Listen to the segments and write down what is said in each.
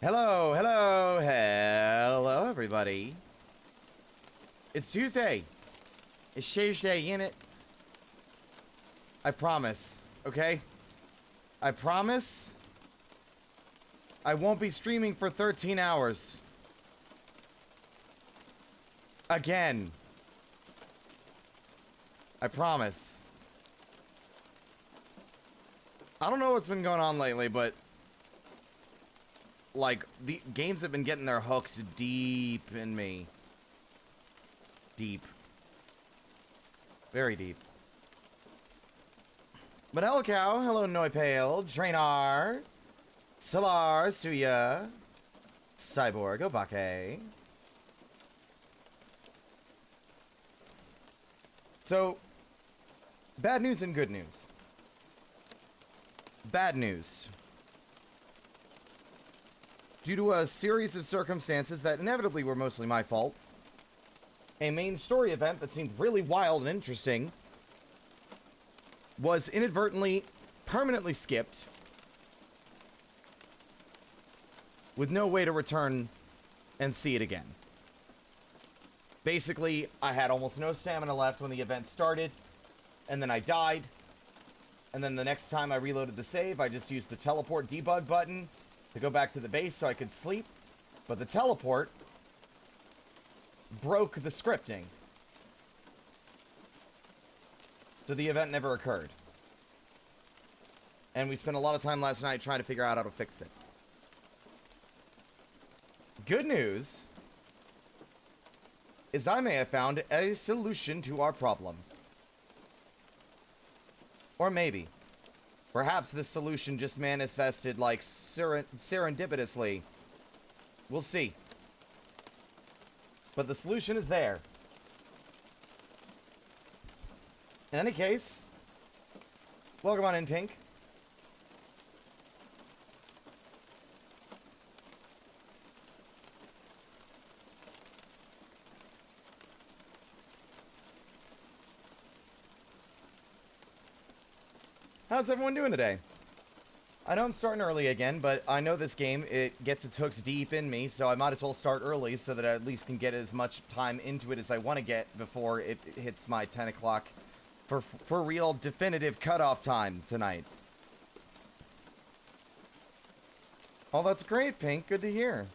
Hello, hello, hello, everybody. It's Tuesday. It's Tuesday, in it. I promise, okay? I promise I won't be streaming for 13 hours. Again. I promise. I don't know what's been going on lately, but like, the games have been getting their hooks deep in me. Deep. Very deep. But hello, Cow. Hello, Noipale. Drainar. Solar. Suya. Cyborg. Obake. So, bad news and good news. Bad news. Due to a series of circumstances that inevitably were mostly my fault, a main story event that seemed really wild and interesting was inadvertently, permanently skipped, with no way to return and see it again. Basically, I had almost no stamina left when the event started, and then I died, and then the next time I reloaded the save, I just used the teleport debug button to go back to the base so I could sleep, but the teleport broke the scripting. So the event never occurred. And we spent a lot of time last night trying to figure out how to fix it. Good news is I may have found a solution to our problem. Or maybe. Perhaps this solution just manifested like serendipitously. We'll see. But the solution is there. In any case, welcome on in, Pink. How's everyone doing today? I know I'm starting early again, but I know this game, it gets its hooks deep in me, so I might as well start early so that I at least can get as much time into it as I want to get before it hits my 10 o'clock for real definitive cutoff time tonight. Oh, that's great, Pink. Good to hear.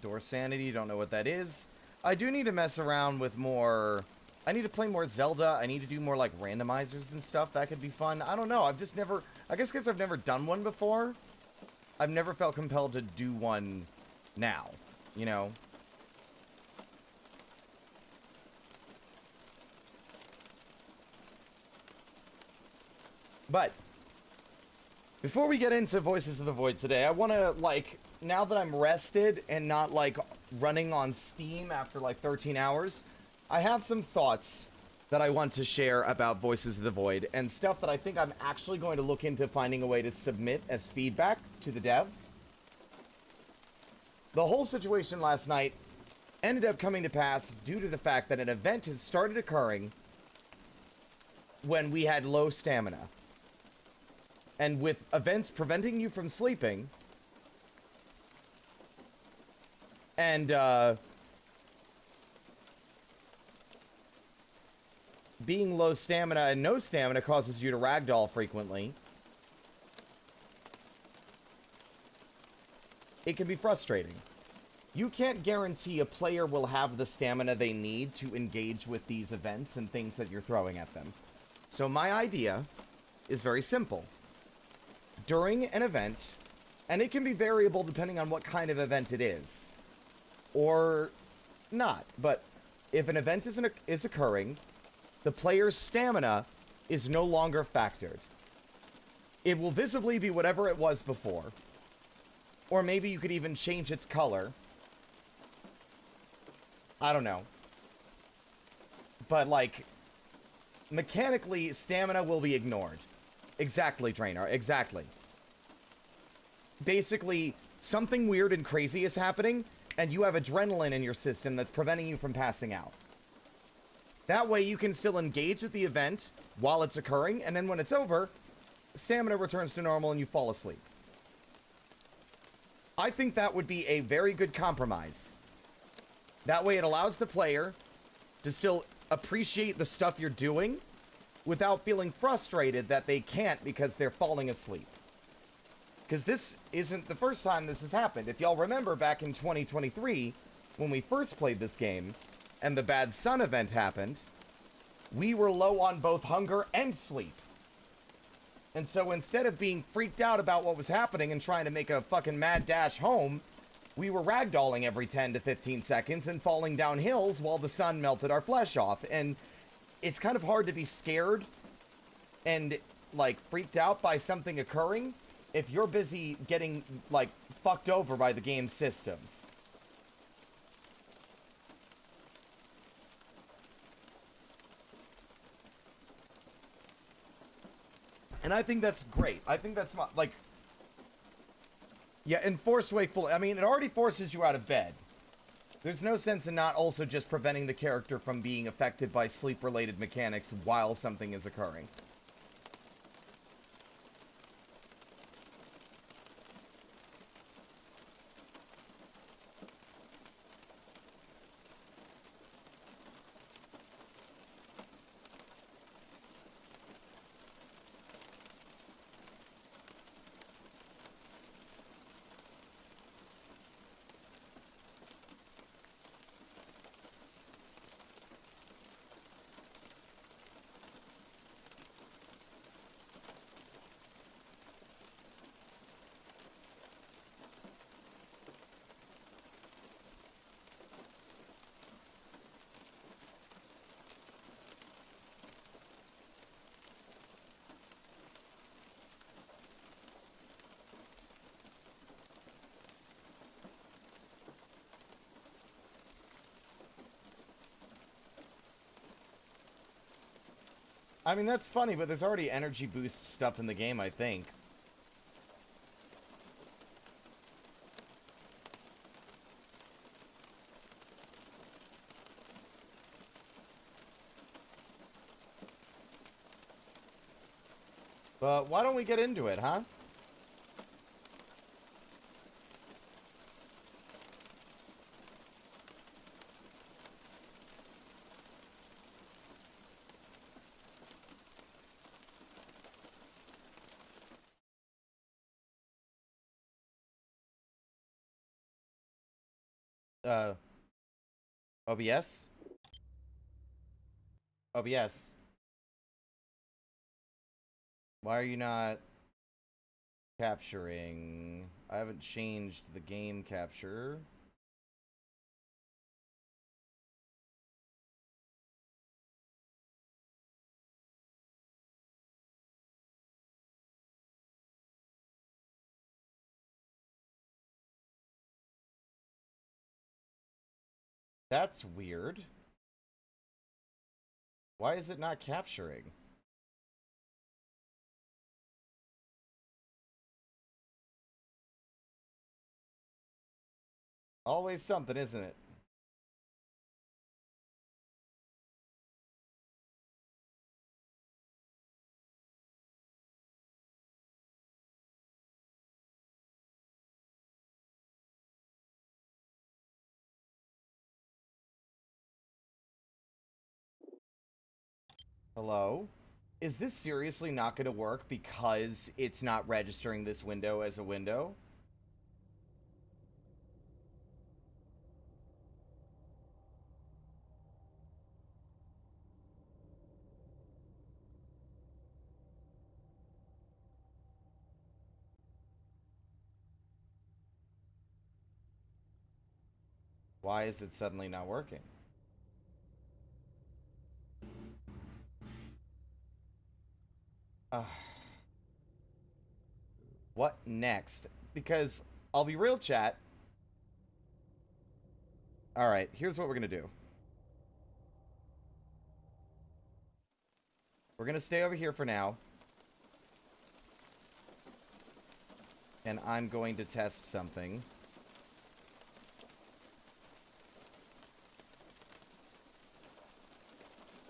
Door Sanity, don't know what that is. I do need to mess around with more... I need to play more Zelda. I need to do more, like, randomizers and stuff. That could be fun. I don't know. I've just never... I guess because I've never done one before, I've never felt compelled to do one now. You know? But before we get into Voices of the Void today, I want to, like... Now that I'm rested and not, like, running on Steam after, like, 13 hours, I have some thoughts that I want to share about Voices of the Void, and stuff that I think I'm actually going to look into finding a way to submit as feedback to the dev. The whole situation last night ended up coming to pass due to the fact that an event had started occurring when we had low stamina. And with events preventing you from sleeping... And, being low stamina and no stamina causes you to ragdoll frequently. It can be frustrating. You can't guarantee a player will have the stamina they need to engage with these events and things that you're throwing at them. So my idea is very simple. During an event, and it can be variable depending on what kind of event it is. Or not, but if an event is occurring, the player's stamina is no longer factored. It will visibly be whatever it was before. Or maybe you could even change its color. I don't know. But, like, mechanically, stamina will be ignored. Exactly, Trainer, exactly. basically something weird and crazy is happening, and you have adrenaline in your system that's preventing you from passing out. That way you can still engage with the event while it's occurring, and then when it's over, stamina returns to normal and you fall asleep. I think that would be a very good compromise. That way it allows the player to still appreciate the stuff you're doing without feeling frustrated that they can't because they're falling asleep. Because this isn't the first time this has happened. If y'all remember back in 2023, when we first played this game, and the Bad Sun event happened, we were low on both hunger and sleep. And so instead of being freaked out about what was happening and trying to make a fucking mad dash home, we were ragdolling every 10 to 15 seconds and falling down hills while the sun melted our flesh off. And it's kind of hard to be scared and, like, freaked out by something occurring if you're busy getting, like, fucked over by the game's systems. And I think that's great. I think that's, like... Yeah, enforced wakefulness. I mean, it already forces you out of bed. There's no sense in not also just preventing the character from being affected by sleep-related mechanics while something is occurring. I mean, that's funny, but there's already energy boost stuff in the game, I think. But why don't we get into it, huh? Uh, OBS? OBS. Why are you not capturing? I haven't changed the game capture. That's weird. Why is it not capturing? Always something, isn't it? Hello? Is this seriously not going to work because it's not registering this window as a window? Why is it suddenly not working? Uh, what next? Because, I'll be real, chat. Alright, here's what we're going to do. We're going to stay over here for now. And I'm going to test something.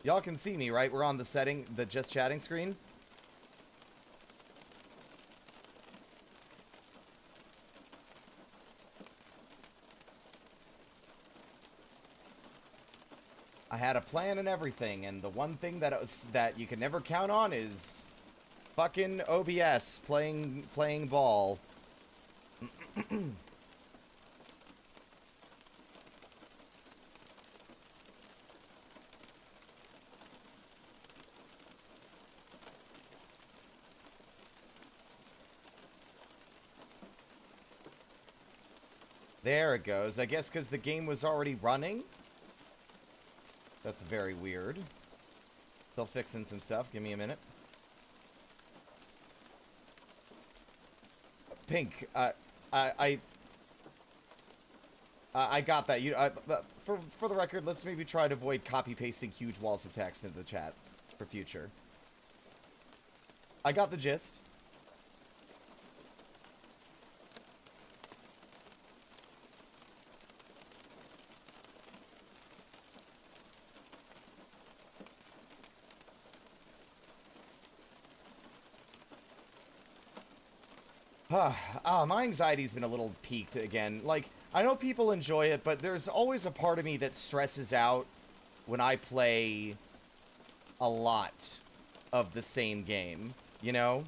Y'all can see me, right? We're on the just chatting screen. I had a plan and everything, and the one thing that you can never count on is fucking OBS playing ball. There it goes. I guess because the game was already running? That's very weird. Still fixing some stuff. Give me a minute. Pink, I got that. For the record, let's maybe try to avoid copy-pasting huge walls of text into the chat for future. I got the gist. My anxiety's been a little peaked again. Like, I know people enjoy it, but there's always a part of me that stresses out when I play a lot of the same game, you know?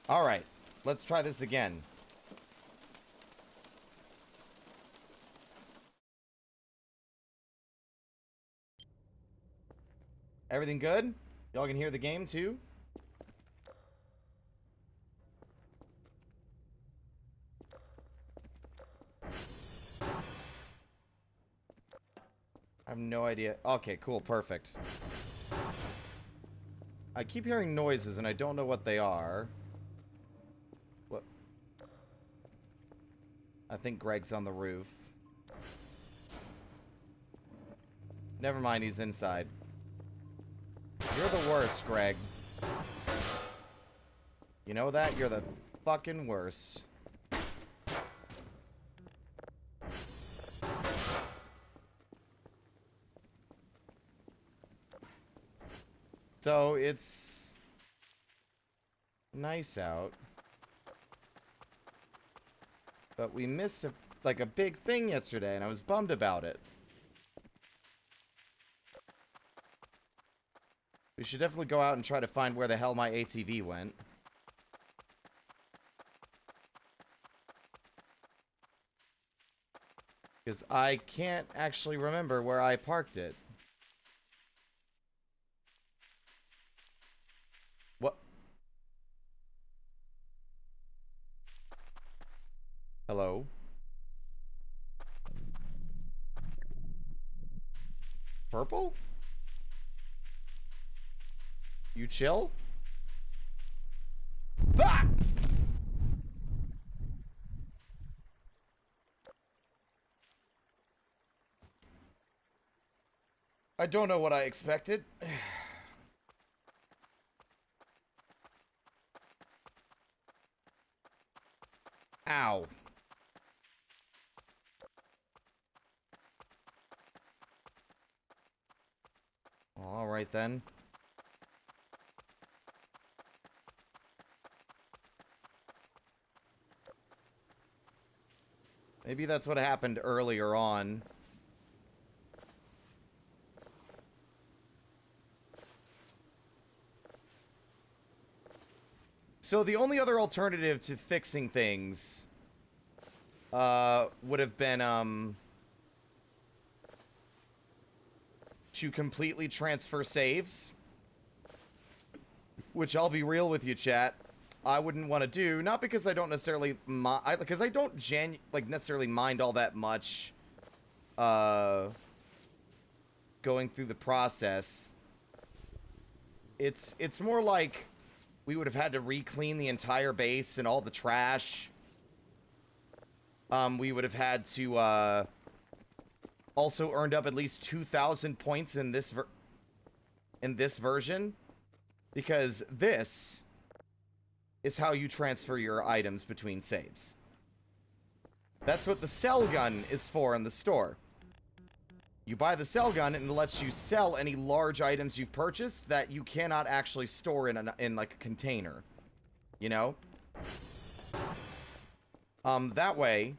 Alright, let's try this again. Everything good? Y'all can hear the game too? I have no idea. Okay, cool, perfect. I keep hearing noises and I don't know what they are. What? I think Greg's on the roof. Never mind, he's inside. You're the worst, Greg. You know that? You're the fucking worst. So, it's nice out. But we missed a big thing yesterday, and I was bummed about it. We should definitely go out and try to find where the hell my ATV went. Because I can't actually remember where I parked it. What? Hello? Purple? You chill? Ah! I don't know what I expected. Ow. Alright then. Maybe that's what happened earlier on. So the only other alternative to fixing things would have been, to completely transfer saves. Which, I'll be real with you, chat, I wouldn't want to do. Not because I don't necessarily because I don't necessarily mind all that much, going through the process. It's more like we would have had to re-clean the entire base and all the trash. We would have had to, also earned up at least 2,000 points in this version. Because this is how you transfer your items between saves. That's what the sell gun is for in the store. You buy the sell gun and it lets you sell any large items you've purchased that you cannot actually store in like a container. You know? That way,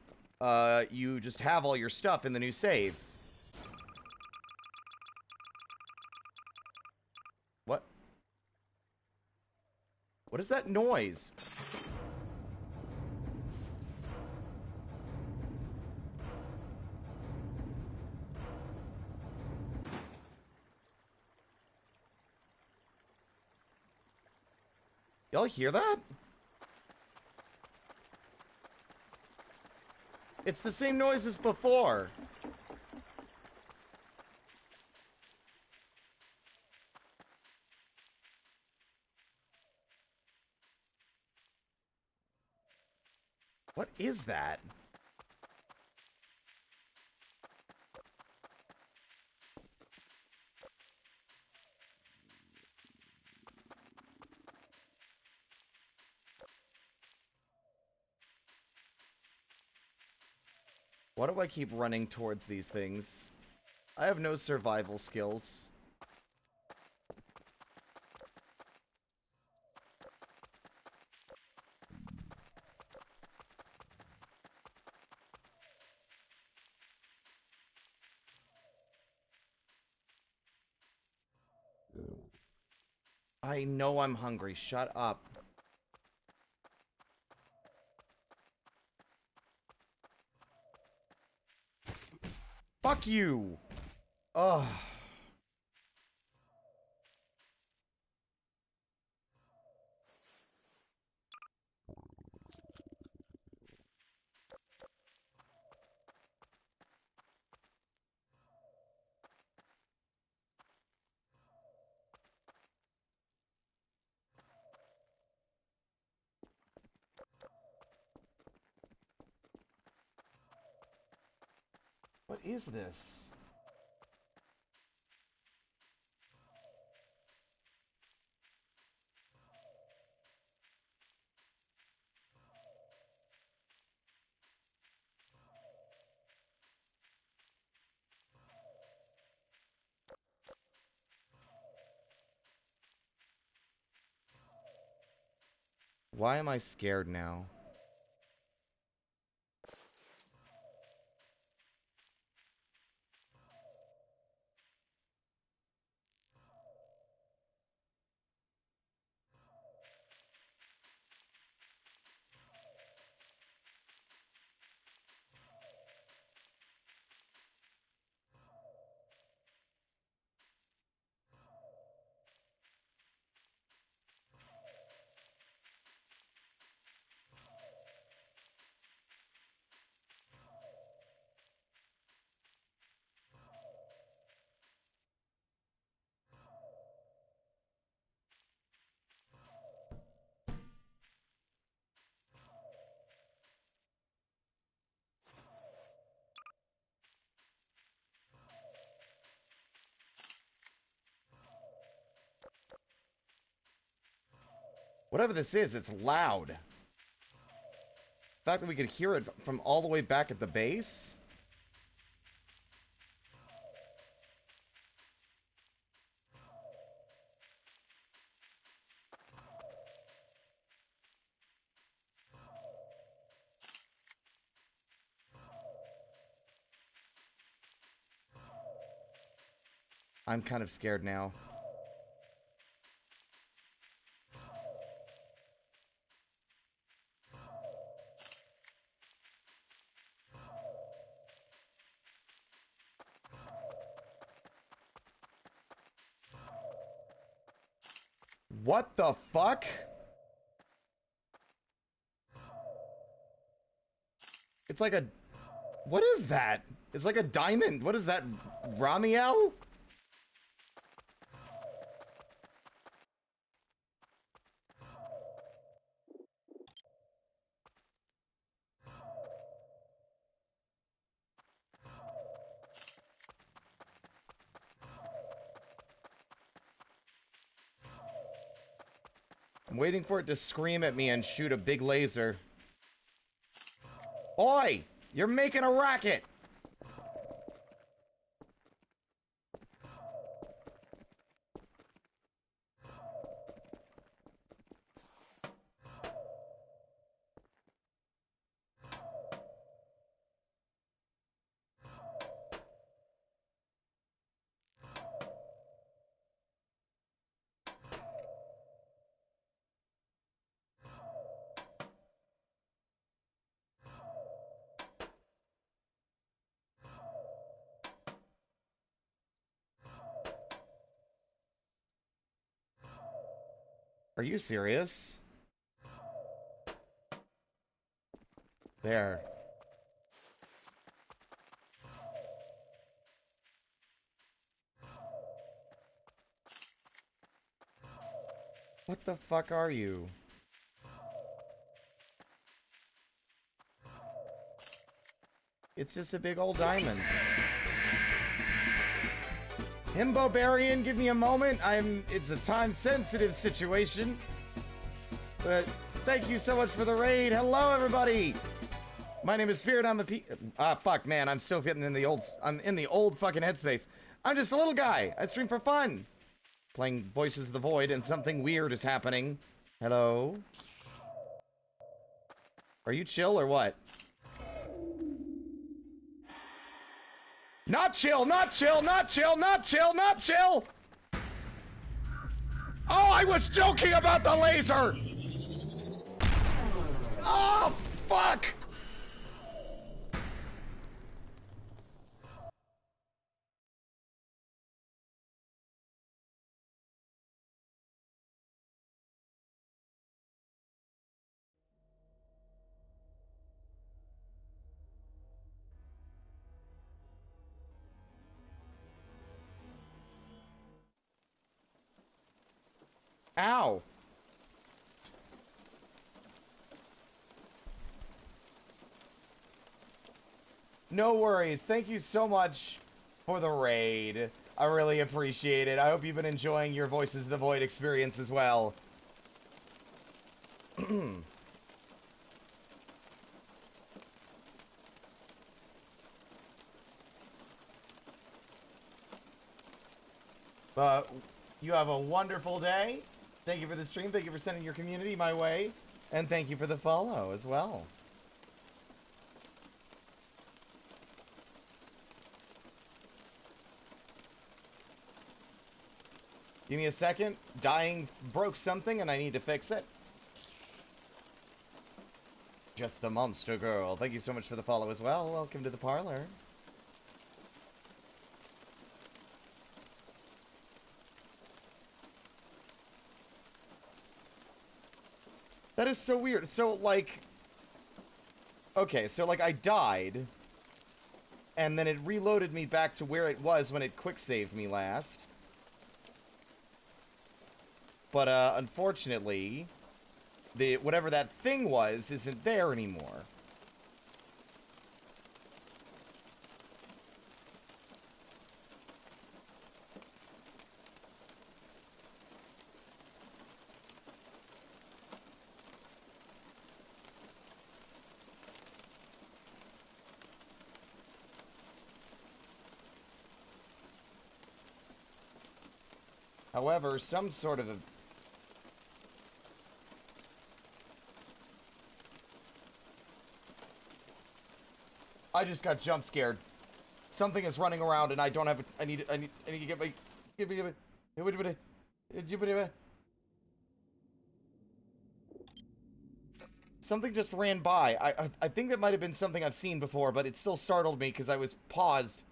you just have all your stuff in the new save. What? What is that noise? Y'all hear that? It's the same noise as before. What is that? Why do I keep running towards these things? I have no survival skills. I know I'm hungry. Shut up. Fuck you! Ugh. What is this? Why am I scared now? Whatever this is, it's loud. The fact that we could hear it from all the way back at the base? I'm kind of scared now. What the fuck? It's like a... What is that? It's like a diamond. What is that? Ramiel? I'm waiting for it to scream at me and shoot a big laser. Oi! You're making a racket! Are you serious? There. What the fuck are you? It's just a big old diamond. Himbobarian, give me a moment. It's a time-sensitive situation. But thank you so much for the raid. Hello, everybody. My name is Spirit. I'm a fuck, man. I'm still getting in the old... I'm in the old fucking headspace. I'm just a little guy. I stream for fun. Playing Voices of the Void, and something weird is happening. Hello? Are you chill or what? Not chill, not chill, not chill, not chill, not chill! Oh, I was joking about the laser! Oh, fuck! Ow! No worries. Thank you so much for the raid. I really appreciate it. I hope you've been enjoying your Voices of the Void experience as well. But you have a wonderful day. Thank you for the stream. Thank you for sending your community my way. And thank you for the follow as well. Give me a second. Dying broke something and I need to fix it. Just a monster girl. Thank you so much for the follow as well. Welcome to the parlor. That is so weird. So, like... Okay, so, like, I died. And then it reloaded me back to where it was when it quick-saved me last. But, unfortunately, whatever that thing was isn't there anymore. However, some sort of a... I just got jump scared. Something is running around and I don't have... I need to get my... Something just ran by. I think that might have been something I've seen before, but it still startled me because I was paused.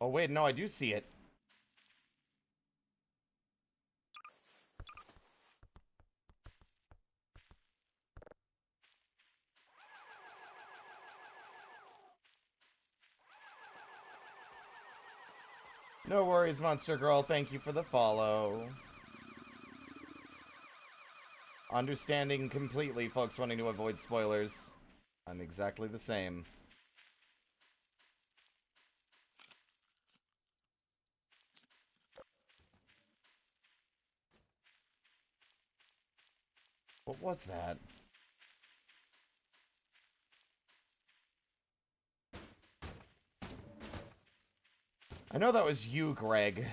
Oh, wait, no, I do see it. No worries, Monster Girl. Thank you for the follow. Understanding completely, folks wanting to avoid spoilers. I'm exactly the same. What was that? I know that was you, Greg.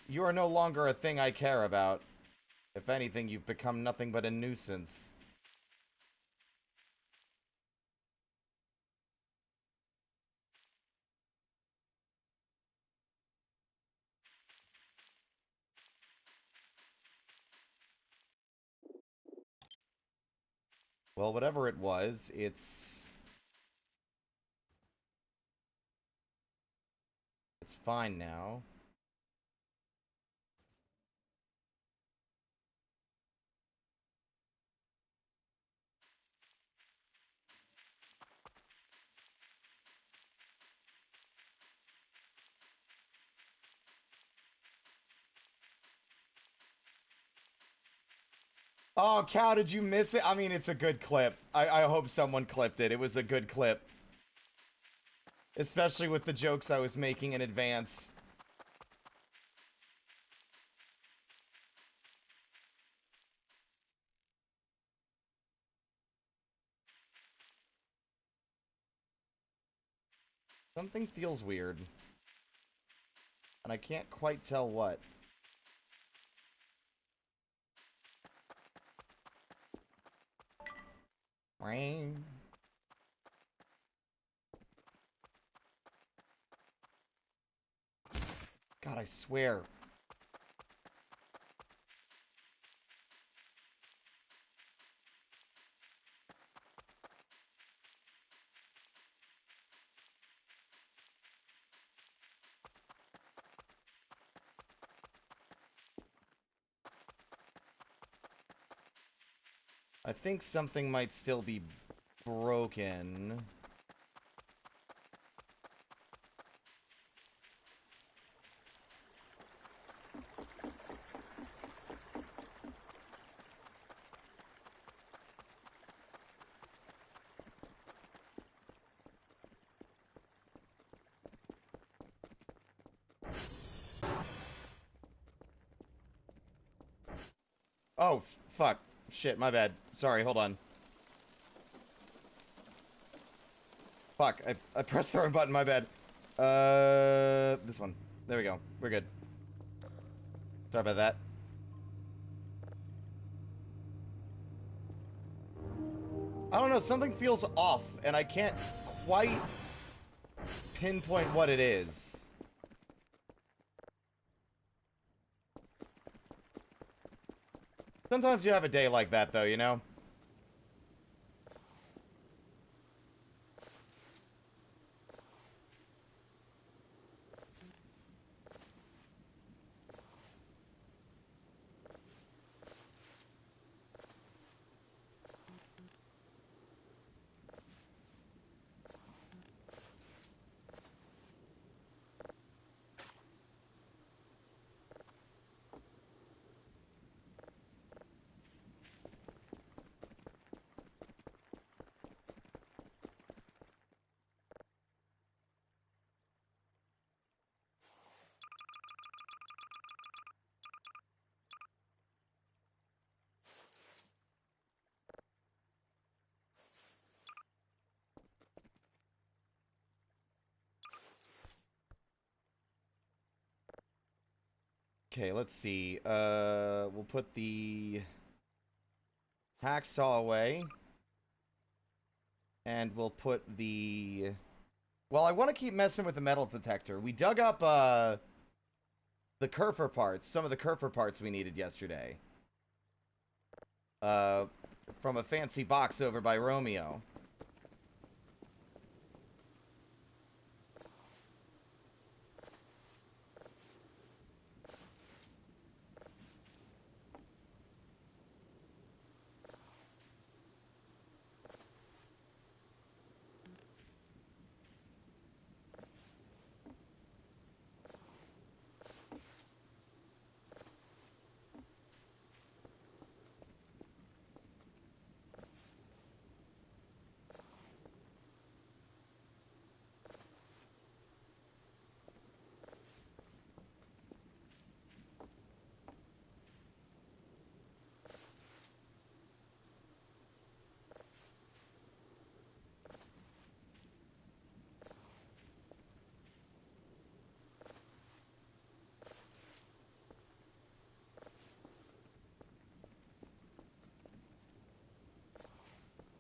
You are no longer a thing I care about. If anything, you've become nothing but a nuisance. Well, whatever it was, it's fine now. Oh, Cow, did you miss it? I mean, it's a good clip. I hope someone clipped it. It was a good clip. Especially with the jokes I was making in advance. Something feels weird. And I can't quite tell what. Rain. God, I swear. I think something might still be broken. Oh, fuck. Shit, my bad. Sorry, hold on. Fuck, I pressed the wrong button, my bad. This one. There we go. We're good. Sorry about that. I don't know, something feels off, and I can't quite pinpoint what it is. Sometimes you have a day like that, though, you know? Okay, let's see. We'll put the hacksaw away. And we'll put the... Well, I want to keep messing with the metal detector. We dug up, the Kerfer parts. Some of the Kerfer parts we needed yesterday. From a fancy box over by Romeo.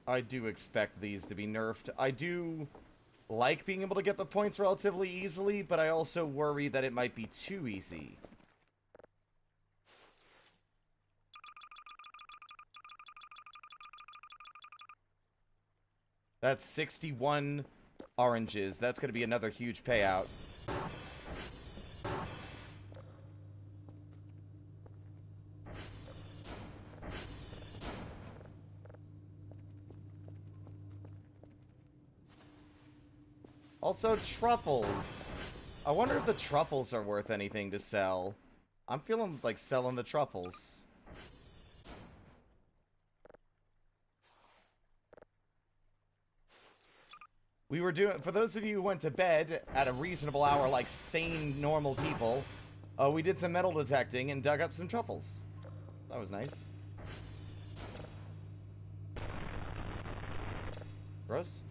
I do expect these to be nerfed. I do like being able to get the points relatively easily, but I also worry that it might be too easy. That's 61 oranges. That's going to be another huge payout. Also, truffles. I wonder if the truffles are worth anything to sell. I'm feeling like selling the truffles. We were doing, for those of you who went to bed at a reasonable hour like sane, normal people, we did some metal detecting and dug up some truffles. That was nice. Gross.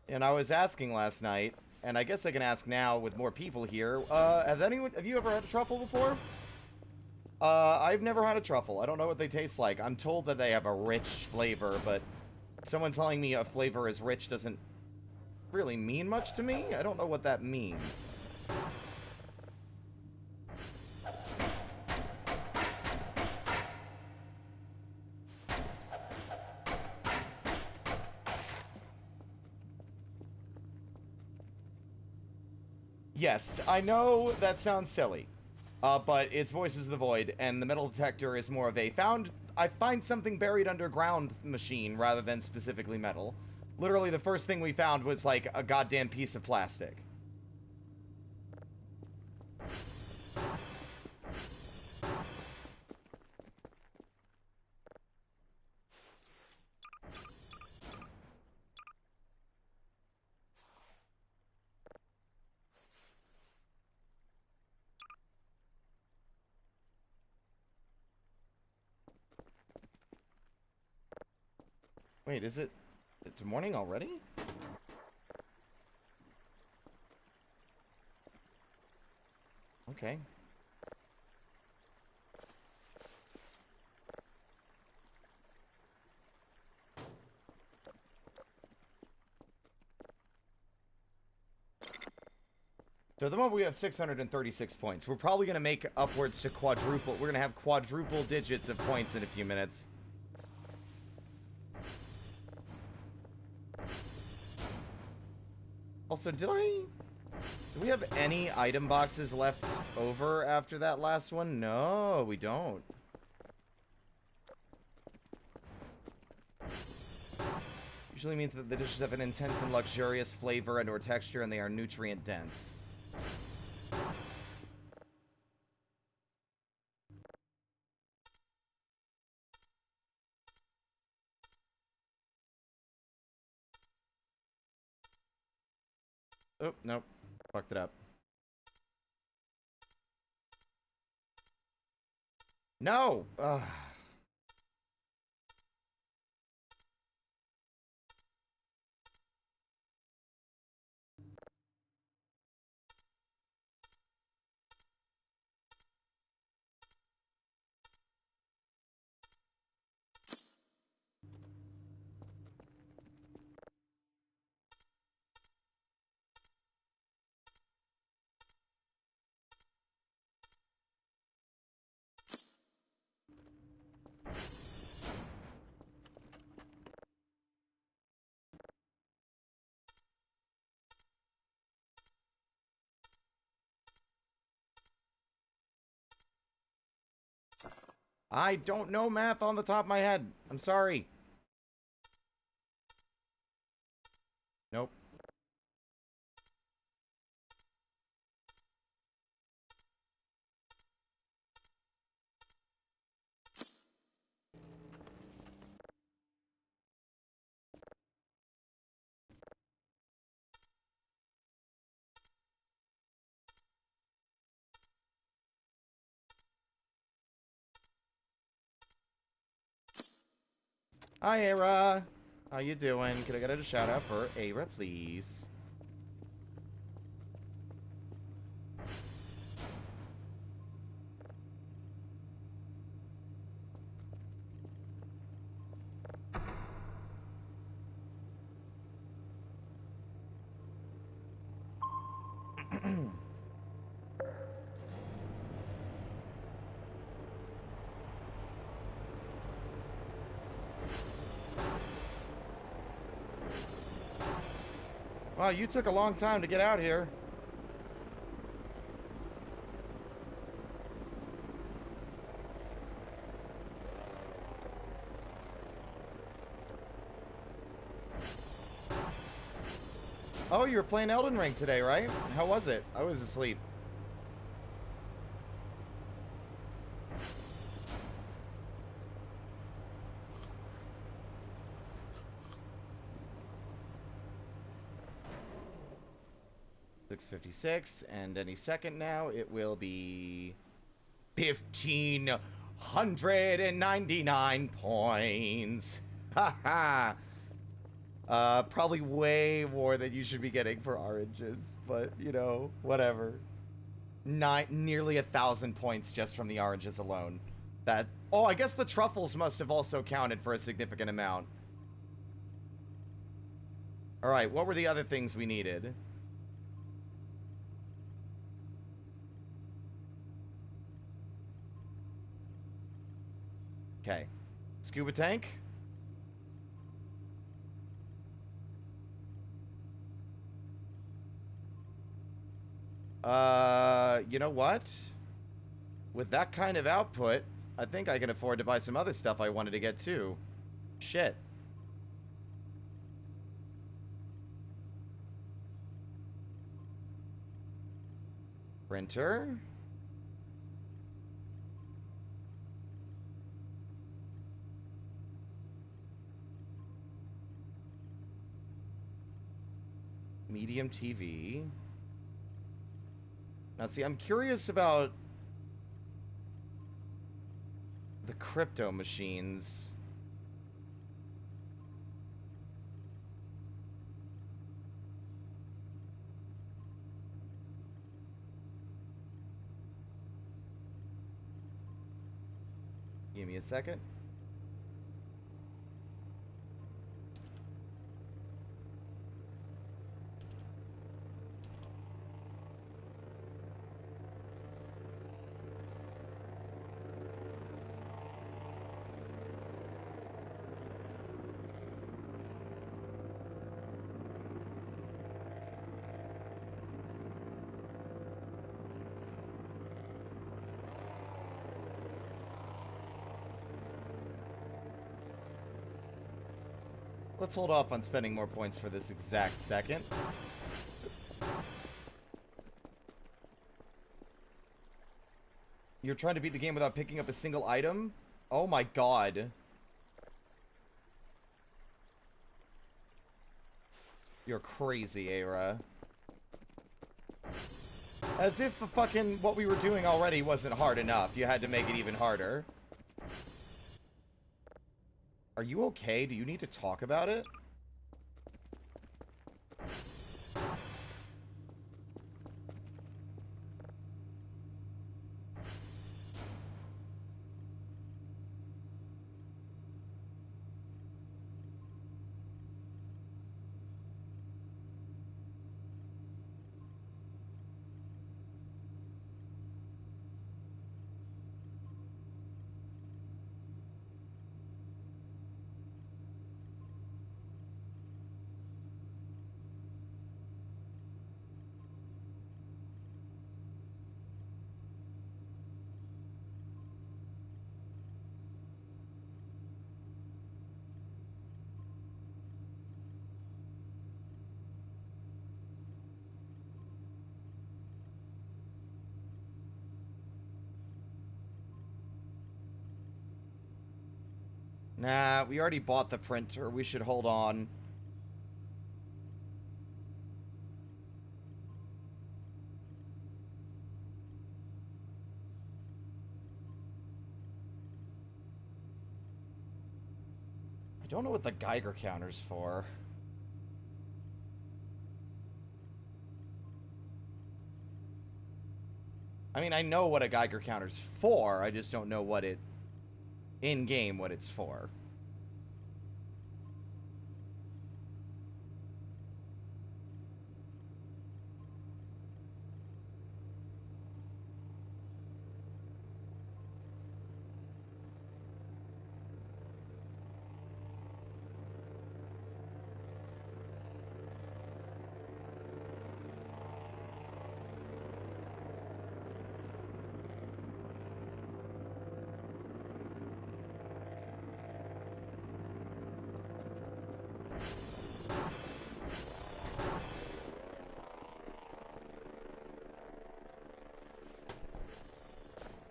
And I was asking last night, and I guess I can ask now with more people here, have you ever had a truffle before? I've never had a truffle. I don't know what they taste like. I'm told that they have a rich flavor, but someone telling me a flavor is rich doesn't really mean much to me. I don't know what that means. Yes, I know that sounds silly, but it's Voices of the Void, and the metal detector is more of a I find something buried underground machine rather than specifically metal. Literally, the first thing we found was, like, a goddamn piece of plastic. Wait, is it... It's morning already? Okay. So at the moment we have 636 points. We're probably going to make upwards to quadruple. We're going to have quadruple digits of points in a few minutes. Also, do we have any item boxes left over after that last one? No, we don't. Usually means that the dishes have an intense and luxurious flavor and or texture, and they are nutrient dense. Oh, nope. Fucked it up. No! Ugh. I don't know math on the top of my head. I'm sorry. Nope. Hi, Era. How you doing? Could I get a shout out for Era, please? Wow, you took a long time to get out here. Oh, you were playing Elden Ring today, right? How was it? I was asleep. $6.56, and any second now, it will be 1,599 points. Haha. Probably way more than you should be getting for oranges, but you know, whatever. Nearly 1,000 points just from the oranges alone. That. Oh, I guess the truffles must have also counted for a significant amount. All right, what were the other things we needed? Okay. Scuba tank. You know what? With that kind of output, I think I can afford to buy some other stuff I wanted to get too. Shit. Printer. Medium TV. Now, see, I'm curious about the crypto machines. Give me a second. Let's hold off on spending more points for this exact second. You're trying to beat the game without picking up a single item? Oh my god. You're crazy, Aira. As if the fucking what we were doing already wasn't hard enough. You had to make it even harder. Are you okay? Do you need to talk about it? Nah, we already bought the printer. We should hold on. I don't know what the Geiger counter's for. I mean, I know what a Geiger counter's for. I just don't know what it... in-game what it's for.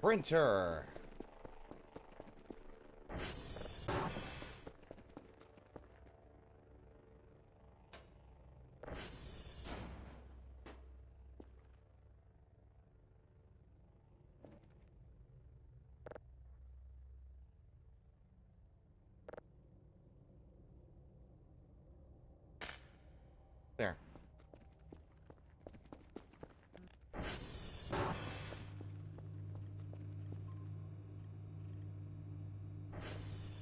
Printer. There.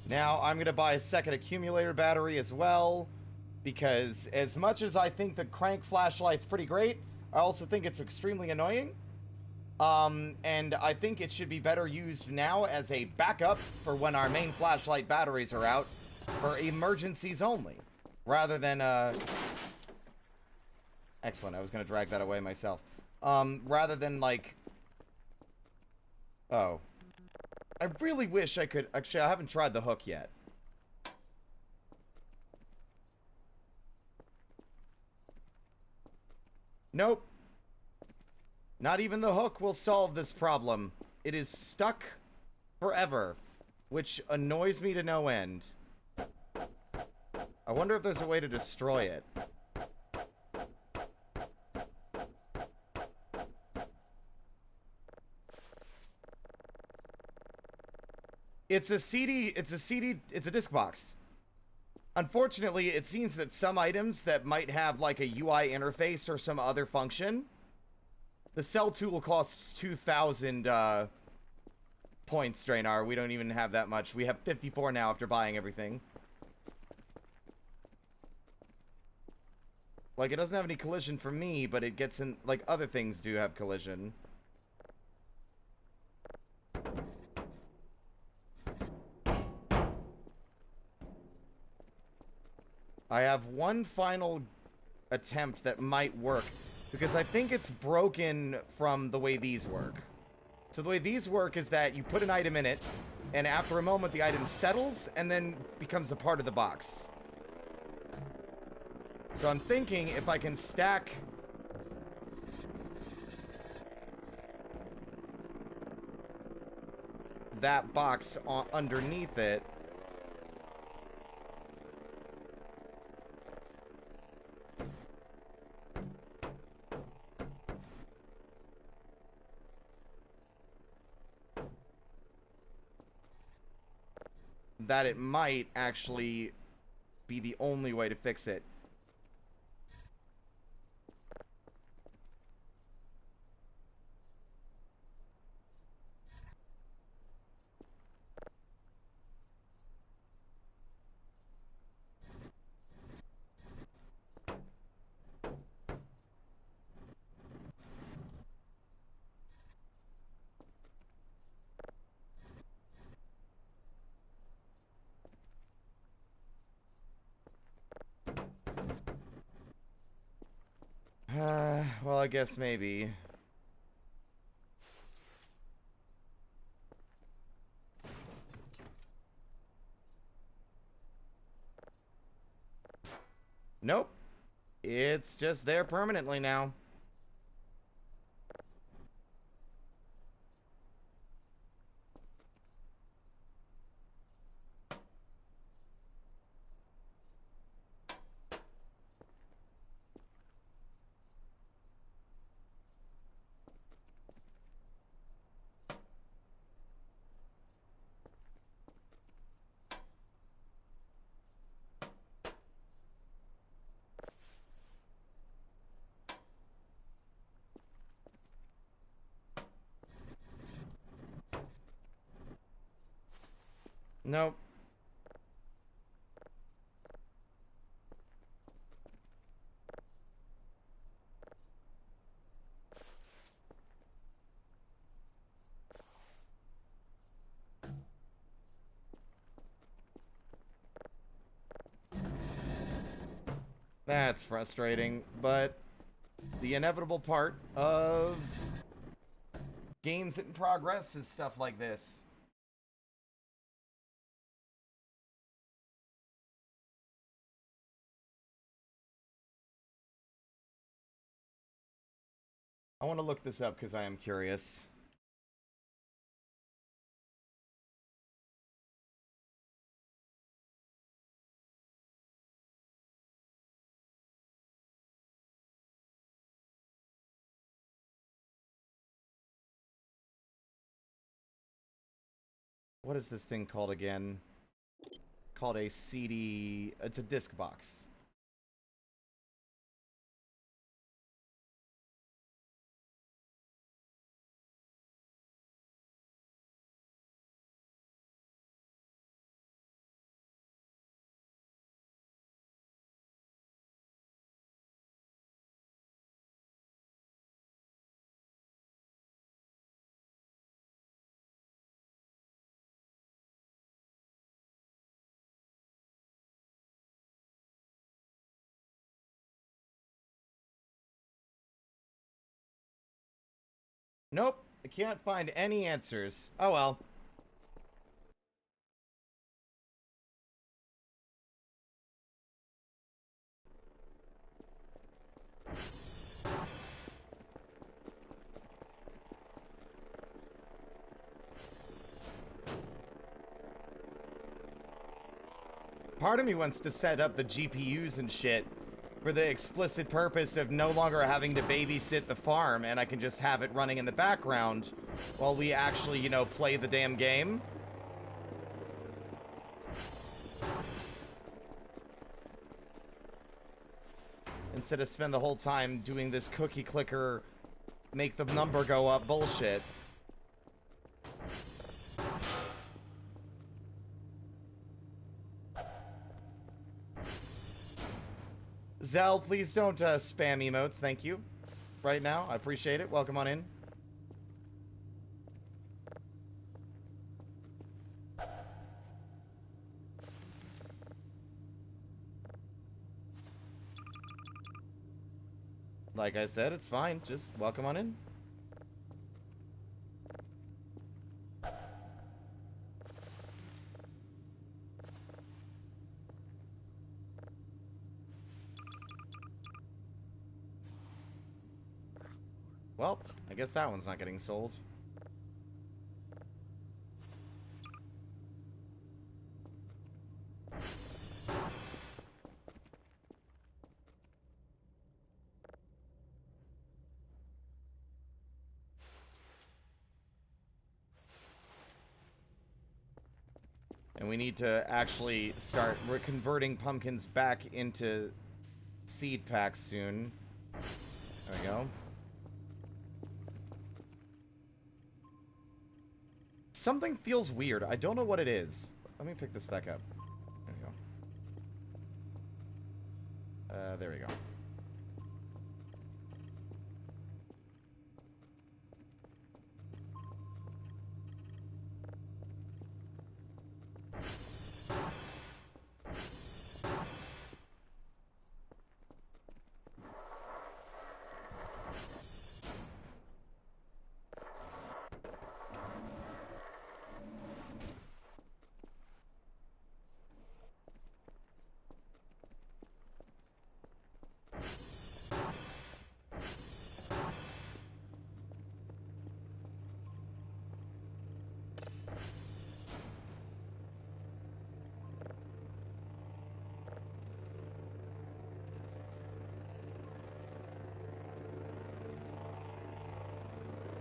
Now I'm going to buy a second accumulator battery as well, because as much as I think the crank flashlight's pretty great, I also think it's extremely annoying. And I think it should be better used now as a backup for when our main flashlight batteries are out, for emergencies only, rather than, Excellent, I was going to drag that away myself. Rather than, like... Oh. I really wish I could... Actually, I haven't tried the hook yet. Nope. Not even the hook will solve this problem. It is stuck forever, which annoys me to no end. I wonder if there's a way to destroy it. It's a disc box. Unfortunately, it seems that some items that might have like a UI interface or some other function, the cell tool costs 2,000 points, Drainar. We don't even have that much. We have 54 now after buying everything. Like, it doesn't have any collision for me, but it gets in, like, other things do have collision. I have one final attempt that might work, because I think it's broken from the way these work. So the way these work is that you put an item in it, and after a moment the item settles, and then becomes a part of the box. So I'm thinking if I can stack... that box underneath it... that it might actually be the only way to fix it. Well, I guess maybe. Nope. It's just there permanently now. Nope. That's frustrating, but the inevitable part of games in progress is stuff like this. I want to look this up because I am curious. what is this thing called again? Called a CD... It's a disc box. Nope, I can't find any answers. Oh well. Part of me wants to set up the GPUs and shit for the explicit purpose of no longer having to babysit the farm, and I can just have it running in the background while we actually, you know, play the damn game. Instead of spend the whole time doing this cookie clicker, make the number go up bullshit. Zell, please don't spam emotes, thank you. Right now, I appreciate it. Welcome on in. Like I said, it's fine. Just welcome on in. Well, I guess that one's not getting sold. And we need to actually start converting pumpkins back into seed packs soon. There we go. Something feels weird. I don't know what it is. Let me pick this back up. There we go. There we go.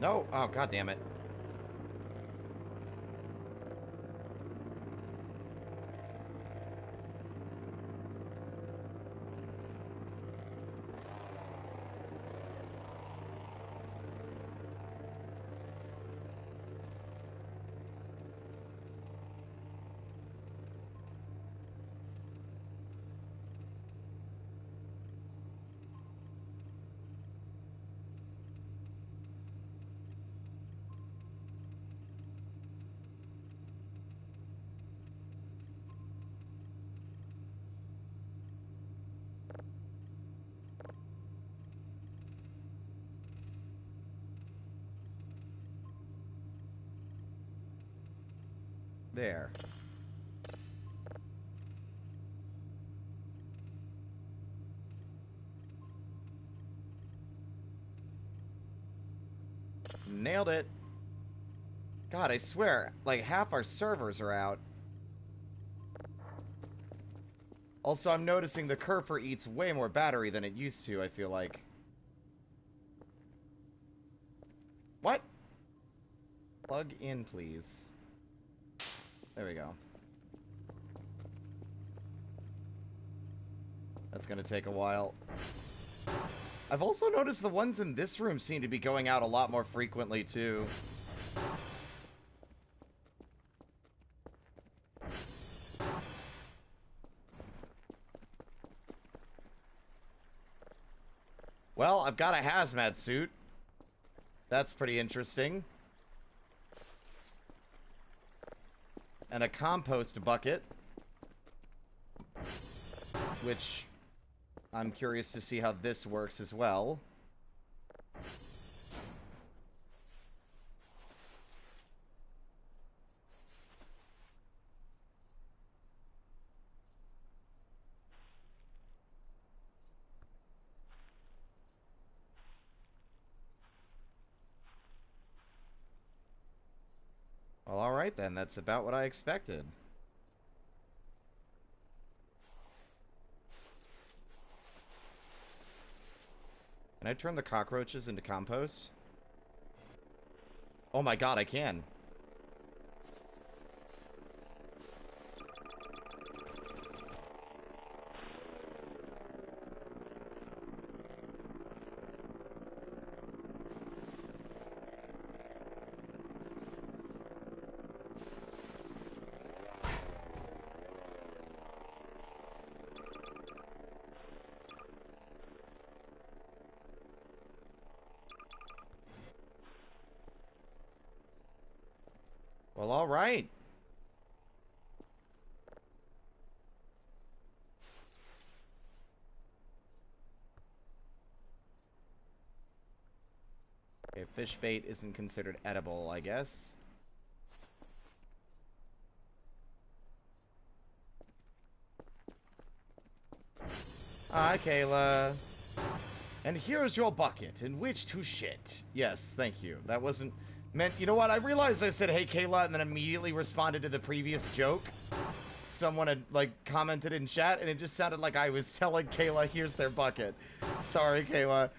No! Oh, god damn it. There. Nailed it. God, I swear, like half our servers are out. Also, I'm noticing the Kerfer eats way more battery than it used to, I feel like. What? Plug in, please. There we go. That's gonna take a while. I've also noticed the ones in this room seem to be going out a lot more frequently, too. Well, I've got a hazmat suit. That's pretty interesting. And a compost bucket. Which I'm curious to see how this works as well. Well, alright then. That's about what I expected. Can I turn the cockroaches into compost? Oh my god, I can. Well, alright. Okay, fish bait isn't considered edible, I guess. Hi, Kayla. And here's your bucket in which to shit. Yes, thank you. That wasn't meant... You know what? I realized I said, hey, Kayla, and then immediately responded to the previous joke. Someone had, like, commented in chat, and it just sounded like I was telling Kayla, here's their bucket. Sorry, Kayla.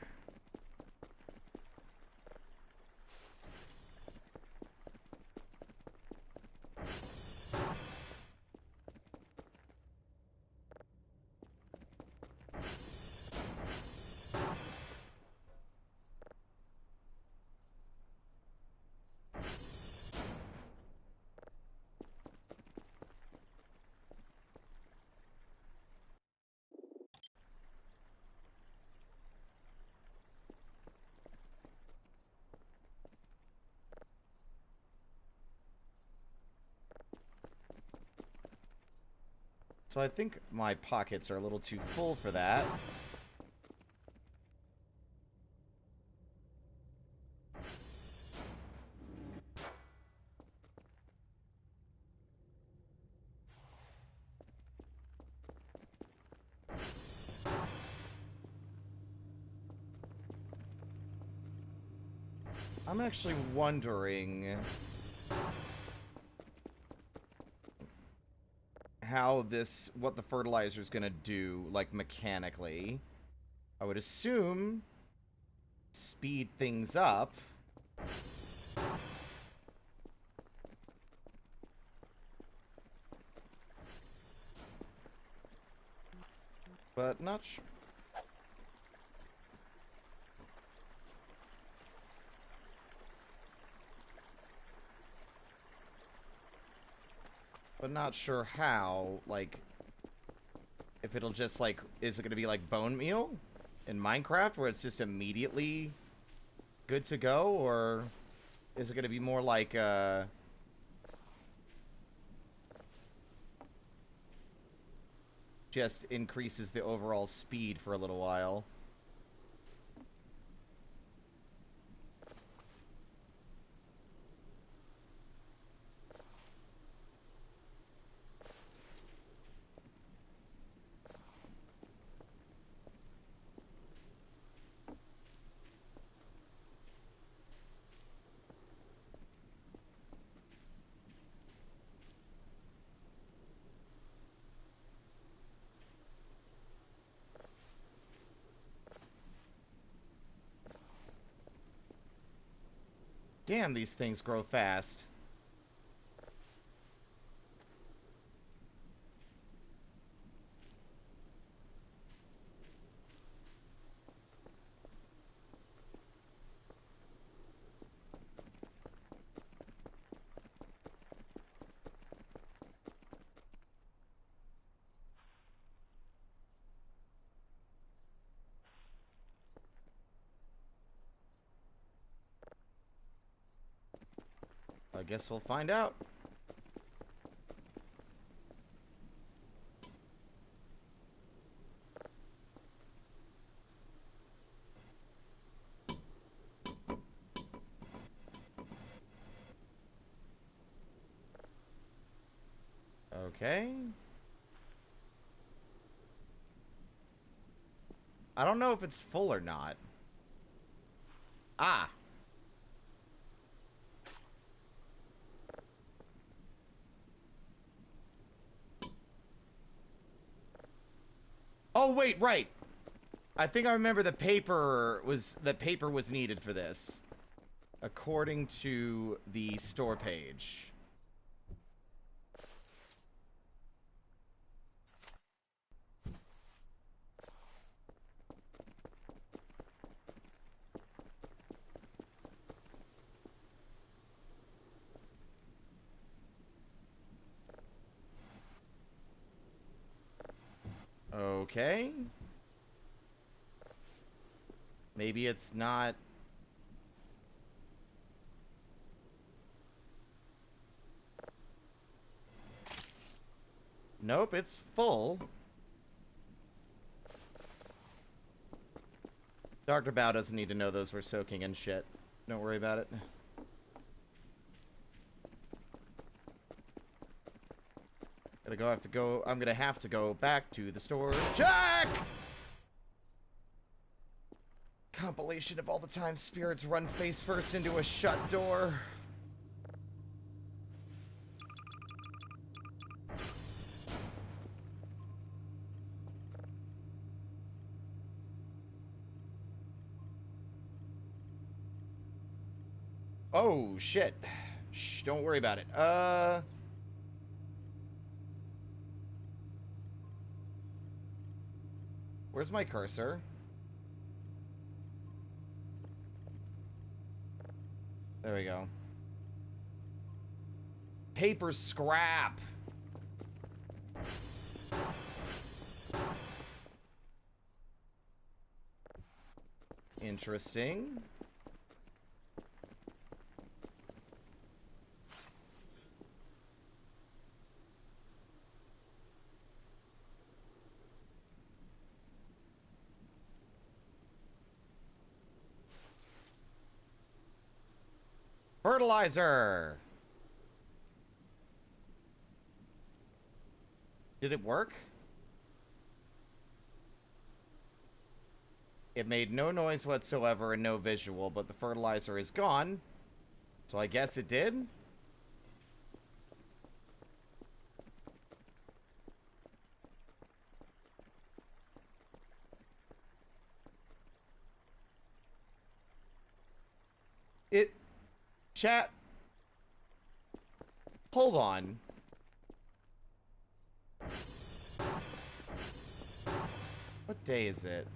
So I think my pockets are a little too full for that. I'm actually wondering how what the fertilizer's gonna do, like, mechanically. I would assume speed things up. But not sure. But not sure how, like, if it'll just, like, is it gonna be like bone meal in Minecraft, where it's just immediately good to go, or is it gonna be more like, just increases the overall speed for a little while? Damn, these things grow fast. I guess we'll find out. Okay. I don't know if it's full or not. Ah. Oh, wait, right. I think I remember the paper was needed for this, according to the store page. Okay. Maybe it's not... Nope, it's full. Dr. Bao doesn't need to know those were soaking in shit. Don't worry about it. I'm gonna have to go back to the store. Check! Compilation of all the time spirits run face first into a shut door. Oh, shit. Shh, don't worry about it. Where's my cursor? There we go. Paper scrap. Interesting. Fertilizer! Did it work? It made no noise whatsoever and no visual, but the fertilizer is gone. So I guess it did? Chat. Hold on. What day is it?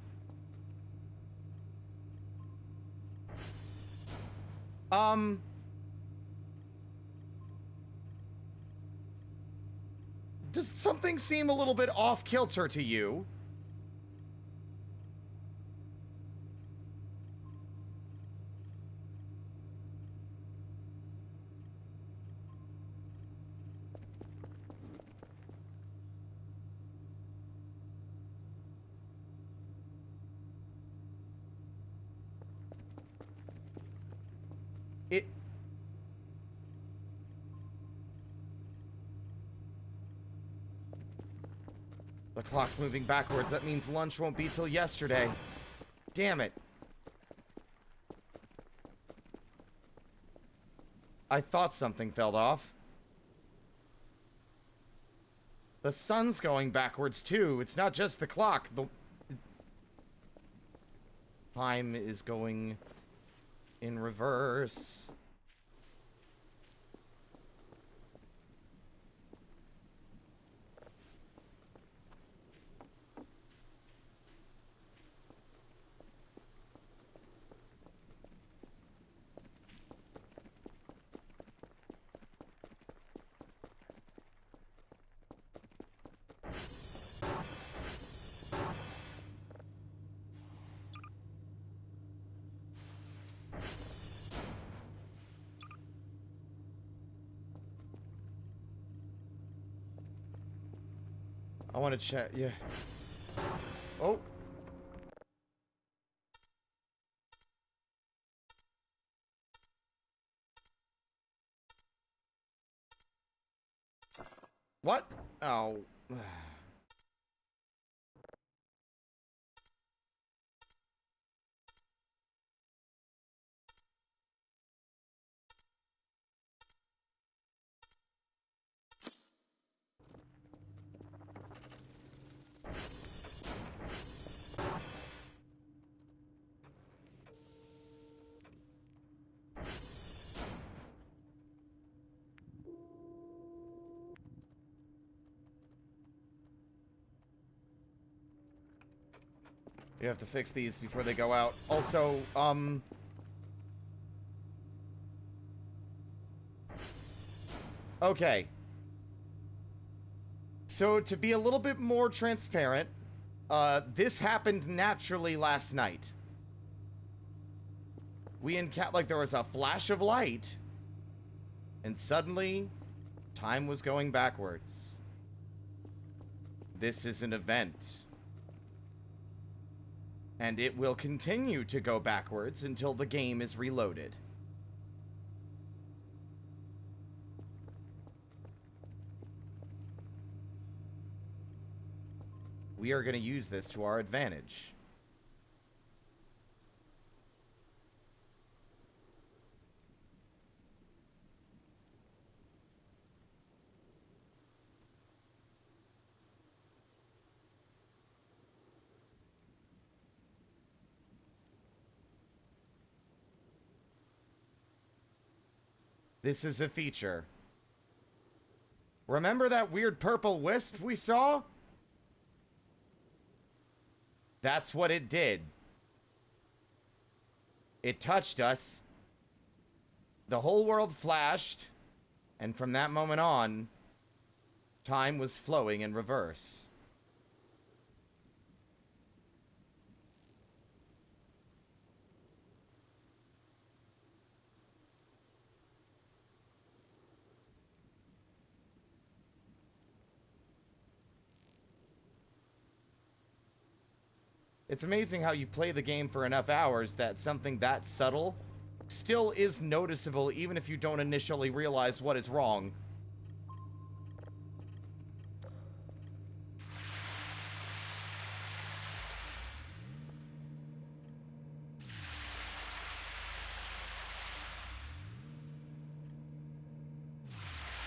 Does something seem a little bit off kilter to you? The clock's moving backwards. That means lunch won't be till yesterday. Damn it. I thought something fell off. The sun's going backwards, too. It's not just the clock. The time is going in reverse. I want to check. Yeah. Oh. What? Oh. You have to fix these before they go out. Also, okay. So, to be a little bit more transparent, this happened naturally last night. Like, there was a flash of light, and suddenly, time was going backwards. This is an event. And it will continue to go backwards until the game is reloaded. We are going to use this to our advantage. This is a feature. Remember that weird purple wisp we saw? That's what it did. It touched us. The whole world flashed. And from that moment on, time was flowing in reverse. It's amazing how you play the game for enough hours that something that subtle still is noticeable even if you don't initially realize what is wrong.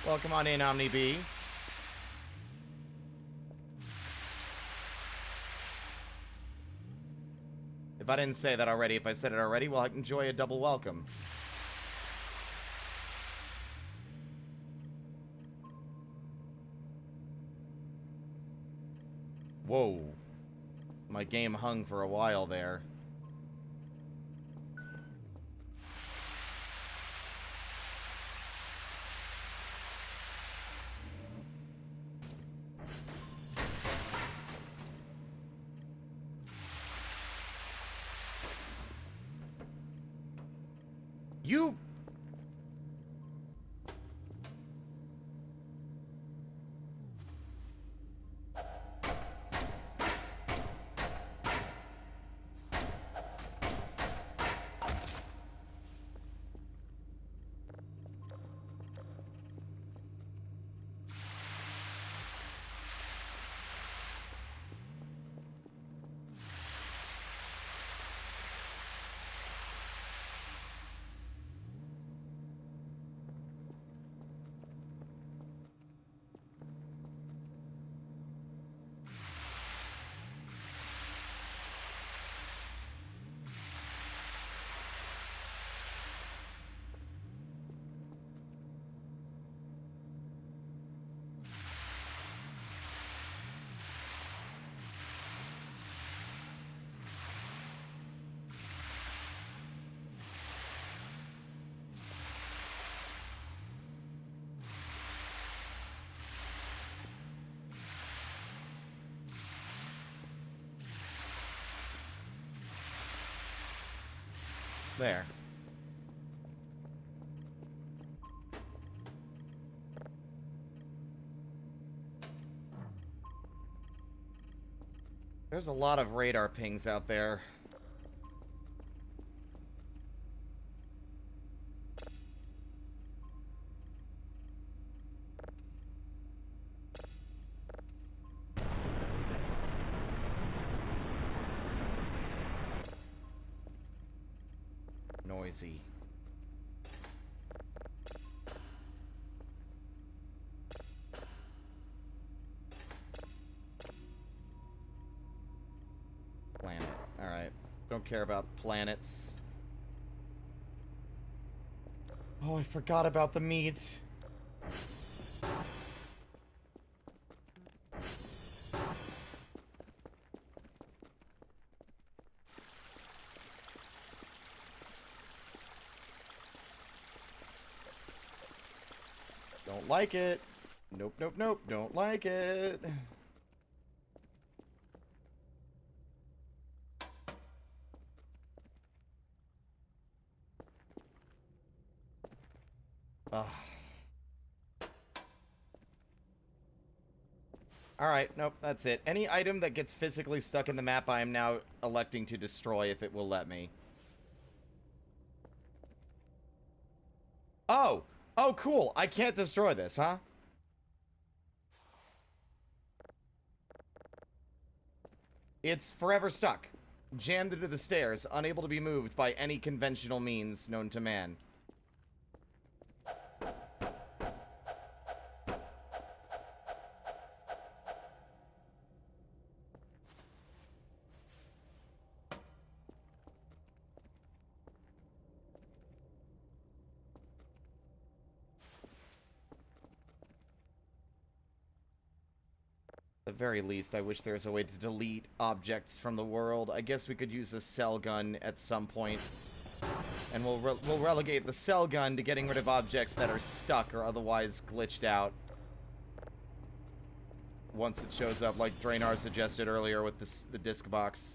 Welcome on in, Omni B. If I didn't say that already, if I said it already, well, I can enjoy a double welcome. Whoa. My game hung for a while there. You... There. There's a lot of radar pings out there. Noisy. Planet. Alright. Don't care about planets. Oh, I forgot about the meat. Don't like it. Nope, nope, nope. Don't like it. Ugh. Alright, nope, that's it. Any item that gets physically stuck in the map, I am now electing to destroy if it will let me. Oh! Oh, cool. I can't destroy this, huh? It's forever stuck. Jammed into the stairs, unable to be moved by any conventional means known to man. At the very least, I wish there was a way to delete objects from the world. I guess we could use a cell gun at some point. And we'll relegate the cell gun to getting rid of objects that are stuck or otherwise glitched out. Once it shows up, like Draynar suggested earlier with the disc box.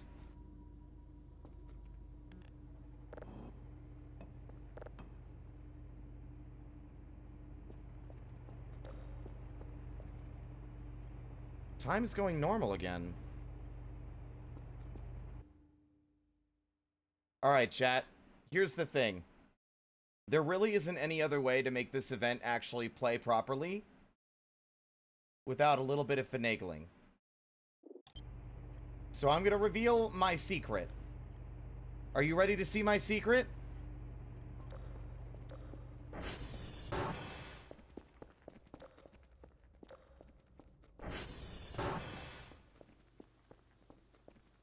Time is going normal again. Alright, chat. Here's the thing. There really isn't any other way to make this event actually play properly without a little bit of finagling. So I'm gonna reveal my secret. Are you ready to see my secret?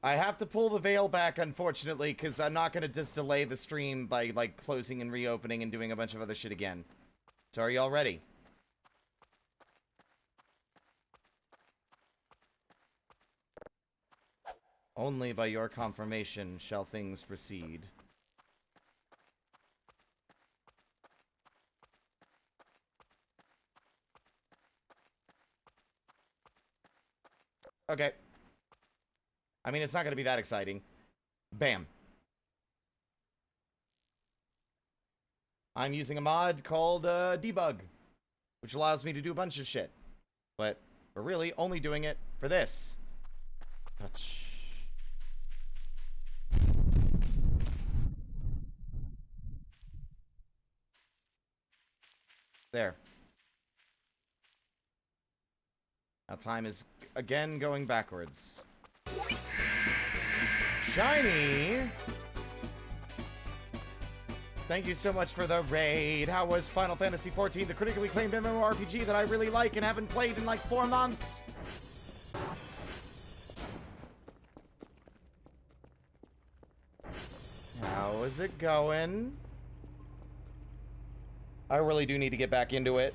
I have to pull the veil back, unfortunately, because I'm not going to just delay the stream by, like, closing and reopening and doing a bunch of other shit again. So are y'all ready? Only by your confirmation shall things proceed. Okay. I mean, it's not going to be that exciting. Bam. I'm using a mod called Debug, which allows me to do a bunch of shit. But we're really only doing it for this. Touch. There. Now time is, again, going backwards. Shiny! Thank you so much for the raid. How was Final Fantasy XIV, the critically acclaimed MMORPG that I really like and haven't played in like 4 months? How is it going? I really do need to get back into it.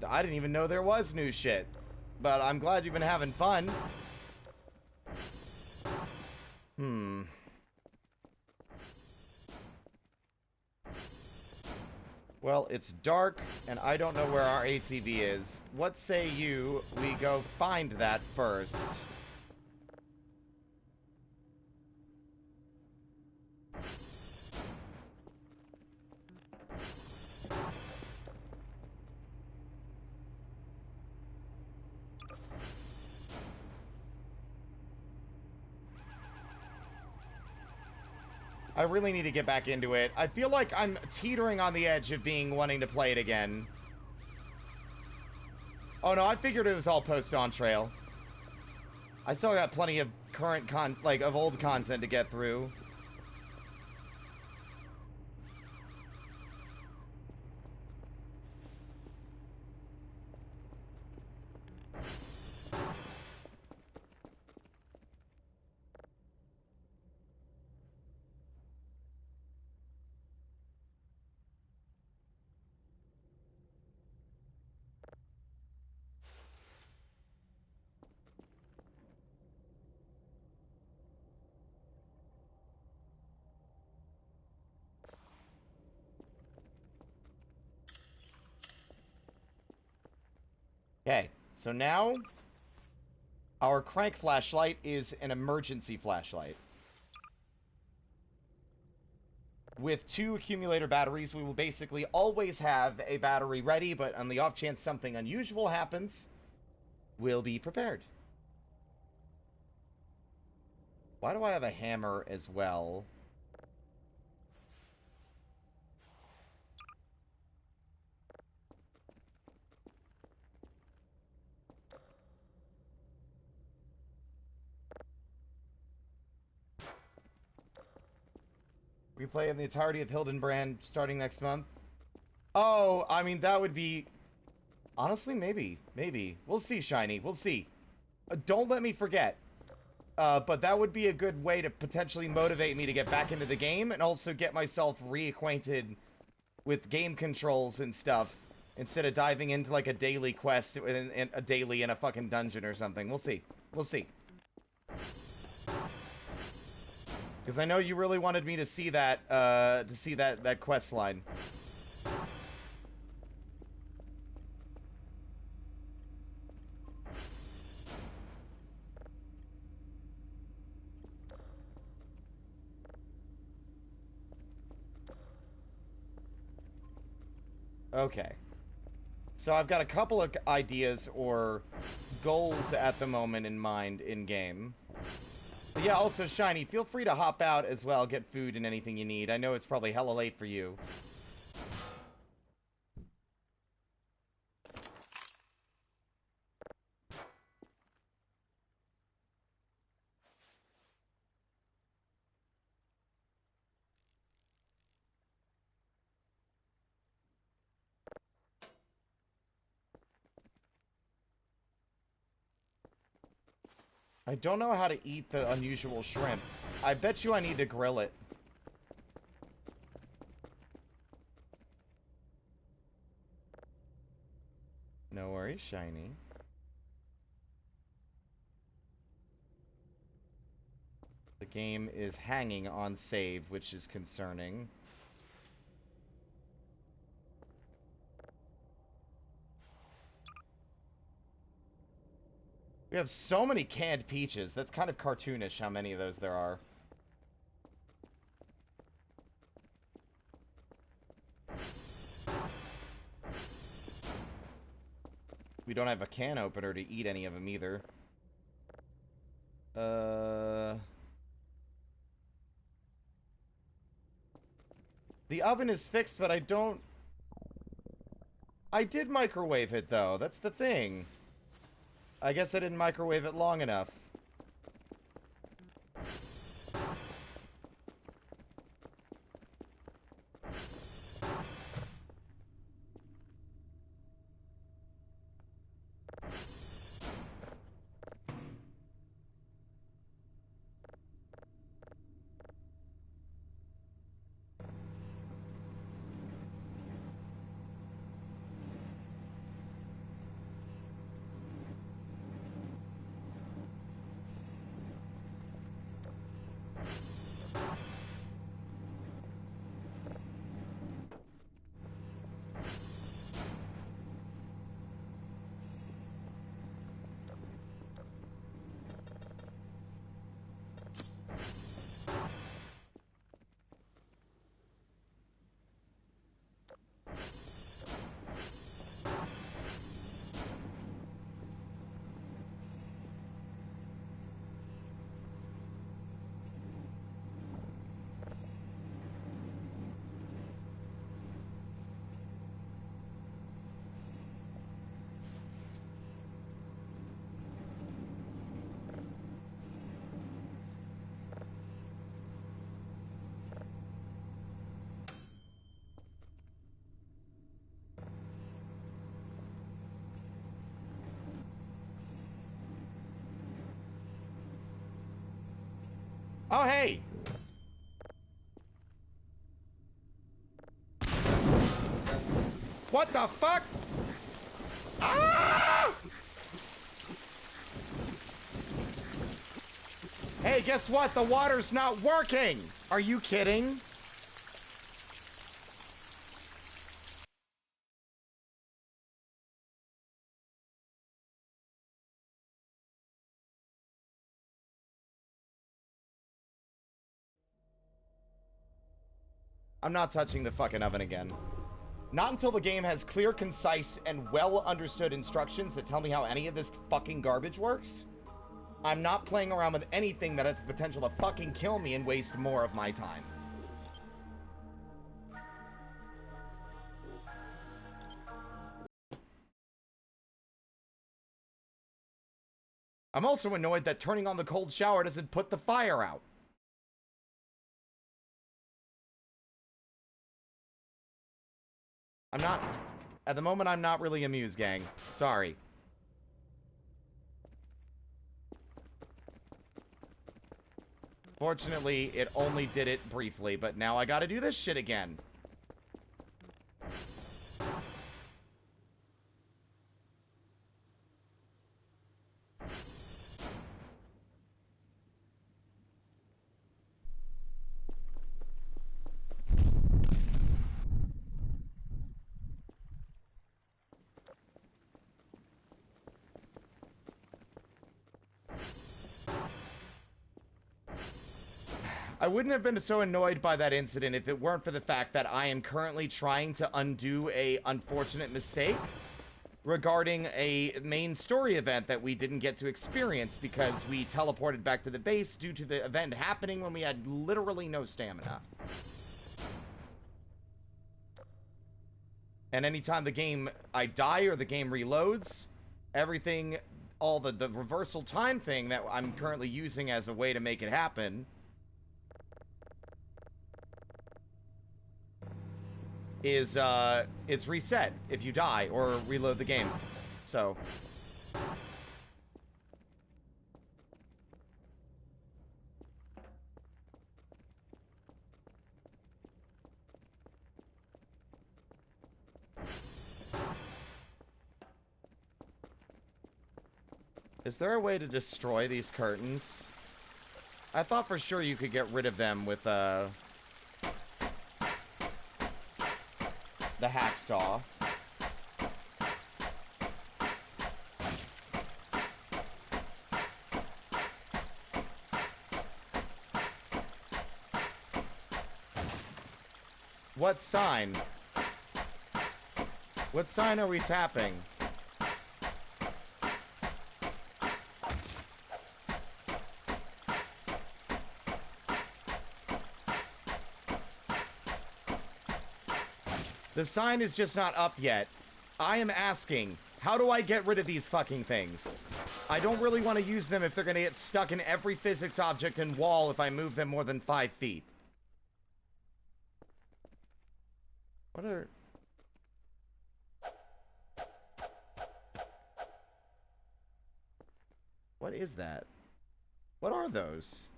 I didn't even know there was new shit. But I'm glad you've been having fun. Well, it's dark, and I don't know where our ATV is. What say you, we go find that first? I really need to get back into it. I feel like I'm teetering on the edge of wanting to play it again. Oh no, I figured it was all post-on trail. I still got plenty of current of old content to get through. Okay, so now our crank flashlight is an emergency flashlight. With 2 accumulator batteries, we will basically always have a battery ready, but on the off chance something unusual happens, we'll be prepared. Why do I have a hammer as well? Replay of the entirety of Hildenbrand starting next month. Oh, I mean, that would be... Honestly, maybe. Maybe. We'll see, Shiny. We'll see. Don't let me forget. But that would be a good way to potentially motivate me to get back into the game and also get myself reacquainted with game controls and stuff instead of diving into like a daily quest in a daily in a fucking dungeon or something. We'll see. We'll see. Because I know you really wanted me to see that quest line. Okay. So I've got a couple of ideas or goals at the moment in mind in-game. But yeah, also, Shiny, feel free to hop out as well, get food and anything you need. I know it's probably hella late for you. I don't know how to eat the unusual shrimp. I bet you I need to grill it. No worries, Shiny. The game is hanging on save, which is concerning. We have so many canned peaches. That's kind of cartoonish how many of those there are. We don't have a can opener to eat any of them either. The oven is fixed, but I don't... I did microwave it, though. That's the thing. I guess I didn't microwave it long enough. Oh, hey! What the fuck? Ah! Hey, guess what? The water's not working! Are you kidding? I'm not touching the fucking oven again. Not until the game has clear, concise, and well-understood instructions that tell me how any of this fucking garbage works. I'm not playing around with anything that has the potential to fucking kill me and waste more of my time. I'm also annoyed that turning on the cold shower doesn't put the fire out. I'm not... At the moment, I'm not really amused, gang. Sorry. Fortunately, it only did it briefly, but now I gotta do this shit again. I wouldn't have been so annoyed by that incident if it weren't for the fact that I am currently trying to undo a unfortunate mistake regarding a main story event that we didn't get to experience because we teleported back to the base due to the event happening when we had literally no stamina. And anytime the game, I die or the game reloads, everything, all the reversal time thing that I'm currently using as a way to make it happen is, it's reset if you die or reload the game. So... Is there a way to destroy these curtains? I thought for sure you could get rid of them with, the hacksaw. What sign? What sign are we tapping? The sign is just not up yet. I am asking, how do I get rid of these fucking things? I don't really want to use them if they're gonna get stuck in every physics object and wall if I move them more than 5 feet. What are... What is that? What are those?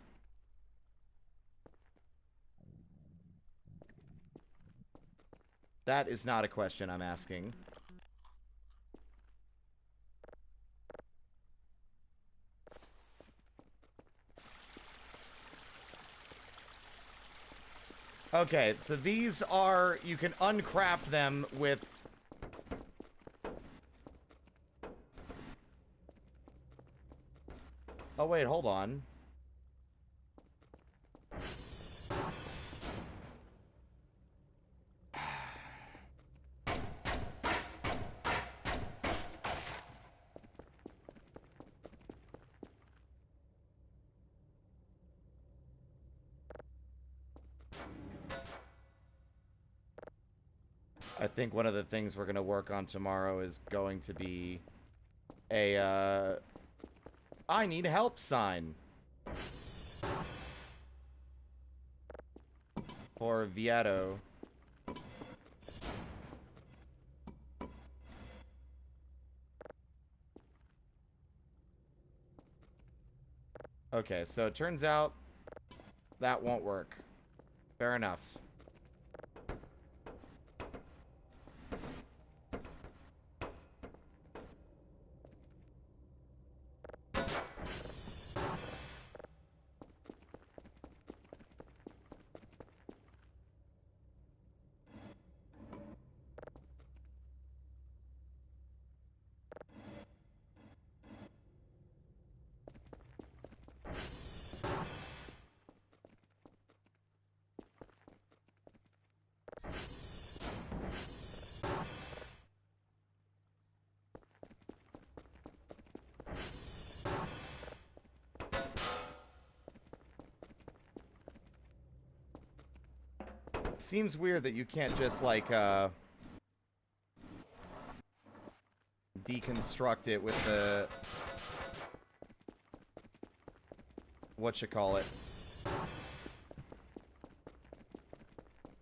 That is not a question I'm asking. Okay, so these are... You can uncraft them with... Oh, wait, hold on. I think one of the things we're going to work on tomorrow is going to be a, I need help sign. For Vieto. Okay, so it turns out that won't work. Fair enough. Seems weird that you can't just, like, deconstruct it with the... whatchamacallit.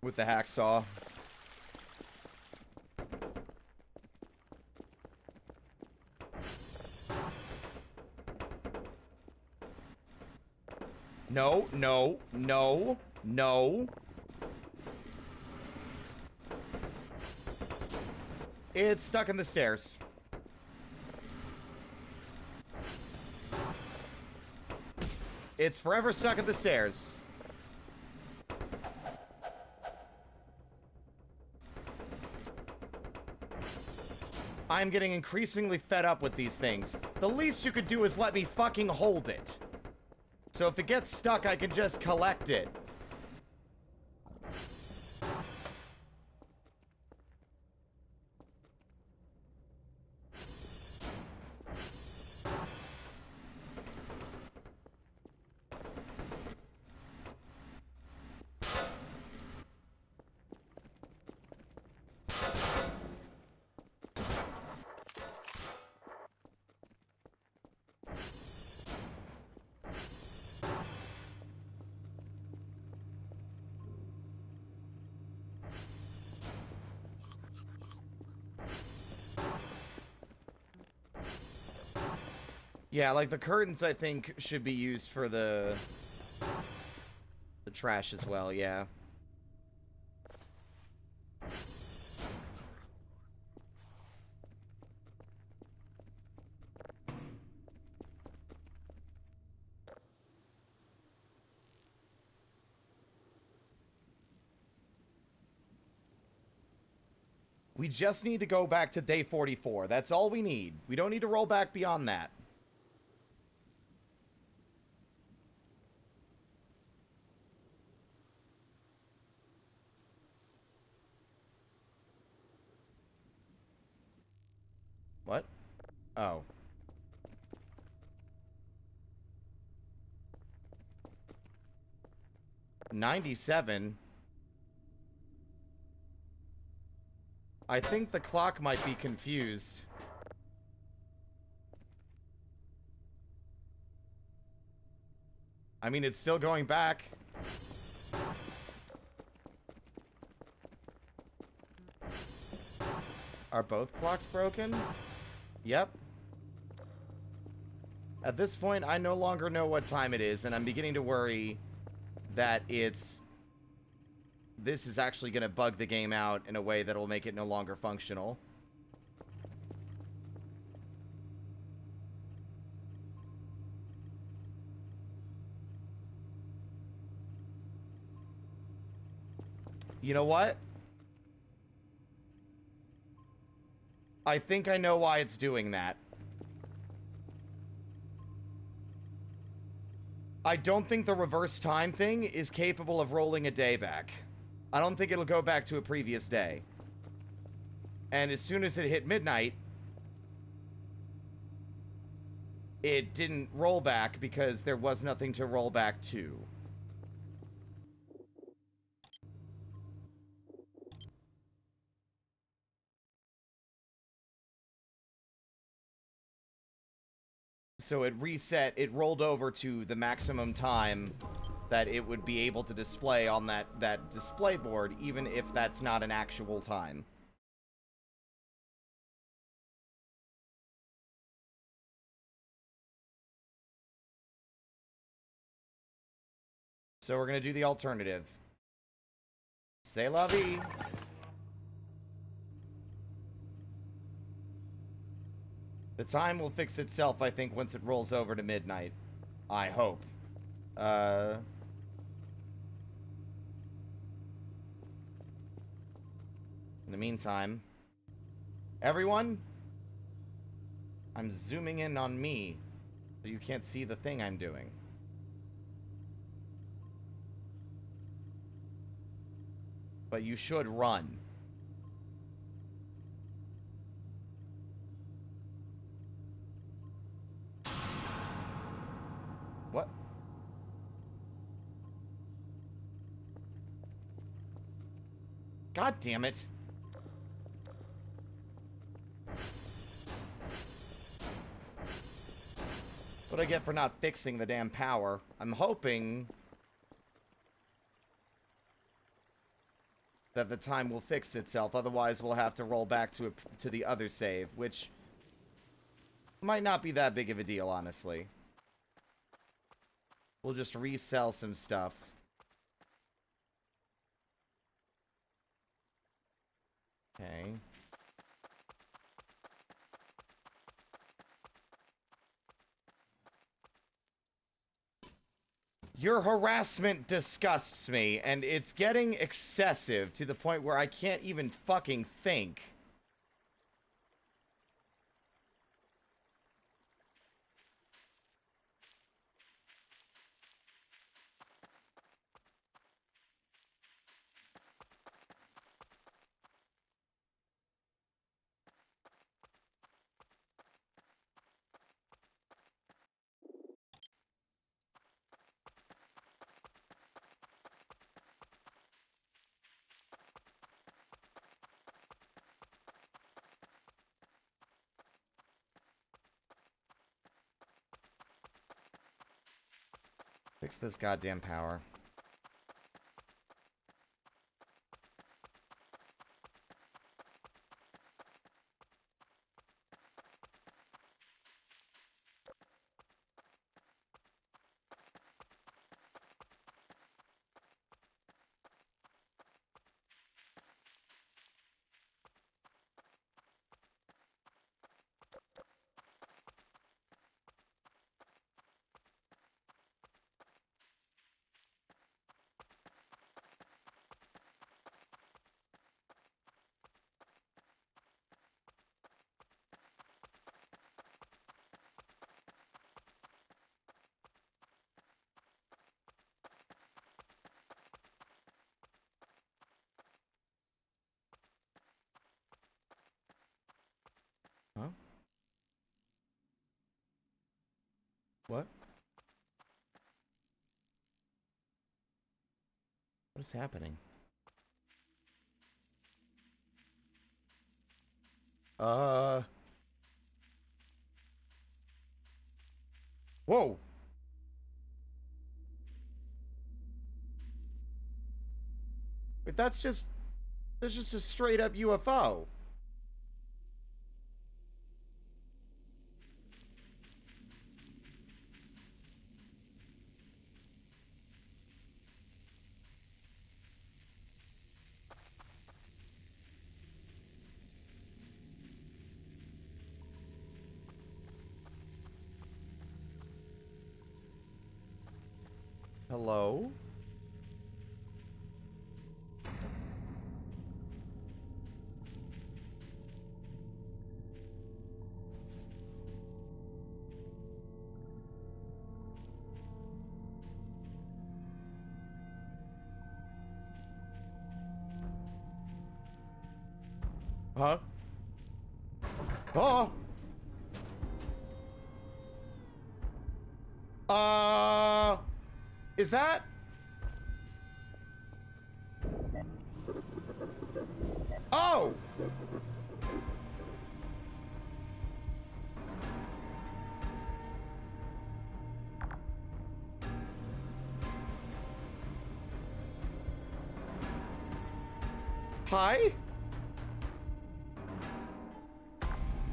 With the hacksaw. No, no, no, no. It's stuck in the stairs. It's forever stuck in the stairs. I'm getting increasingly fed up with these things. The least you could do is let me fucking hold it. So if it gets stuck, I can just collect it. Yeah, like the curtains, I think, should be used for the trash as well, yeah. We just need to go back to day 44. That's all we need. We don't need to roll back beyond that. What? Oh. $97? I think the clock might be confused. I mean, it's still going back. Are both clocks broken? Yep. At this point, I no longer know what time it is, and I'm beginning to worry that this is actually going to bug the game out in a way that will make it no longer functional. You know what? I think I know why it's doing that. I don't think the reverse time thing is capable of rolling a day back. I don't think it'll go back to a previous day. And as soon as it hit midnight, it didn't roll back because there was nothing to roll back to. So it reset, it rolled over to the maximum time that it would be able to display on that display board, even if that's not an actual time. So we're gonna do the alternative. C'est la vie. The time will fix itself, I think, once it rolls over to midnight. I hope. In the meantime, everyone, I'm zooming in on me so you can't see the thing I'm doing. But you should run. What? God damn it. What I get for not fixing the damn power. I'm hoping that the time will fix itself. Otherwise, we'll have to roll back to the other save, which might not be that big of a deal, honestly. We'll just resell some stuff. Okay. Your harassment disgusts me, and it's getting excessive to the point where I can't even fucking think. Fix this goddamn power. Huh? What? What is happening? Whoa! Wait, that's just a straight up UFO. Hello? Huh? Oh! Is that? Oh! Hi?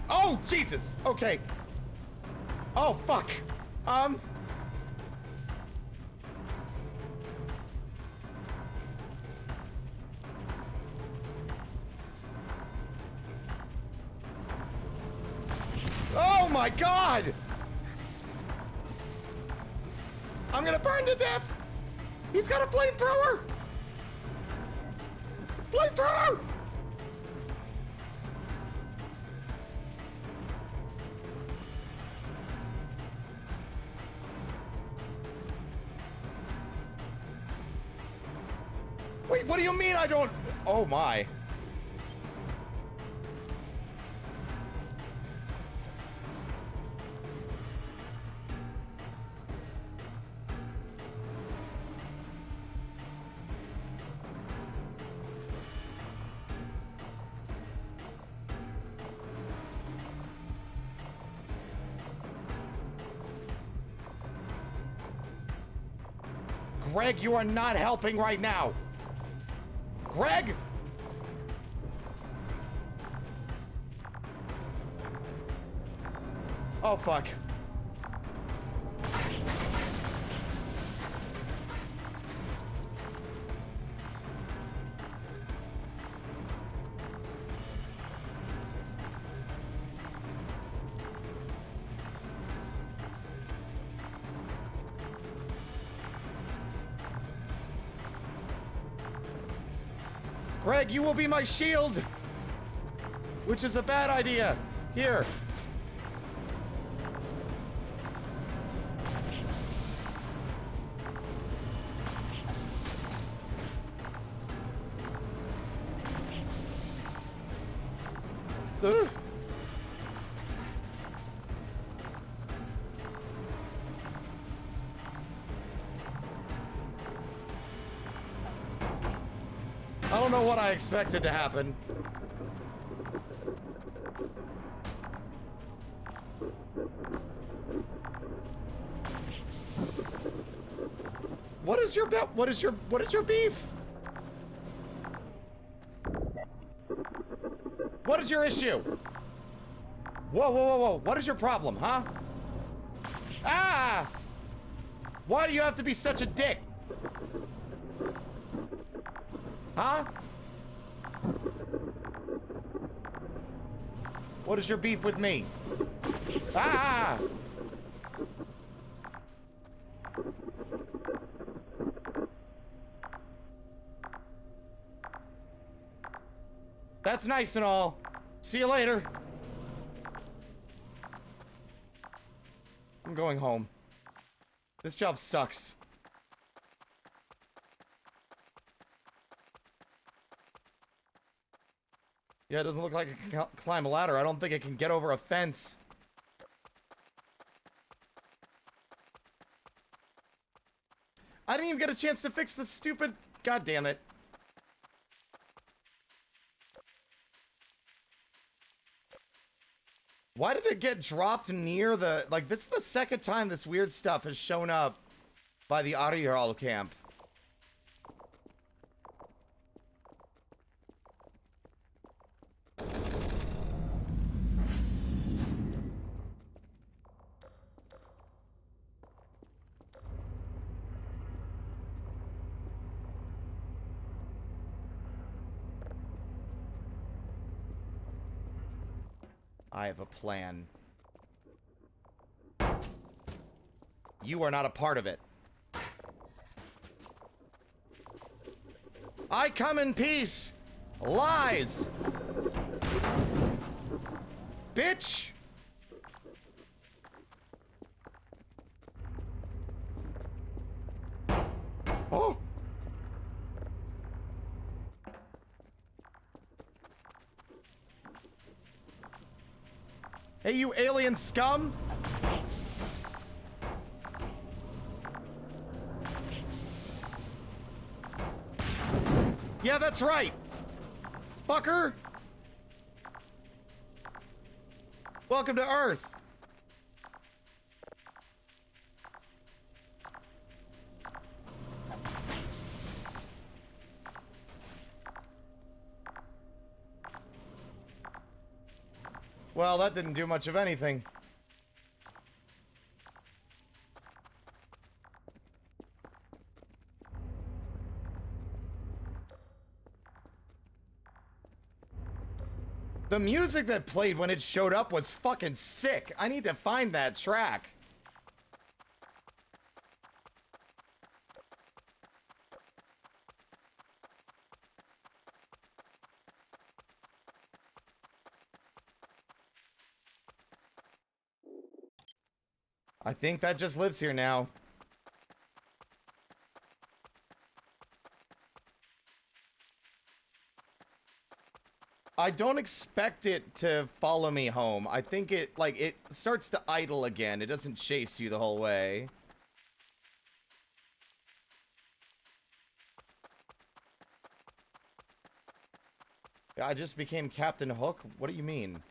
Oh, Jesus! Okay. Oh, fuck. my god! I'm gonna burn to death! He's got a flamethrower! Flamethrower! Wait, what do you mean I don't... Oh my. Greg, you are not helping right now. Greg! Oh, fuck. Greg, you will be my shield! Which is a bad idea. Here. Ugh. I don't know what I expected to happen. What is your beef? What is your issue? Whoa, whoa, whoa, whoa. What is your problem, huh? Ah! Why do you have to be such a dick? Huh? What is your beef with me? Ah! That's nice and all. See you later. I'm going home. This job sucks. Yeah, it doesn't look like it can climb a ladder. I don't think it can get over a fence. I didn't even get a chance to fix the stupid... God damn it. Why did it get dropped near the... Like, this is the second time this weird stuff has shown up by the Ariel camp. I have a plan. You are not a part of it. I come in peace. Lies. Bitch. Oh. Hey, you alien scum! Yeah, that's right! Fucker! Welcome to Earth! Well, that didn't do much of anything. The music that played when it showed up was fucking sick. I need to find that track. I think that just lives here now. I don't expect it to follow me home. I think it, like, it starts to idle again. It doesn't chase you the whole way. I just became Captain Hook? What do you mean?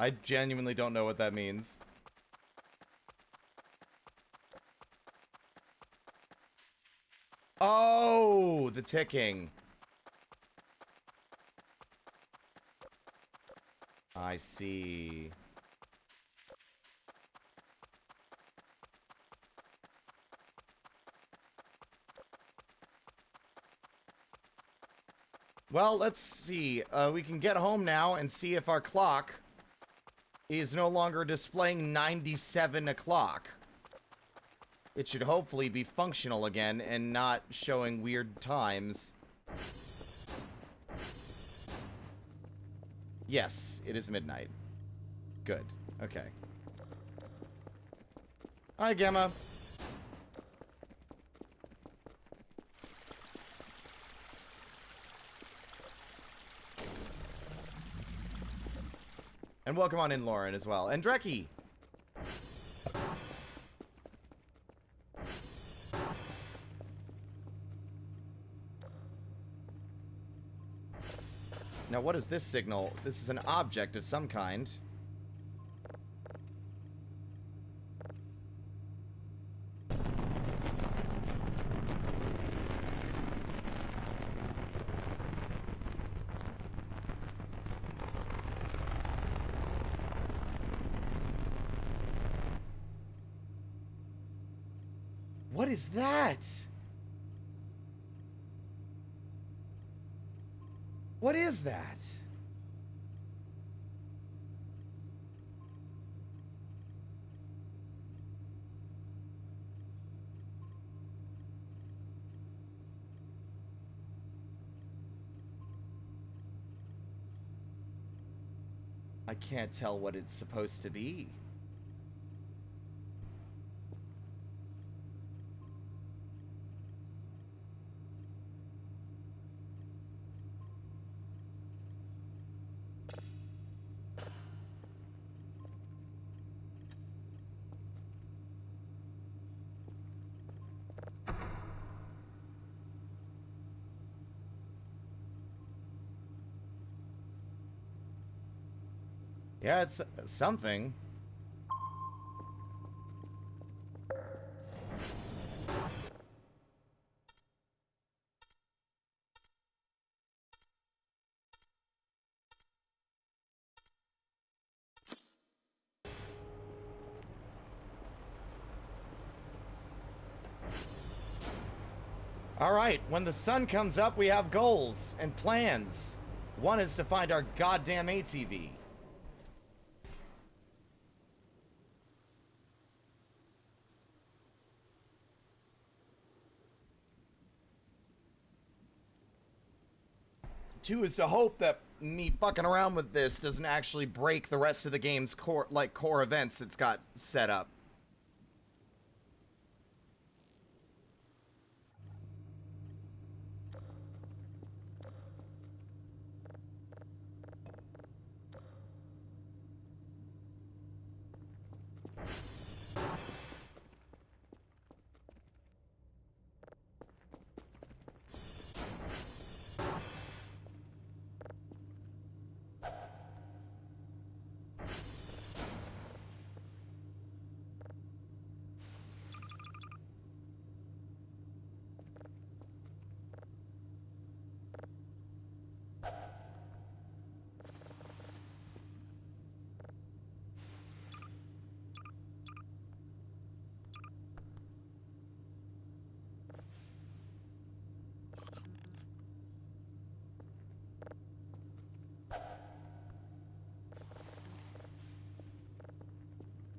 I genuinely don't know what that means. Oh, the ticking. I see. Well, let's see. We can get home now and see if our clock is no longer displaying 97 o'clock. It should hopefully be functional again and not showing weird times. Yes, it is midnight. Good. Okay. Hi, Gemma. And welcome on in, Lauren, as well. And Dreki. Now, what is this signal? This is an object of some kind. What is that? What is that? I can't tell what it's supposed to be. Yeah, it's something. All right, when the sun comes up, we have goals and plans. One is to find our goddamn ATV. Two is to hope that me fucking around with this doesn't actually break the rest of the game's core events it's got set up.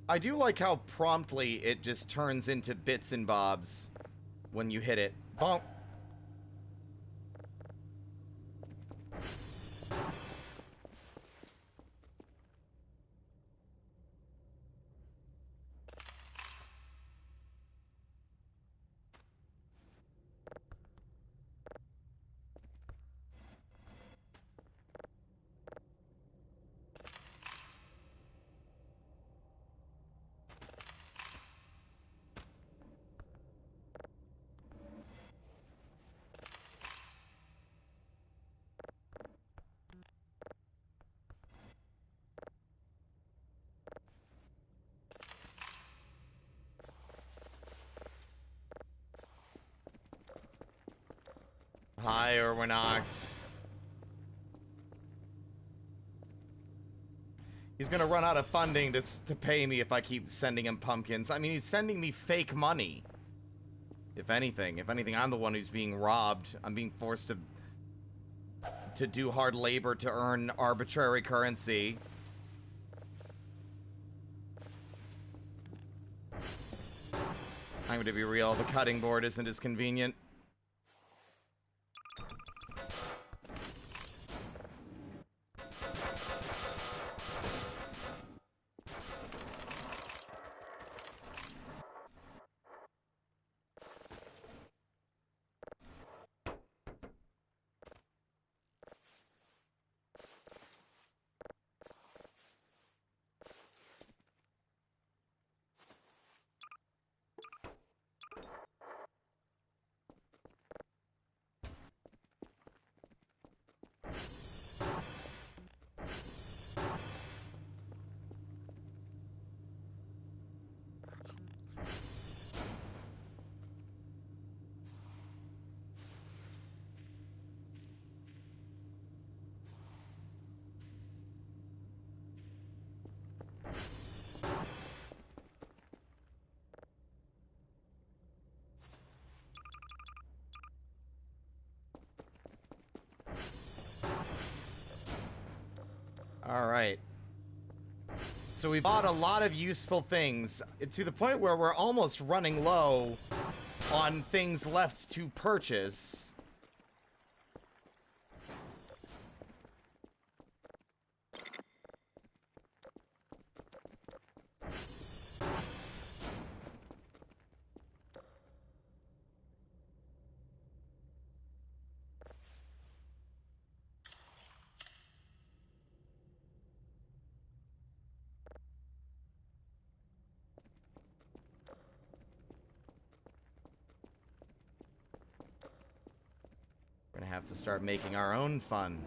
I do like how promptly it just turns into bits and bobs when you hit it. Bonk. Hi, or we're not. He's gonna run out of funding to pay me if I keep sending him pumpkins. I mean, he's sending me fake money. If anything, I'm the one who's being robbed. I'm being forced to do hard labor to earn arbitrary currency. I'm gonna be real, the cutting board isn't as convenient. Alright. So we bought a lot of useful things, to the point where we're almost running low on things left to purchase. We're gonna have to start making our own fun.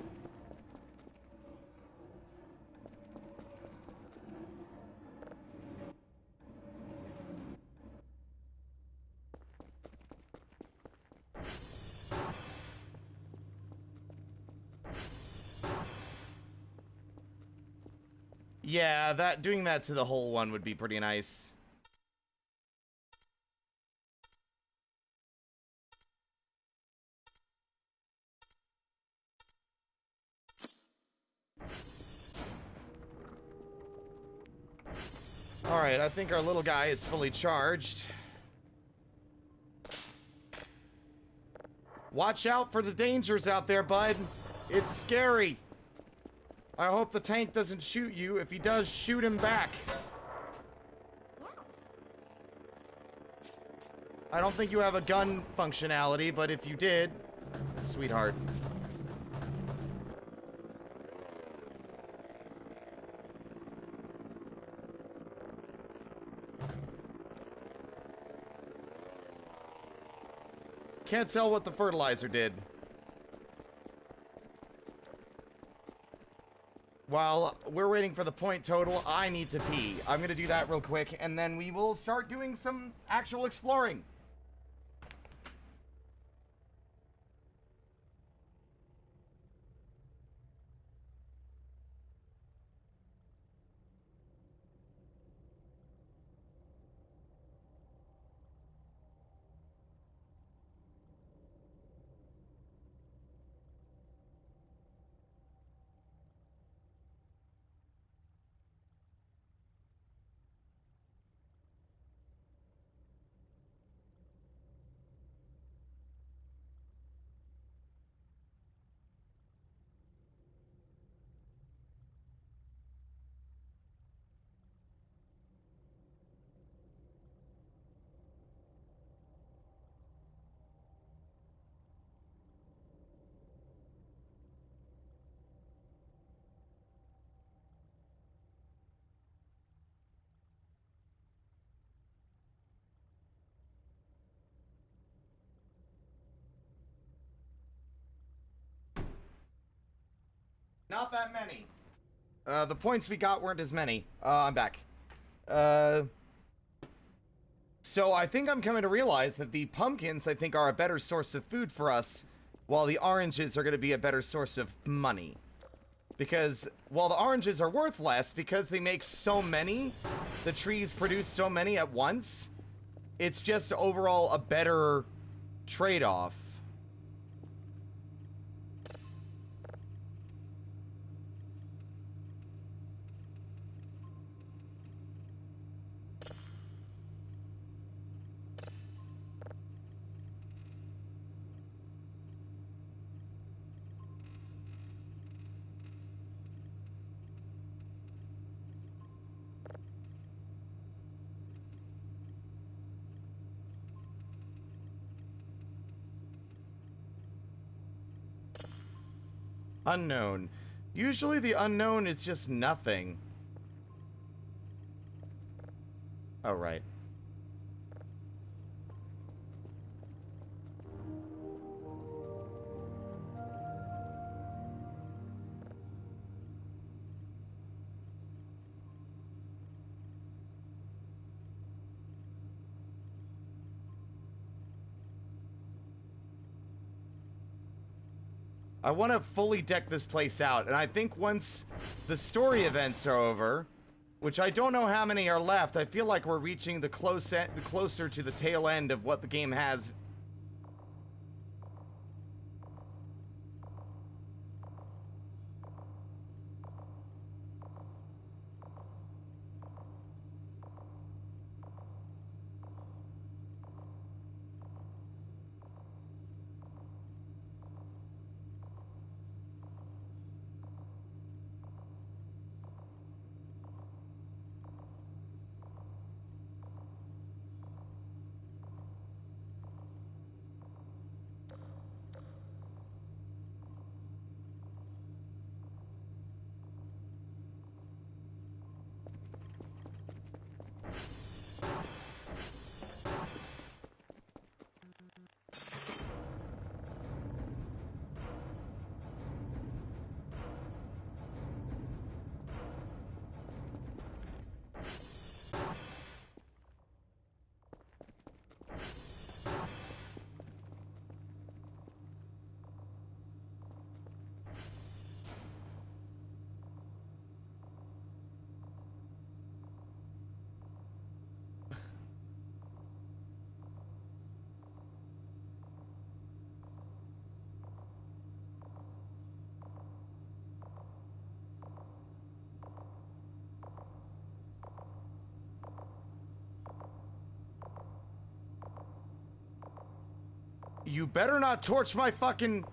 Yeah, doing that to the whole one would be pretty nice. Alright, I think our little guy is fully charged. Watch out for the dangers out there, bud. It's scary. I hope the tank doesn't shoot you. If he does, shoot him back. I don't think you have a gun functionality, but if you did, sweetheart. Can't tell what the fertilizer did. While we're waiting for the point total, I need to pee. I'm gonna do that real quick, and then we will start doing some actual exploring. Not that many. The points we got weren't as many. I'm back. So I think I'm coming to realize that the pumpkins, I think, are a better source of food for us, while the oranges are going to be a better source of money. Because while the oranges are worth less because they make so many, the trees produce so many at once, it's just overall a better trade-off. Unknown. Usually the unknown is just nothing. Oh, right. I want to fully deck this place out, and I think once the story events are over, which I don't know how many are left, I feel like we're reaching the closer to the tail end of what the game has. You better not torch my fucking...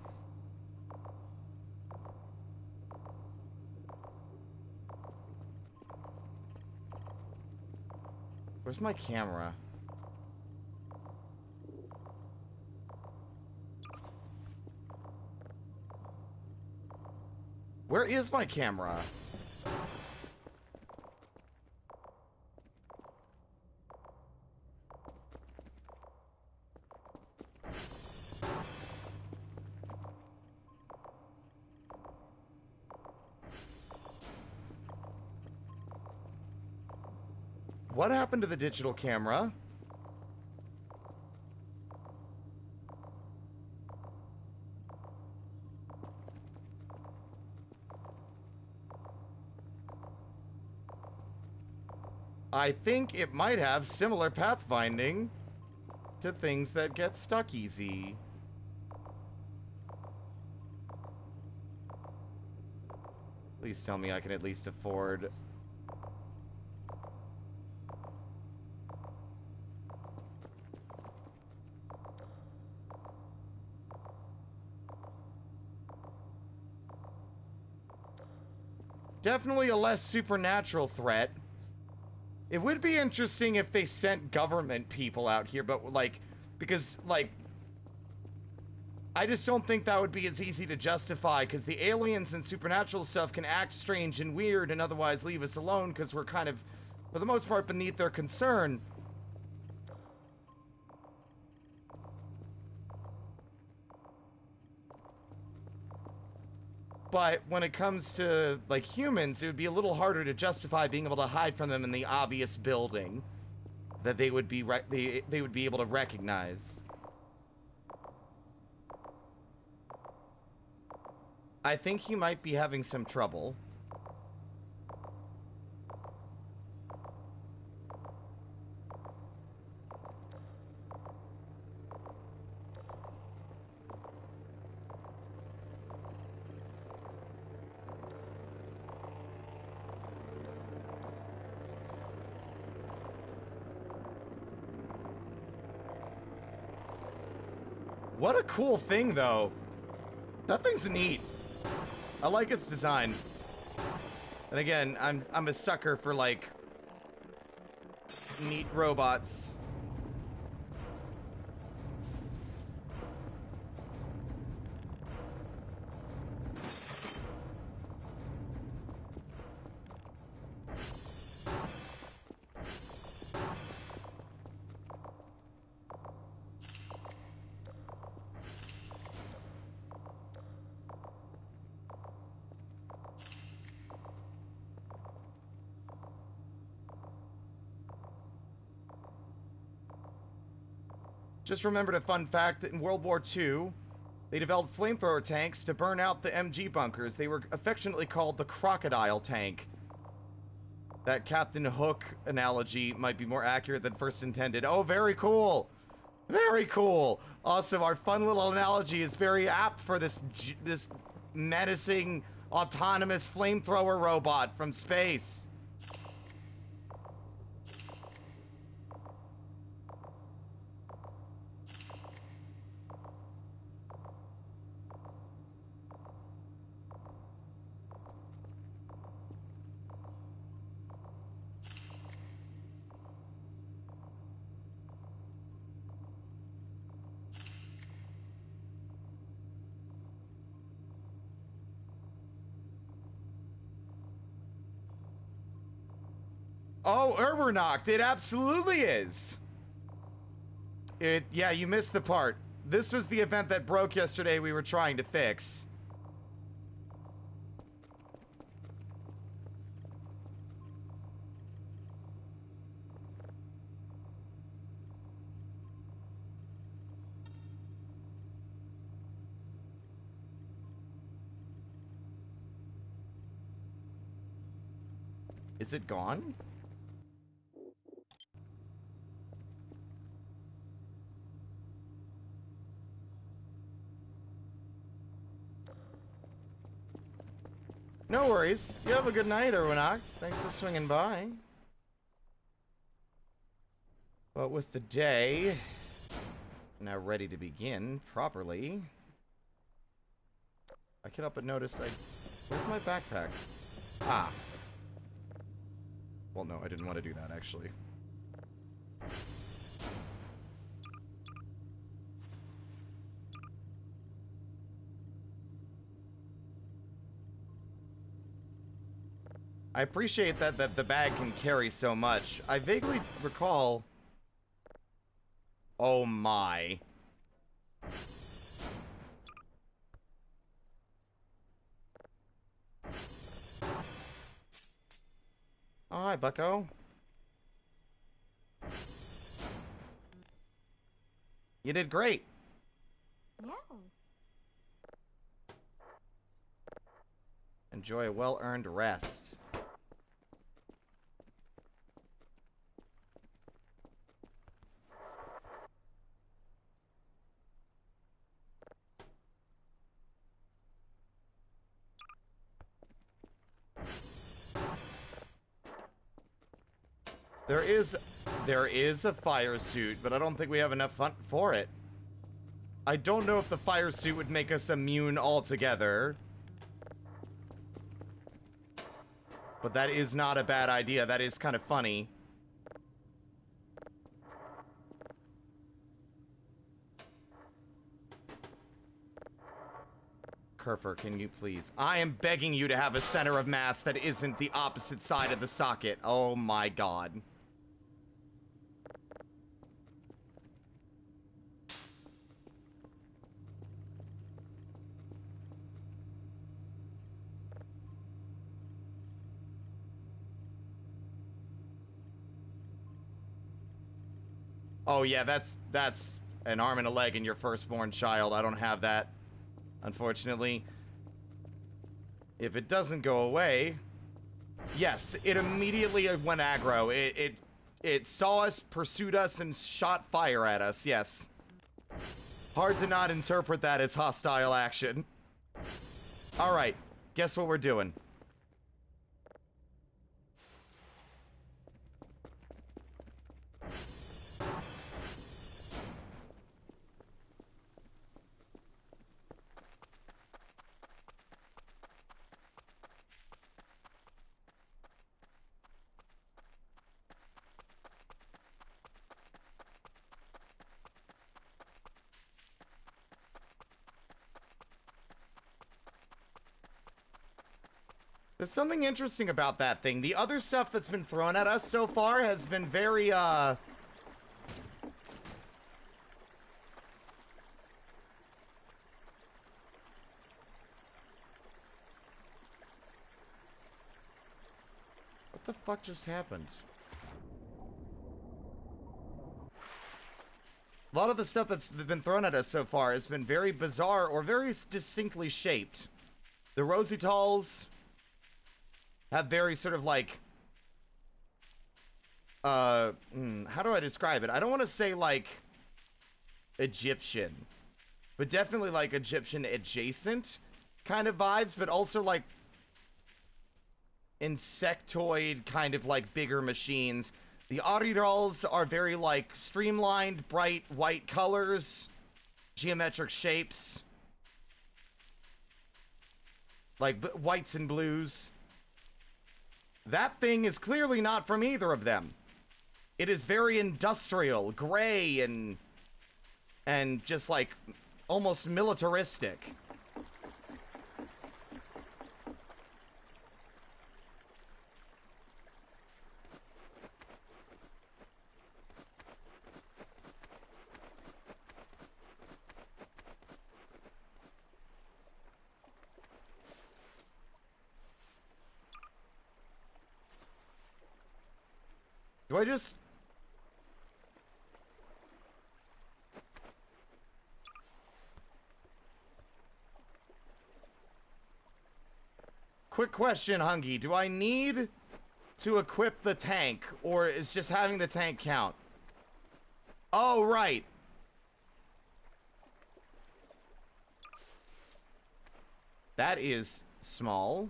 Where's my camera? Where is my camera? What happened to the digital camera? I think it might have similar pathfinding to things that get stuck easy. Please tell me I can at least afford... Definitely a less supernatural threat. It would be interesting if they sent government people out here, but, like, because, like, I just don't think that would be as easy to justify, because the aliens and supernatural stuff can act strange and weird and otherwise leave us alone, because we're kind of, for the most part, beneath their concern. But when it comes to, like, humans, it would be a little harder to justify being able to hide from them in the obvious building that they would be they would be able to recognize. I think he might be having some trouble. What a cool thing, though. That thing's neat. I like its design. And again, I'm a sucker for, like, neat robots. Just remembered a fun fact that in World War II, they developed flamethrower tanks to burn out the MG bunkers. They were affectionately called the crocodile tank. That Captain Hook analogy might be more accurate than first intended. Oh, very cool. Very cool. Also, our fun little analogy is very apt for this menacing, autonomous flamethrower robot from space. Oh, Urbernacht, it absolutely is. Yeah, you missed the part. This was the event that broke yesterday we were trying to fix. Is it gone? No worries. You have a good night, Urbernacht. Thanks for swinging by. But with the day now ready to begin properly, I can't help but notice where's my backpack? Ah. Well, no, I didn't want to do that, actually. I appreciate that the bag can carry so much. I vaguely recall... Oh my. Oh, hi, bucko. You did great. Yeah. Enjoy a well-earned rest. There is a fire suit, but I don't think we have enough fun for it. I don't know if the fire suit would make us immune altogether. But that is not a bad idea. That is kind of funny. Kerfer, can you please? I am begging you to have a center of mass that isn't the opposite side of the socket. Oh my god. Oh yeah, that's an arm and a leg in your firstborn child. I don't have that, unfortunately. If it doesn't go away... Yes, it immediately went aggro. It saw us, pursued us, and shot fire at us, yes. Hard to not interpret that as hostile action. Alright, guess what we're doing? There's something interesting about that thing. The other stuff that's been thrown at us so far has been very, What the fuck just happened? A lot of the stuff that's been thrown at us so far has been very bizarre or very distinctly shaped. The Rositals have very sort of like, how do I describe it? I don't want to say like Egyptian, but definitely like Egyptian adjacent kind of vibes, but also like insectoid kind of like bigger machines. The Audidals are very like streamlined, bright white colors, geometric shapes, like whites and blues. That thing is clearly not from either of them. It is very industrial, gray, and just like almost militaristic. Do I just... Quick question, Hungy. Do I need to equip the tank, or is just having the tank count? Oh, right. That is small.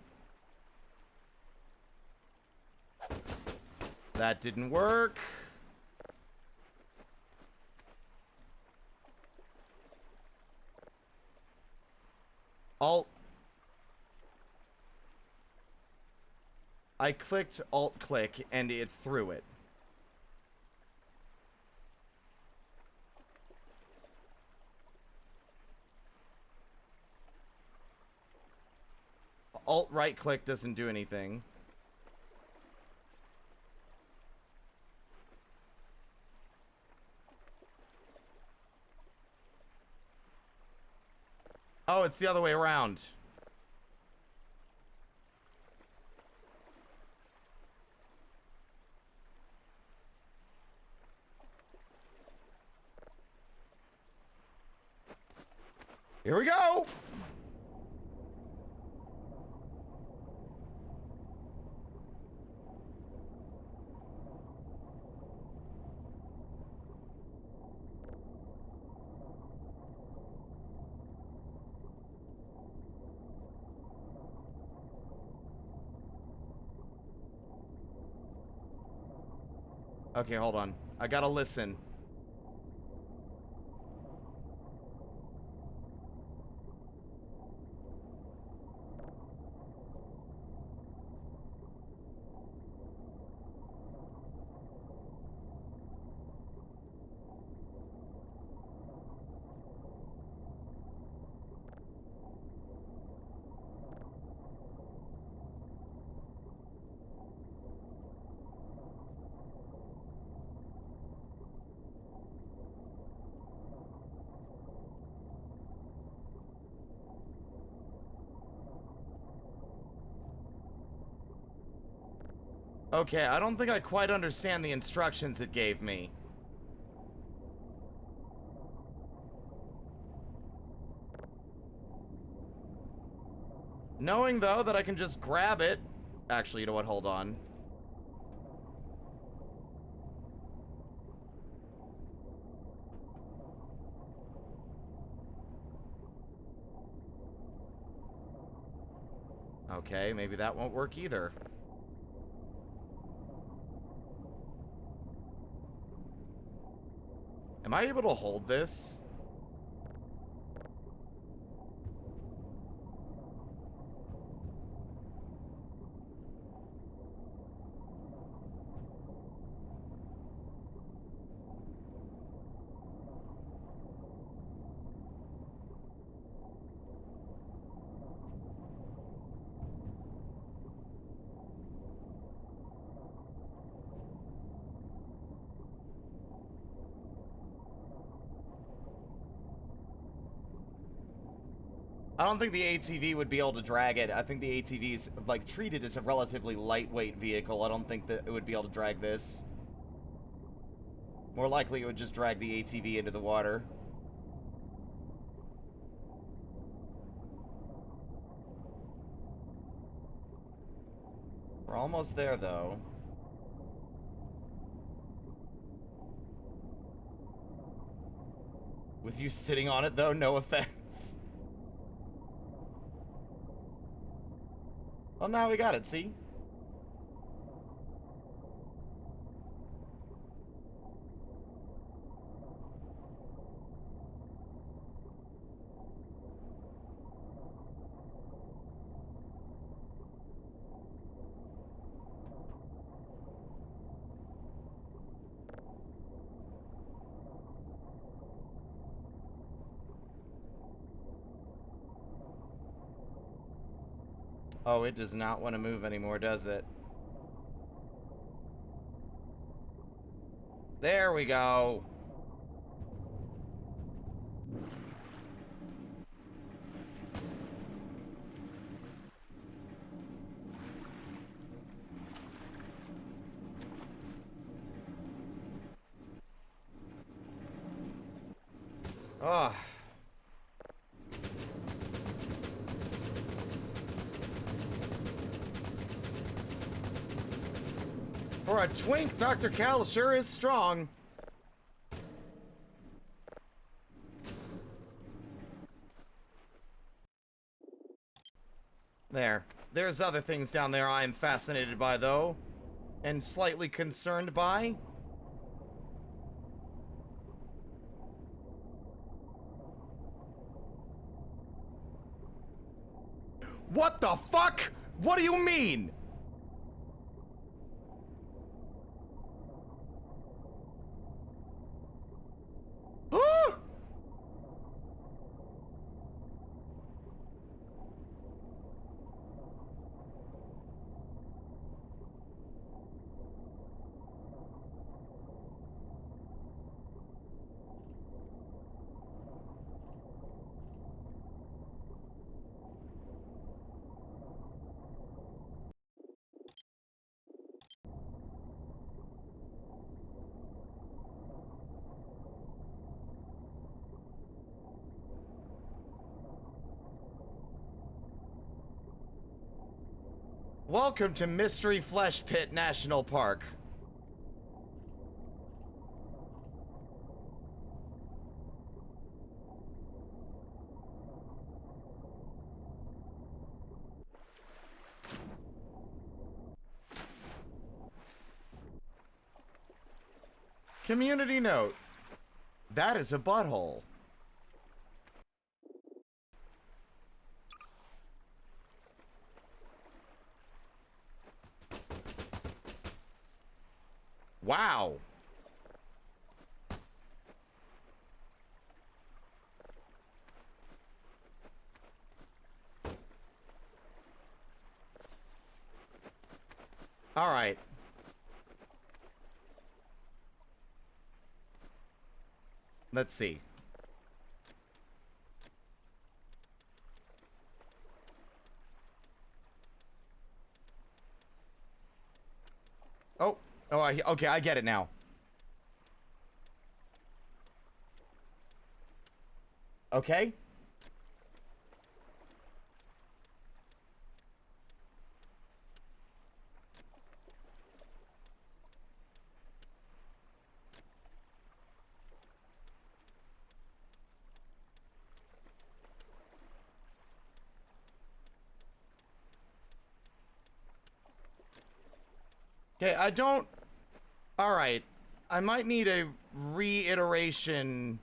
That didn't work. Alt. I clicked alt-click, and it threw it. Alt-right-click doesn't do anything. Oh, it's the other way around. Here we go! Okay, hold on. I gotta listen. Okay, I don't think I quite understand the instructions it gave me. Knowing, though, that I can just grab it... Actually, you know what? Hold on. Okay, maybe that won't work either. Am I able to hold this? I don't think the ATV would be able to drag it. I think the ATV's, like, treated as a relatively lightweight vehicle. I don't think that it would be able to drag this. More likely, it would just drag the ATV into the water. We're almost there, though. With you sitting on it, though, no offense. Well, now we got it, see? Oh, it does not want to move anymore, does it? There we go. Ugh. For a twink, Dr. Cal sure is strong. There. There's other things down there I am fascinated by, though. And slightly concerned by. What the fuck? What do you mean? Welcome to Mystery Flesh Pit National Park. Community note. That is a butthole. Wow. All right. Let's see. Oh, okay, I get it now. Okay. Okay, I don't... Alright. I might need a reiteration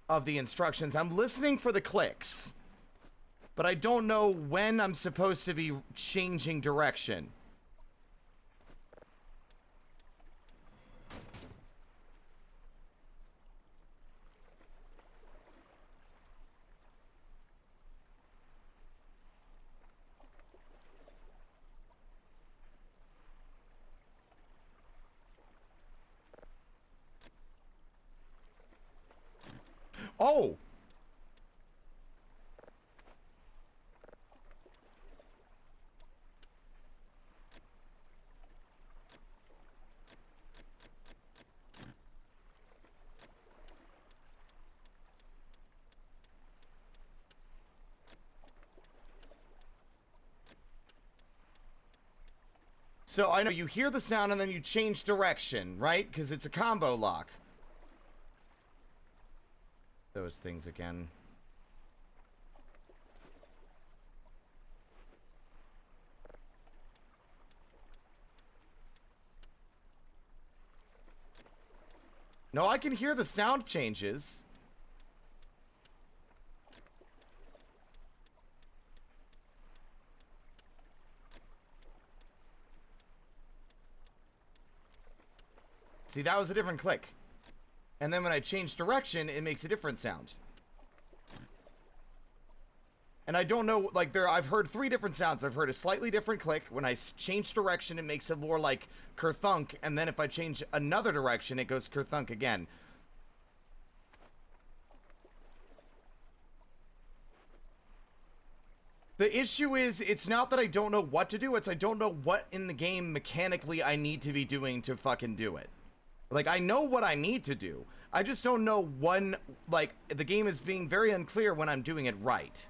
of the instructions. I'm listening for the clicks, but I don't know when I'm supposed to be changing direction. Oh! So I know you hear the sound and then you change direction, right? Because it's a combo lock. Those things again. No, I can hear the sound changes. See, that was a different click. And then when I change direction, it makes a different sound. And I don't know, like, I've heard 3 different sounds. I've heard a slightly different click. When I change direction, it makes it more like kerthunk. And then if I change another direction, it goes kerthunk again. The issue is, it's not that I don't know what to do, it's I don't know what in the game mechanically I need to be doing to fucking do it. Like, I know what I need to do. I just don't know when, like, the game is being very unclear when I'm doing it right.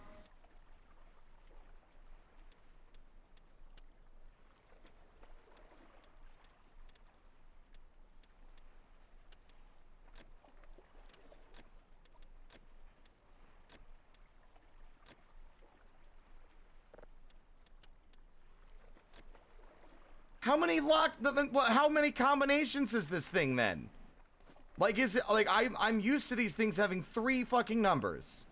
How many combinations is this thing then? Like, is it, like, I'm used to these things having 3 fucking numbers.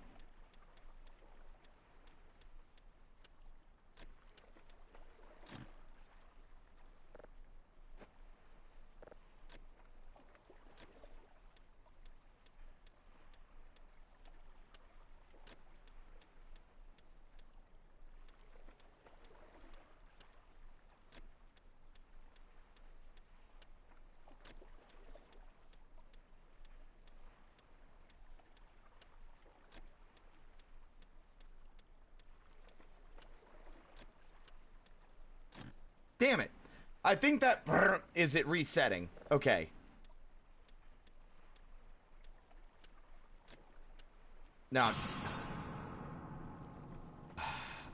Damn it. I think that is it resetting. Okay. No.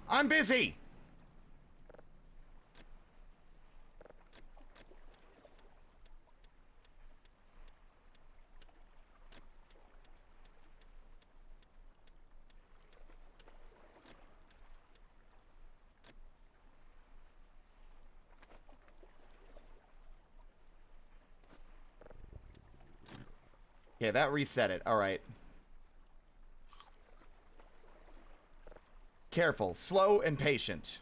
I'm busy. Okay, that reset it. All right. Careful, slow, and patient.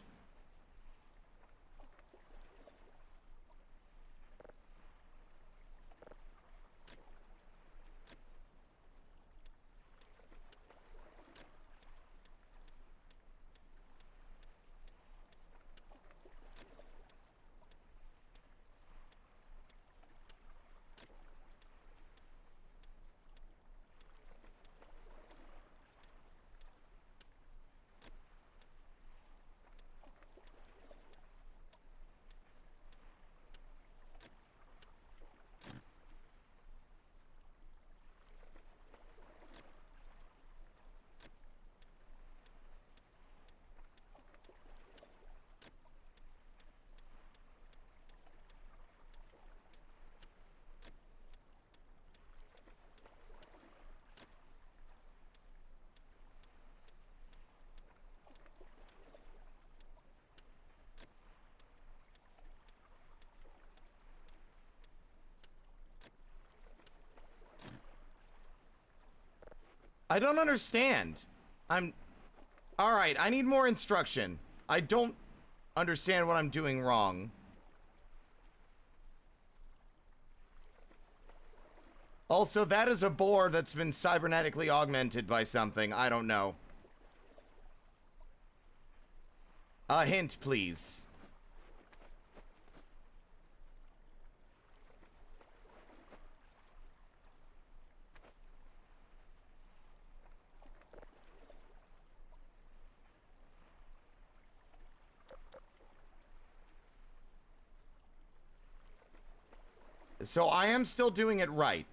I don't understand. Alright, I need more instruction. I don't understand what I'm doing wrong. Also, that is a board that's been cybernetically augmented by something. I don't know. A hint, please. So I am still doing it right.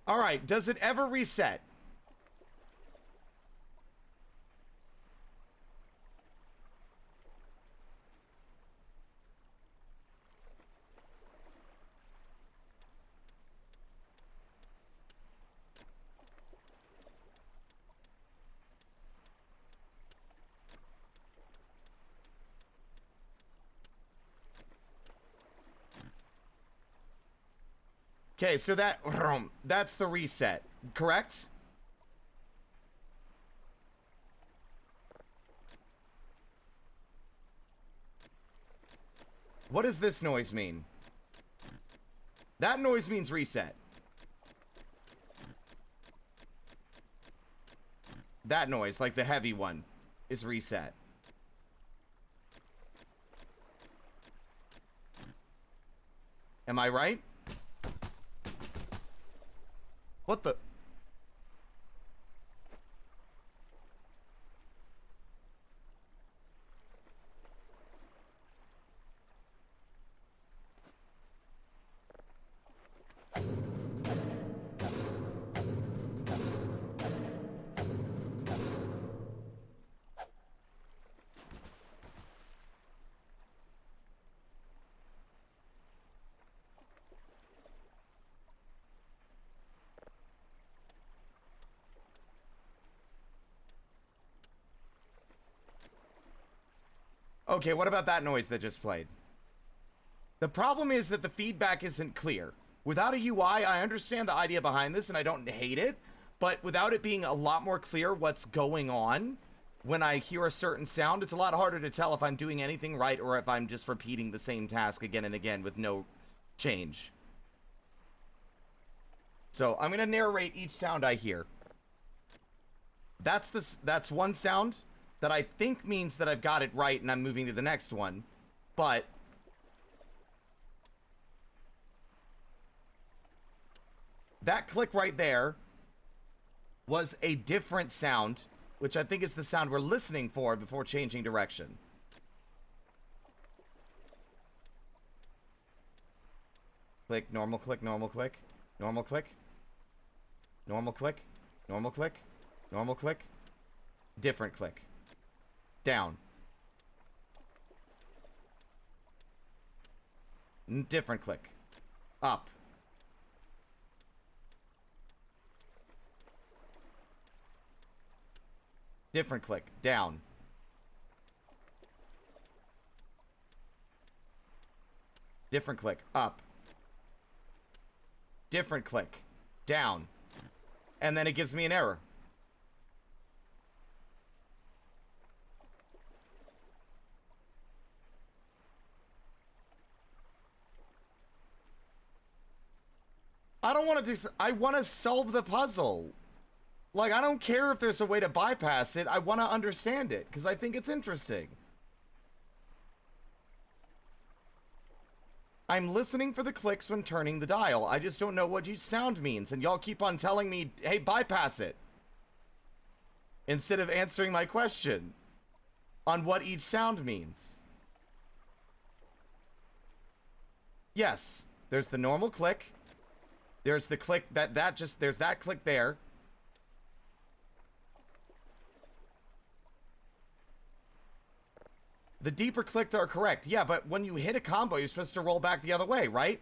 Alright, does it ever reset? Okay, so that's the reset, correct? What does this noise mean? That noise means reset. That noise, like the heavy one, is reset. Am I right? What the? Okay, what about that noise that just played? The problem is that the feedback isn't clear. Without a UI, I understand the idea behind this and I don't hate it, but without it being a lot more clear what's going on, when I hear a certain sound, it's a lot harder to tell if I'm doing anything right or if I'm just repeating the same task again and again with no change. So I'm going to narrate each sound I hear. That's one sound that I think means that I've got it right and I'm moving to the next one. But that click right there was a different sound, which I think is the sound we're listening for before changing direction. Click, normal click, normal click, normal click, normal click, normal click, normal click, different click, down, different click, up, different click, down, different click, up, different click, down, and then it gives me an error. I don't want to do... I want to solve the puzzle. Like, I don't care if there's a way to bypass it. I want to understand it, because I think it's interesting. I'm listening for the clicks when turning the dial. I just don't know what each sound means, and y'all keep on telling me, hey, bypass it. instead of answering my question on what each sound means. Yes, there's the normal click. There's the click there's that click there. The deeper clicks are correct. Yeah, but when you hit a combo, you're supposed to roll back the other way, right?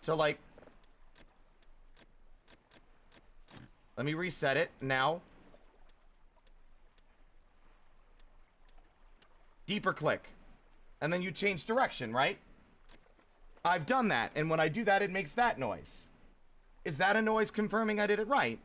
So, like, let me reset it now. Deeper click. And then you change direction, right? I've done that, and when I do that, it makes that noise. Is that a noise confirming I did it right?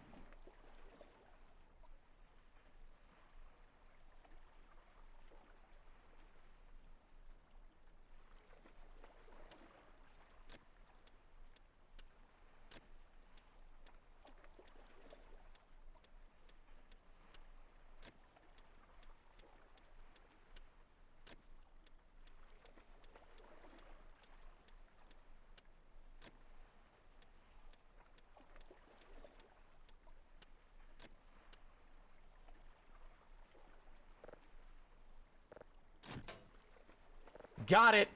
Got it.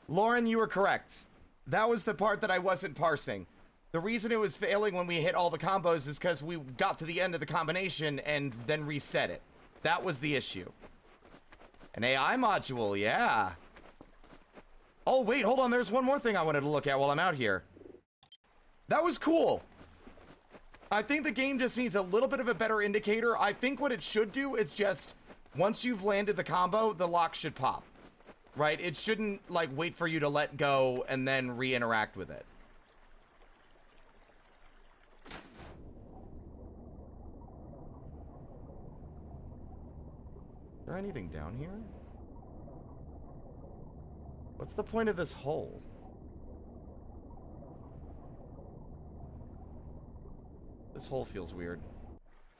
Lauren, you were correct. That was the part that I wasn't parsing. The reason it was failing when we hit all the combos is because we got to the end of the combination and then reset it. That was the issue. An AI module, yeah. Oh, wait, hold on. There's one more thing I wanted to look at while I'm out here. That was cool. I think the game just needs a little bit of a better indicator. I think what it should do is just, once you've landed the combo, the lock should pop. Right? It shouldn't, like, wait for you to let go and then re-interact with it. Is there anything down here? What's the point of this hole? This hole feels weird.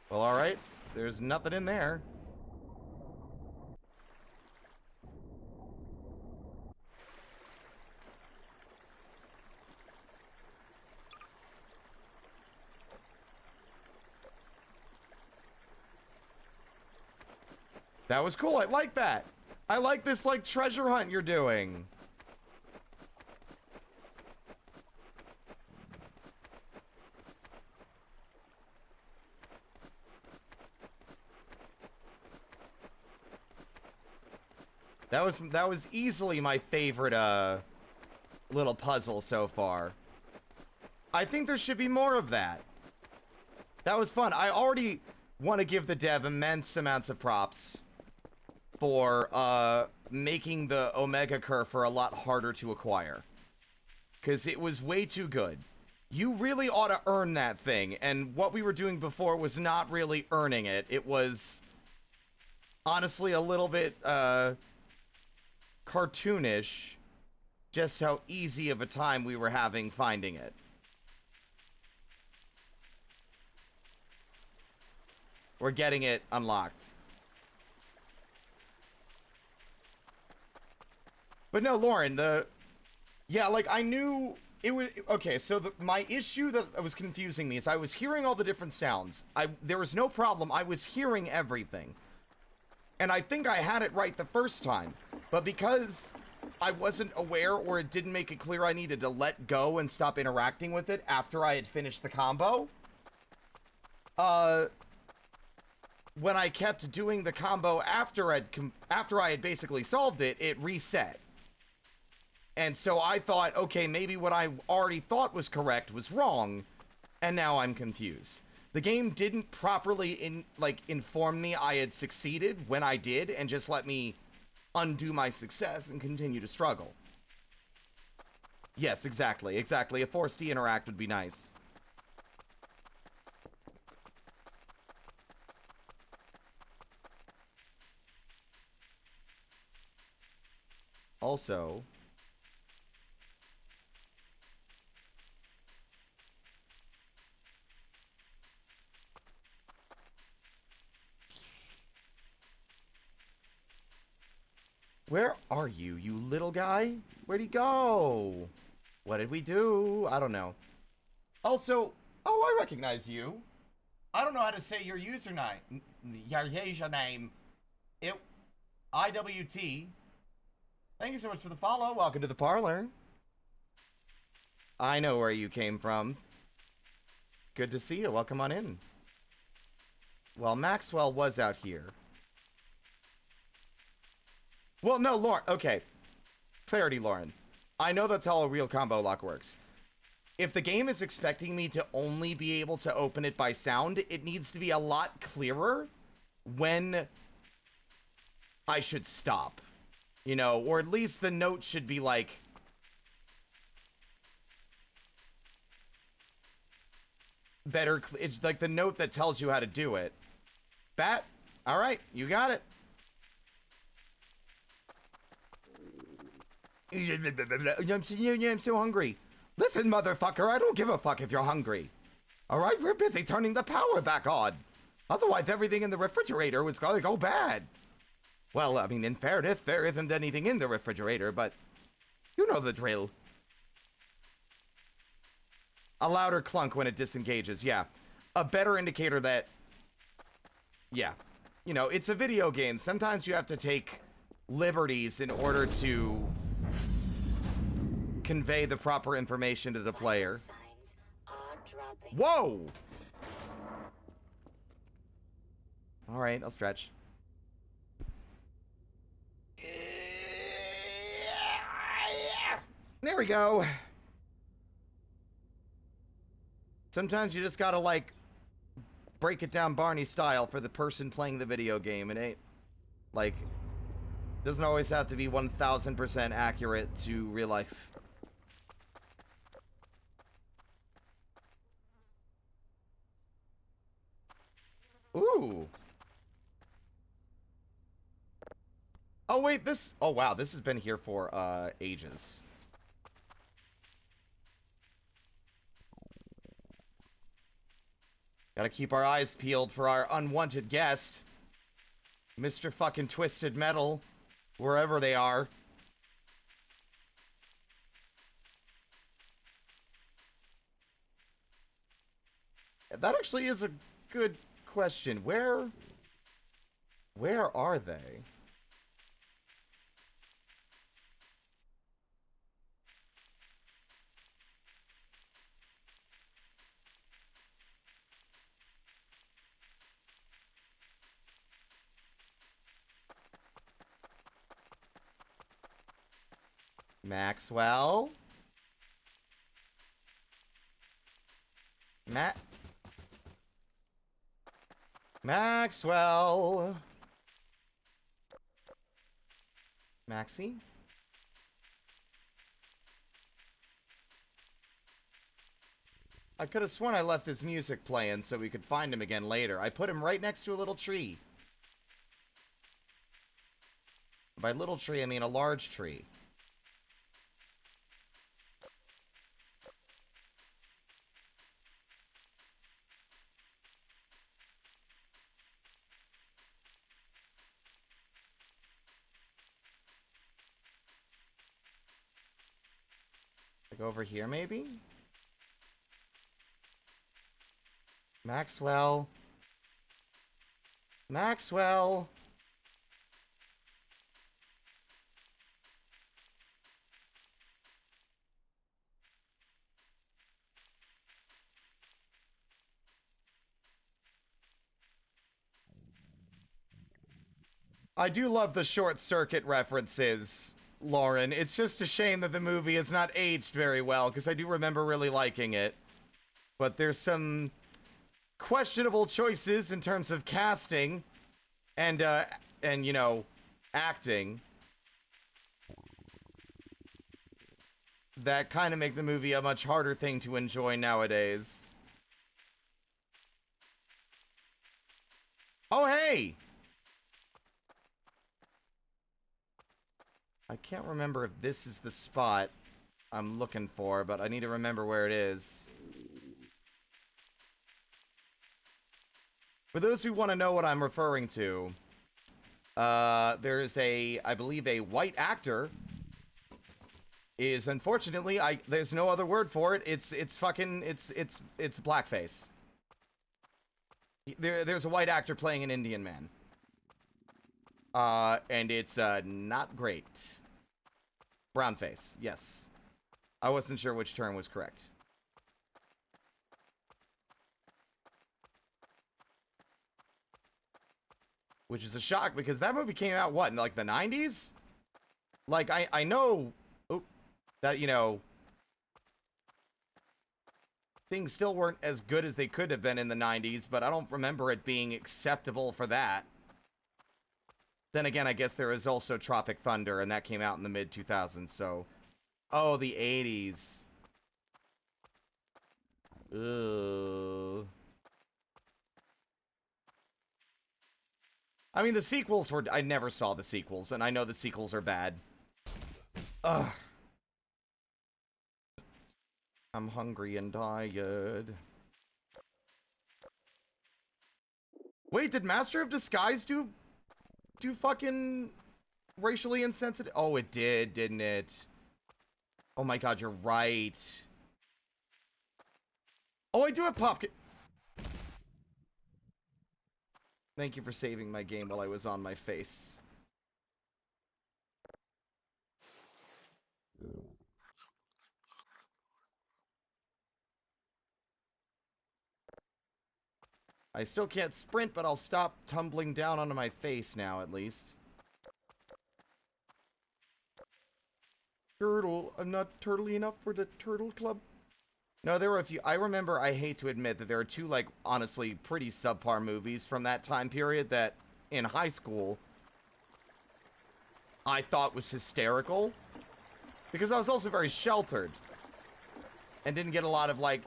Well, alright. There's nothing in there. That was cool. I like that. I like this, like, treasure hunt you're doing. That was easily my favorite, little puzzle so far. I think there should be more of that. That was fun. I already want to give the dev immense amounts of props for, making the Omega Curfer a lot harder to acquire. Because it was way too good. You really ought to earn that thing, and what we were doing before was not really earning it. It was honestly a little bit, cartoonish, just how easy of a time we were having finding it. We're getting it unlocked. But no, Lauren, yeah, like, I knew it was... Okay, so my issue that was confusing me is I was hearing all the different sounds. There was no problem. I was hearing everything. And I think I had it right the first time. But because I wasn't aware, or it didn't make it clear I needed to let go and stop interacting with it after I had finished the combo, when I kept doing the combo after I had basically solved it, it reset. And so I thought, okay, maybe what I already thought was correct was wrong, and now I'm confused. The game didn't properly inform me I had succeeded when I did, and just let me undo my success and continue to struggle. Yes, exactly. A forced de-interact would be nice. Also, Where are you, you little guy? Where'd he go? What did we do? I don't know. Also, oh, I recognize you. I don't know how to say your username. Your username. It IWT. Thank you so much for the follow. Welcome to the parlor. I know where you came from. Good to see you. Welcome on in. Well, Maxwell was out here. Well, no, Lauren. Okay. Clarity, Lauren. I know that's how a real combo lock works. If the game is expecting me to only be able to open it by sound, it needs to be a lot clearer when I should stop. You know, or at least the note should be like... better. It's like the note that tells you how to do it. Bat, all right, you got it. I'm so hungry. Listen, motherfucker, I don't give a fuck if you're hungry. All right, we're busy turning the power back on. Otherwise, everything in the refrigerator was going to go bad. Well, I mean, in fairness, there isn't anything in the refrigerator, but you know the drill. A louder clunk when it disengages, yeah. A better indicator that... Yeah. You know, it's a video game. Sometimes you have to take liberties in order to convey the proper information to the player. Whoa! Alright, I'll stretch. There we go. Sometimes you just gotta, like, break it down Barney style for the person playing the video game. It ain't, like, doesn't always have to be 1000% accurate to real life. Ooh. Oh, wait, this... Oh, wow, this has been here for, ages. Gotta keep our eyes peeled for our unwanted guest. Mr. fucking Twisted Metal. Wherever they are. That actually is a good question. Where are they? Maxwell? Maxwell? Maxie? I could have sworn I left his music playing so we could find him again later. I put him right next to a little tree. By little tree, I mean a large tree. Like over here, maybe? Maxwell. Maxwell. I do love the short circuit references, Lauren. It's just a shame that the movie has not aged very well, because I do remember really liking it. But there's some questionable choices in terms of casting and you know, acting that kind of make the movie a much harder thing to enjoy nowadays. Oh, hey! I can't remember if this is the spot I'm looking for, but I need to remember where it is. For those who want to know what I'm referring to, There is I believe a white actor is unfortunately, there's no other word for it. It's blackface. There's a white actor playing an Indian man. And it's not great. Brownface, yes. I wasn't sure which term was correct. Which is a shock because that movie came out, what, in like the 90s? Like, I know that, you know, things still weren't as good as they could have been in the 90s, but I don't remember it being acceptable for that. Then again, I guess there is also Tropic Thunder, and that came out in the mid-2000s, so... Oh, the 80s. Ugh. I mean, the sequels were... I never saw the sequels, and I know the sequels are bad. Ugh. I'm hungry and tired. Wait, did Master of Disguise do fucking racially insensitive? Oh, it did, didn't it? Oh my god, you're right. Oh, I do have Popkin. Thank you for saving my game while I was on my face. I still can't sprint, but I'll stop tumbling down onto my face now, at least. Turtle. I'm not turtly enough for the Turtle Club. No, there were a few. I remember, I hate to admit that there are two, like, honestly, pretty subpar movies from that time period that, in high school, I thought was hysterical. Because I was also very sheltered. And didn't get a lot of, like,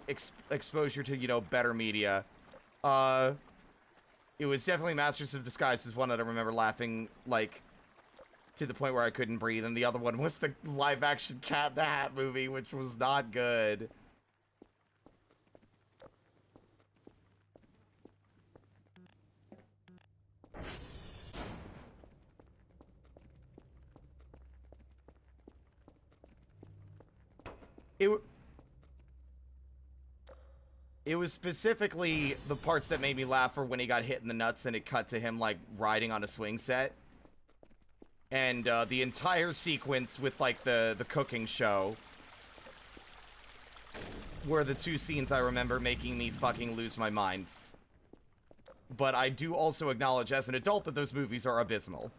exposure to, you know, better media. It was definitely Masters of Disguise was one that I remember laughing, like, to the point where I couldn't breathe. And the other one was the live-action Cat in the Hat movie, which was not good. It was specifically the parts that made me laugh were when he got hit in the nuts and it cut to him, like, riding on a swing set. And, the entire sequence with, like, the cooking show were the two scenes I remember making me fucking lose my mind. But I do also acknowledge as an adult that those movies are abysmal.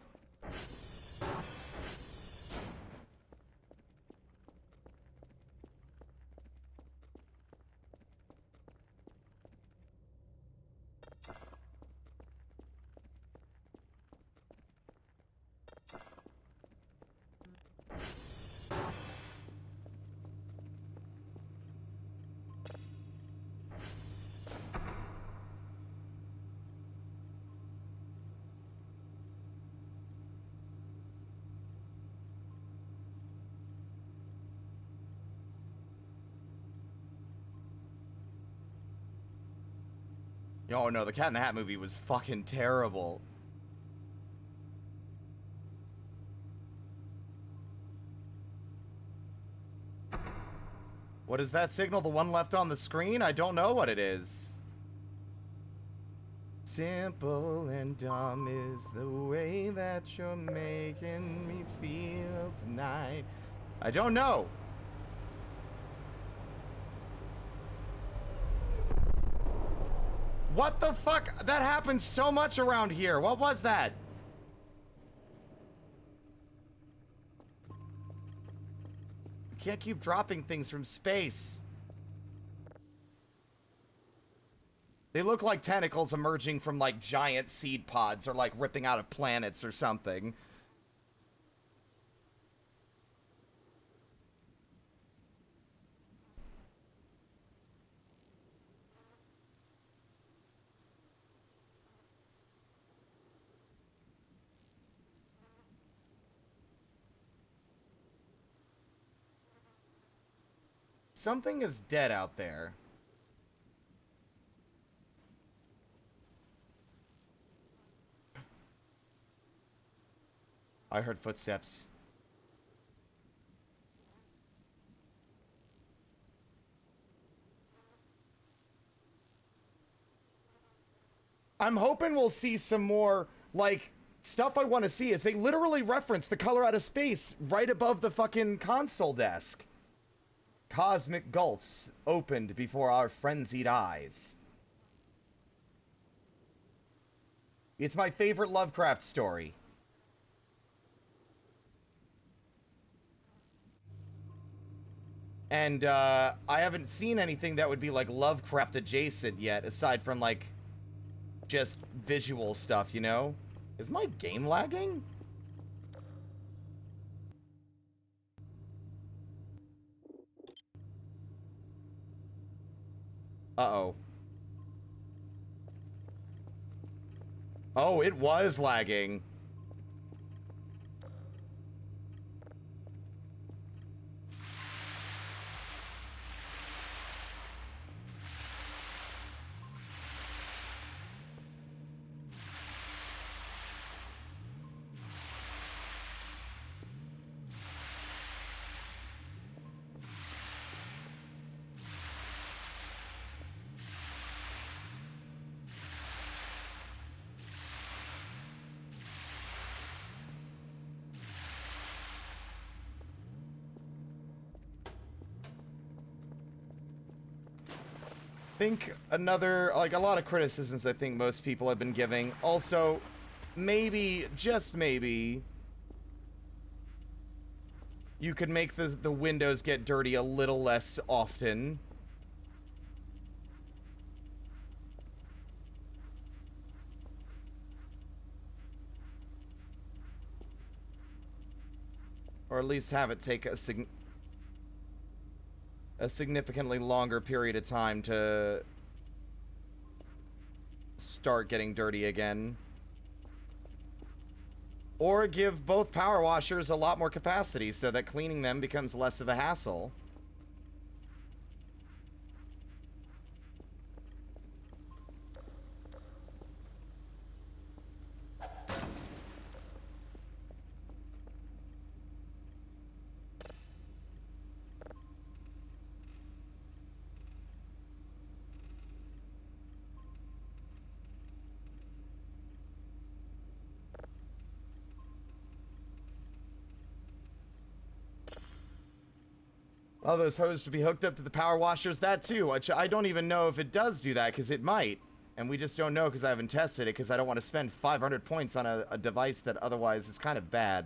Oh no, the Cat in the Hat movie was fucking terrible. What is that signal? The one left on the screen? I don't know what it is. Simple and dumb is the way that you're making me feel tonight. I don't know. What the fuck? That happens so much around here. What was that? You can't keep dropping things from space. They look like tentacles emerging from, like, giant seed pods or, like, ripping out of planets or something. Something is dead out there. I heard footsteps. I'm hoping we'll see some more, like, stuff I want to see is they literally reference the color out of space right above the fucking console desk. Cosmic gulfs opened before our frenzied eyes. It's my favorite Lovecraft story. And, I haven't seen anything that would be, like, Lovecraft adjacent yet, aside from, like, just visual stuff, you know? Is my game lagging? Uh-oh. Oh, it was lagging. Think another, like, a lot of criticisms I think most people have been giving. Also, maybe, just maybe, you could make the windows get dirty a little less often. Or at least have it take a significantly longer period of time to start getting dirty again. Or give both power washers a lot more capacity so that cleaning them becomes less of a hassle. All those hoses to be hooked up to the power washers, that too, which I don't even know if it does do that, because it might. And we just don't know because I haven't tested it, because I don't want to spend 500 points on a device that otherwise is kind of bad.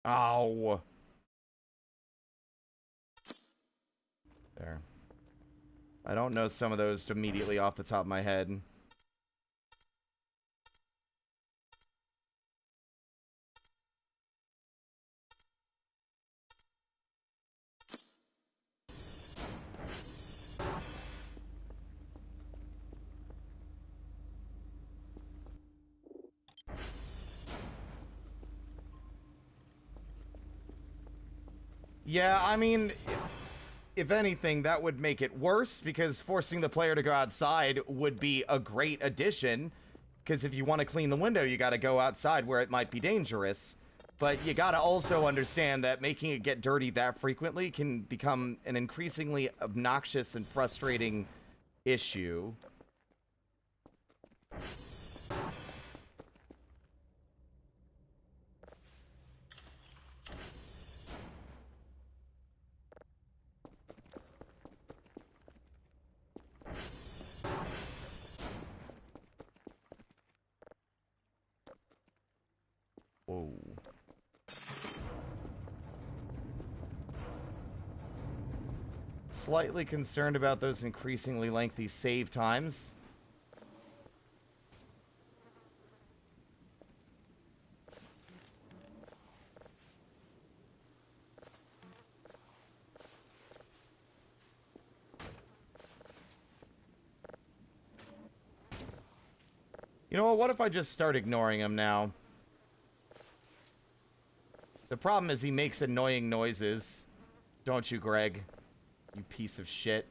Ow. There. I don't know some of those immediately off the top of my head. Yeah, I mean, if anything, that would make it worse, because forcing the player to go outside would be a great addition, because if you want to clean the window, you got to go outside where it might be dangerous. But you got to also understand that making it get dirty that frequently can become an increasingly obnoxious and frustrating issue. Whoa. Slightly concerned about those increasingly lengthy save times. You know what if I just start ignoring him now? The problem is he makes annoying noises. Don't you, Greg? You piece of shit.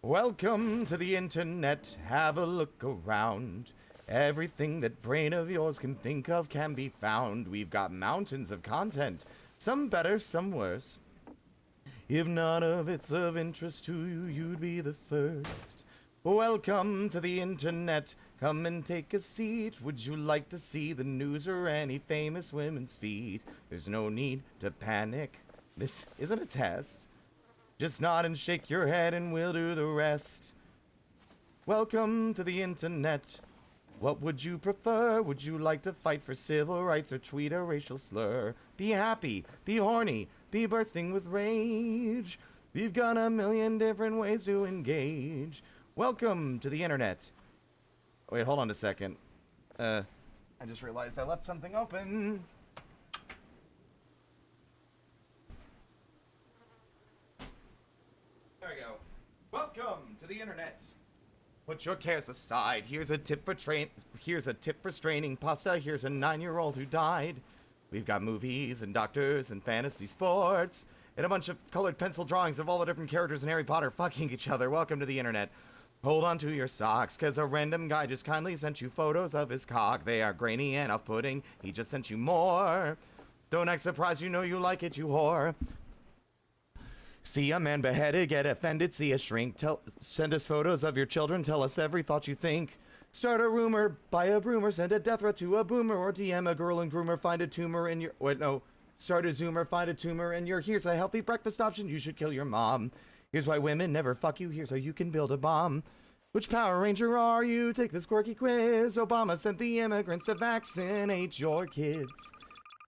Welcome to the internet, have a look around. Everything that brain of yours can think of can be found. We've got mountains of content, some better, some worse. If none of it's of interest to you, you'd be the first. Welcome to the internet, come and take a seat. Would you like to see the news or any famous women's feet? There's no need to panic, this isn't a test. Just nod and shake your head and we'll do the rest. Welcome to the internet. What would you prefer? Would you like to fight for civil rights or tweet a racial slur? Be happy, be horny, be bursting with rage. We've got a million different ways to engage. Welcome to the internet. Wait, hold on a second. I just realized I left something open. There we go. Welcome to the internet. Put your cares aside. Here's a tip for straining pasta. Here's a 9-year-old who died. We've got movies and doctors and fantasy sports and a bunch of colored pencil drawings of all the different characters in Harry Potter fucking each other. Welcome to the internet. Hold on to your socks, cause a random guy just kindly sent you photos of his cock. They are grainy and off-putting. He just sent you more. Don't act surprised, you know you like it, you whore. See a man beheaded, get offended, see a shrink. Send us photos of your children, tell us every thought you think. Start a rumor, buy a broomer, send a death threat to a boomer, or DM a girl and groomer, find a tumor in your... Wait, no. Start a zoomer, find a tumor in your... Here's a healthy breakfast option, you should kill your mom. Here's why women never fuck you, here's how you can build a bomb. Which Power Ranger are you? Take this quirky quiz. Obama sent the immigrants to vaccinate your kids.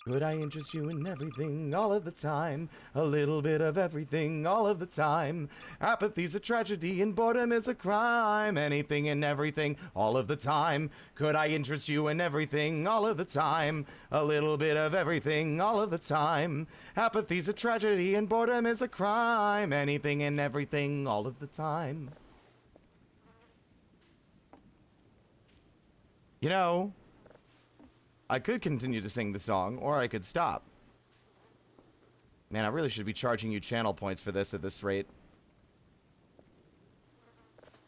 Could I interest you in everything all of the time? A little bit of everything all of the time. Apathy's a tragedy and boredom is a crime. Anything and everything all of the time. Could I interest you in everything all of the time? A little bit of everything all of the time. Apathy's a tragedy and boredom is a crime. Anything and everything all of the time. You know, I could continue to sing the song, or I could stop. Man, I really should be charging you channel points for this at this rate.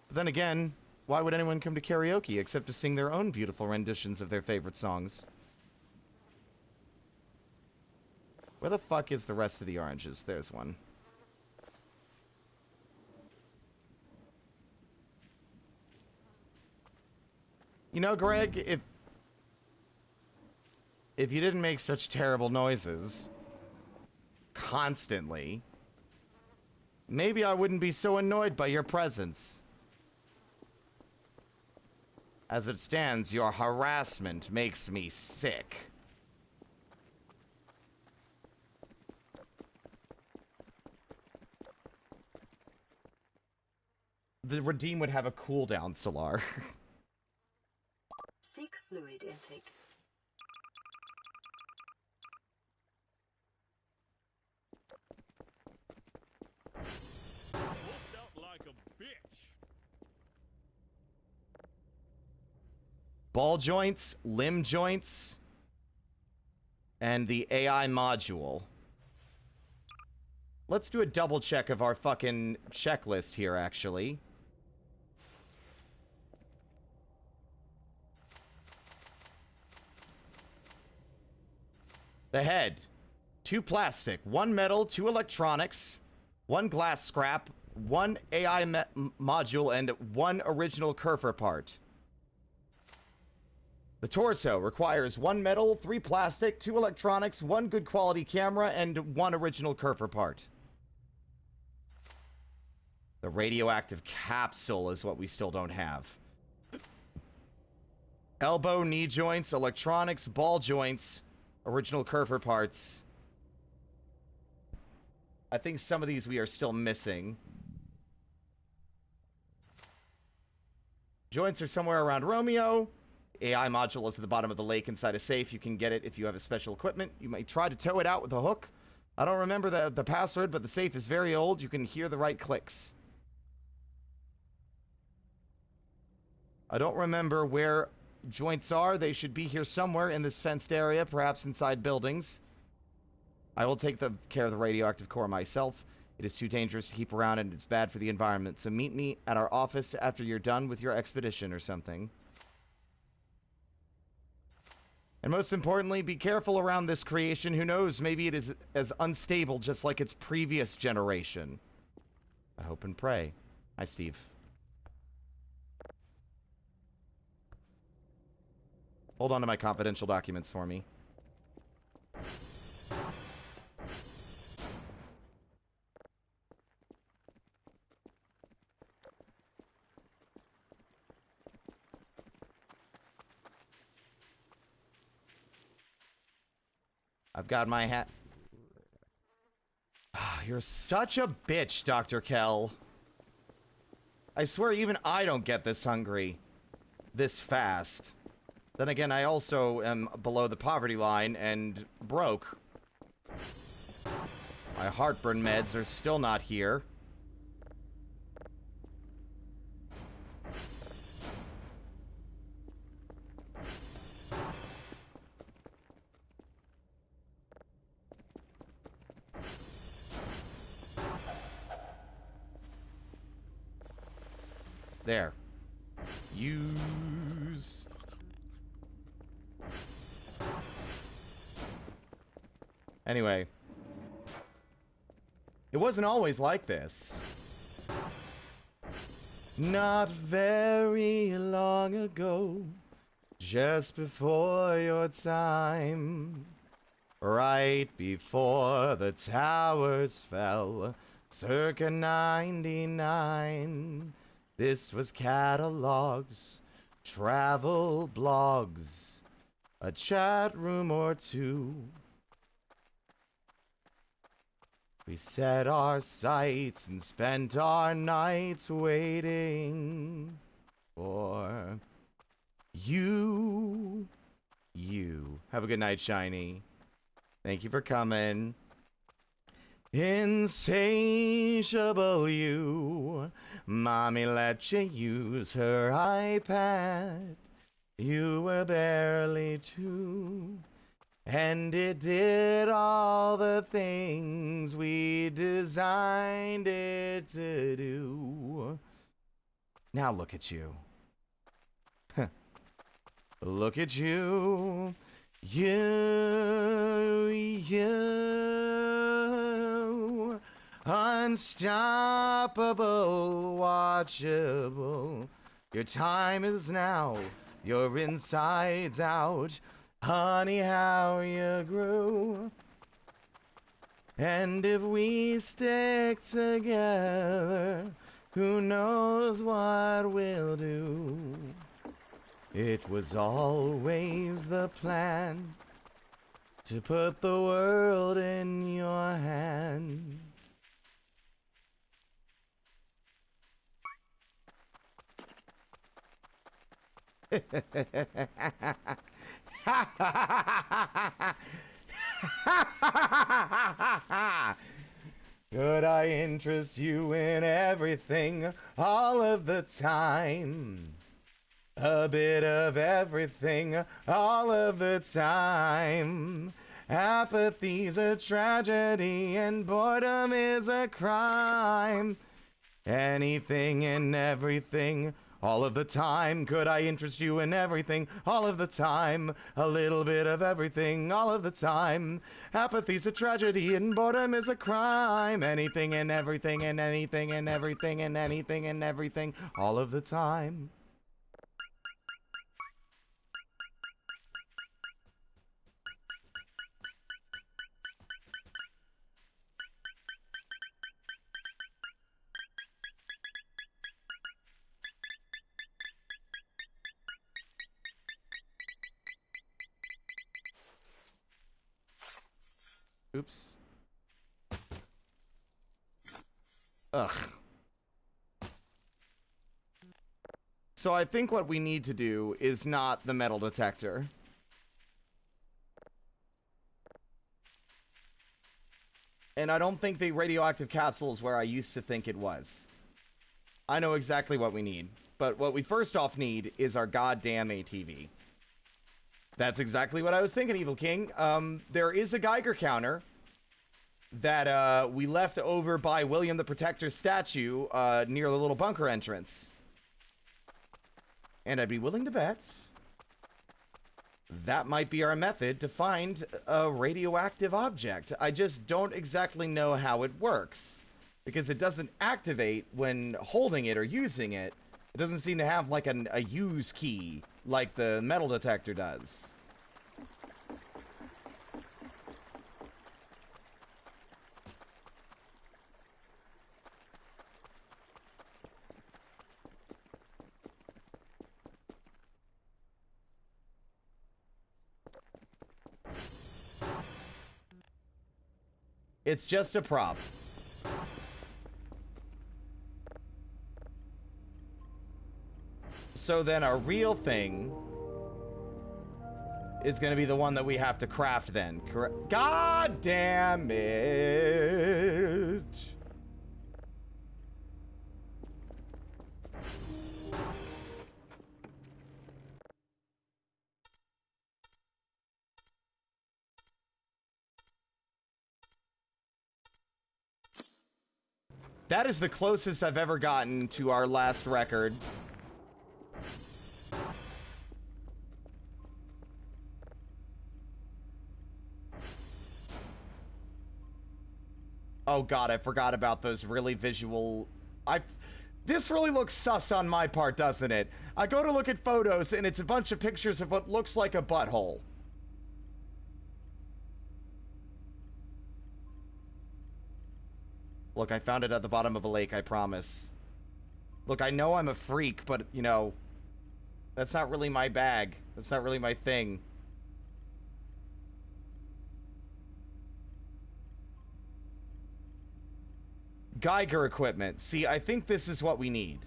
But then again, why would anyone come to karaoke except to sing their own beautiful renditions of their favorite songs? Where the fuck is the rest of the oranges? There's one. You know, Greg, if you didn't make such terrible noises constantly, maybe I wouldn't be so annoyed by your presence. As it stands, your harassment makes me sick. The redeem would have a cooldown, Solar. Seek fluid intake. Bust out like a bitch. Ball joints, limb joints, and the AI module. Let's do a double check of our fucking checklist here, actually. The head. 2 plastic, 1 metal, 2 electronics, 1 glass scrap, 1 AI module, and 1 original Kerfer part. The torso requires 1 metal, 3 plastic, 2 electronics, 1 good quality camera, and 1 original Kerfer part. The radioactive capsule is what we still don't have. Elbow, knee joints, electronics, ball joints, original Curver parts. I think some of these we are still missing. Joints are somewhere around Romeo. AI module is at the bottom of the lake inside a safe. You can get it if you have a special equipment. You might try to tow it out with a hook. I don't remember the password, but the safe is very old. You can hear the right clicks. I don't remember where joints are. They should be here somewhere in this fenced area, perhaps inside buildings. I will take care of the radioactive core myself. It is too dangerous to keep around, and it's bad for the environment. So meet me at our office after you're done with your expedition or something. And most importantly, be careful around this creation. Who knows, maybe it is as unstable just like its previous generation. I hope and pray. Hi, Steve. Hold on to my confidential documents for me. I've got my hat. You're such a bitch, Dr. Kell. I swear even I don't get this hungry. This fast. Then again, I also am below the poverty line and broke. My heartburn meds are still not here. There. Use. Anyway. It wasn't always like this. Not very long ago, just before your time, right before the towers fell, circa 99. This was catalogs, travel blogs, a chat room or two. We set our sights and spent our nights waiting for you. Have a good night, Shiny. Thank you for coming. Insatiable you. Mommy let you use her iPad. You were barely 2. And it did all the things we designed it to do. Now look at you. Look at you. You. Unstoppable, watchable. Your time is now. Your insides out. Honey, how you grew. And if we stick together, who knows what we'll do. It was always the plan to put the world in your hand. Could I interest you in everything all of the time? A bit of everything all of the time. Apathy's a tragedy and boredom is a crime. Anything and everything all of the time. Could I interest you in everything all of the time? A little bit of everything all of the time. Apathy's a tragedy and boredom is a crime. Anything and everything and anything and everything and anything and everything all of the time. Oops. Ugh. So I think what we need to do is not the metal detector. And I don't think the radioactive capsule is where I used to think it was. I know exactly what we need. But what we first off need is our goddamn ATV. That's exactly what I was thinking, Evil King. There is a Geiger counter that we left over by William the Protector's statue near the little bunker entrance. And I'd be willing to bet that might be our method to find a radioactive object. I just don't exactly know how it works, because it doesn't activate when holding it or using it. It doesn't seem to have like a use key like the metal detector does. It's just a prop. So then our real thing is going to be the one that we have to craft then. Correct? God damn it. That is the closest I've ever gotten to our last record. Oh god, I forgot about those really visual... This really looks sus on my part, doesn't it? I go to look at photos, and it's a bunch of pictures of what looks like a butthole. Look, I found it at the bottom of a lake, I promise. Look, I know I'm a freak, but, you know, that's not really my bag. That's not really my thing. Geiger equipment. See, I think this is what we need.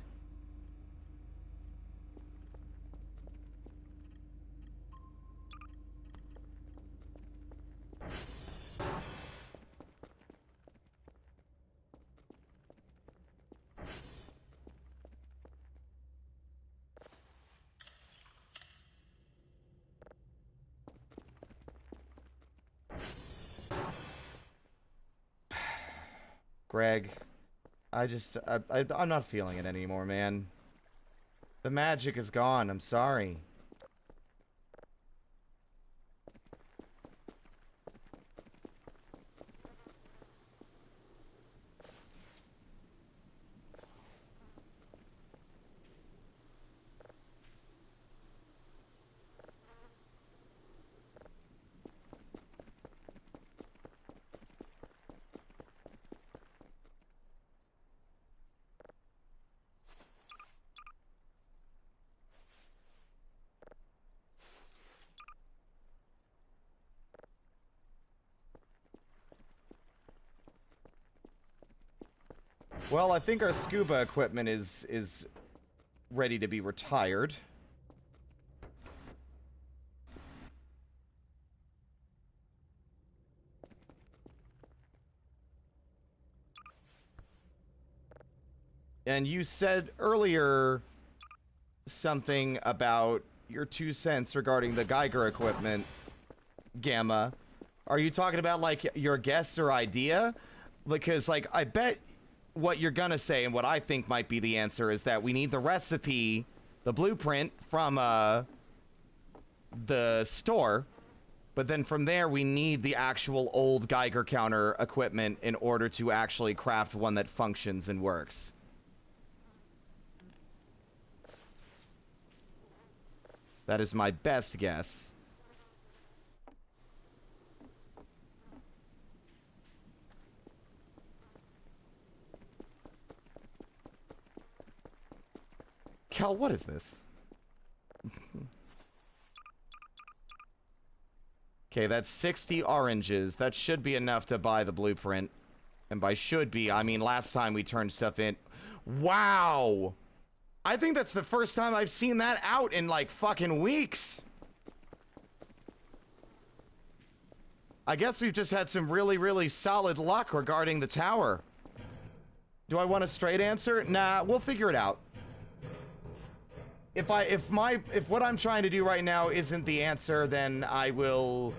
Greg, I'm not feeling it anymore, man. The magic is gone. I'm sorry. Well, I think our scuba equipment is ready to be retired. And you said earlier something about your 2 cents regarding the Geiger equipment, Gamma. Are you talking about, like, your guess or idea? Because, like, I bet what you're gonna say, and what I think might be the answer, is that we need the recipe, the blueprint from the store, but then from there we need the actual old Geiger counter equipment in order to actually craft one that functions and works. That is my best guess. Cal, what is this? Okay, Okay, that's 60 oranges. That should be enough to buy the blueprint. And by should be, I mean last time we turned stuff in. Wow! I think that's the first time I've seen that out in, like, fucking weeks. I guess we've just had some really, really solid luck regarding the tower. Do I want a straight answer? Nah, we'll figure it out. If what I'm trying to do right now isn't the answer, then I will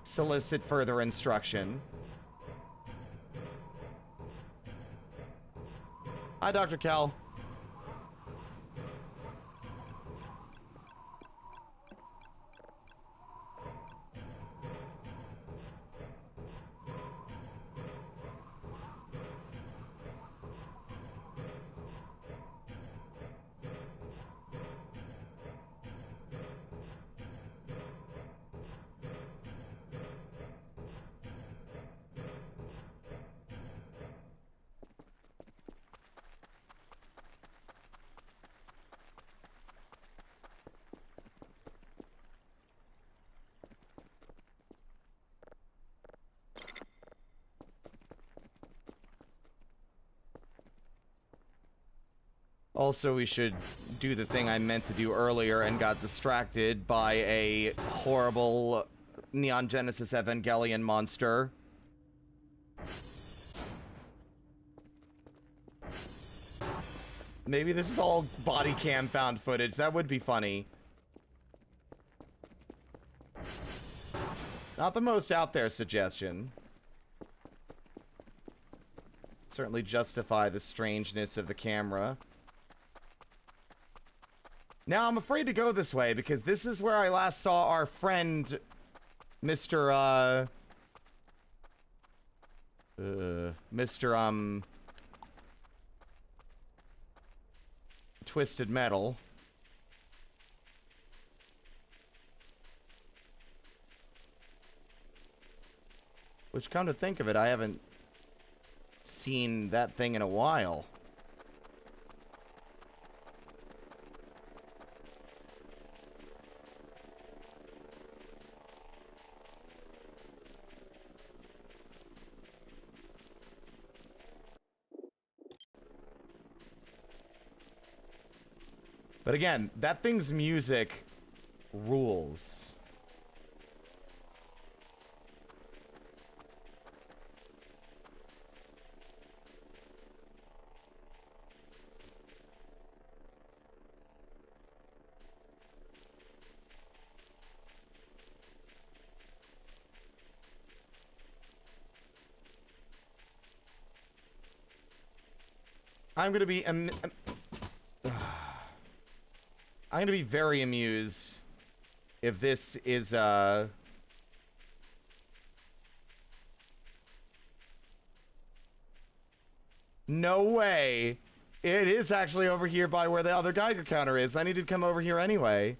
solicit further instruction. Hi, Dr. Kel. Also, we should do the thing I meant to do earlier and got distracted by a horrible Neon Genesis Evangelion monster. Maybe this is all body cam found footage. That would be funny. Not the most out there suggestion. Certainly justify the strangeness of the camera. Now, I'm afraid to go this way, because this is where I last saw our friend, Mr. Twisted Metal. Which, come to think of it, I haven't seen that thing in a while. But again, that thing's music rules. I'm gonna be I'm gonna be very amused if this is, no way! It is actually over here by where the other Geiger counter is. I need to come over here anyway.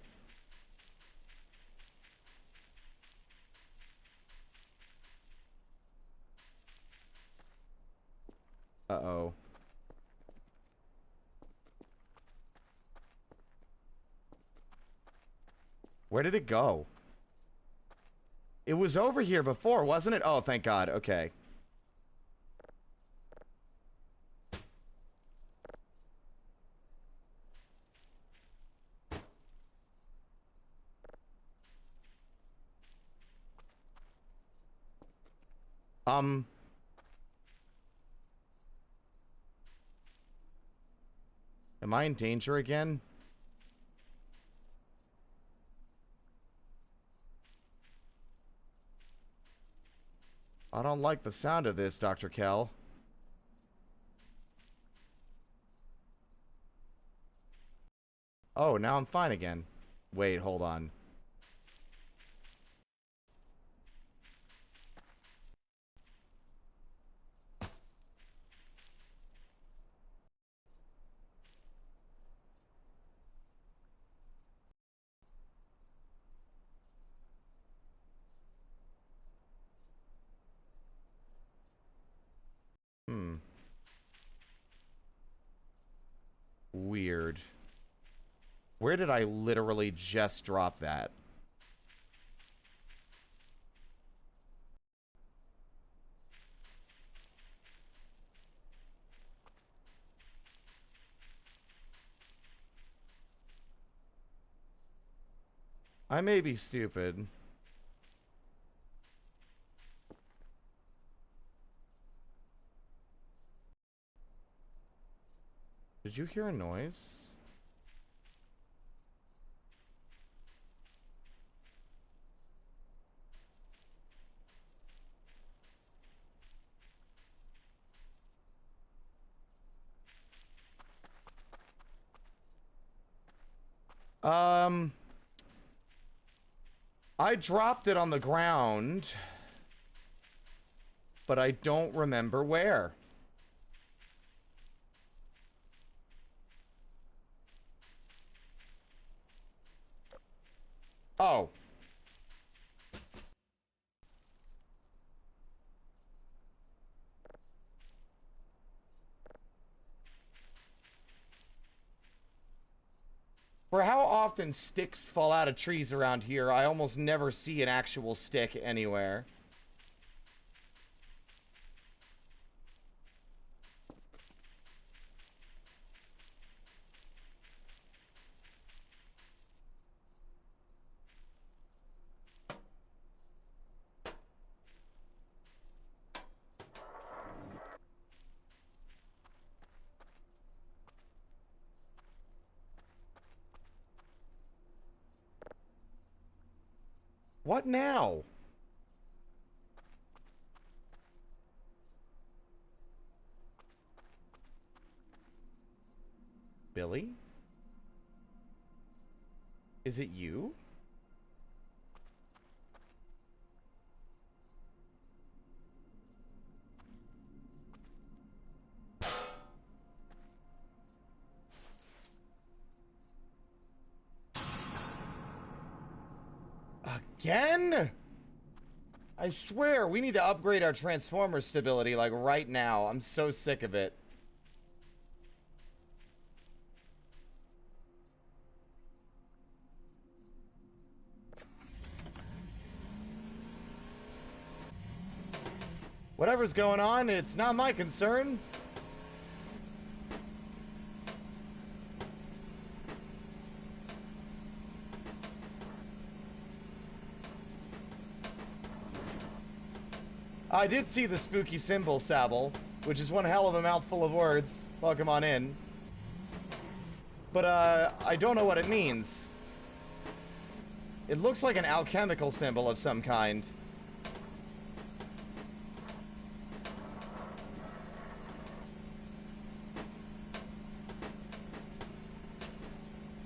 Uh-oh. Where did it go? It was over here before, wasn't it? Oh, thank God. Okay. Am I in danger again? I don't like the sound of this, Dr. Kell. Oh, now I'm fine again. Wait, hold on. Weird. Where did I literally just drop that? I may be stupid. Did you hear a noise? I dropped it on the ground, but I don't remember where. Oh. For how often sticks fall out of trees around here, I almost never see an actual stick anywhere. What now? Billy? Is it you? Again? I swear, we need to upgrade our transformer stability, like, right now. I'm so sick of it. Whatever's going on, it's not my concern. I did see the spooky symbol, Sabble, which is one hell of a mouthful of words. Welcome on in. But, I don't know what it means. It looks like an alchemical symbol of some kind.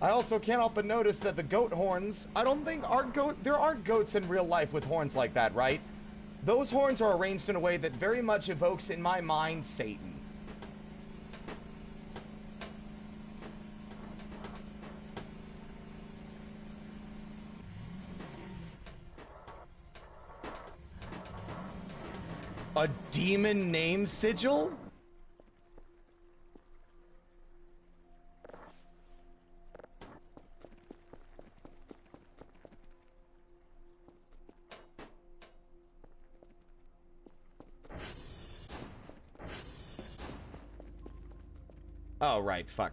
I also can't help but notice that the goat horns, I don't think there aren't goats in real life with horns like that, right? Those horns are arranged in a way that very much evokes, in my mind, Satan. A demon name sigil? Oh, right, fuck.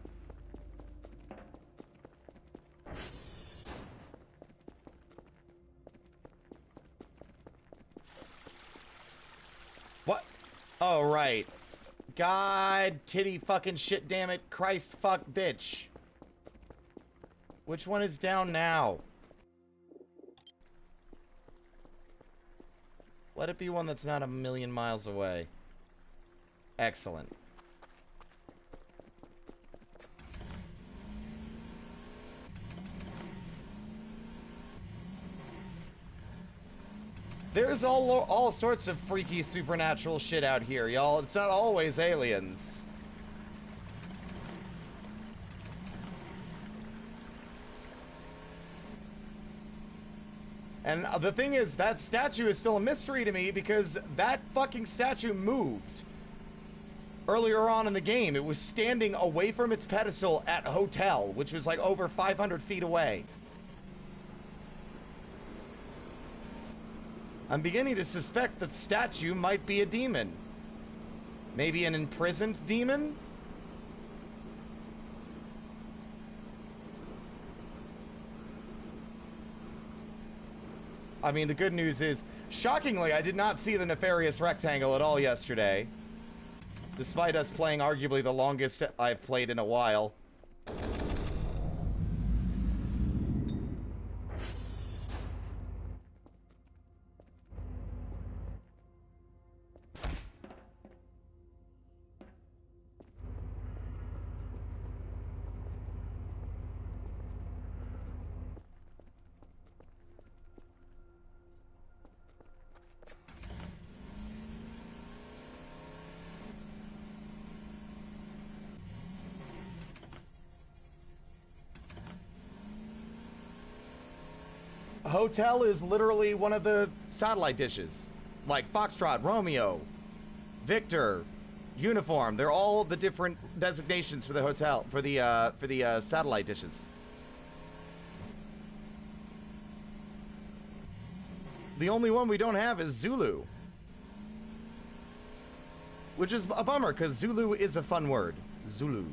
What? Oh, right. God, titty fucking shit, damn it, Christ fuck bitch. Which one is down now? Let it be one that's not a million miles away. Excellent. There's all sorts of freaky supernatural shit out here, y'all. It's not always aliens. And the thing is, that statue is still a mystery to me because that fucking statue moved. Earlier on in the game, it was standing away from its pedestal at Hotel, which was like over 500 feet away. I'm beginning to suspect that the statue might be a demon. Maybe an imprisoned demon? I mean, the good news is, shockingly, I did not see the nefarious rectangle at all yesterday. Despite us playing arguably the longest I've played in a while. Hotel is literally one of the satellite dishes. Like Foxtrot, Romeo, Victor, Uniform. They're all the different designations for the hotel, for the satellite dishes. The only one we don't have is Zulu. Which is a bummer, because Zulu is a fun word. Zulu.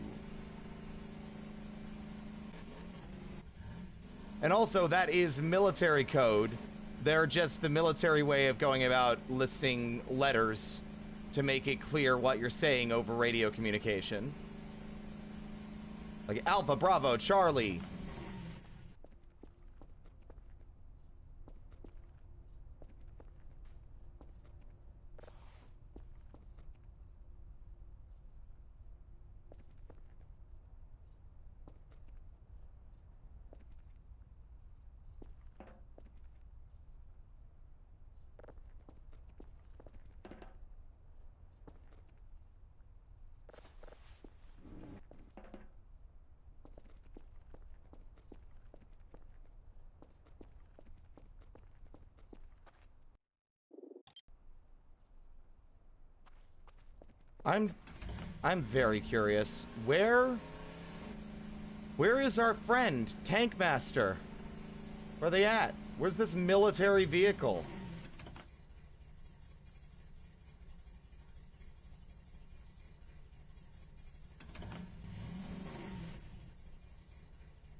And also, that is military code. They're just the military way of going about listing letters to make it clear what you're saying over radio communication. Like Alpha, Bravo, Charlie. I'm very curious. Where is our friend, Tankmaster? Where are they at? Where's this military vehicle?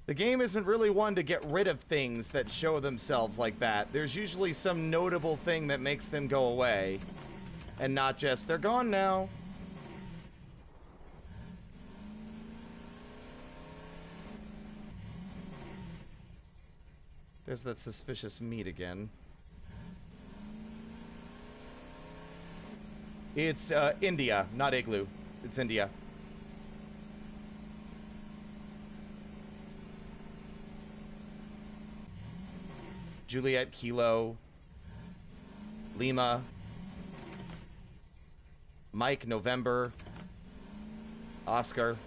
The game isn't really one to get rid of things that show themselves like that. There's usually some notable thing that makes them go away. And not just, they're gone now. There's that suspicious meat again. It's India, not Igloo. It's India. Juliet, Kilo, Lima, Mike, November, Oscar,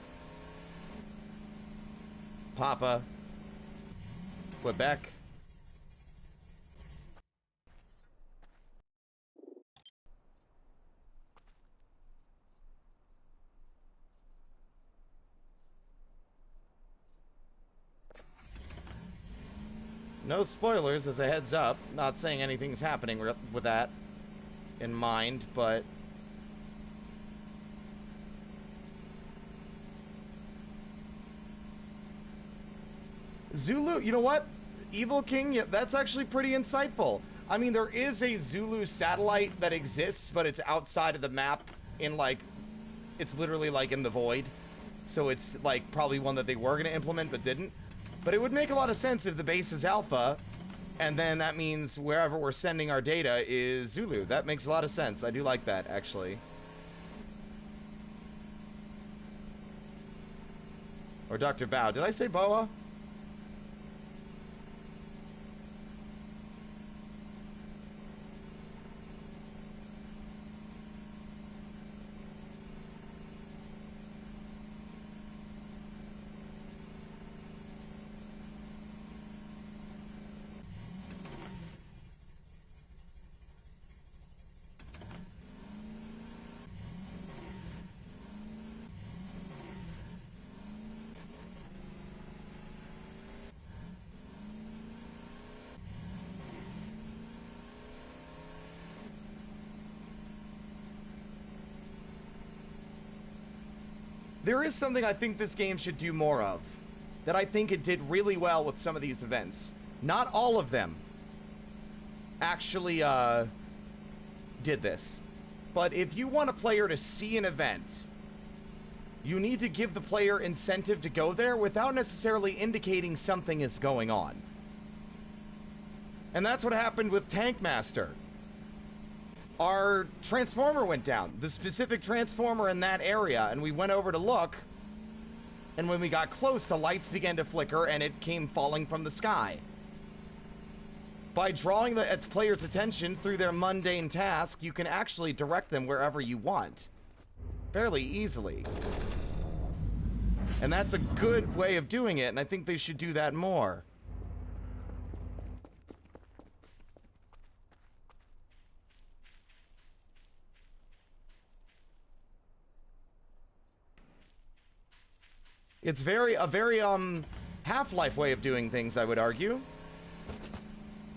Papa, Quebec. No spoilers as a heads up. Not saying anything's happening with that in mind, but... Zulu, you know what? Evil King, yeah, that's actually pretty insightful. I mean, there is a Zulu satellite that exists, but it's outside of the map in, like... It's literally, like, in the void. So it's, like, probably one that they were going to implement but didn't. But it would make a lot of sense if the base is Alpha, and then that means wherever we're sending our data is Zulu. That makes a lot of sense. I do like that, actually. Or Dr. Bao. Did I say Boa? There is something I think this game should do more of, that I think it did really well with some of these events. Not all of them. actually did this. But if you want a player to see an event, you need to give the player incentive to go there without necessarily indicating something is going on. And that's what happened with Tankmaster. Our transformer went down, the specific transformer in that area, and we went over to look, and when we got close, the lights began to flicker and it came falling from the sky. By drawing the player's attention through their mundane task, you can actually direct them wherever you want. Fairly easily. And that's a good way of doing it, and I think they should do that more. It's a very Half-Life way of doing things, I would argue.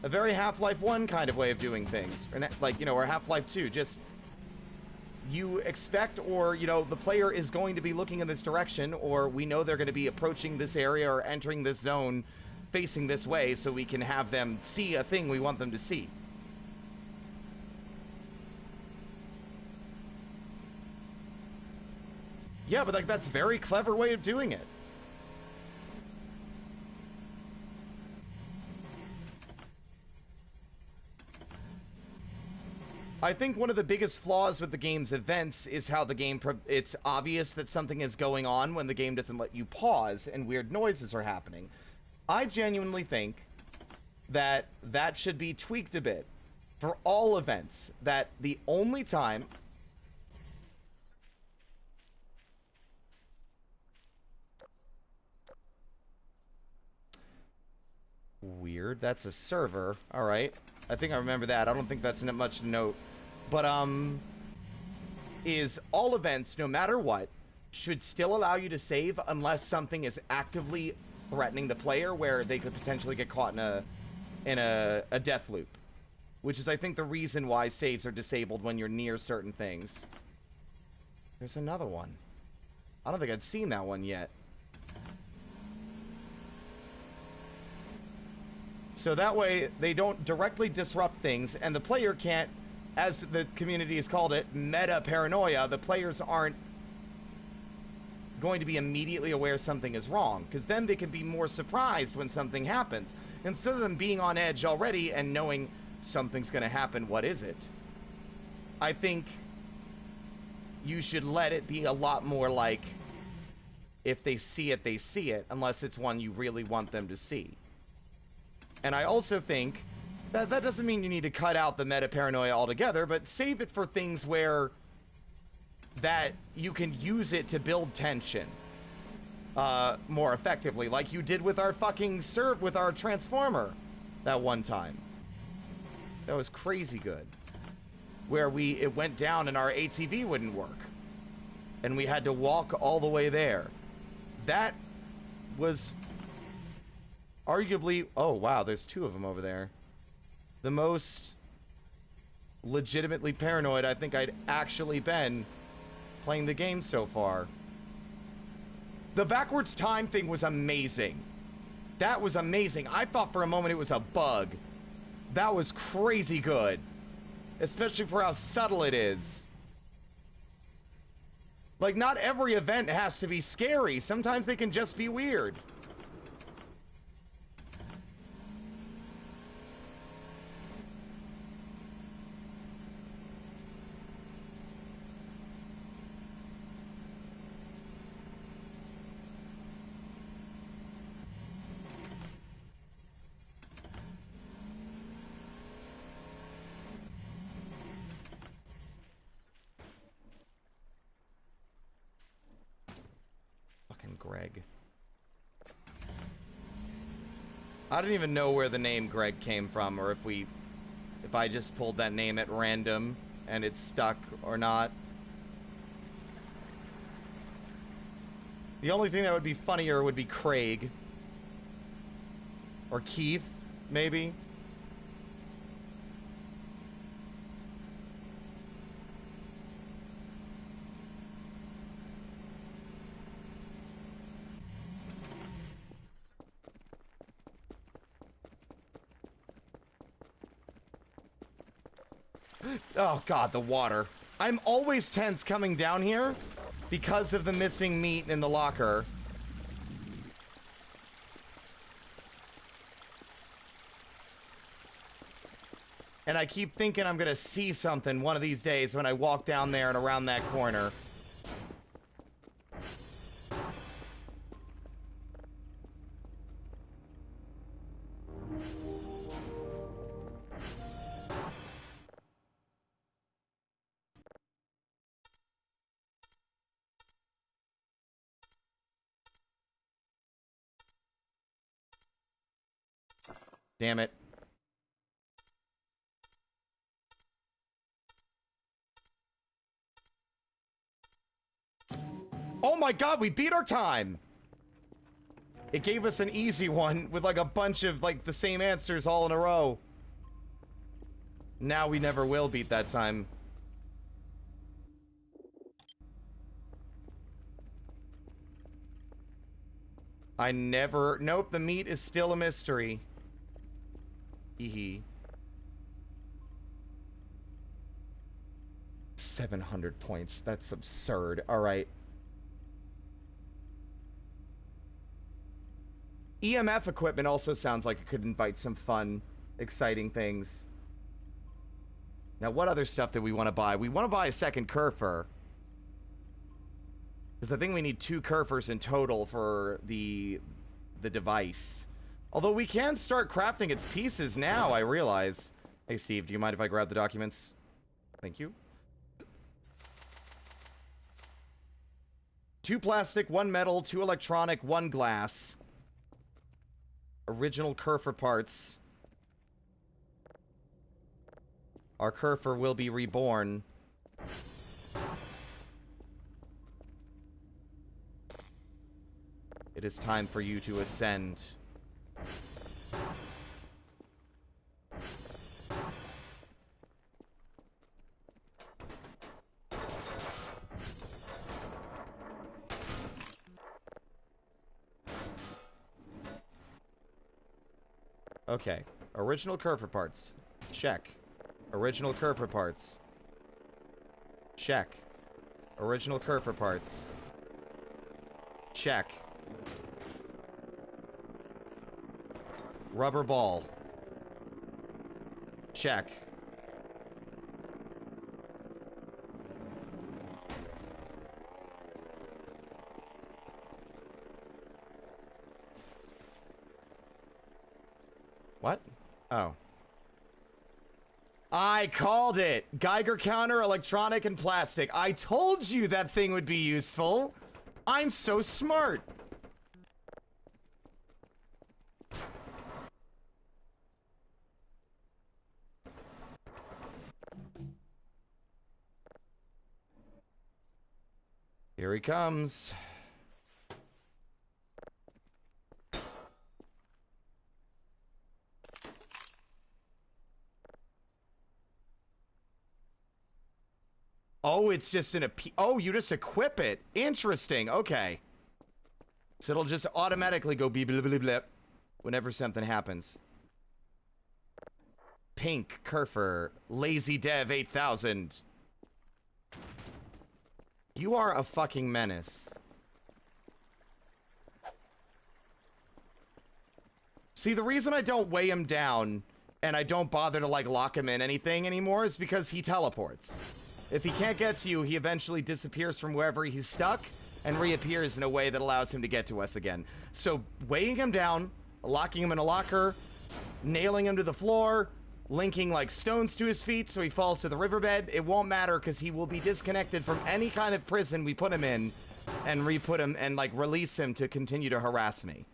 A very Half-Life 1 kind of way of doing things. Or like, you know, or Half-Life 2. Just, you expect, or, you know, the player is going to be looking in this direction, or we know they're going to be approaching this area or entering this zone facing this way, so we can have them see a thing we want them to see. Yeah, but like that's a very clever way of doing it. I think one of the biggest flaws with the game's events is how the game, it's obvious that something is going on when the game doesn't let you pause and weird noises are happening. I genuinely think that that should be tweaked a bit for all events, that the only time... Weird. That's a server. All right. I think I remember that. I don't think that's not much to note. But, is all events, no matter what, should still allow you to save unless something is actively threatening the player where they could potentially get caught in a death loop. Which is, I think, the reason why saves are disabled when you're near certain things. There's another one. I don't think I'd seen that one yet. So that way, they don't directly disrupt things, and the player can't, as the community has called it, meta paranoia. The players aren't going to be immediately aware something is wrong, because then they can be more surprised when something happens. Instead of them being on edge already and knowing something's going to happen, what is it? I think you should let it be a lot more like, if they see it, they see it, unless it's one you really want them to see. And I also think that that doesn't mean you need to cut out the meta paranoia altogether, but save it for things where that you can use it to build tension more effectively, like you did with our fucking with our transformer that one time. That was crazy good. Where it went down and our ATV wouldn't work, and we had to walk all the way there. That was arguably, oh wow, there's two of them over there, the most legitimately paranoid I think I'd actually been playing the game so far. The backwards time thing was amazing. That was amazing. I thought for a moment it was a bug. That was crazy good, especially for how subtle it is. Like, not every event has to be scary. Sometimes they can just be weird. Greg. I don't even know where the name Greg came from, or if I just pulled that name at random and it's stuck or not. The only thing that would be funnier would be Craig. Or Keith, maybe. Oh god, the water. I'm always tense coming down here because of the missing meat in the locker. And I keep thinking I'm gonna see something one of these days when I walk down there and around that corner. Damn it. Oh my god, we beat our time! It gave us an easy one with like a bunch of like the same answers all in a row. Now we never will beat that time. Nope, the meat is still a mystery. Hee 700 points. That's absurd. Alright. EMF equipment also sounds like it could invite some fun, exciting things. Now, what other stuff do we want to buy? We want to buy a second Kerfer. Because I think we need 2 Kerfers in total for the device. Although we can start crafting its pieces now, I realize. Hey, Steve, do you mind if I grab the documents? Thank you. 2 plastic, 1 metal, 2 electronic, 1 glass. Original Kerfer parts. Our Kerfer will be reborn. It is time for you to ascend. Okay. Original Kerfer parts. Check. Original Kerfer parts. Check. Original Kerfer parts. Check. Rubber ball. Check. What? Oh. I called it! Geiger counter, electronic, and plastic. I told you that thing would be useful! I'm so smart! Here he comes. Oh, it's just in a... Oh, you just equip it. Interesting. Okay. So it'll just automatically go beep, blip, blip, blip whenever something happens. Pink, Kerfer, Lazy Dev 8000. You are a fucking menace. See, the reason I don't weigh him down and I don't bother to, like, lock him in anything anymore is because he teleports. If he can't get to you, he eventually disappears from wherever he's stuck and reappears in a way that allows him to get to us again. So, weighing him down, locking him in a locker, nailing him to the floor, linking, like, stones to his feet so he falls to the riverbed, it won't matter because he will be disconnected from any kind of prison we put him in and re-put him and, like, release him to continue to harass me.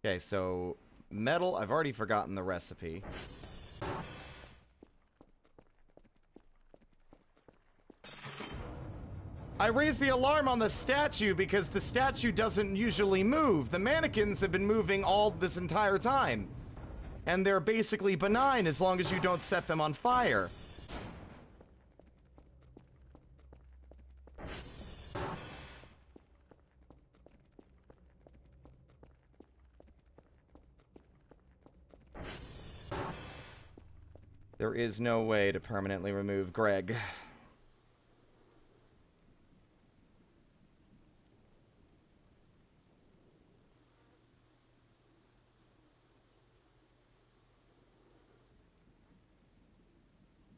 Okay, so metal, I've already forgotten the recipe. I raised the alarm on the statue because the statue doesn't usually move. The mannequins have been moving all this entire time. And they're basically benign as long as you don't set them on fire. There is no way to permanently remove Greg.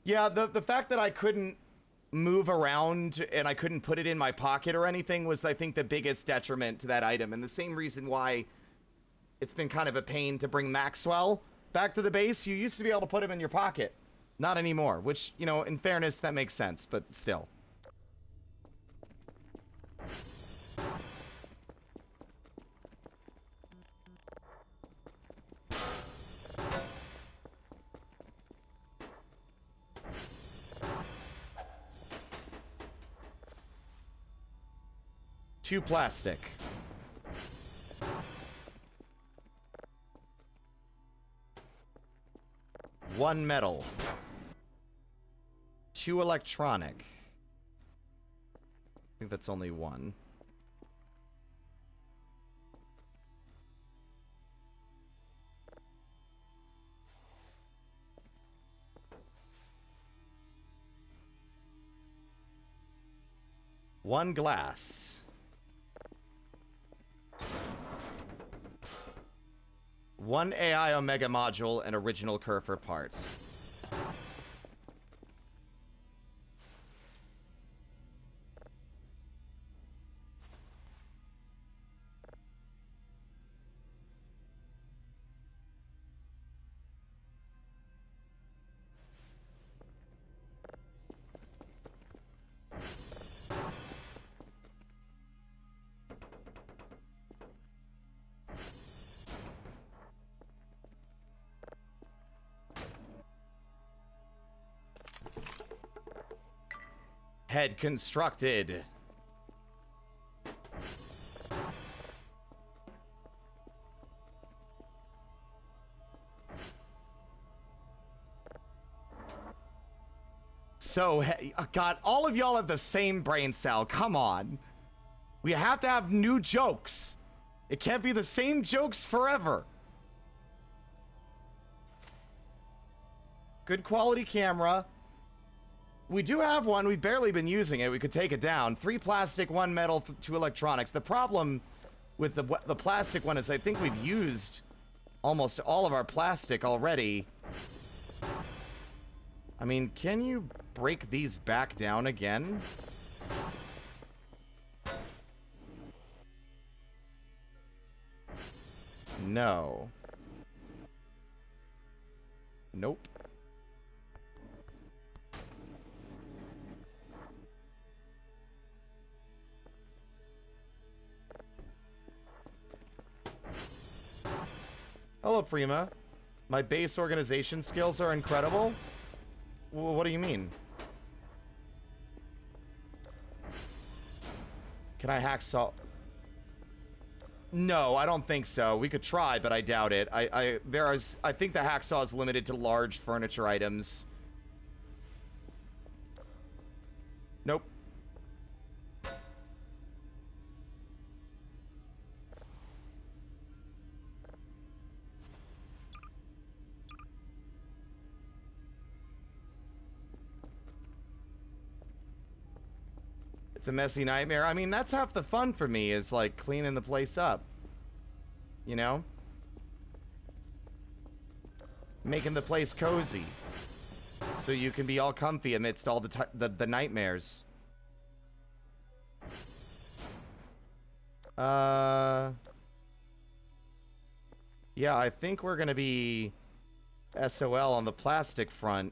Yeah, the fact that I couldn't move around and I couldn't put it in my pocket or anything was, I think, the biggest detriment to that item. And the same reason why it's been kind of a pain to bring Maxwell back to the base. You used to be able to put him in your pocket. Not anymore, which, you know, in fairness, that makes sense, but still. Two plastic. One metal. Two electronic. I think that's only one. One glass. One AI Omega module and original Kerfer parts. Head constructed. So, God, all of y'all have the same brain cell. Come on. We have to have new jokes. It can't be the same jokes forever. Good quality camera. We do have one. We've barely been using it. We could take it down. 3 plastic, 1 metal, 2 electronics. The problem with the plastic one is I think we've used almost all of our plastic already. I mean, can you break these back down again? No. Nope. Hello, Prima. My base organization skills are incredible. What do you mean? Can I hacksaw? No, I don't think so. We could try, but I doubt it. I think the hacksaw is limited to large furniture items. Nope. It's a messy nightmare. I mean, that's half the fun for me, is like cleaning the place up. You know? Making the place cozy. So you can be all comfy amidst all the nightmares. Yeah, I think we're gonna be SOL on the plastic front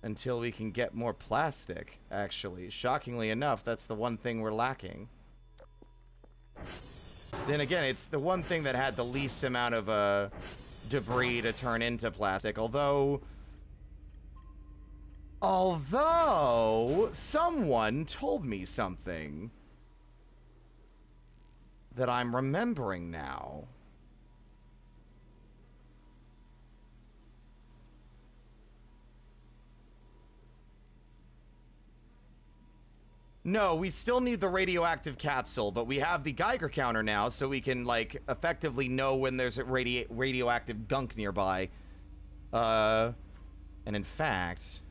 until we can get more plastic, actually. Shockingly enough, that's the one thing we're lacking. Then again, it's the one thing that had the least amount of debris to turn into plastic, although someone told me something that I'm remembering now. No, we still need the radioactive capsule, but we have the Geiger counter now, so we can, like, effectively know when there's a radioactive gunk nearby. And in fact...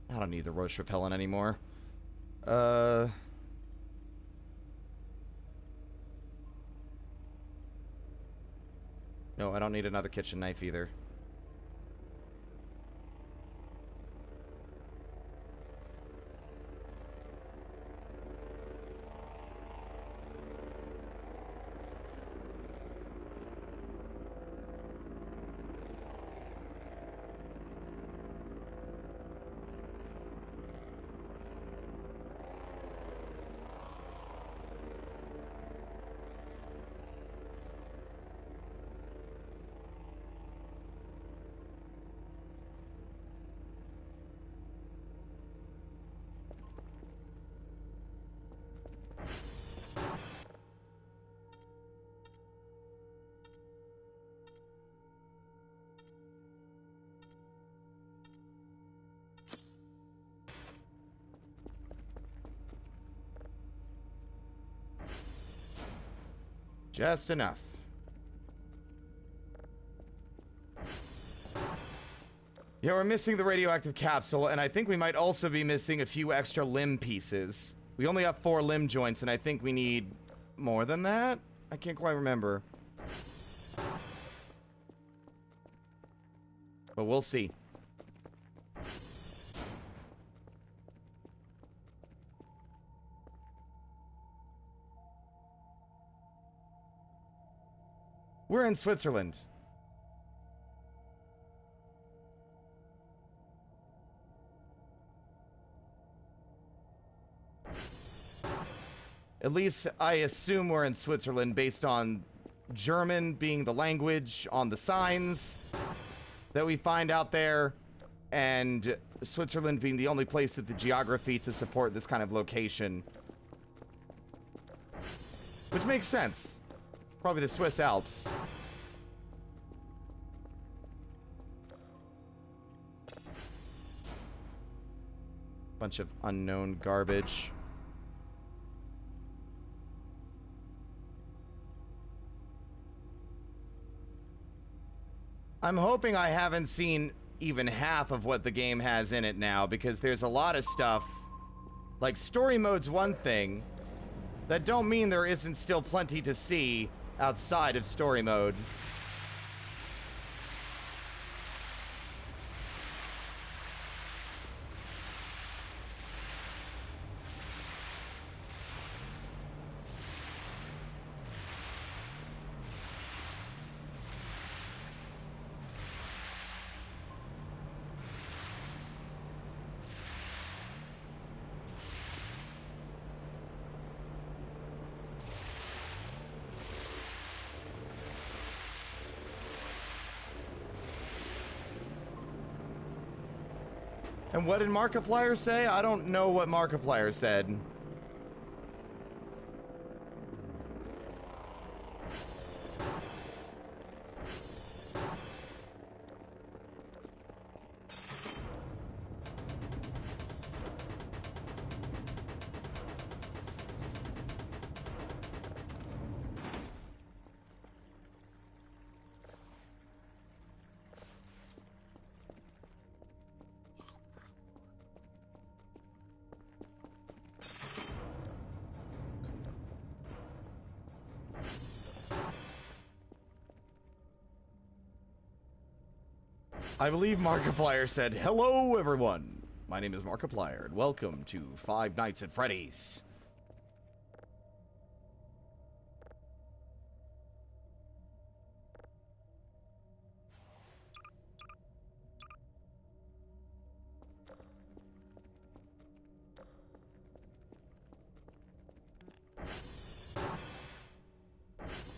I don't need the roach repellent anymore. No, I don't need another kitchen knife either. Just enough. Yeah, we're missing the radioactive capsule, and I think we might also be missing a few extra limb pieces. We only have 4 limb joints, and I think we need more than that? I can't quite remember. But we'll see. We're in Switzerland. At least I assume we're in Switzerland based on German being the language on the signs that we find out there, and Switzerland being the only place with the geography to support this kind of location. Which makes sense. Probably the Swiss Alps. Bunch of unknown garbage. I'm hoping I haven't seen even half of what the game has in it now, because there's a lot of stuff. Like, story mode's one thing. That don't mean there isn't still plenty to see outside of story mode. And what did Markiplier say? I don't know what Markiplier said. I believe Markiplier said, "Hello, everyone. My name is Markiplier, and welcome to Five Nights at Freddy's."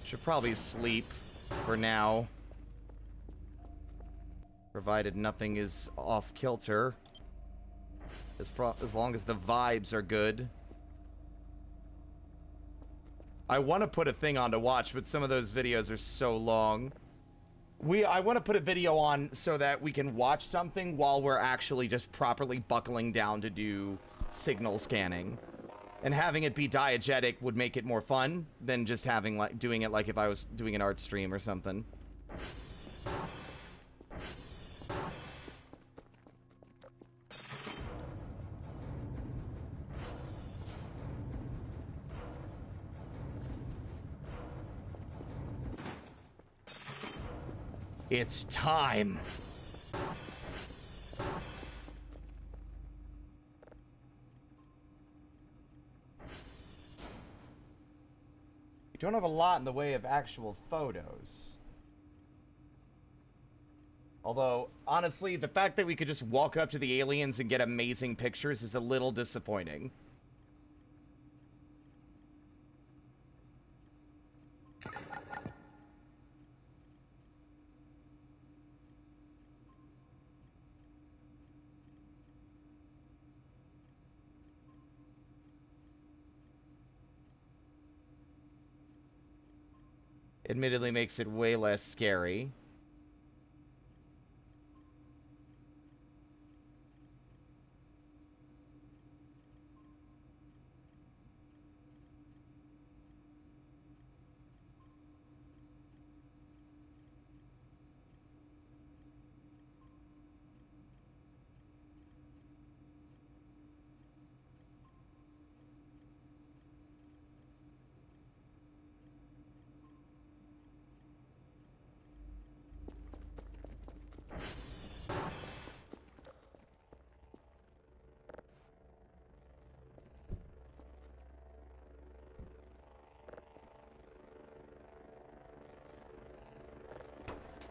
Should probably sleep for now. Provided nothing is off kilter. As long as the vibes are good. I want to put a thing on to watch, but some of those videos are so long. I want to put a video on so that we can watch something while we're actually just properly buckling down to do signal scanning. And having it be diegetic would make it more fun than just having doing it like if I was doing an art stream or something. It's time. We don't have a lot in the way of actual photos. Although, honestly, the fact that we could just walk up to the aliens and get amazing pictures is a little disappointing. Admittedly makes it way less scary.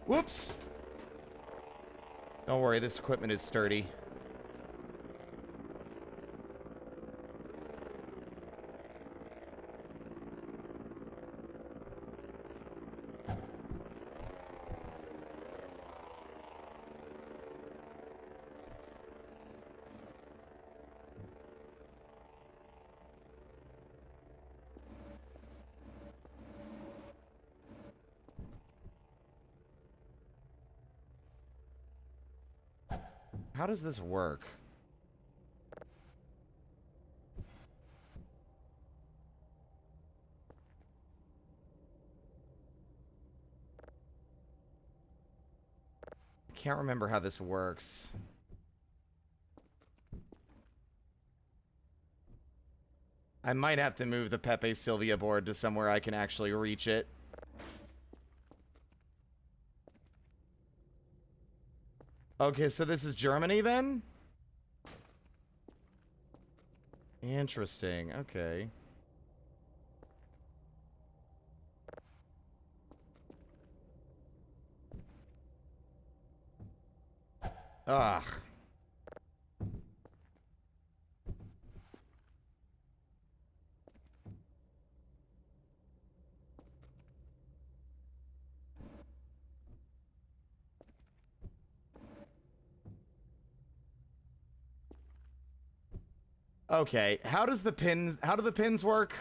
Whoops! Don't worry, this equipment is sturdy. How does this work? I can't remember how this works. I might have to move the Pepe Sylvia board to somewhere I can actually reach it. Okay, so this is Germany then? Interesting, okay. Ugh. Okay, how do the pins work?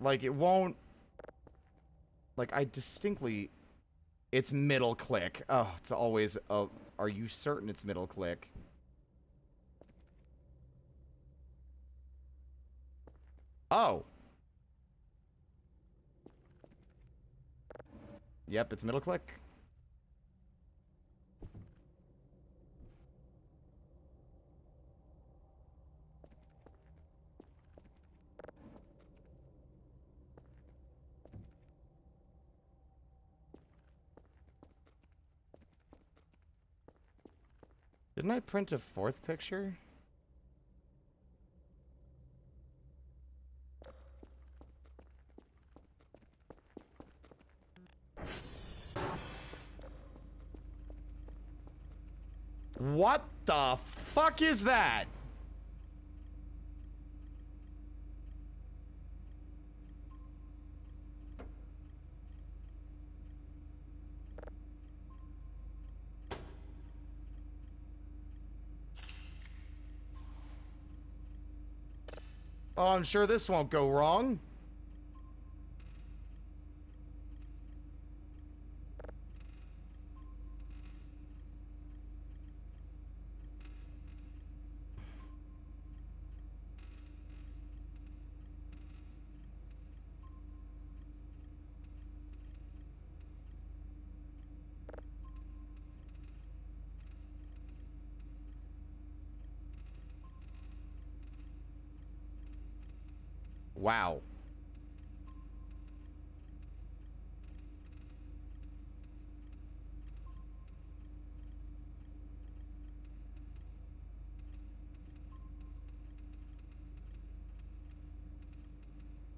Like, it won't... Like, I distinctly... It's middle click. Oh, it's always... Oh, are you certain it's middle click? Oh! Yep, it's middle click. Didn't I print a fourth picture? What the fuck is that? Oh, I'm sure this won't go wrong. Wow.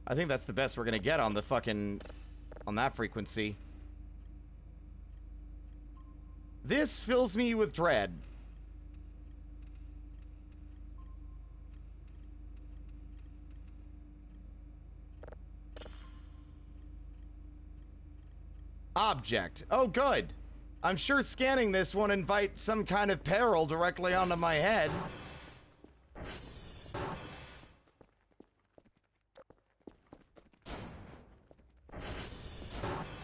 I think that's the best we're gonna get on the fucking... on that frequency. This fills me with dread. Object. Oh, good. I'm sure scanning this won't invite some kind of peril directly onto my head.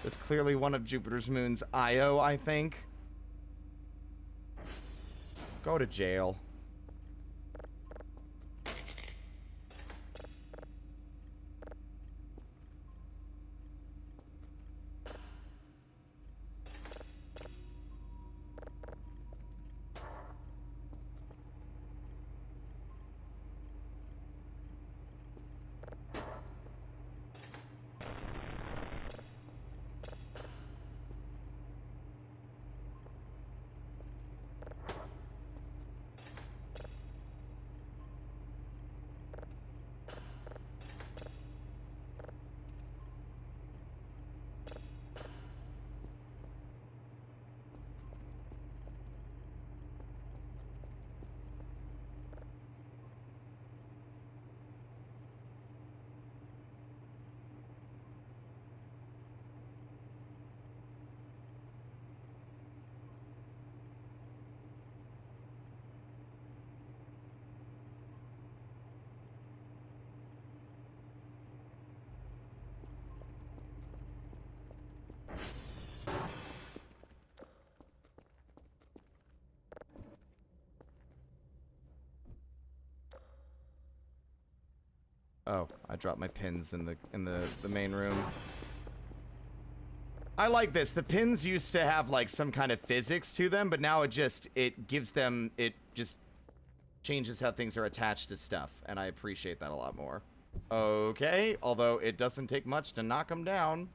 That's clearly one of Jupiter's moons, Io, I think. Go to jail. Oh, I dropped my pins in the main room. I like this. The pins used to have like some kind of physics to them, but now it just changes how things are attached to stuff, and I appreciate that a lot more. Okay, although it doesn't take much to knock them down.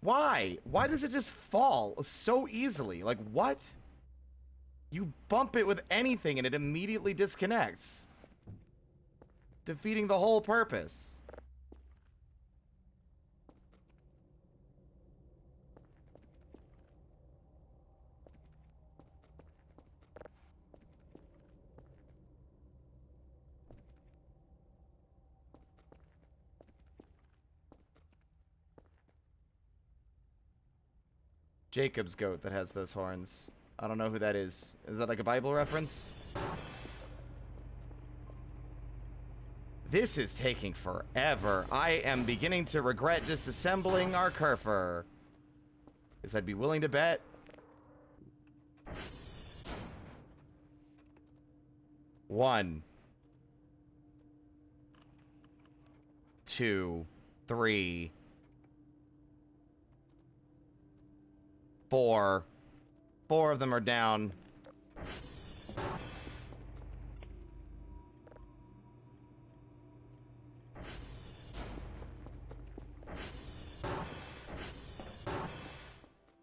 Why? Why does it just fall so easily? Like, what? You bump it with anything and it immediately disconnects, defeating the whole purpose. Jacob's goat that has those horns. I don't know who that is. Is that like a Bible reference? This is taking forever. I am beginning to regret disassembling our Kerfer. Because I'd be willing to bet. One. 2, 3. 4. 4 of them are down.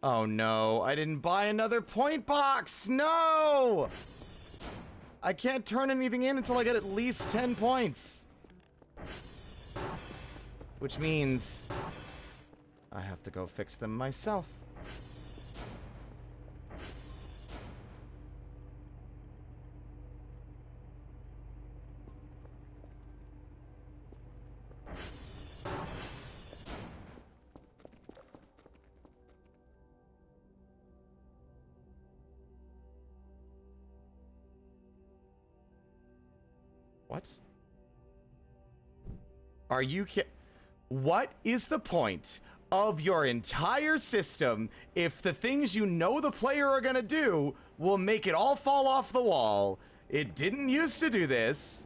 Oh no, I didn't buy another point box! No! I can't turn anything in until I get at least 10 points. Which means I have to go fix them myself. What? Are you What is the point of your entire system if the things you know the player are gonna do will make it all fall off the wall? It didn't used to do this.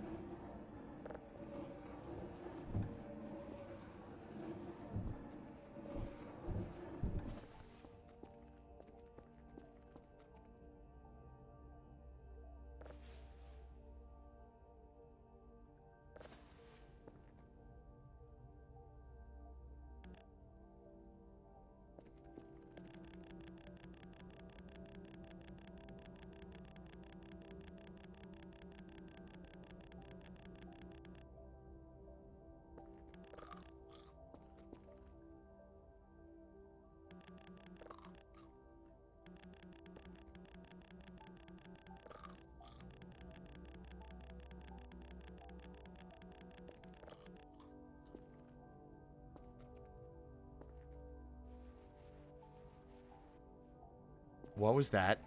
What was that?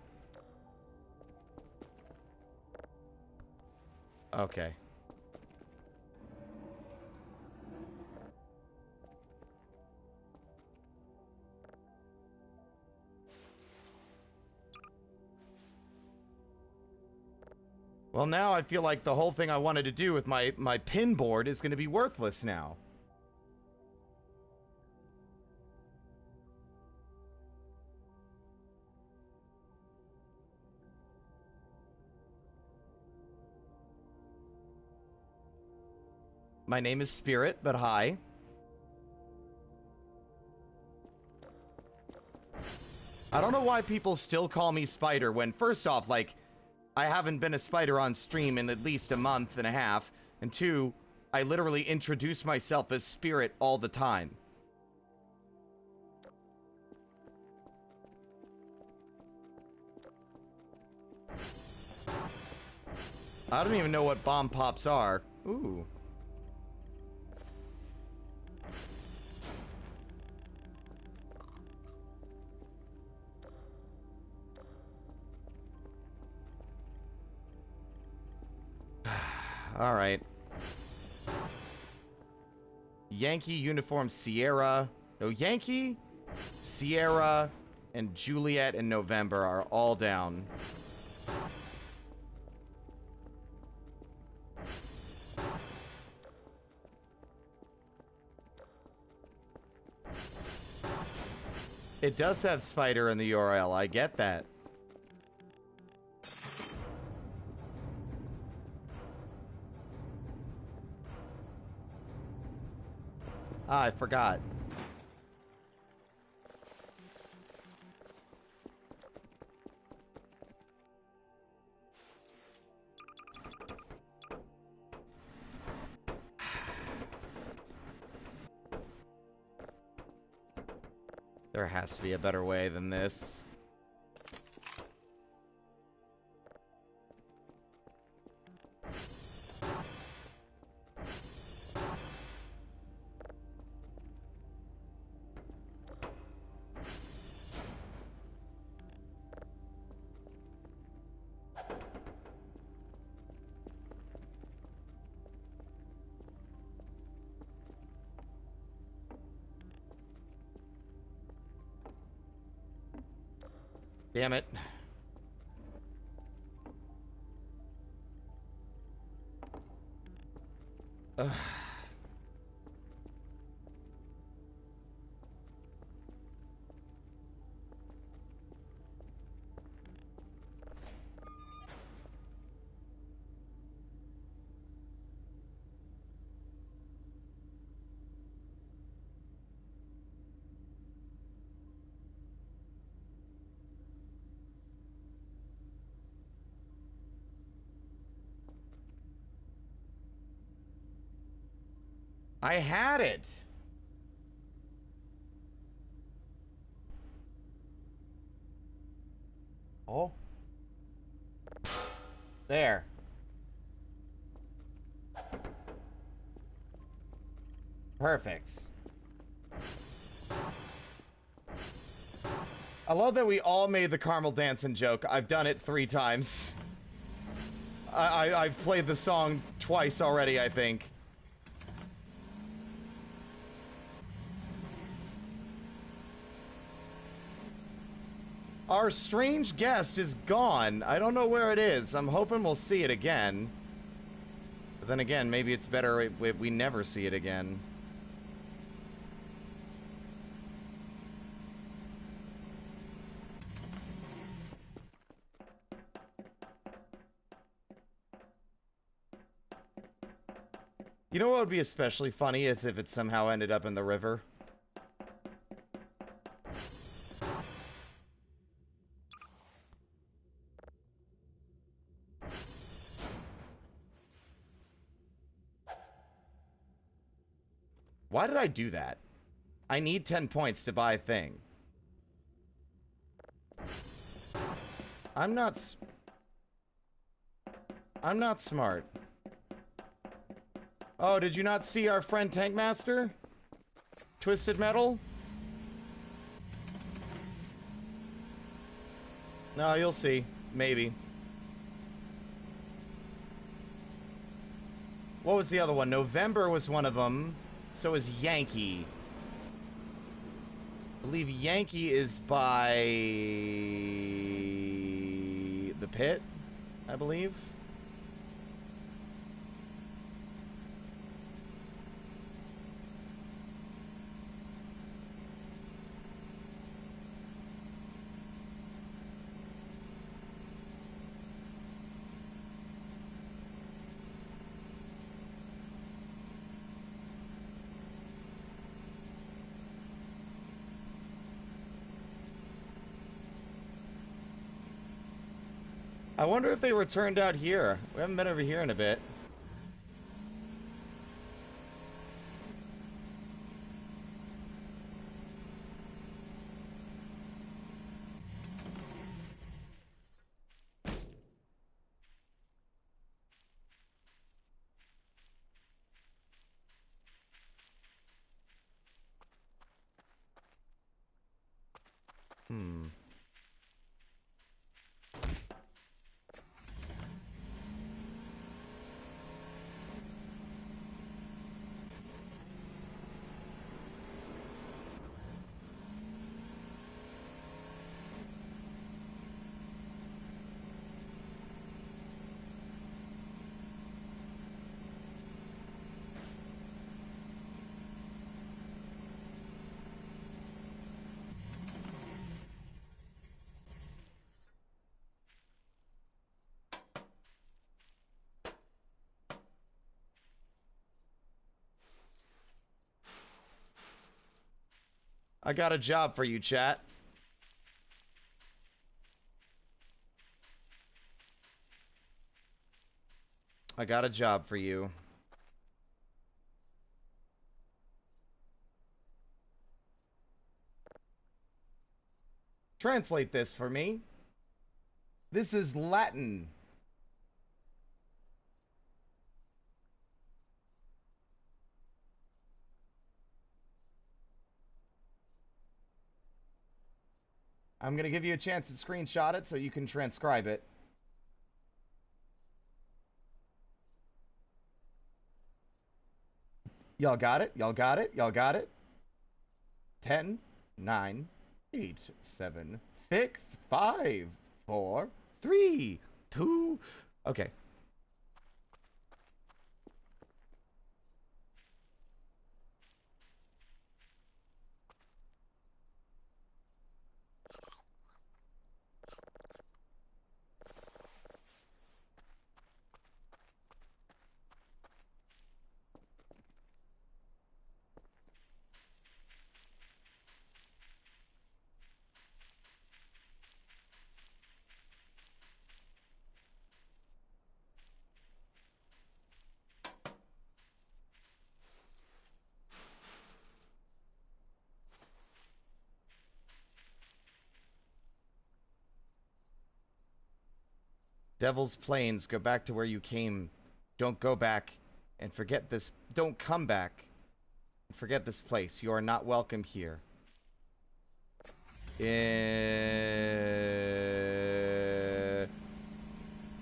Okay. Well, now I feel like the whole thing I wanted to do with my pin board is going to be worthless now. My name is Spirit, but hi. I don't know why people still call me Spider when, first off, like, I haven't been a Spider on stream in at least a month and a half, and two, I literally introduce myself as Spirit all the time. I don't even know what bomb pops are. Ooh. All right. Yankee Uniform Sierra. No, Yankee, Sierra, and Juliet and November are all down. It does have Spider in the URL. I get that. Ah, I forgot. There has to be a better way than this. Damn it. Ugh. I had it. Oh. There. Perfect. I love that we all made the caramel dancing joke. I've done it 3 times. I've played the song twice already, I think. Our strange guest is gone. I don't know where it is. I'm hoping we'll see it again. But then again, maybe it's better if we never see it again. You know what would be especially funny is if it somehow ended up in the river. Why did I do that? I need 10 points to buy a thing. I'm not smart. Oh, did you not see our friend Tankmaster? Twisted Metal? No, you'll see. Maybe. What was the other one? November was one of them. So is Yankee. I believe Yankee is by the pit, I believe. I wonder if they returned out here. We haven't been over here in a bit. I got a job for you, chat. I got a job for you. Translate this for me. This is Latin. I'm gonna give you a chance to screenshot it so you can transcribe it. Y'all got it? Y'all got it? Y'all got it? 10, 9, 8, 7, 6, 5, 4, 3, 2. Okay. Devil's Plains, go back to where you came. Don't go back and forget this. Don't come back and forget this place. You are not welcome here.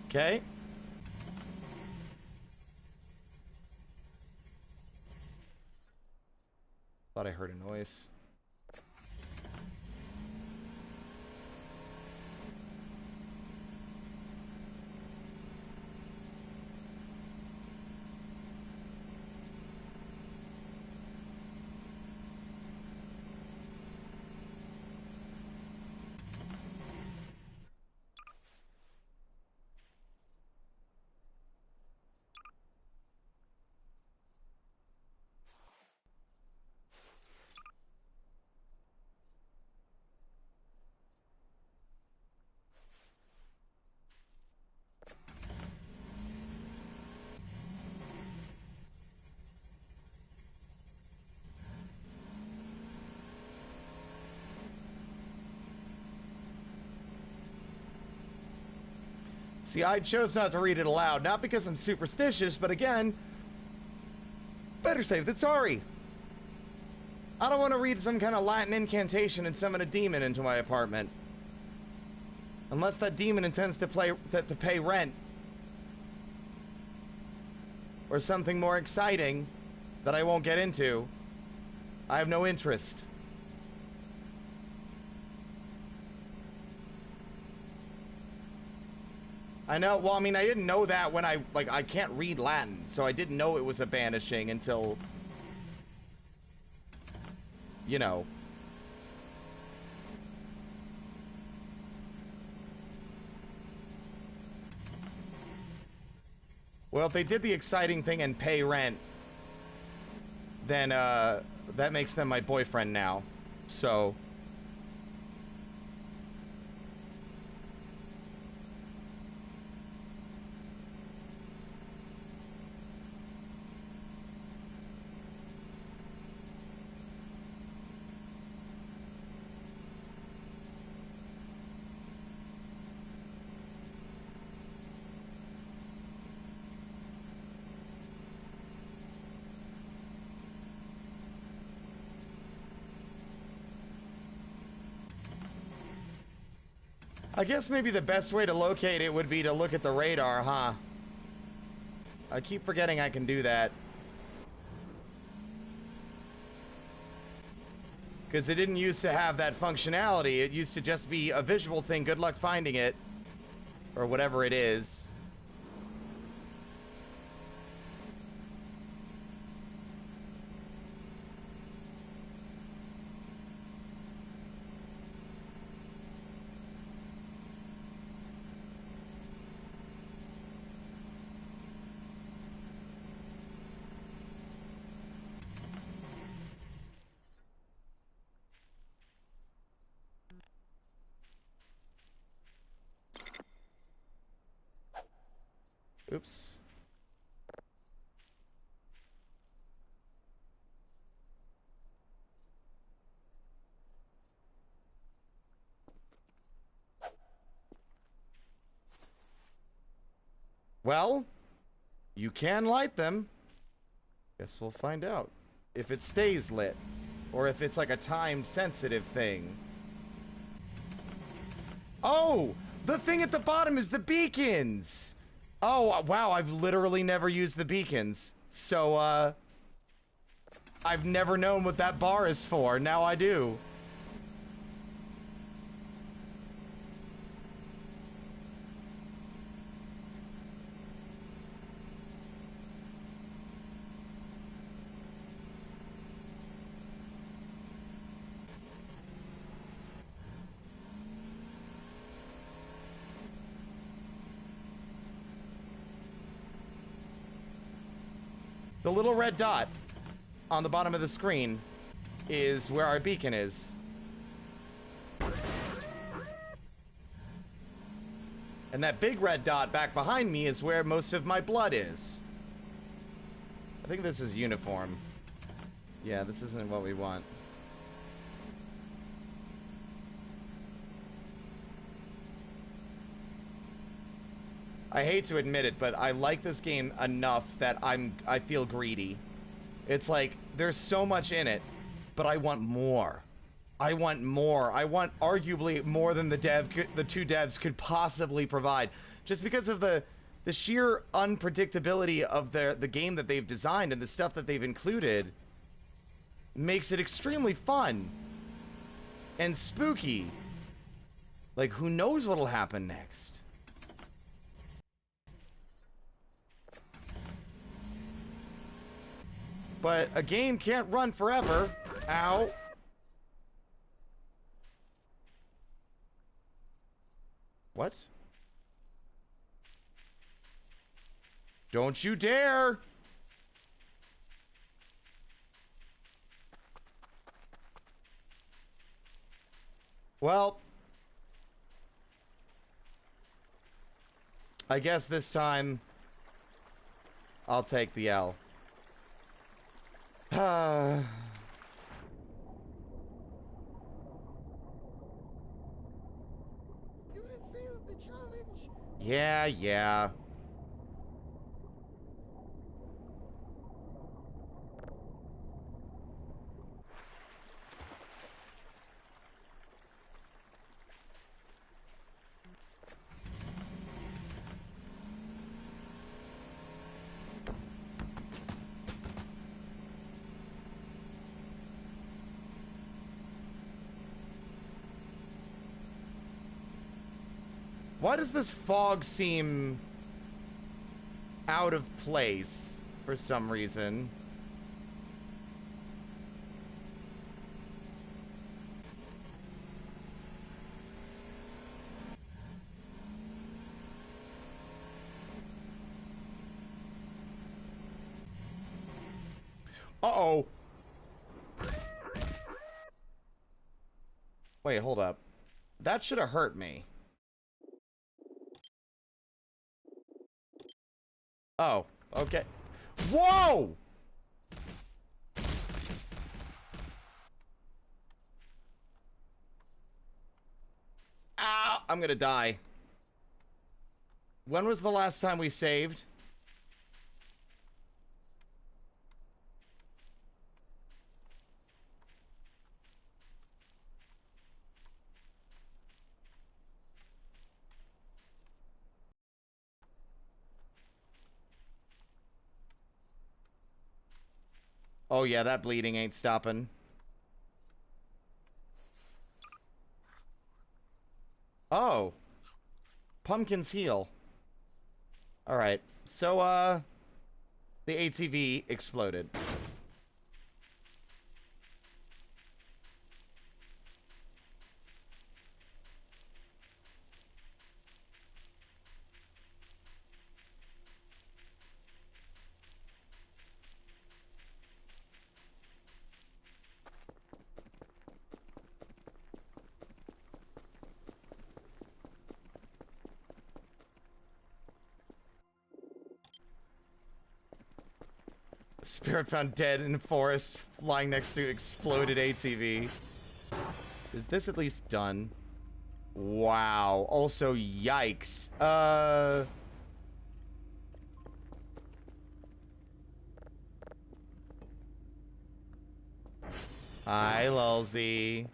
Okay. Thought I heard a noise. See, I chose not to read it aloud, not because I'm superstitious, but again, better safe than sorry. I don't want to read some kind of Latin incantation and summon a demon into my apartment. Unless that demon intends to pay rent. Or something more exciting that I won't get into. I have no interest. I know, well, I mean, I didn't know that when I can't read Latin, so I didn't know it was a banishing until, you know. Well, if they did the exciting thing and pay rent, then, that makes them my boyfriend now, so... I guess maybe the best way to locate it would be to look at the radar, huh? I keep forgetting I can do that. Because it didn't used to have that functionality. It used to just be a visual thing. Good luck finding it. Or whatever it is. Oops. Well, you can light them. Guess we'll find out. If it stays lit. Or if it's like a time-sensitive thing. Oh! The thing at the bottom is the beacons! Oh, wow, I've literally never used the beacons. So, I've never known what that bar is for. Now I do. The little red dot on the bottom of the screen is where our beacon is. And that big red dot back behind me is where most of my blood is. I think this is uniform. Yeah, this isn't what we want. I hate to admit it, but I like this game enough that I feel greedy. It's like, there's so much in it, but I want more. I want more. I want arguably more than the two devs could possibly provide. Just because of the sheer unpredictability of the game that they've designed and the stuff that they've included. makes it extremely fun and spooky. Like, who knows what'll happen next? But a game can't run forever. Ow. What? Don't you dare! Well, I guess this time I'll take the L. You have failed the challenge. Yeah. Why does this fog seem out of place for some reason? Uh-oh. Wait, hold up. That should have hurt me. Oh, okay. Whoa! Ow! I'm gonna die. When was the last time we saved? Oh yeah, that bleeding ain't stopping. Oh. Pumpkins heal. Alright. So, the ATV exploded. Spirit found dead in the forest, lying next to exploded ATV. Is this at least done? Wow. Also, yikes. Hi, Lulzy.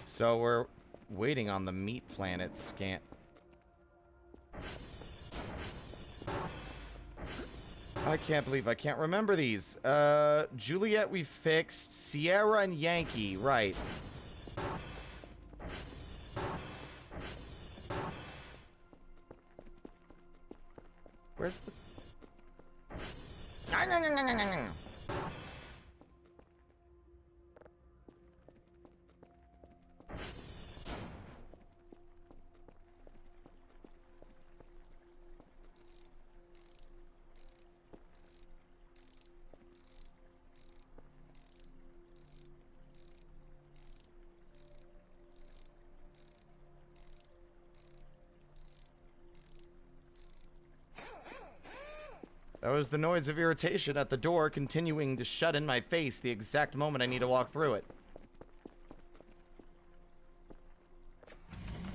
So we're waiting on the meat planet scan. I can't believe I can't remember these. Juliet we fixed. Sierra and Yankee, right. Where's the... That was the noise of irritation at the door continuing to shut in my face the exact moment I need to walk through it.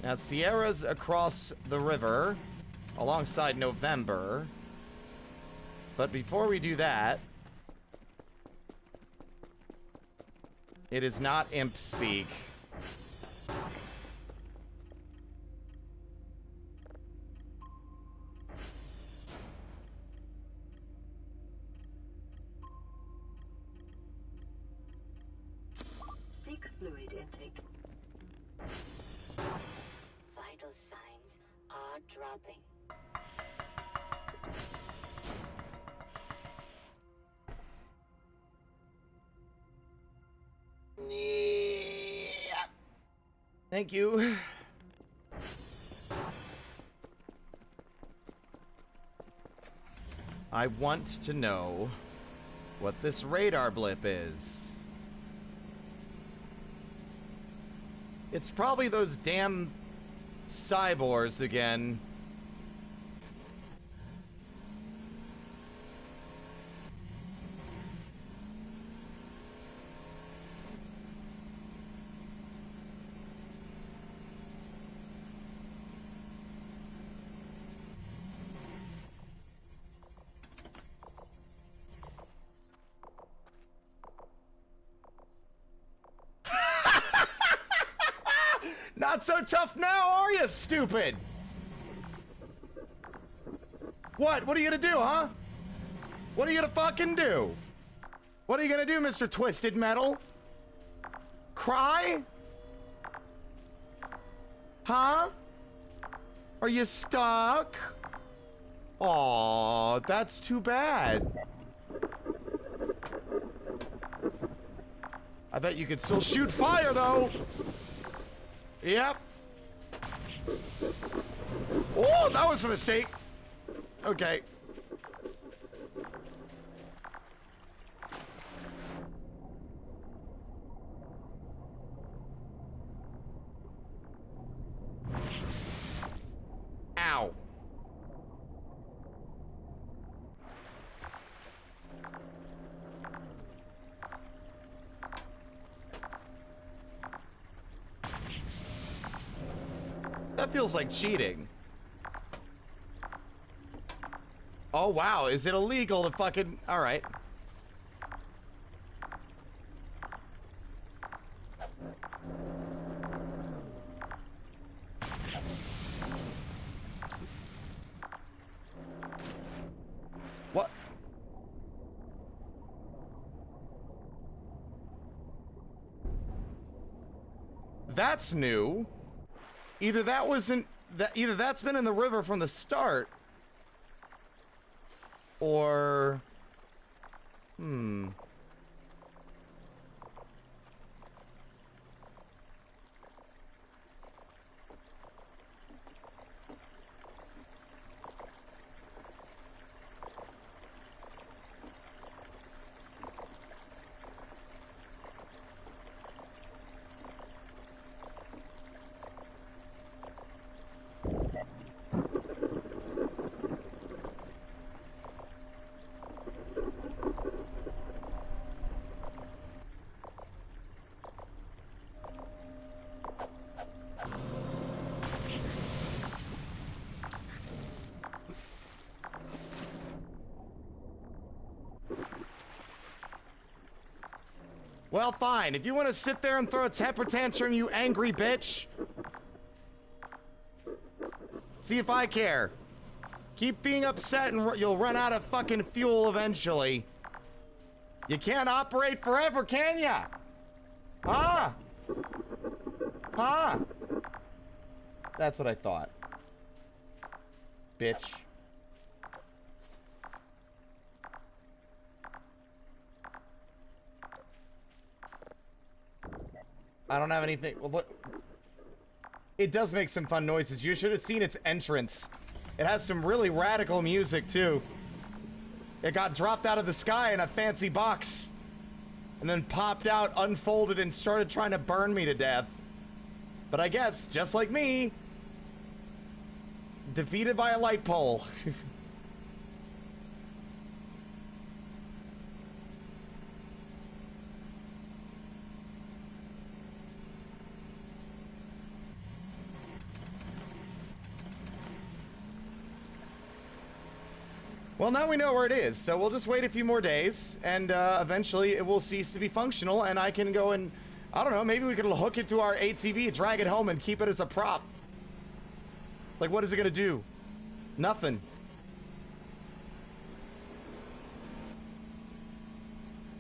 Now, Sierra's across the river alongside November. But before we do that, it is not imp speak. Seek fluid intake. Vital signs are dropping. Yeah. Thank you. I want to know what this radar blip is. It's probably those damn cyborgs again. Not so tough now, are you, stupid? What? What are you gonna do, huh? What are you gonna fucking do? What are you gonna do, Mr. Twisted Metal? Cry? Huh? Are you stuck? Aw, that's too bad. I bet you could still shoot fire, though. Yep. Oh, that was a mistake. Okay. Ow. That feels like cheating. Oh, wow. Is it illegal to fucking... Alright. What? That's new. Either that wasn't... Either that's been in the river from the start... Or... Well, fine. If you want to sit there and throw a temper tantrum, you angry bitch. See if I care. Keep being upset and you'll run out of fucking fuel eventually. You can't operate forever, can ya? Huh? Huh? That's what I thought. Bitch. I don't have anything. Well, look. It does make some fun noises. You should have seen its entrance. It has some really radical music, too. It got dropped out of the sky in a fancy box. And then popped out, unfolded, and started trying to burn me to death. But I guess, just like me, defeated by a light pole. Well, now we know where it is, so we'll just wait a few more days, and eventually it will cease to be functional, and I can go and, I don't know, maybe we could hook it to our ATV, drag it home, and keep it as a prop. Like, what is it gonna do? Nothing.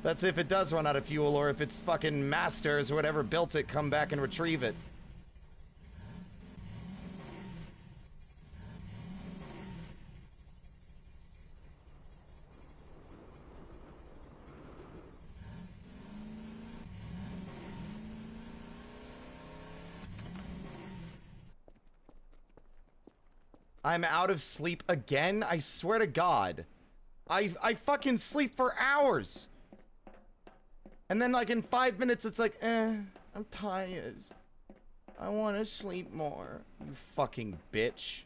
That's if it does run out of fuel, or if its fucking masters or whatever built it come back and retrieve it. I'm out of sleep again? I swear to God. I fucking sleep for hours. And then like in 5 minutes it's like, I'm tired. I want to sleep more. You fucking bitch.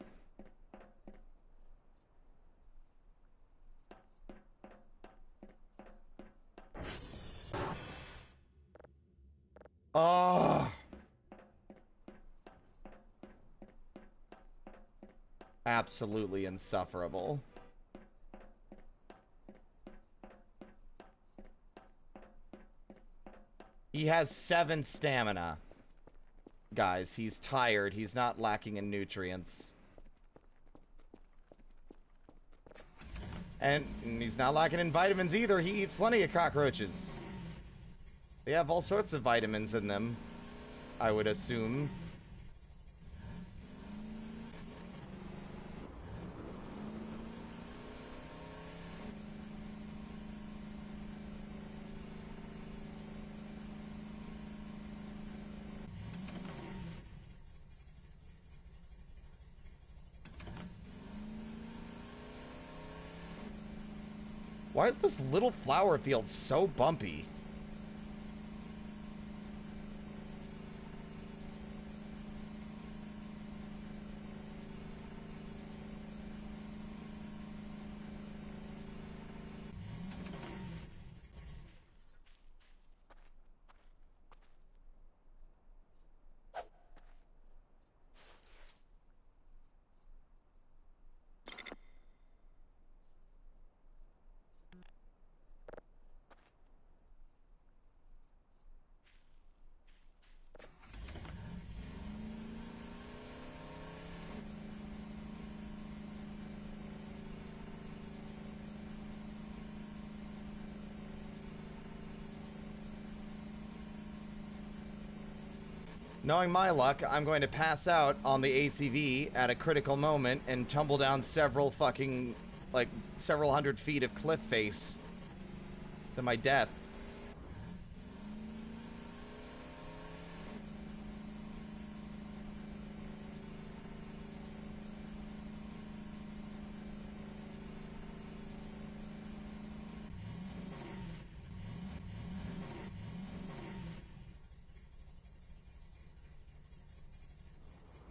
Oh. Absolutely insufferable. He has 7 stamina. Guys, he's tired. He's not lacking in nutrients. And he's not lacking in vitamins either. He eats plenty of cockroaches. They have all sorts of vitamins in them, I would assume. Why is this little flower field so bumpy? Knowing my luck, I'm going to pass out on the ATV at a critical moment and tumble down several fucking, like, several hundred feet of cliff face to my death.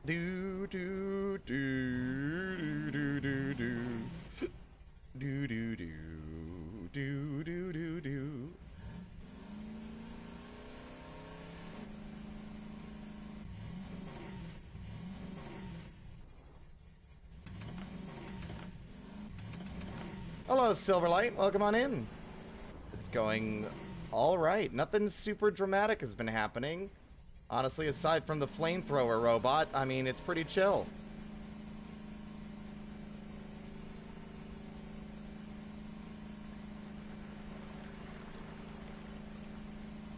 Do do do do do do do do do do do do do. Hello, Silverlight. Welcome on in. It's going all right. Nothing super dramatic has been happening. Honestly, aside from the flamethrower robot, I mean, it's pretty chill.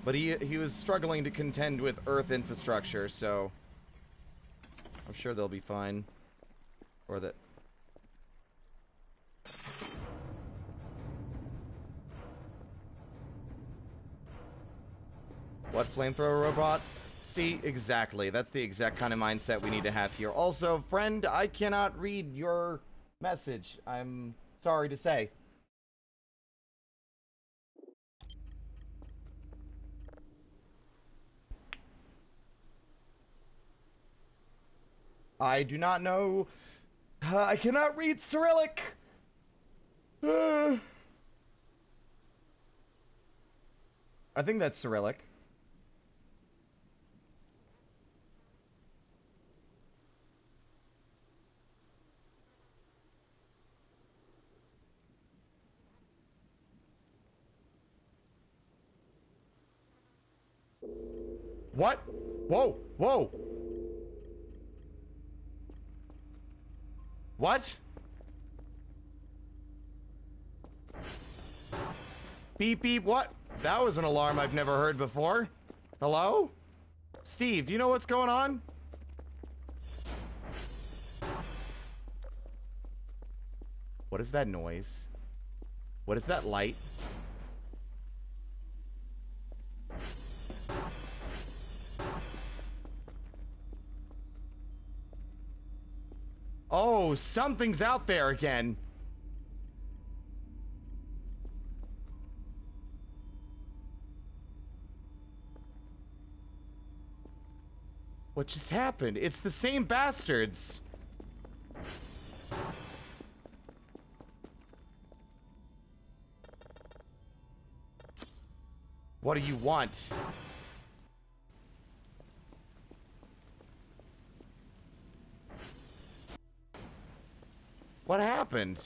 But he was struggling to contend with Earth infrastructure, so I'm sure they'll be fine. Or that... What flamethrower robot? See, exactly. That's the exact kind of mindset we need to have here. Also, friend, I cannot read your message. I'm sorry to say. I do not know. I cannot read Cyrillic. I think that's Cyrillic. What? Whoa, whoa. What? Beep, beep, what? That was an alarm I've never heard before. Hello? Steve, do you know what's going on? What is that noise? What is that light? Oh, something's out there again. What just happened? It's the same bastards. What do you want? What happened?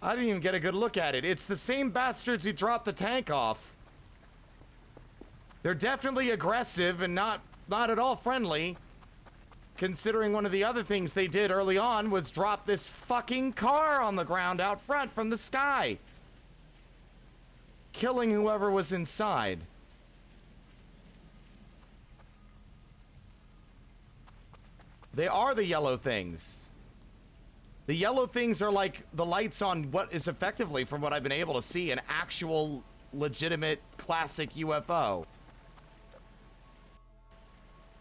I didn't even get a good look at it. It's the same bastards who dropped the tank off. They're definitely aggressive and not at all friendly. Considering one of the other things they did early on was drop this fucking car on the ground out front from the sky. Killing whoever was inside. They are the yellow things. The yellow things are like the lights on what is effectively, from what I've been able to see, an actual, legitimate, classic UFO.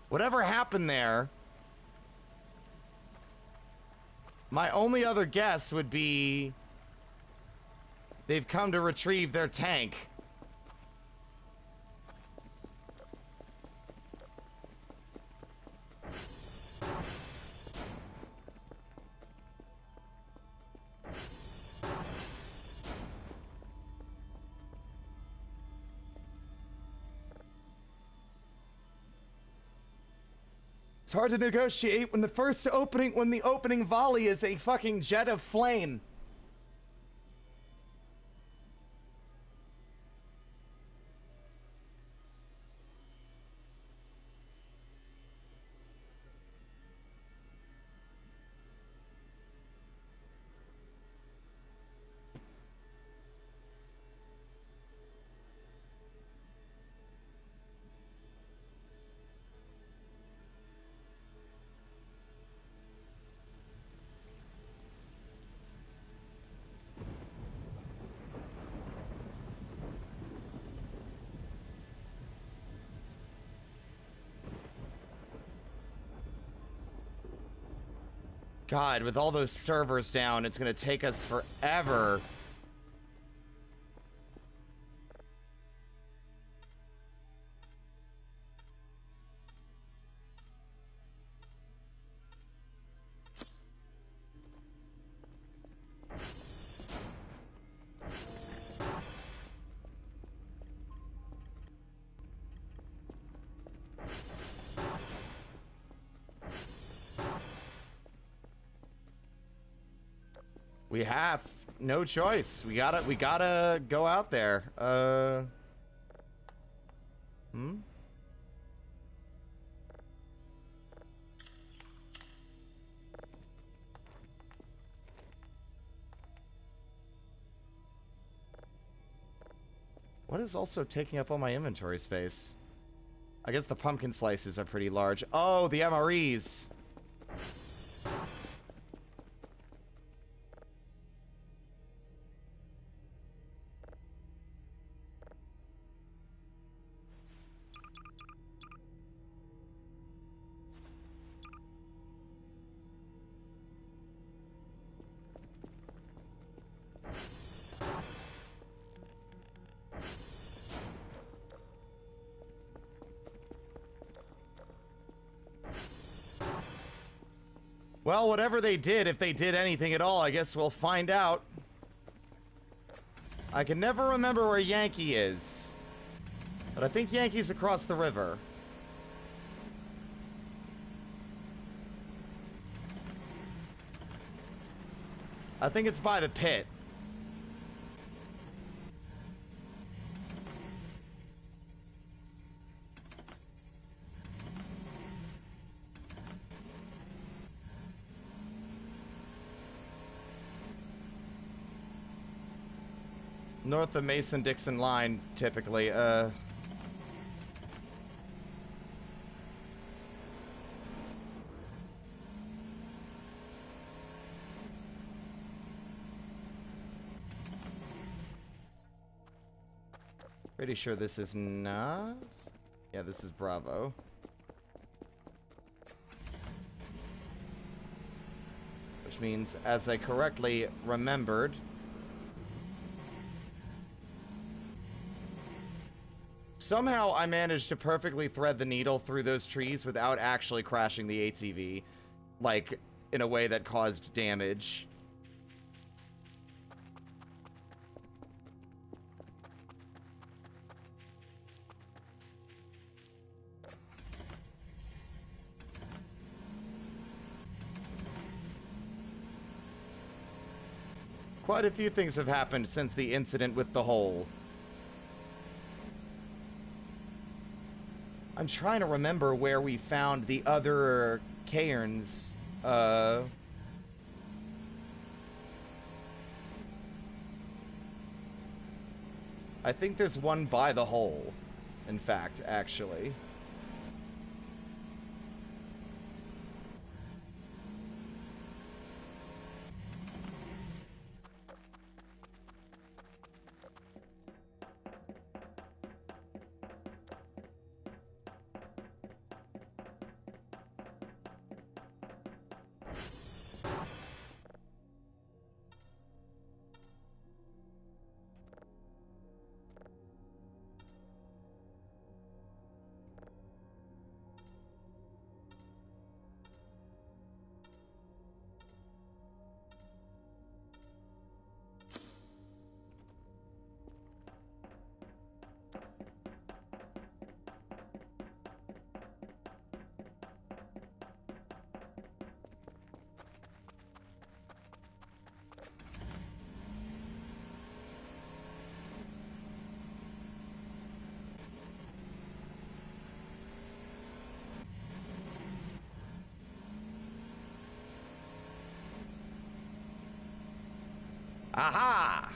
Whatever happened there, my only other guess would be they've come to retrieve their tank. It's hard to negotiate when the opening volley is a fucking jet of flame. God, with all those servers down, it's gonna take us forever. We have no choice. We gotta go out there. What is also taking up all my inventory space? I guess the pumpkin slices are pretty large. Oh, the MREs. Well, whatever they did, if they did anything at all, I guess we'll find out. I can never remember where Yankee is. But I think Yankee's across the river. I think it's by the pit. North of Mason-Dixon line, typically. Pretty sure this is not... Yeah, this is Bravo. Which means, as I correctly remembered... Somehow I managed to perfectly thread the needle through those trees without actually crashing the ATV. Like, in a way that caused damage. Quite a few things have happened since the incident with the hole. I'm trying to remember where we found the other cairns. I think there's one by the hole, in fact, actually. Aha!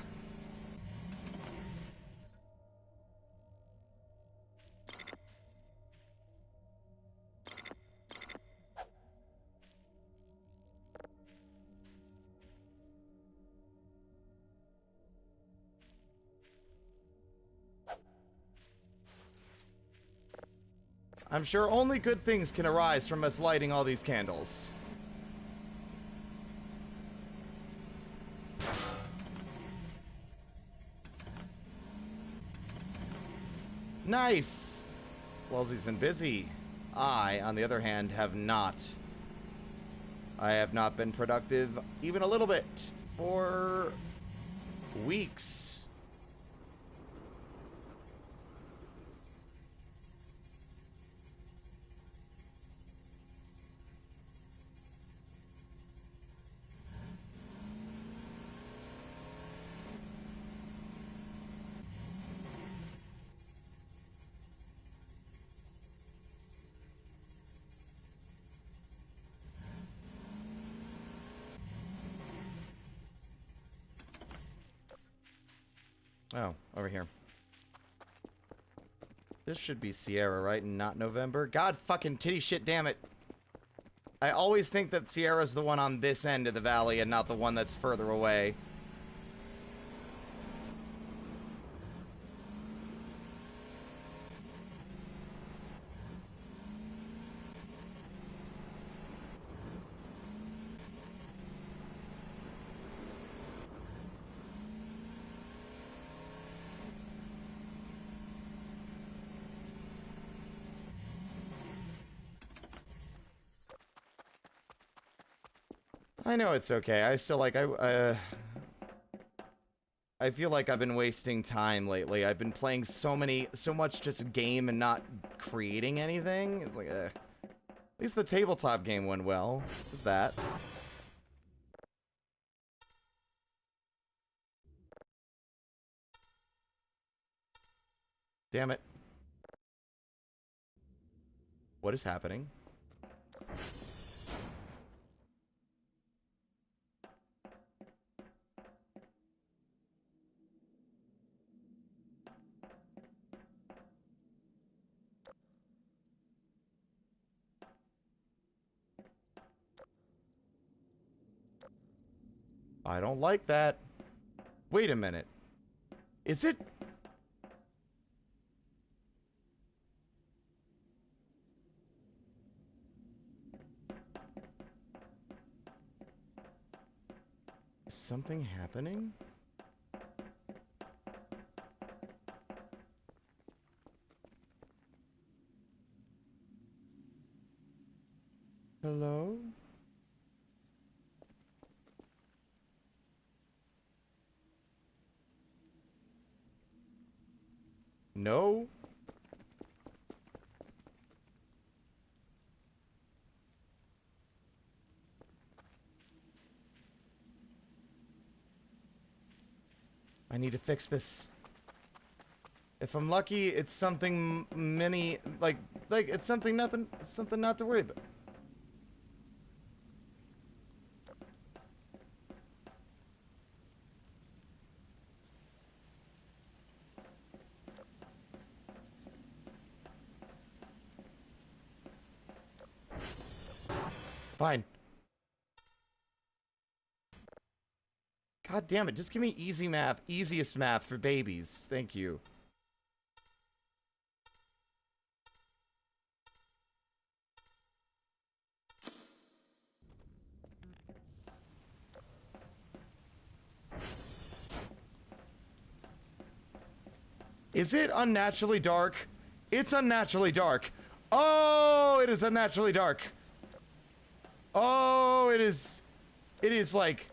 I'm sure only good things can arise from us lighting all these candles. Nice! Wellesley's been busy. I, on the other hand, have not. I have not been productive even a little bit for weeks. Oh, over here. This should be Sierra, right? And not November? God fucking titty shit, damn it. I always think that Sierra's the one on this end of the valley and not the one that's further away. I know it's okay. I still like I feel like I've been wasting time lately. I've been playing so much just game and not creating anything. It's like, at least the tabletop game went well. Is that? Damn it. What is happening? I don't like that. Wait a minute. Is it... Is something happening? Hello? No? I need to fix this. If I'm lucky, it's something mini, like it's something something not to worry about. Fine. God damn it, just give me easy math, easiest math for babies. Thank you. Is it unnaturally dark? It's unnaturally dark. Oh, it is unnaturally dark. Oh, it is like...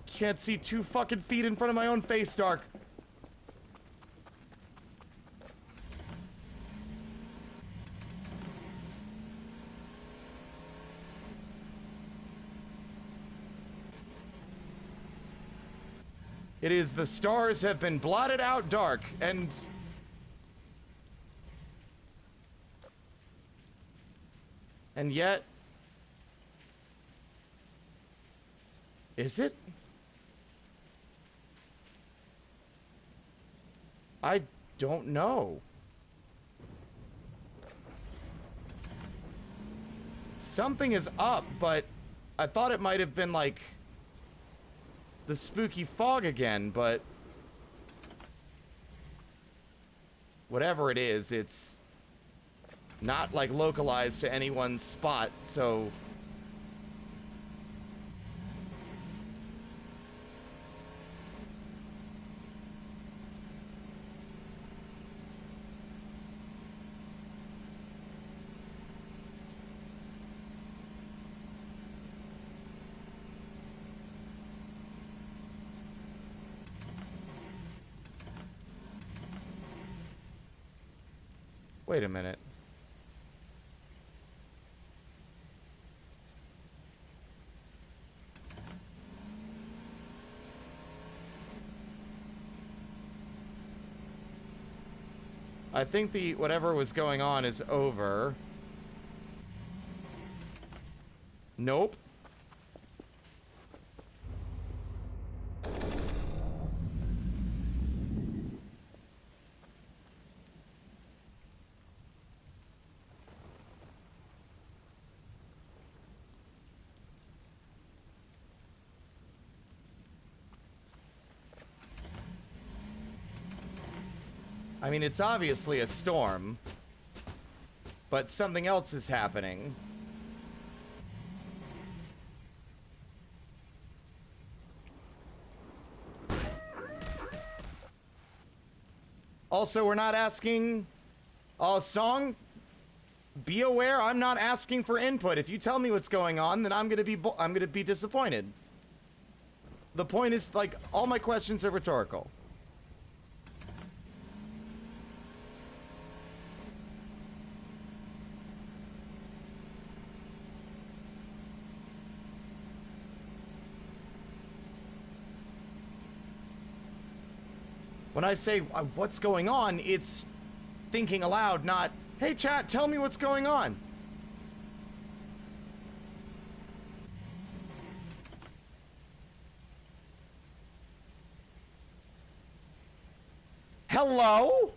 Can't see 2 fucking feet in front of my own face dark. It is the stars have been blotted out dark, and... And yet... Is it? I don't know. Something is up, but I thought it might have been like the spooky fog again, but whatever it is, it's not like localized to any one spot, so wait a minute. I think the whatever was going on is over. Nope. I mean, it's obviously a storm, but something else is happening. Also, we're not asking a song. be aware I'm not asking for input. If you tell me what's going on, then I'm gonna be disappointed. The point is, like, all my questions are rhetorical. When I say what's going on, it's thinking aloud, not, hey chat, tell me what's going on. Hello?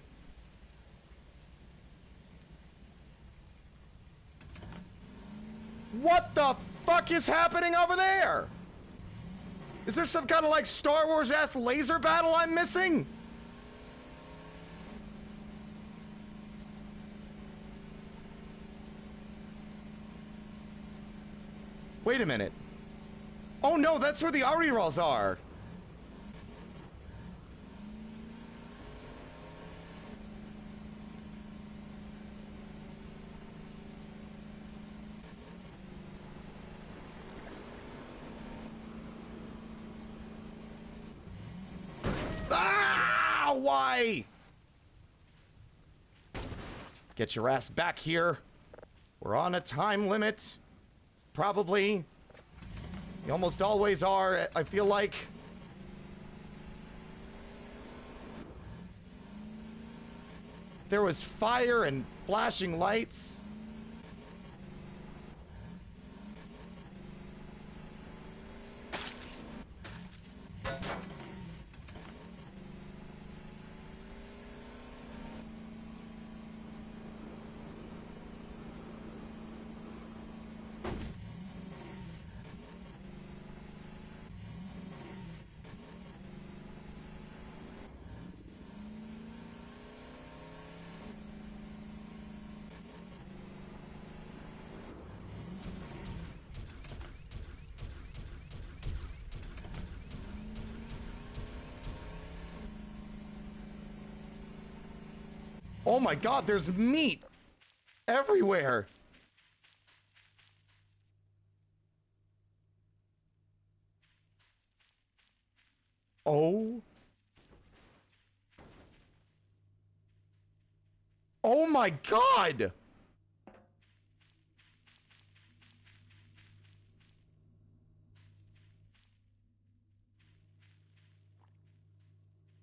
What the fuck is happening over there? Is there some kind of like Star Wars-ass laser battle I'm missing? Wait a minute. Oh no, that's where the Arirals are. Ah! Why? Get your ass back here. We're on a time limit. Probably. You almost always are, I feel like. There was fire and flashing lights. Oh my god, there's meat everywhere. Oh. Oh my god.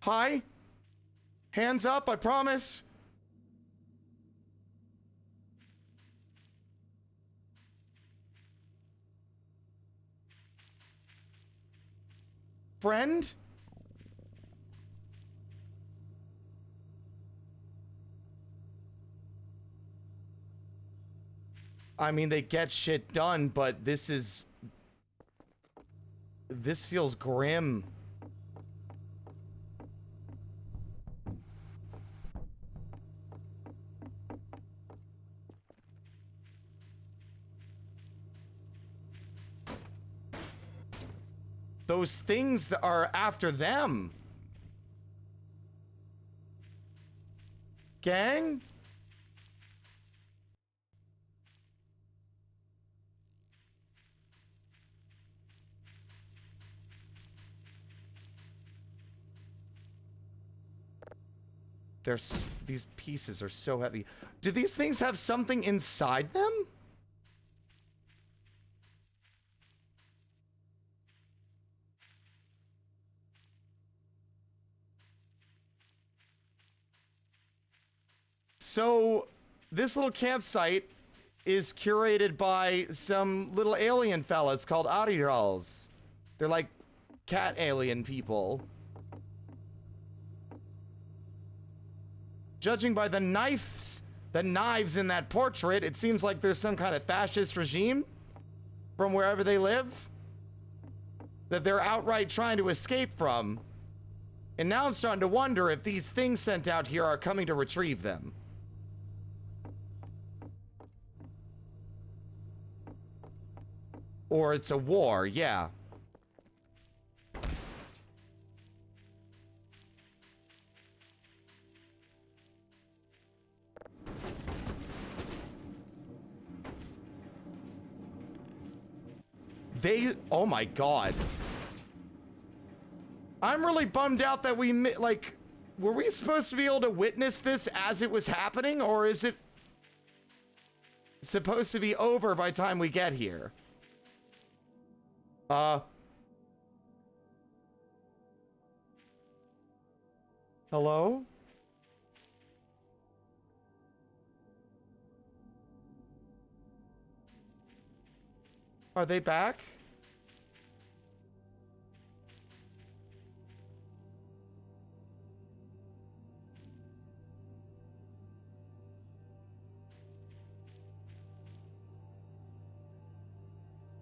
Hi. Hands up, I promise. Friend? I mean, they get shit done, but this feels grim. Those things that are after them. Gang? These pieces are so heavy. Do these things have something inside them? So, this little campsite is curated by some little alien fellas called Arirals. They're like cat alien people. Judging by the knives in that portrait, it seems like there's some kind of fascist regime from wherever they live that they're outright trying to escape from. And now I'm starting to wonder if these things sent out here are coming to retrieve them. Or it's a war, yeah. Oh my god. I'm really bummed out that like, were we supposed to be able to witness this as it was happening, or is it supposed to be over by the time we get here? Hello? Are they back?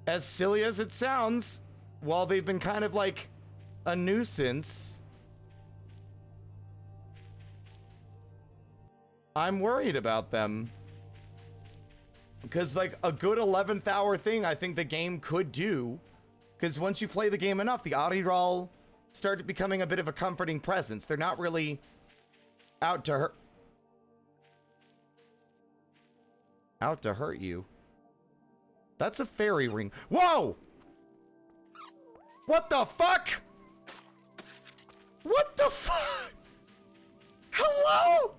As silly as it sounds, while they've been kind of like a nuisance, I'm worried about them. Because like a good 11th hour thing I think the game could do, because once you play the game enough, the Adiral started becoming a bit of a comforting presence. They're not really out to hurt you. That's a fairy ring. Whoa! What the fuck? What the fuck? Hello?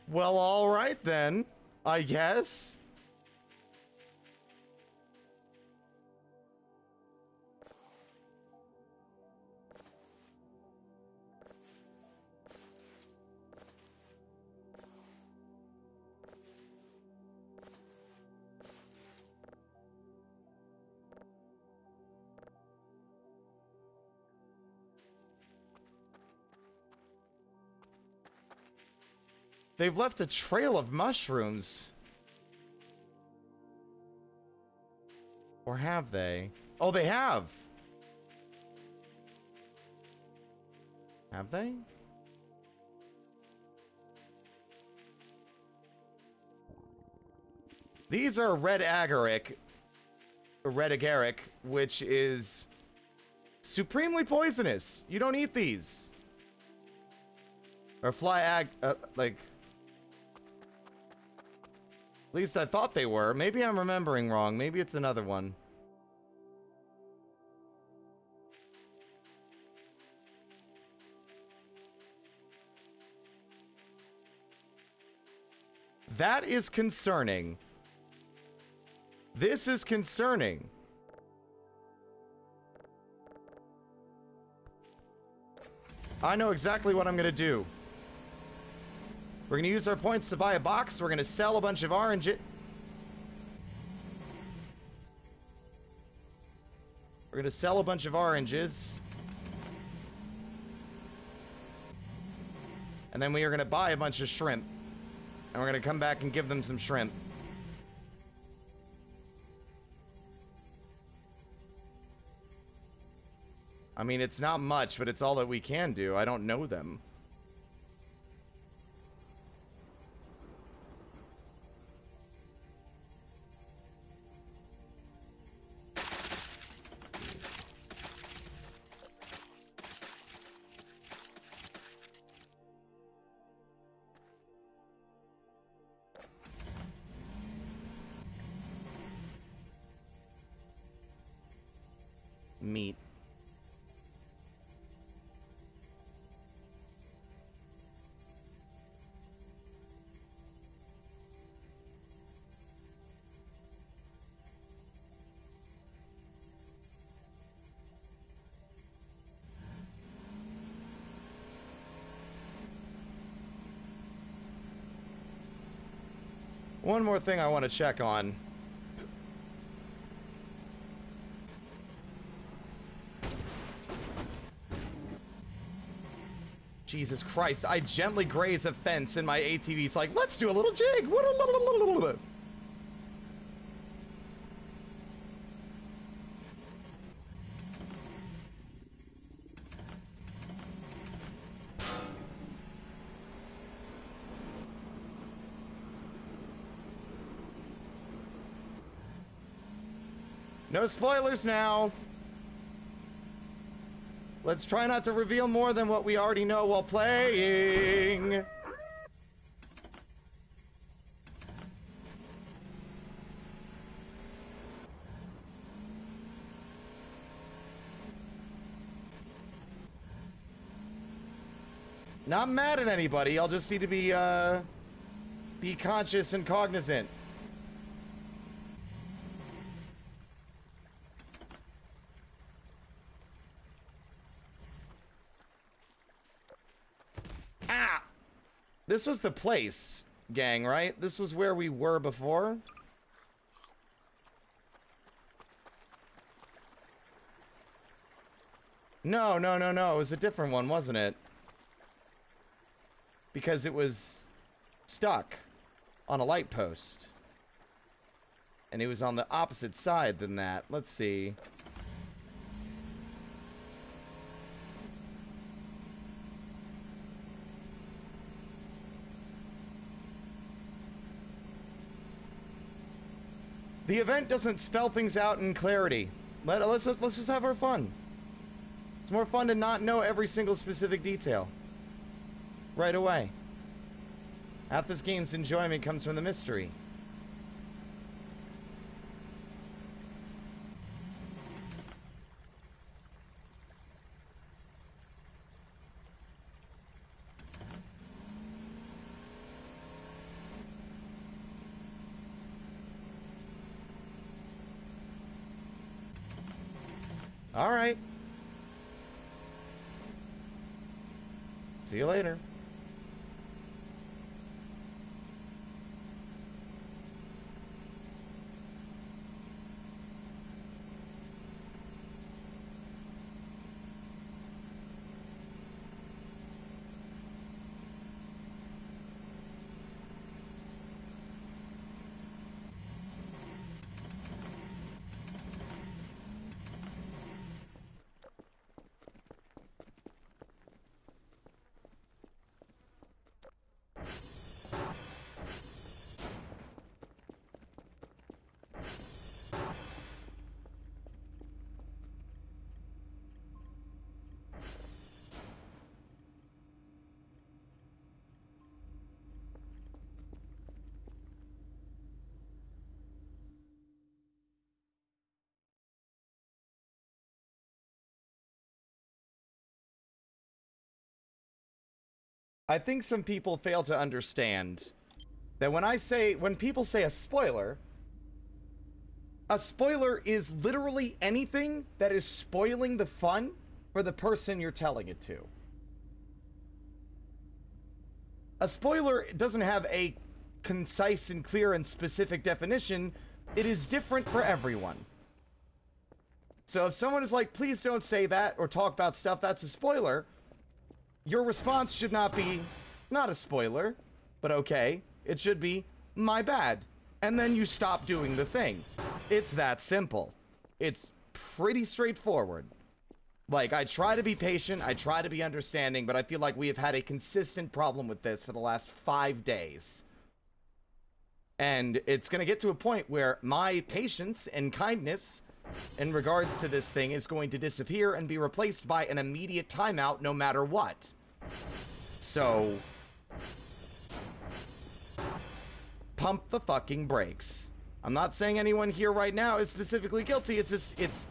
Well, all right then, I guess. They've left a trail of mushrooms. Or have they? Oh, they have. Have they? These are red agaric, which is supremely poisonous. You don't eat these. Or like... At least I thought they were. Maybe I'm remembering wrong. Maybe it's another one. That is concerning. This is concerning. I know exactly what I'm gonna do. We're gonna use our points to buy a box. We're gonna sell a bunch of oranges. We're gonna sell a bunch of oranges. And then we are gonna buy a bunch of shrimp. And we're gonna come back and give them some shrimp. I mean, it's not much, but it's all that we can do. I don't know them. Meat. One more thing I want to check on. Jesus Christ, I gently graze a fence and my ATV's like, let's do a little jig. No spoilers now. Let's try not to reveal more than what we already know while playing. Not mad at anybody. I'll just need to be conscious and cognizant. Ah! This was the place, gang, right? This was where we were before. No, no, no, no. It was a different one, wasn't it? Because it was stuck on a light post. And it was on the opposite side than that. Let's see. The event doesn't spell things out in clarity. Let's just have our fun. It's more fun to not know every single specific detail right away. Half this game's enjoyment comes from the mystery. All right. See you later. I think some people fail to understand that when people say a spoiler is literally anything that is spoiling the fun for the person you're telling it to. A spoiler doesn't have a concise and clear and specific definition. It is different for everyone. So if someone is like, please don't say that or talk about stuff that's a spoiler, your response should not be, not a spoiler, but okay. It should be, my bad. And then you stop doing the thing. It's that simple. It's pretty straightforward. Like, I try to be patient, I try to be understanding, but I feel like we have had a consistent problem with this for the last 5 days. And it's going to get to a point where my patience and kindness in regards to this thing is going to disappear and be replaced by an immediate timeout no matter what. So, pump the fucking brakes. I'm not saying anyone here right now is specifically guilty. It's just, it's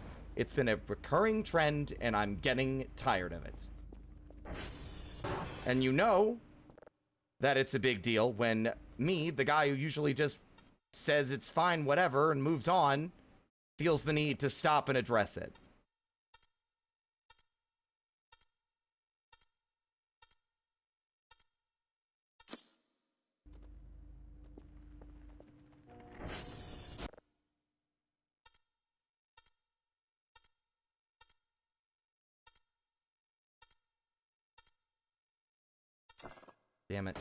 been a recurring trend and I'm getting tired of it. And you know that it's a big deal when me, the guy who usually just says it's fine, whatever, and moves on, feels the need to stop and address it. Damn it.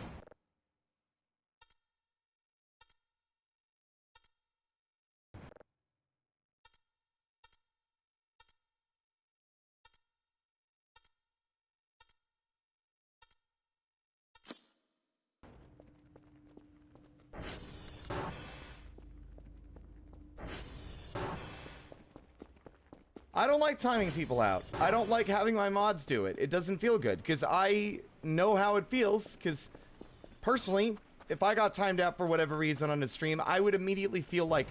I don't like timing people out. I don't like having my mods do it. It doesn't feel good, because I know how it feels, because personally, if I got timed out for whatever reason on a stream, I would immediately feel like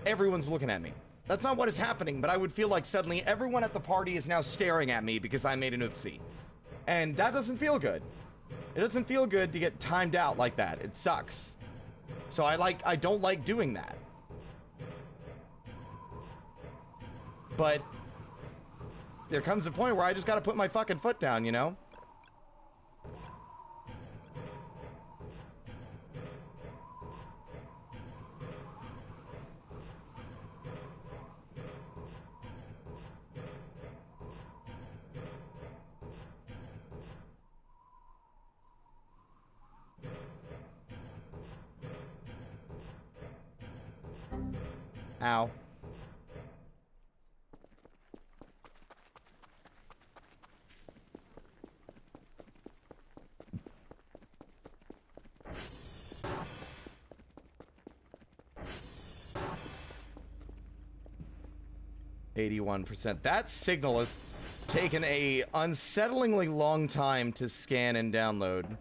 everyone's looking at me. That's not what is happening, but I would feel like suddenly everyone at the party is now staring at me because I made an oopsie. And that doesn't feel good. It doesn't feel good to get timed out like that. It sucks. So I don't like doing that. But there comes a point where I just gotta put my fucking foot down, you know? Ow. %. That signal has taken a unsettlingly long time to scan and download.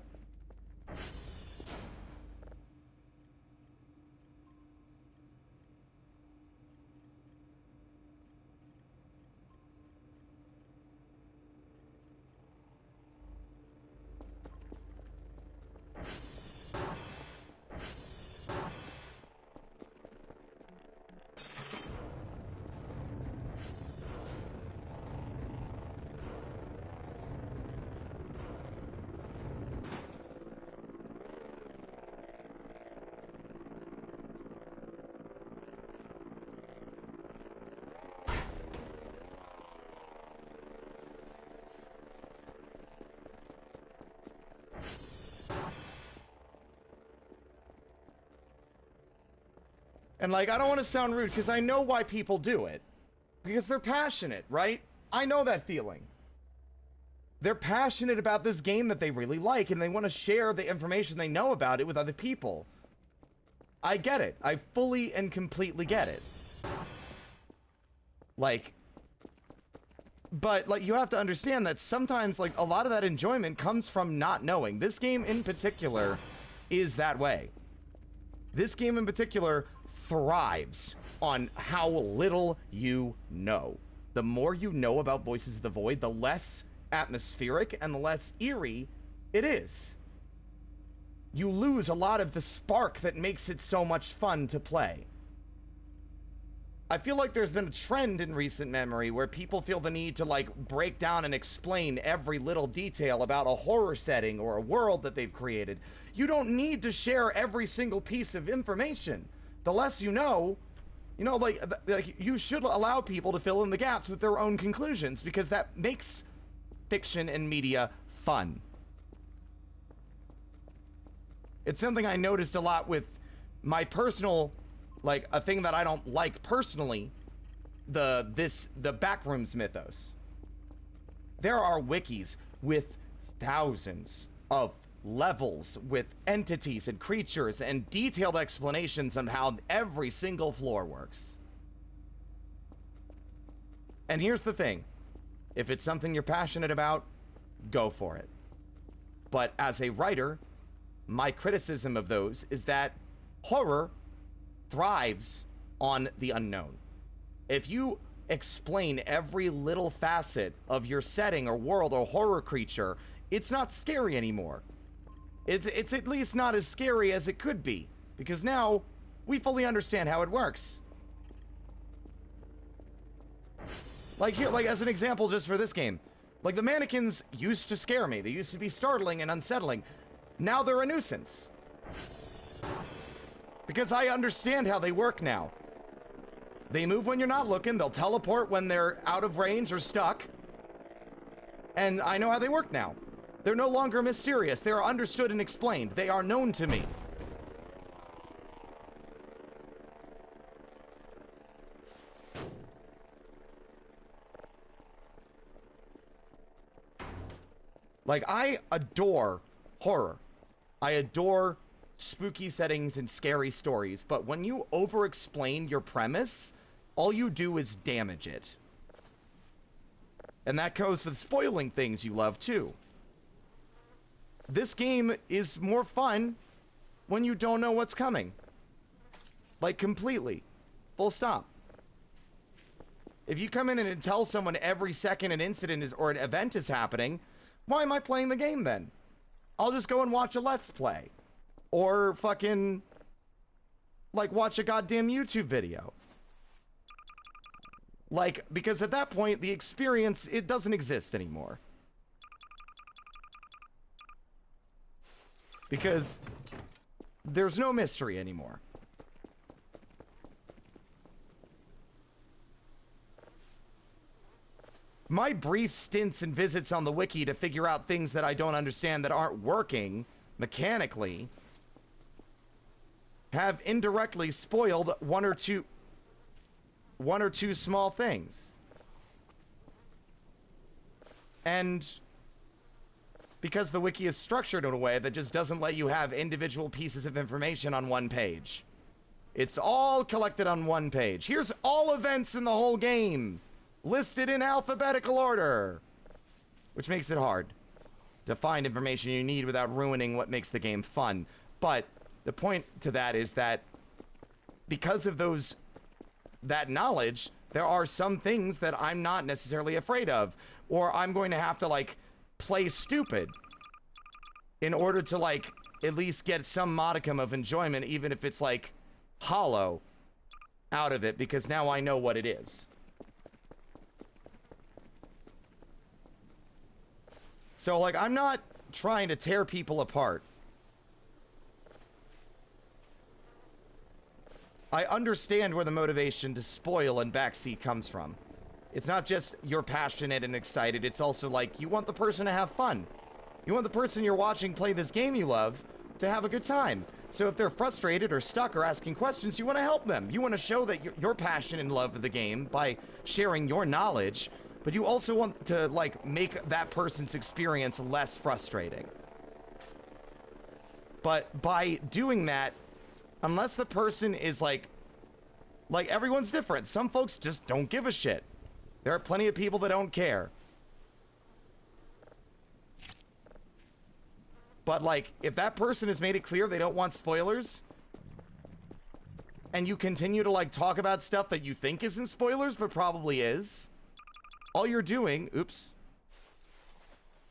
And, like, I don't want to sound rude, because I know why people do it. Because they're passionate, right? I know that feeling. They're passionate about this game that they really like, and they want to share the information they know about it with other people. I get it. I fully and completely get it. Like, but, like, you have to understand that sometimes, like, a lot of that enjoyment comes from not knowing. This game in particular is that way. This game in particular thrives on how little you know. The more you know about Voices of the Void, the less atmospheric and the less eerie it is. You lose a lot of the spark that makes it so much fun to play. I feel like there's been a trend in recent memory where people feel the need to, like, break down and explain every little detail about a horror setting or a world that they've created. You don't need to share every single piece of information. The less you know, like you should allow people to fill in the gaps with their own conclusions, because that makes fiction and media fun. It's something I noticed a lot with my personal, like, a thing that I don't like personally, the Backrooms mythos. There are wikis with thousands of levels with entities and creatures and detailed explanations on how every single floor works. And here's the thing. If it's something you're passionate about, go for it. But as a writer, my criticism of those is that horror thrives on the unknown. If you explain every little facet of your setting or world or horror creature, it's not scary anymore. It's at least not as scary as it could be, because now we fully understand how it works. Like here, like as an example just for this game, like the mannequins used to scare me. They used to be startling and unsettling. Now they're a nuisance. Because I understand how they work now. They move when you're not looking, they'll teleport when they're out of range or stuck. And I know how they work now. They're no longer mysterious. They are understood and explained. They are known to me. Like, I adore horror. I adore spooky settings and scary stories, but when you over-explain your premise, all you do is damage it. And that goes for the spoiling things you love, too. This game is more fun when you don't know what's coming. Like, completely. Full stop. If you come in and tell someone every second an incident is or an event is happening, why am I playing the game then? I'll just go and watch a Let's Play. Or fucking, like, watch a goddamn YouTube video. Like, because at that point, the experience, it doesn't exist anymore. Because there's no mystery anymore. My brief stints and visits on the wiki to figure out things that I don't understand that aren't working mechanically have indirectly spoiled one or two small things. And because the wiki is structured in a way that just doesn't let you have individual pieces of information on one page. It's all collected on one page. Here's all events in the whole game, listed in alphabetical order, which makes it hard to find information you need without ruining what makes the game fun. But the point to that is that because of that knowledge, there are some things that I'm not necessarily afraid of, or I'm going to have to, like, play stupid in order to, like, at least get some modicum of enjoyment, even if it's, like, hollow out of it, because now I know what it is. So, like, I'm not trying to tear people apart. I understand where the motivation to spoil and backseat comes from. It's not just you're passionate and excited, it's also like you want the person to have fun. You want the person you're watching play this game you love to have a good time. So if they're frustrated or stuck or asking questions, you want to help them. You want to show that you're passionate and love of the game by sharing your knowledge, but you also want to, like, make that person's experience less frustrating. But by doing that, unless the person is like everyone's different. Some folks just don't give a shit. There are plenty of people that don't care. But, like, if that person has made it clear they don't want spoilers, and you continue to, like, talk about stuff that you think isn't spoilers, but probably is, all you're doing, oops,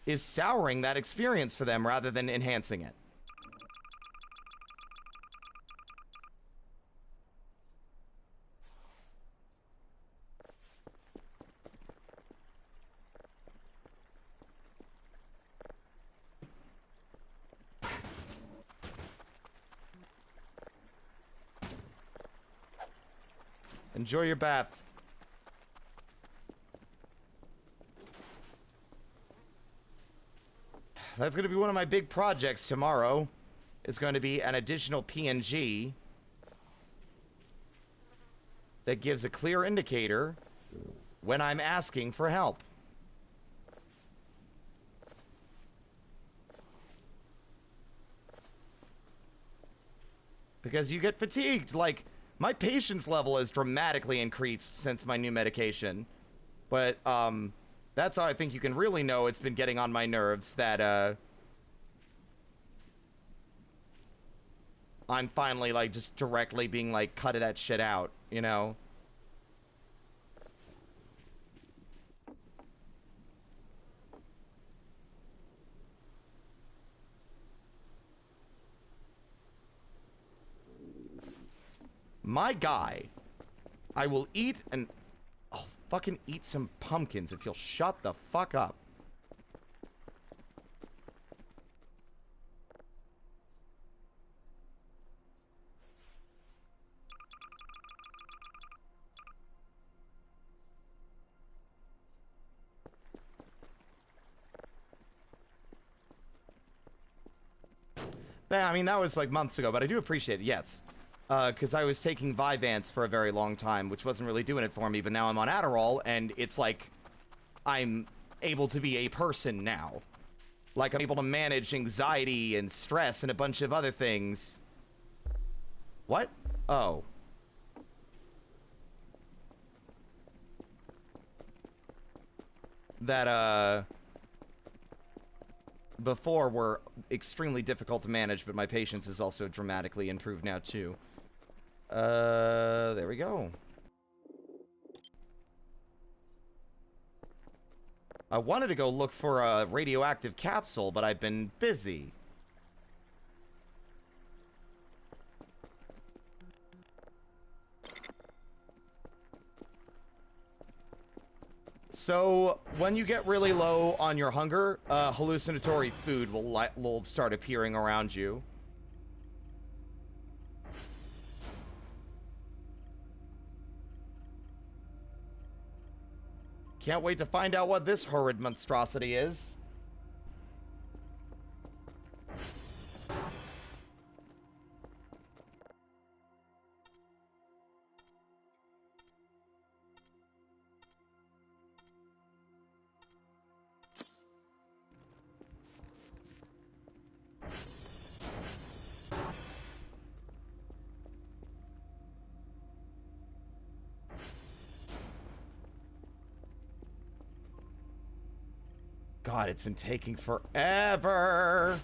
is souring that experience for them rather than enhancing it. Enjoy your bath. That's going to be one of my big projects tomorrow. It's going to be an additional PNG that gives a clear indicator when I'm asking for help. Because you get fatigued. Like, my patience level has dramatically increased since my new medication. But, that's how I think you can really know it's been getting on my nerves, that, I'm finally, like, just directly being, like, cut that shit out, you know? My guy, I will eat and I'll fucking eat some pumpkins if you'll shut the fuck up. I mean, that was like months ago, but I do appreciate it, yes. Because I was taking Vyvanse for a very long time, which wasn't really doing it for me, but now I'm on Adderall, and it's like I'm able to be a person now. Like, I'm able to manage anxiety and stress and a bunch of other things. What? Oh. that, before were extremely difficult to manage, but my patience is also dramatically improved now, too. There we go. I wanted to go look for a radioactive capsule, but I've been busy. So, when you get really low on your hunger, hallucinatory food will start appearing around you. Can't wait to find out what this horrid monstrosity is. God, it's been taking forever.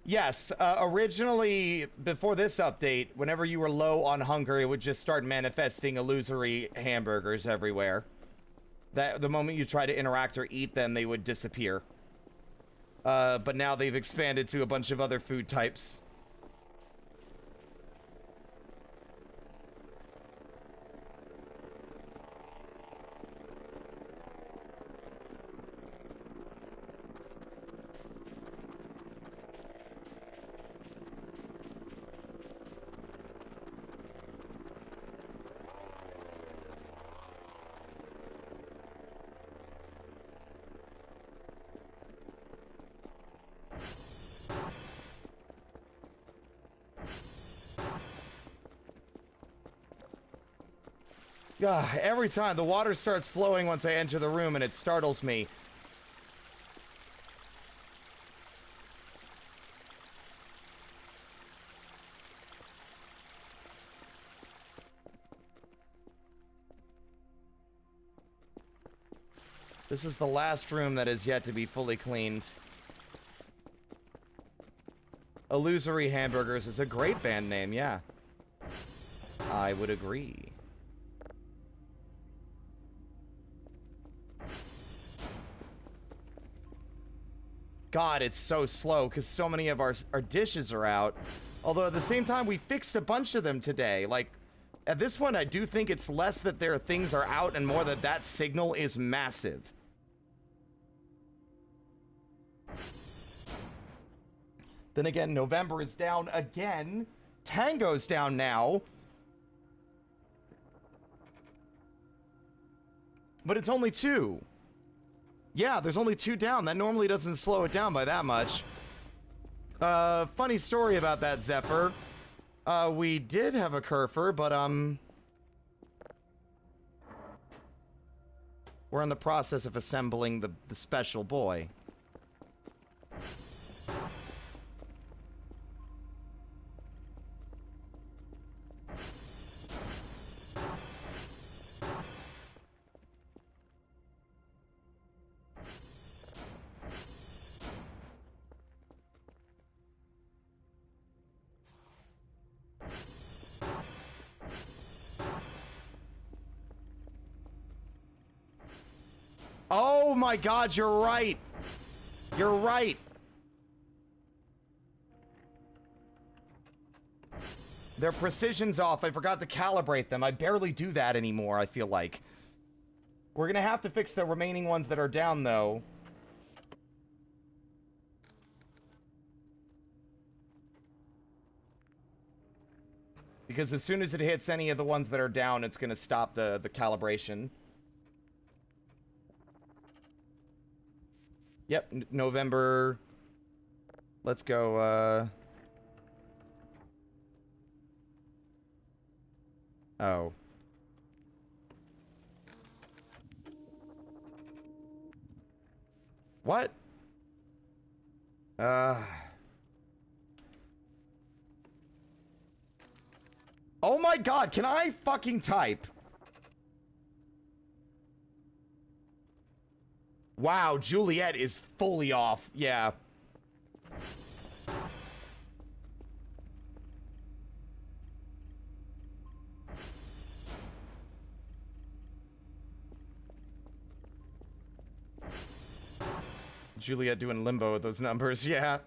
Yes, originally, before this update, whenever you were low on hunger, it would just start manifesting illusory hamburgers everywhere. That the moment you try to interact or eat them, they would disappear. But now they've expanded to a bunch of other food types. Every time the water starts flowing once I enter the room and it startles me. This is the last room that is yet to be fully cleaned. Illusory Hamburgers is a great band name, yeah. I would agree. God, it's so slow because so many of our dishes are out. Although at the same time, we fixed a bunch of them today. Like, at this point, I do think it's less that their things are out and more that that signal is massive. Then again, November is down again. Tango's down now. But it's only 2. Yeah, there's only 2 down. That normally doesn't slow it down by that much. Funny story about that, Zephyr. We did have a Kerfer, but, we're in the process of assembling the special boy. Oh my God, you're right. You're right. Their precision's off. I forgot to calibrate them. I barely do that anymore, I feel like. We're gonna have to fix the remaining ones that are down, though. Because as soon as it hits any of the ones that are down, it's gonna stop the calibration. Yep, November. Let's go, Oh. What? Oh my god, can I fucking type? Wow, Juliet is fully off. Yeah. Juliet doing limbo with those numbers, yeah.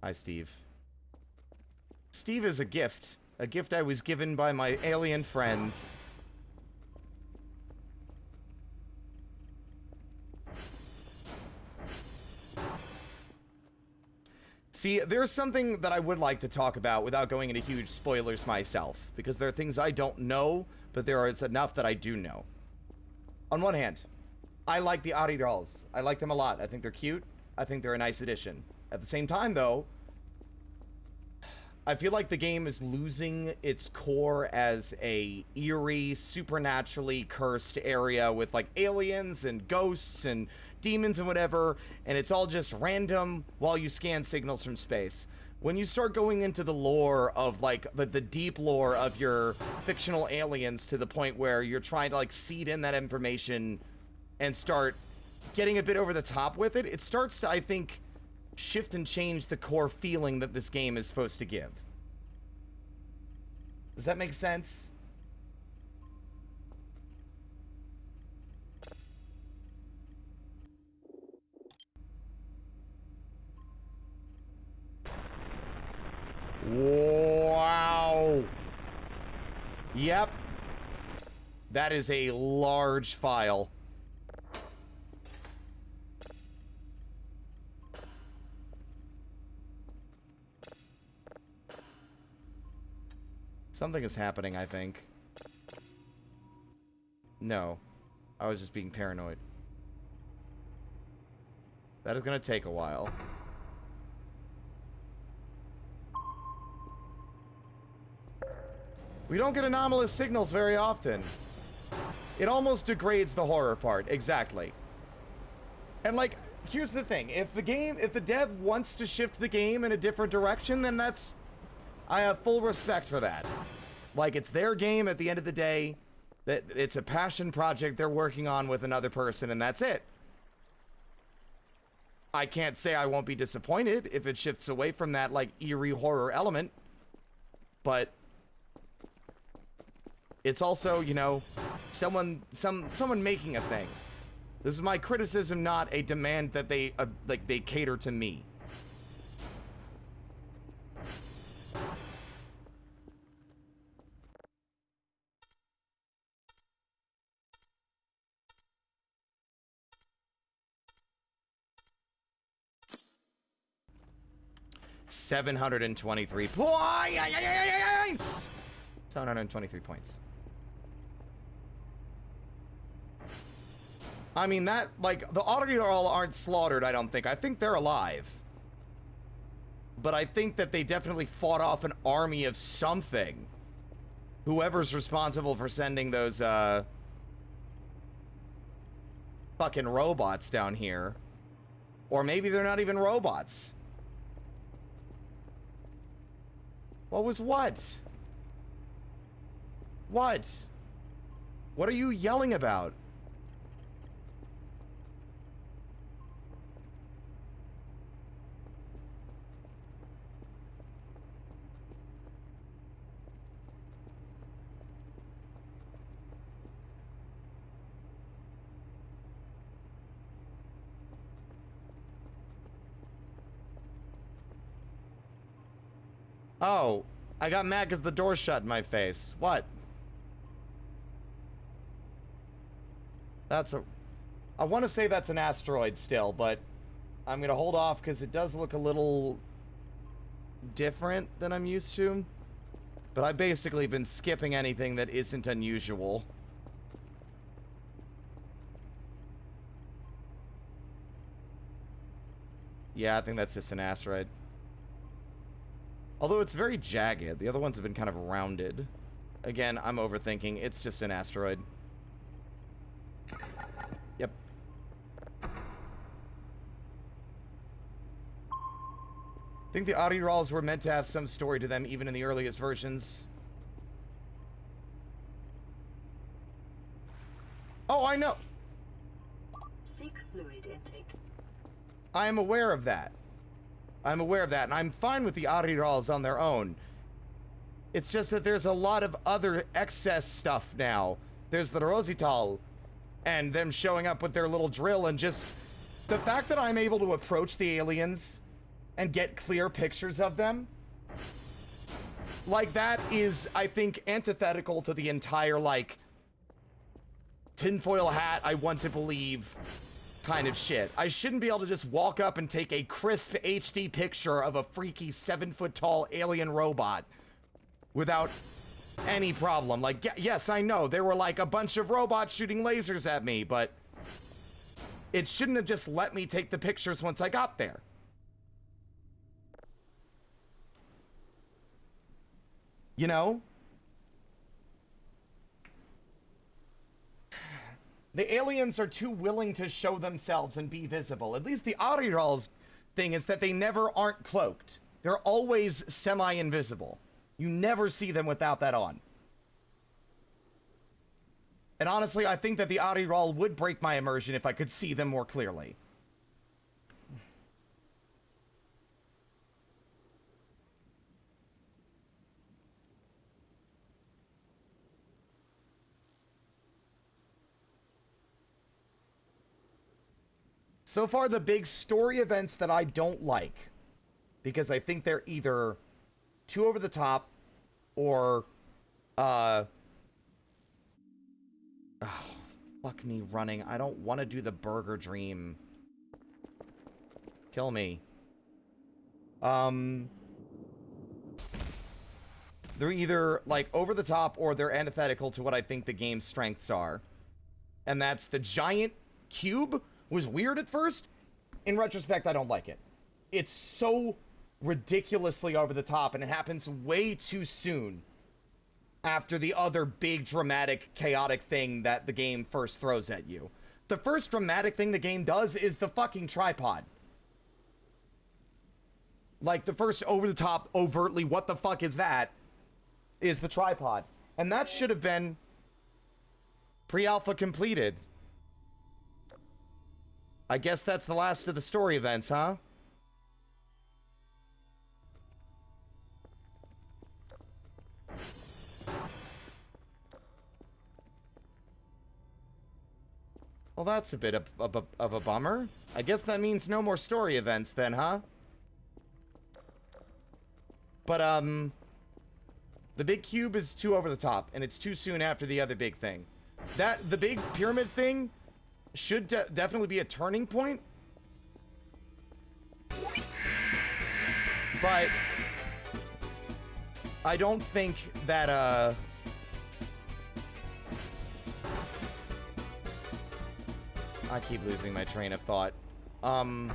Hi, Steve. Steve is a gift. A gift I was given by my alien friends. See, there's something that I would like to talk about without going into huge spoilers myself, because there are things I don't know, but there is enough that I do know. On one hand, I like the Adi dolls. I like them a lot. I think they're cute. I think they're a nice addition. At the same time, though, I feel like the game is losing its core as a eerie, supernaturally cursed area with, like, aliens and ghosts and demons and whatever, and it's all just random while you scan signals from space. When you start going into the lore of, like, the deep lore of your fictional aliens to the point where you're trying to, like, seed in that information and start getting a bit over the top with it, it starts to, I think, shift and change the core feeling that this game is supposed to give. Does that make sense? Wow. Yep. That is a large file. Something is happening, I think. No. I was just being paranoid. That is going to take a while. We don't get anomalous signals very often. It almost degrades the horror part. Exactly. And, like, here's the thing. If the dev wants to shift the game in a different direction, then that's... I have full respect for that. Like, it's their game at the end of the day. That it's a passion project they're working on with another person, and that's it. I can't say I won't be disappointed if it shifts away from that, like, eerie horror element. But it's also, you know, someone making a thing. This is my criticism, not a demand that they cater to me. $723 points. 723 points. I mean, that, like, the Auditor all aren't slaughtered, I don't think. I think they're alive. But I think that they definitely fought off an army of something. Whoever's responsible for sending those, fucking robots down here. Or maybe they're not even robots. What was what? What? What are you yelling about? Oh, I got mad because the door shut in my face. What? That's a... I want to say that's an asteroid still, but I'm going to hold off because it does look a little different than I'm used to. But I've basically been skipping anything that isn't unusual. Yeah, I think that's just an asteroid. Although it's very jagged. The other ones have been kind of rounded. Again, I'm overthinking. It's just an asteroid. Yep. think the audio rolls were meant to have some story to them, even in the earliest versions. Oh, I know. Seek fluid intake. I am aware of that. I'm aware of that, and I'm fine with the audio rolls on their own. It's just that there's a lot of other excess stuff now. There's the Rosital, and them showing up with their little drill, and just the fact that I'm able to approach the aliens and get clear pictures of them, like, that is, I think, antithetical to the entire, like, tinfoil hat, I want to believe kind of shit. I shouldn't be able to just walk up and take a crisp HD picture of a freaky 7-foot-tall alien robot without any problem. Like, yes, I know, there were, like, a bunch of robots shooting lasers at me, but it shouldn't have just let me take the pictures once I got there. You know? The aliens are too willing to show themselves and be visible. At least the Ariral's thing is that they never aren't cloaked. They're always semi-invisible. You never see them without that on. And honestly, I think that the Ariral would break my immersion if I could see them more clearly. So far, the big story events that I don't like, because I think they're either too over the top, or, oh, fuck me running. I don't want to do the burger dream. Kill me. They're either, like, over the top, or they're antithetical to what I think the game's strengths are. And that's the giant cube. Was weird at first. In retrospect, I don't like it. It's so ridiculously over the top, and it happens way too soon after the other big, dramatic, chaotic thing that the game first throws at you. The first dramatic thing the game does is the fucking tripod. Like, the first over-the-top, overtly, what the fuck is that, is the tripod. And that should have been pre-alpha completed. I guess that's the last of the story events, huh? Well, that's a bit of a bummer. I guess that means no more story events then, huh? But, the big cube is too over the top, and it's too soon after the other big thing. The big pyramid thing should definitely be a turning point. But I don't think that, I keep losing my train of thought. I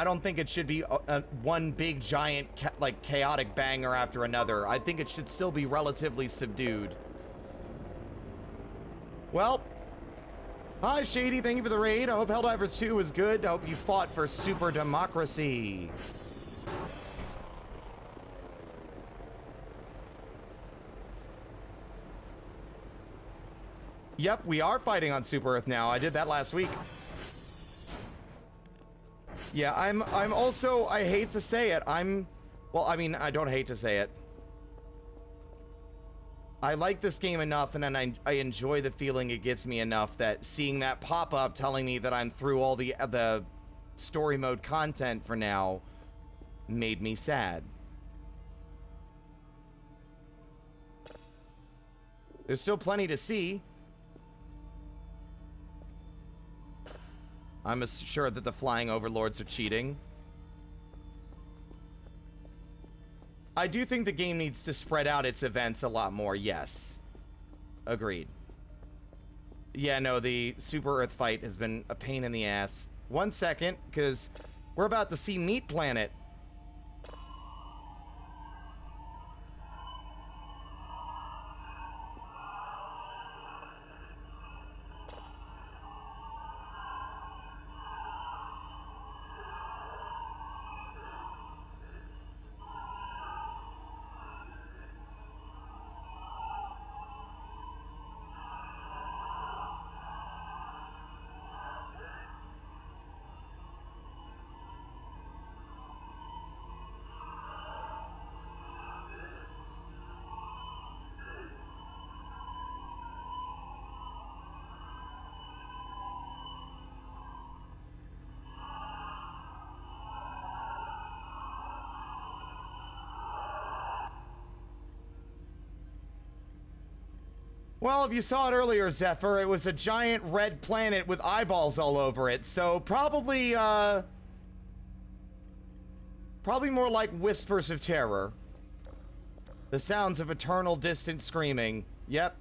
don't think it should be one big giant like chaotic banger after another. I think it should still be relatively subdued. Well, hi Shady, thank you for the raid. I hope Helldivers 2 was good. I hope you fought for super democracy. Yep, we are fighting on Super Earth now. I did that last week. Yeah, I'm also, I hate to say it, well, I mean, I don't hate to say it. I like this game enough, and then I enjoy the feeling it gives me enough that seeing that pop up telling me that I'm through all the story mode content for now made me sad. There's still plenty to see. I'm sure that the flying overlords are cheating. I do think the game needs to spread out its events a lot more, yes. Agreed. Yeah, no, the Super Earth fight has been a pain in the ass. 1 second, because we're about to see Meat Planet. Well, if you saw it earlier, Zephyr, it was a giant red planet with eyeballs all over it, so probably, probably more like whispers of terror. The sounds of eternal distant screaming. Yep.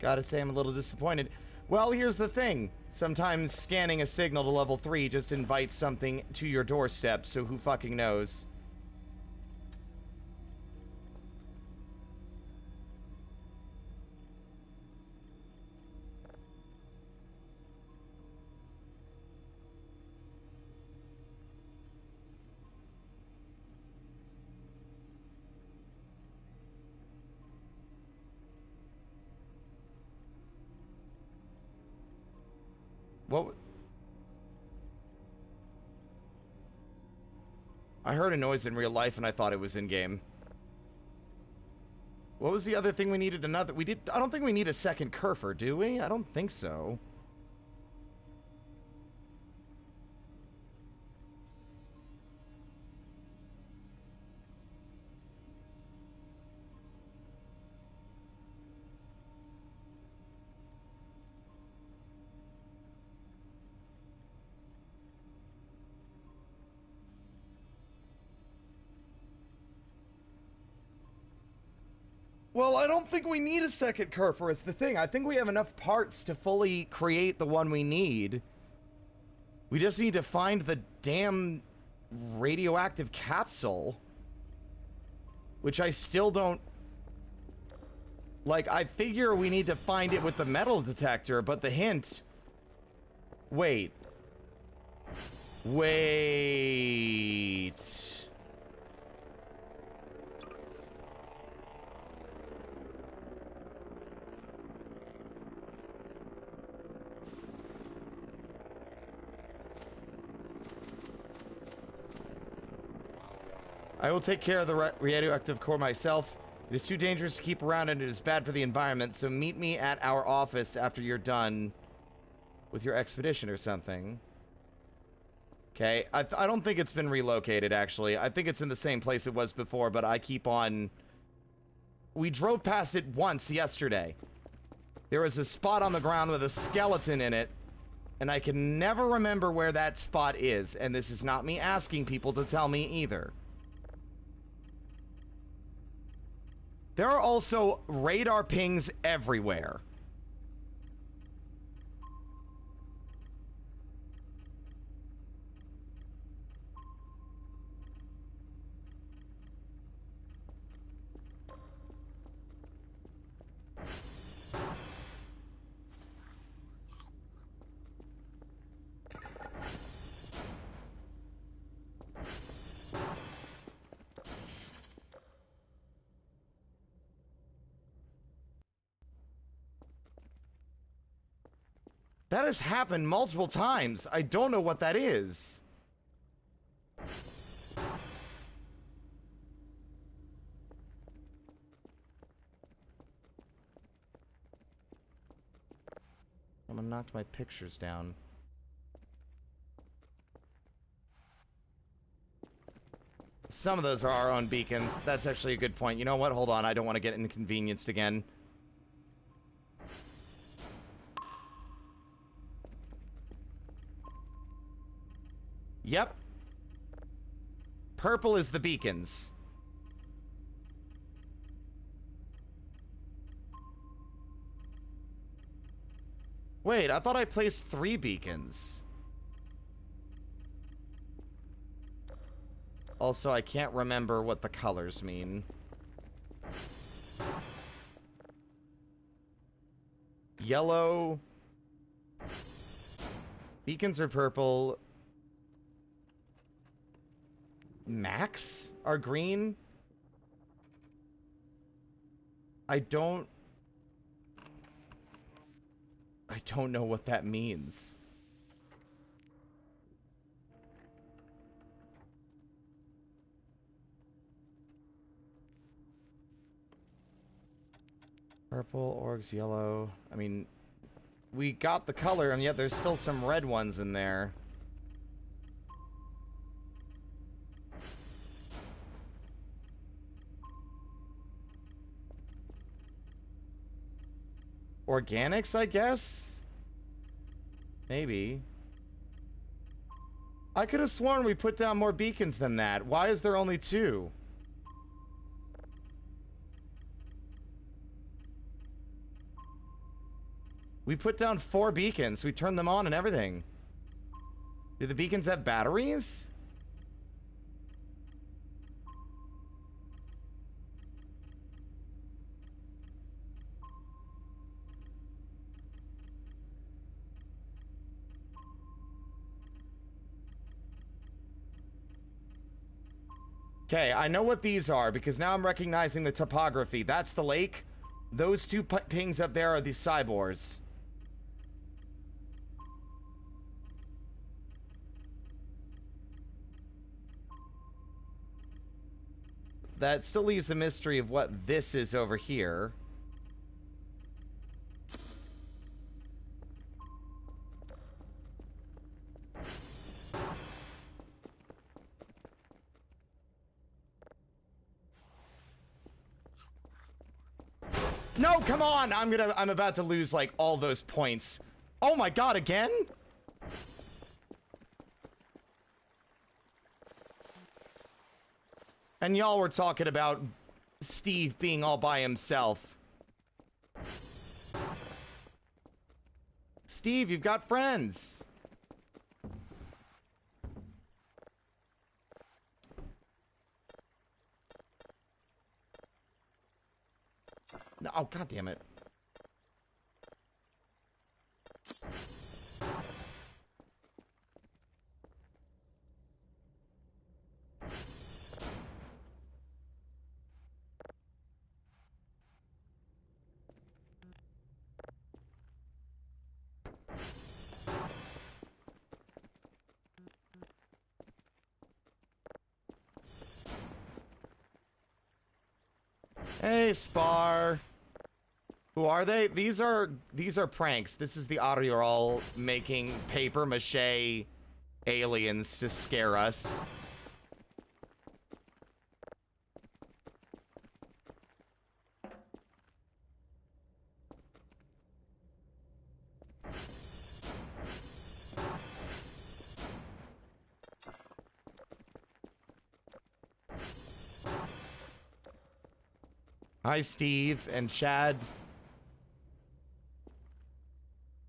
Gotta say, I'm a little disappointed. Well, here's the thing. Sometimes scanning a signal to level 3 just invites something to your doorstep, so who fucking knows? What? I heard a noise in real life and I thought it was in-game. What was the other thing we needed? Another... We did... I don't think we need a second Kerfer, do we? I don't think so. Well, I don't think we need a second Kerfer, it's the thing. I think we have enough parts to fully create the one we need. We just need to find the damn radioactive capsule. Which I still don't... Like, I figure we need to find it with the metal detector, but the hint... Wait. Wait... I will take care of the radioactive core myself. It is too dangerous to keep around and it is bad for the environment, so meet me at our office after you're done with your expedition or something. Okay, I don't think it's been relocated, actually. I think it's in the same place it was before, but I keep on... We drove past it once yesterday. There was a spot on the ground with a skeleton in it, and I can never remember where that spot is, and this is not me asking people to tell me either. There are also radar pings everywhere. That has happened multiple times. I don't know what that is. I'm gonna knock my pictures down. Some of those are our own beacons. That's actually a good point. You know what? Hold on. I don't want to get inconvenienced again. Yep. Purple is the beacons. Wait, I thought I placed 3 beacons. Also, I can't remember what the colors mean. Yellow. Beacons are purple. Max are green? I don't know what that means. Purple, orgs, yellow. I mean, we got the color, and yet there's still some red ones in there. Organics, I guess? Maybe. I could have sworn we put down more beacons than that. Why is there only 2? We put down 4 beacons. We turned them on and everything. Do the beacons have batteries? Okay, I know what these are because now I'm recognizing the topography. That's the lake. Those 2 pings up there are the cyborgs. That still leaves the mystery of what this is over here. No, come on! I'm about to lose, like, all those points. Oh my god, again? And y'all were talking about Steve being all by himself. Steve, you've got friends. No, oh, god damn it. Hey, Spar. Who are they? These are pranks. This is the Ariel making paper mache aliens to scare us. Hi, Steve and Chad.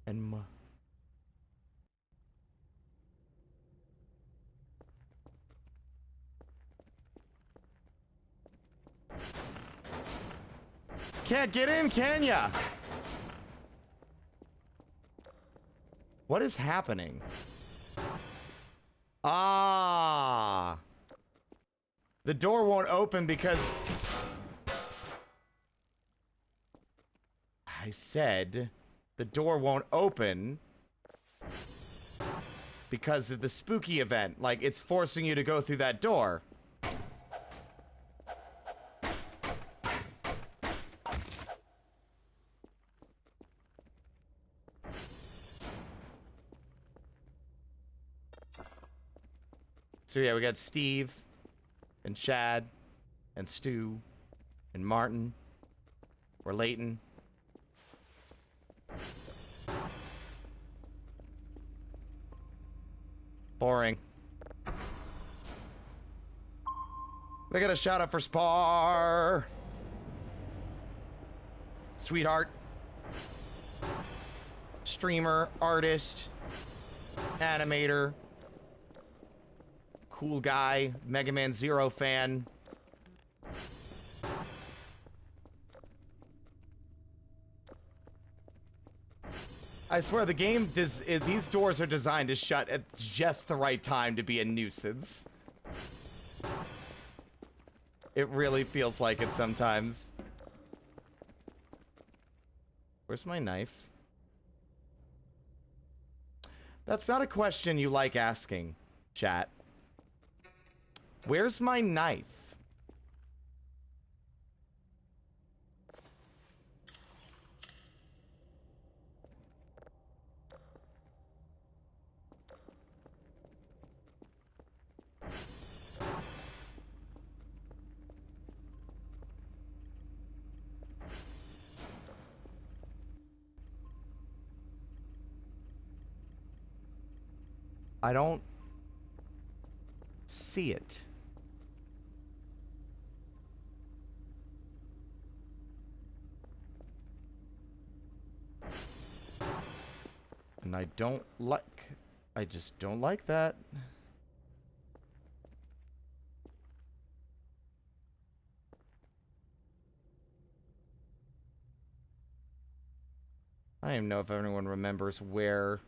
And can't get in, can ya? What is happening? Ah. The door won't open because I said the door won't open because of the spooky event. Like, it's forcing you to go through that door. So yeah, we got Steve and Chad and Stu and Martin or Leighton. Boring. We got a shout out for Spar. Sweetheart. Streamer, artist, animator, cool guy, Mega Man Zero fan. I swear the game does. These doors are designed to shut at just the right time to be a nuisance. It really feels like it sometimes. Where's my knife? That's not a question you like asking, chat. Where's my knife? I don't see it. And I don't like... I just don't like that. I don't even know if anyone remembers what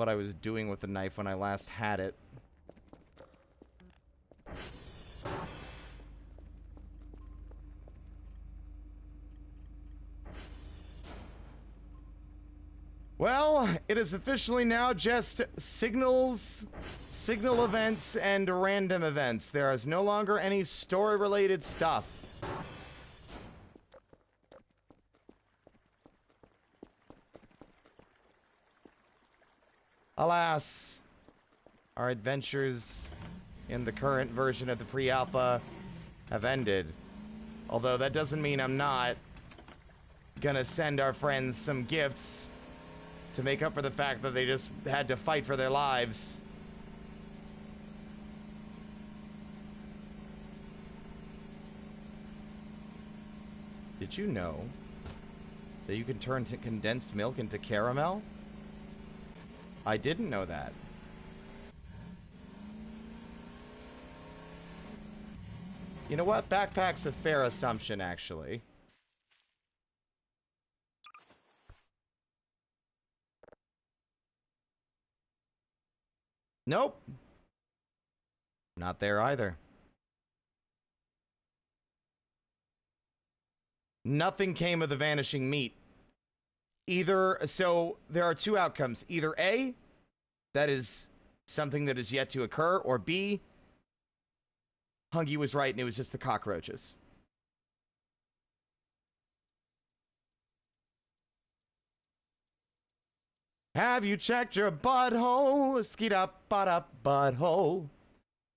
I was doing with the knife when I last had it. Well, it is officially now just signals, signal events, and random events. There is no longer any story-related stuff. Alas, our adventures in the current version of the pre-alpha have ended. Although that doesn't mean I'm not gonna send our friends some gifts to make up for the fact that they just had to fight for their lives. Did you know that you can turn condensed milk into caramel? I didn't know that. You know what? Backpack's a fair assumption, actually. Nope. Not there either. Nothing came of the vanishing meat. So there are two outcomes. Either A, that is something that is yet to occur, or B, Hungy was right and it was just the cockroaches. Have you checked your butthole? Skeet up, butthole.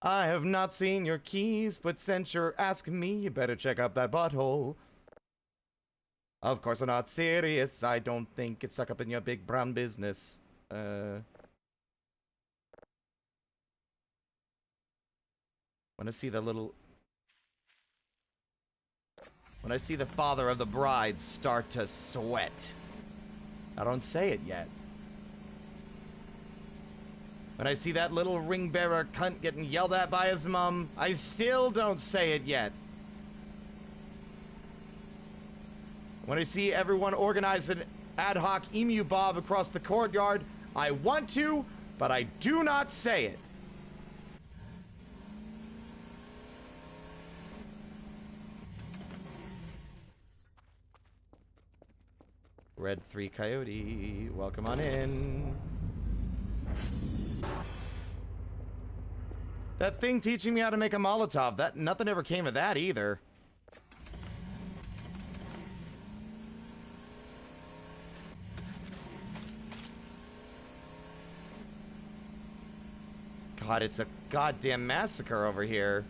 I have not seen your keys, but since you're asking me, you better check up that butthole. Of course I'm not serious. I don't think it's stuck up in your big brown business. When I see the little... When I see the father of the bride start to sweat. I don't say it yet. When I see that little ring bearer cunt getting yelled at by his mom, I still don't say it yet. When I see everyone organize an ad hoc emu bob across the courtyard, I want to, but I do not say it. Red 3 Coyote, welcome on in. That thing teaching me how to make a Molotov, nothing ever came of that either. God, it's a goddamn massacre over here.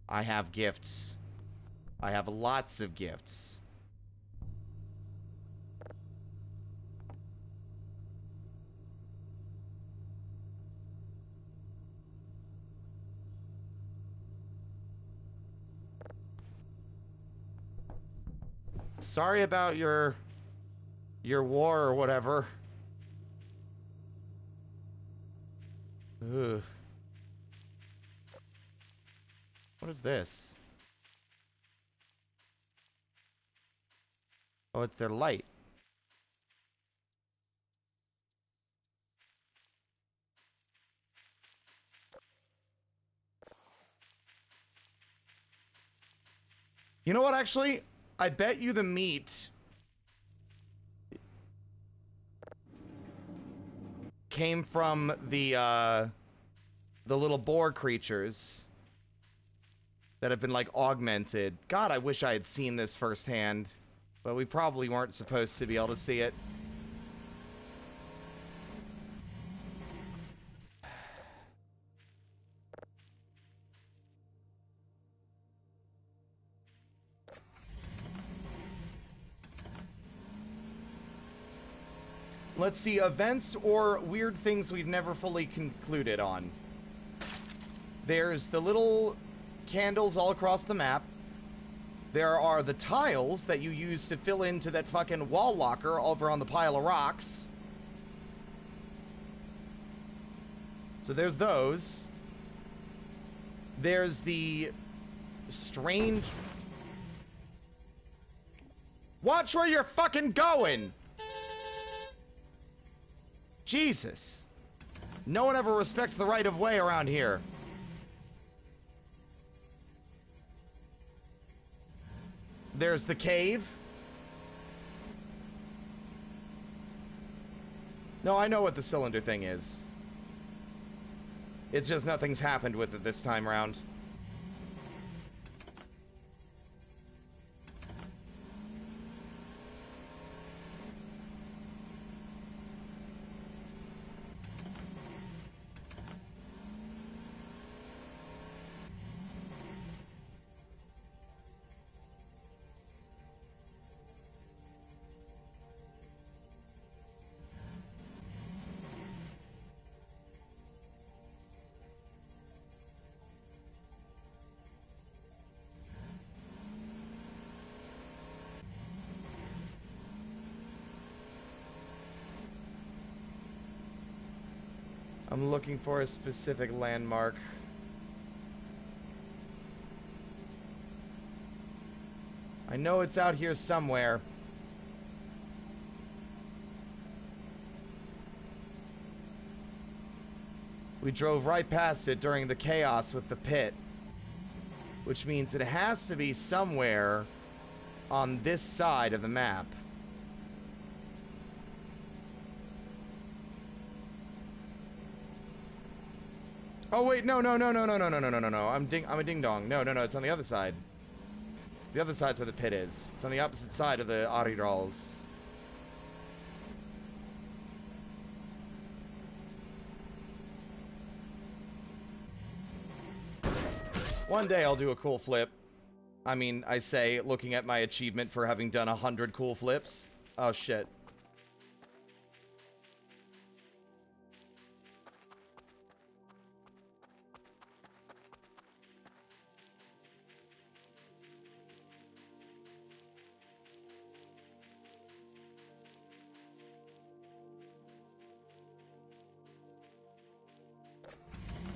I have gifts. I have lots of gifts. Sorry about your war or whatever. Ugh. What is this? Oh, it's their light. You know what, actually? I bet you the meat came from the little boar creatures. that have been, like, augmented. God, I wish I had seen this firsthand. But we probably weren't supposed to be able to see it. Let's see, events or weird things we've never fully concluded on. There's the little candles all across the map. There are the tiles that you use to fill into that fucking wall locker over on the pile of rocks. So there's those. There's the strange... Watch where you're fucking going! Jesus. No one ever respects the right of way around here. There's the cave. No, I know what the cylinder thing is. It's just nothing's happened with it this time around. I'm looking for a specific landmark. I know it's out here somewhere. We drove right past it during the chaos with the pit, which means it has to be somewhere on this side of the map. Oh wait, no. I'm a ding dong. No, it's on the other side. It's the other side's where the pit is. It's on the opposite side of the Arirals. One day I'll do a cool flip. I mean, I say, looking at my achievement for having done 100 cool flips. Oh shit.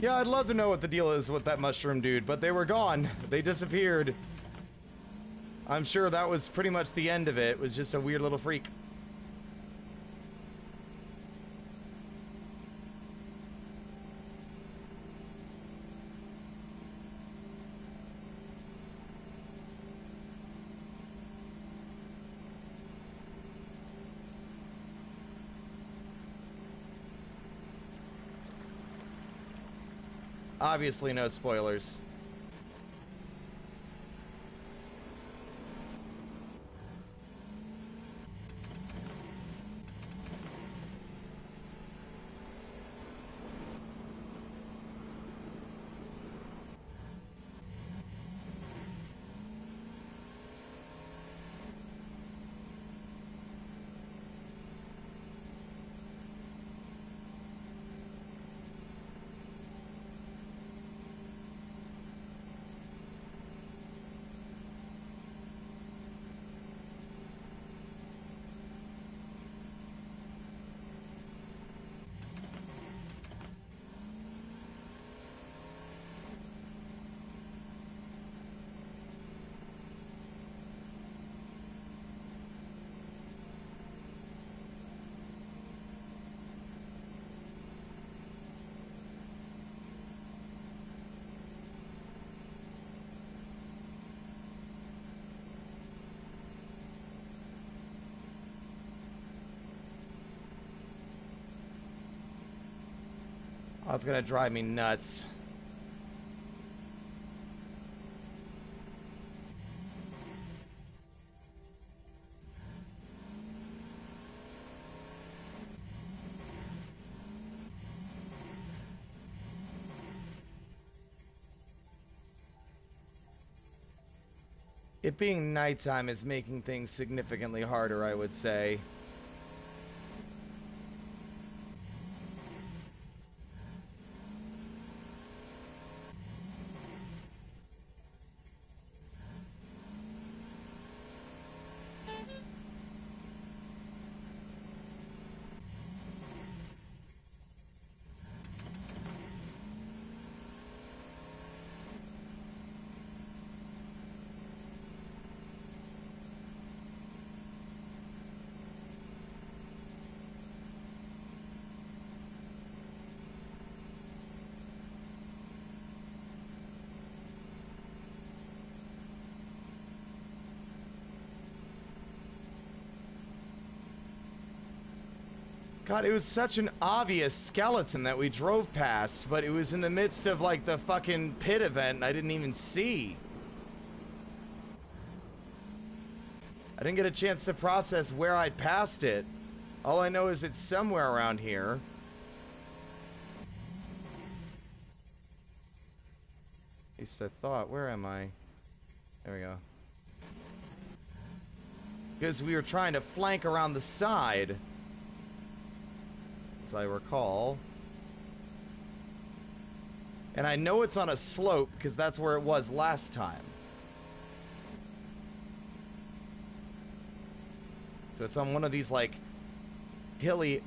Yeah, I'd love to know what the deal is with that mushroom dude, but they were gone. They disappeared. I'm sure that was pretty much the end of it. It was just a weird little freak. Obviously, no spoilers. Oh, it's gonna drive me nuts. It being nighttime is making things significantly harder, I would say. God, it was such an obvious skeleton that we drove past, but it was in the midst of, like, the fucking pit event, and I didn't even see. I didn't get a chance to process where I'd passed it. All I know is it's somewhere around here. At least I thought. Where am I? There we go. Because we were trying to flank around the side, as I recall. And I know it's on a slope, because that's where it was last time. So it's on one of these, like, hilly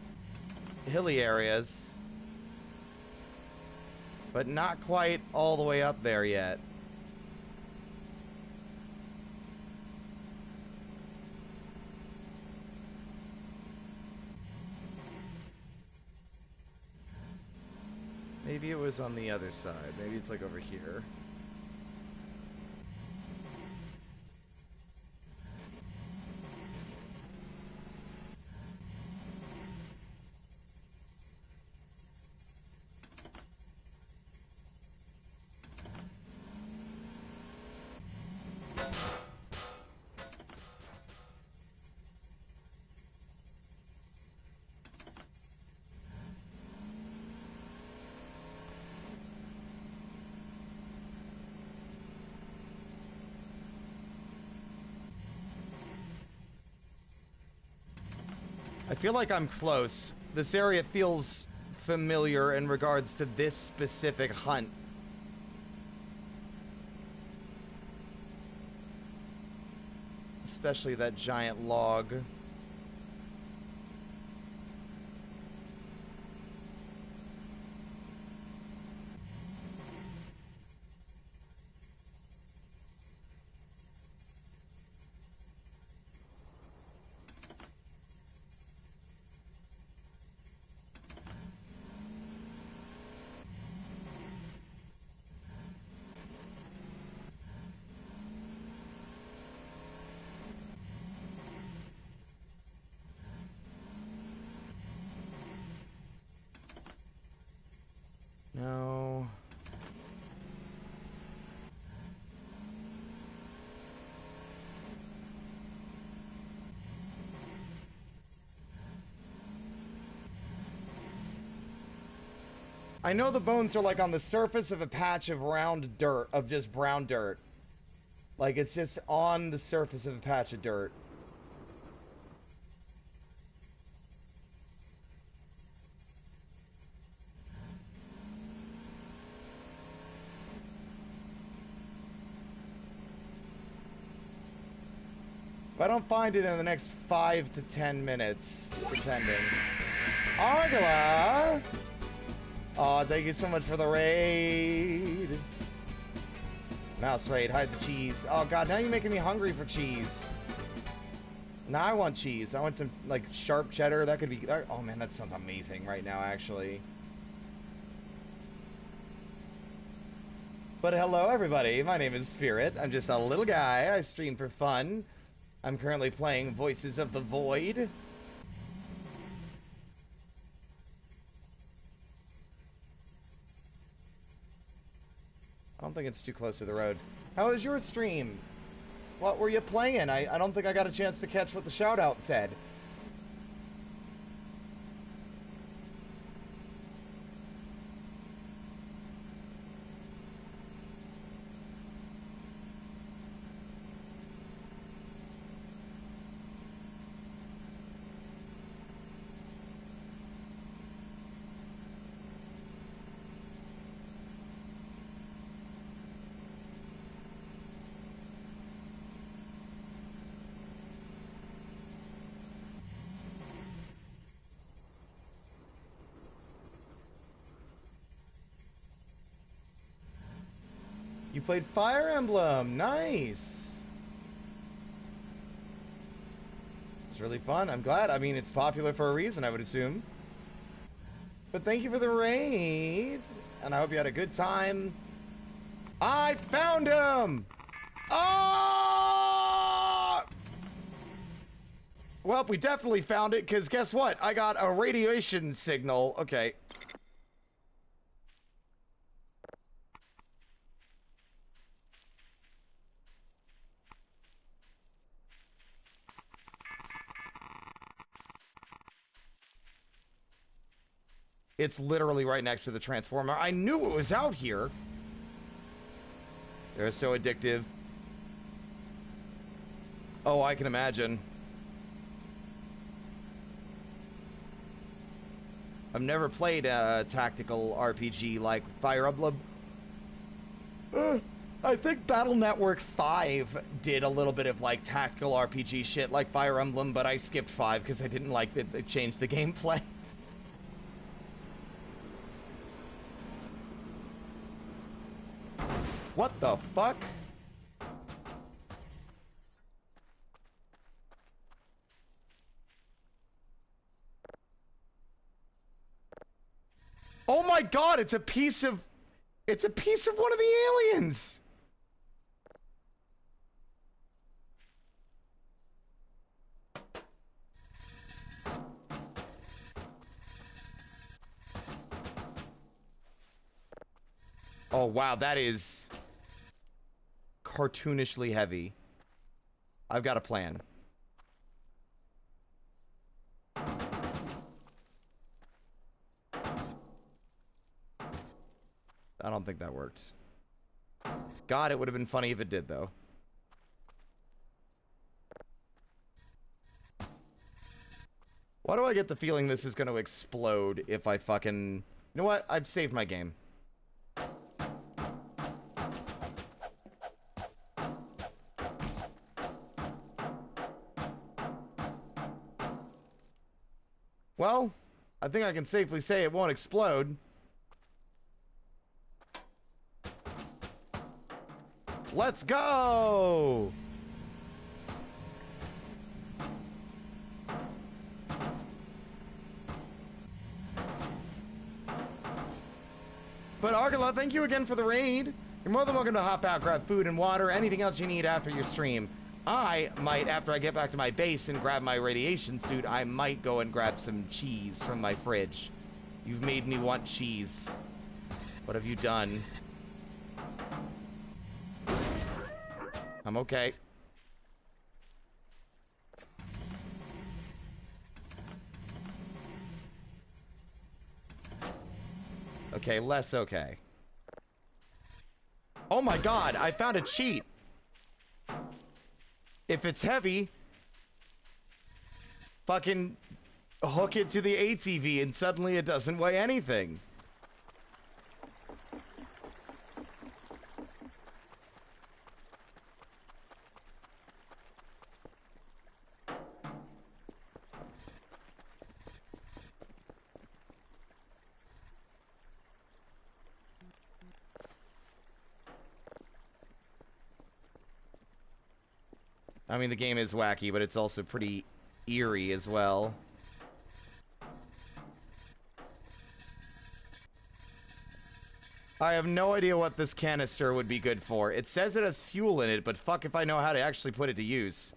areas. But not quite all the way up there yet. Maybe it was on the other side. Maybe it's like over here. I feel like I'm close. This area feels familiar in regards to this specific hunt. Especially that giant log. No. I know the bones are like on the surface of a patch of round dirt, of just brown dirt. Like it's just on the surface of a patch of dirt. If I don't find it in the next 5 to 10 minutes, pretending. Argala! Aw, thank you so much for the raid. Mouse raid, hide the cheese. Oh god, now you're making me hungry for cheese. Now I want cheese. I want some, like, sharp cheddar. That could be... Oh man, that sounds amazing right now, actually. But hello, everybody. My name is Spirit. I'm just a little guy. I stream for fun. I'm currently playing Voices of the Void. I don't think it's too close to the road. How was your stream? What were you playing? I don't think I got a chance to catch what the shout-out said. You played Fire Emblem. Nice. It's really fun. I'm glad. I mean, it's popular for a reason, I would assume. But thank you for the raid. And I hope you had a good time. I found him! Oh! Well, we definitely found it, because guess what? I got a radiation signal. Okay. It's literally right next to the transformer. I knew it was out here. They're so addictive. Oh, I can imagine. I've never played a tactical RPG like Fire Emblem. I think Battle Network 5 did a little bit of like tactical RPG shit like Fire Emblem, but I skipped 5 because I didn't like that they changed the gameplay. What the fuck? Oh my god, it's a piece of one of the aliens. Oh wow, that is cartoonishly heavy. I've got a plan. I don't think that worked. God, it would have been funny if it did, though. Why do I get the feeling this is going to explode if I fucking... You know what? I've saved my game. Well, I think I can safely say it won't explode. Let's go! But Argala, thank you again for the raid. You're more than welcome to hop out, grab food and water, anything else you need after your stream. I might, after I get back to my base and grab my radiation suit, I might go and grab some cheese from my fridge. You've made me want cheese. What have you done? I'm okay. Okay, less okay. Oh my god, I found a cheat. If it's heavy, fucking hook it to the ATV and suddenly it doesn't weigh anything. I mean, the game is wacky, but it's also pretty eerie as well. I have no idea what this canister would be good for. It says it has fuel in it, but fuck if I know how to actually put it to use.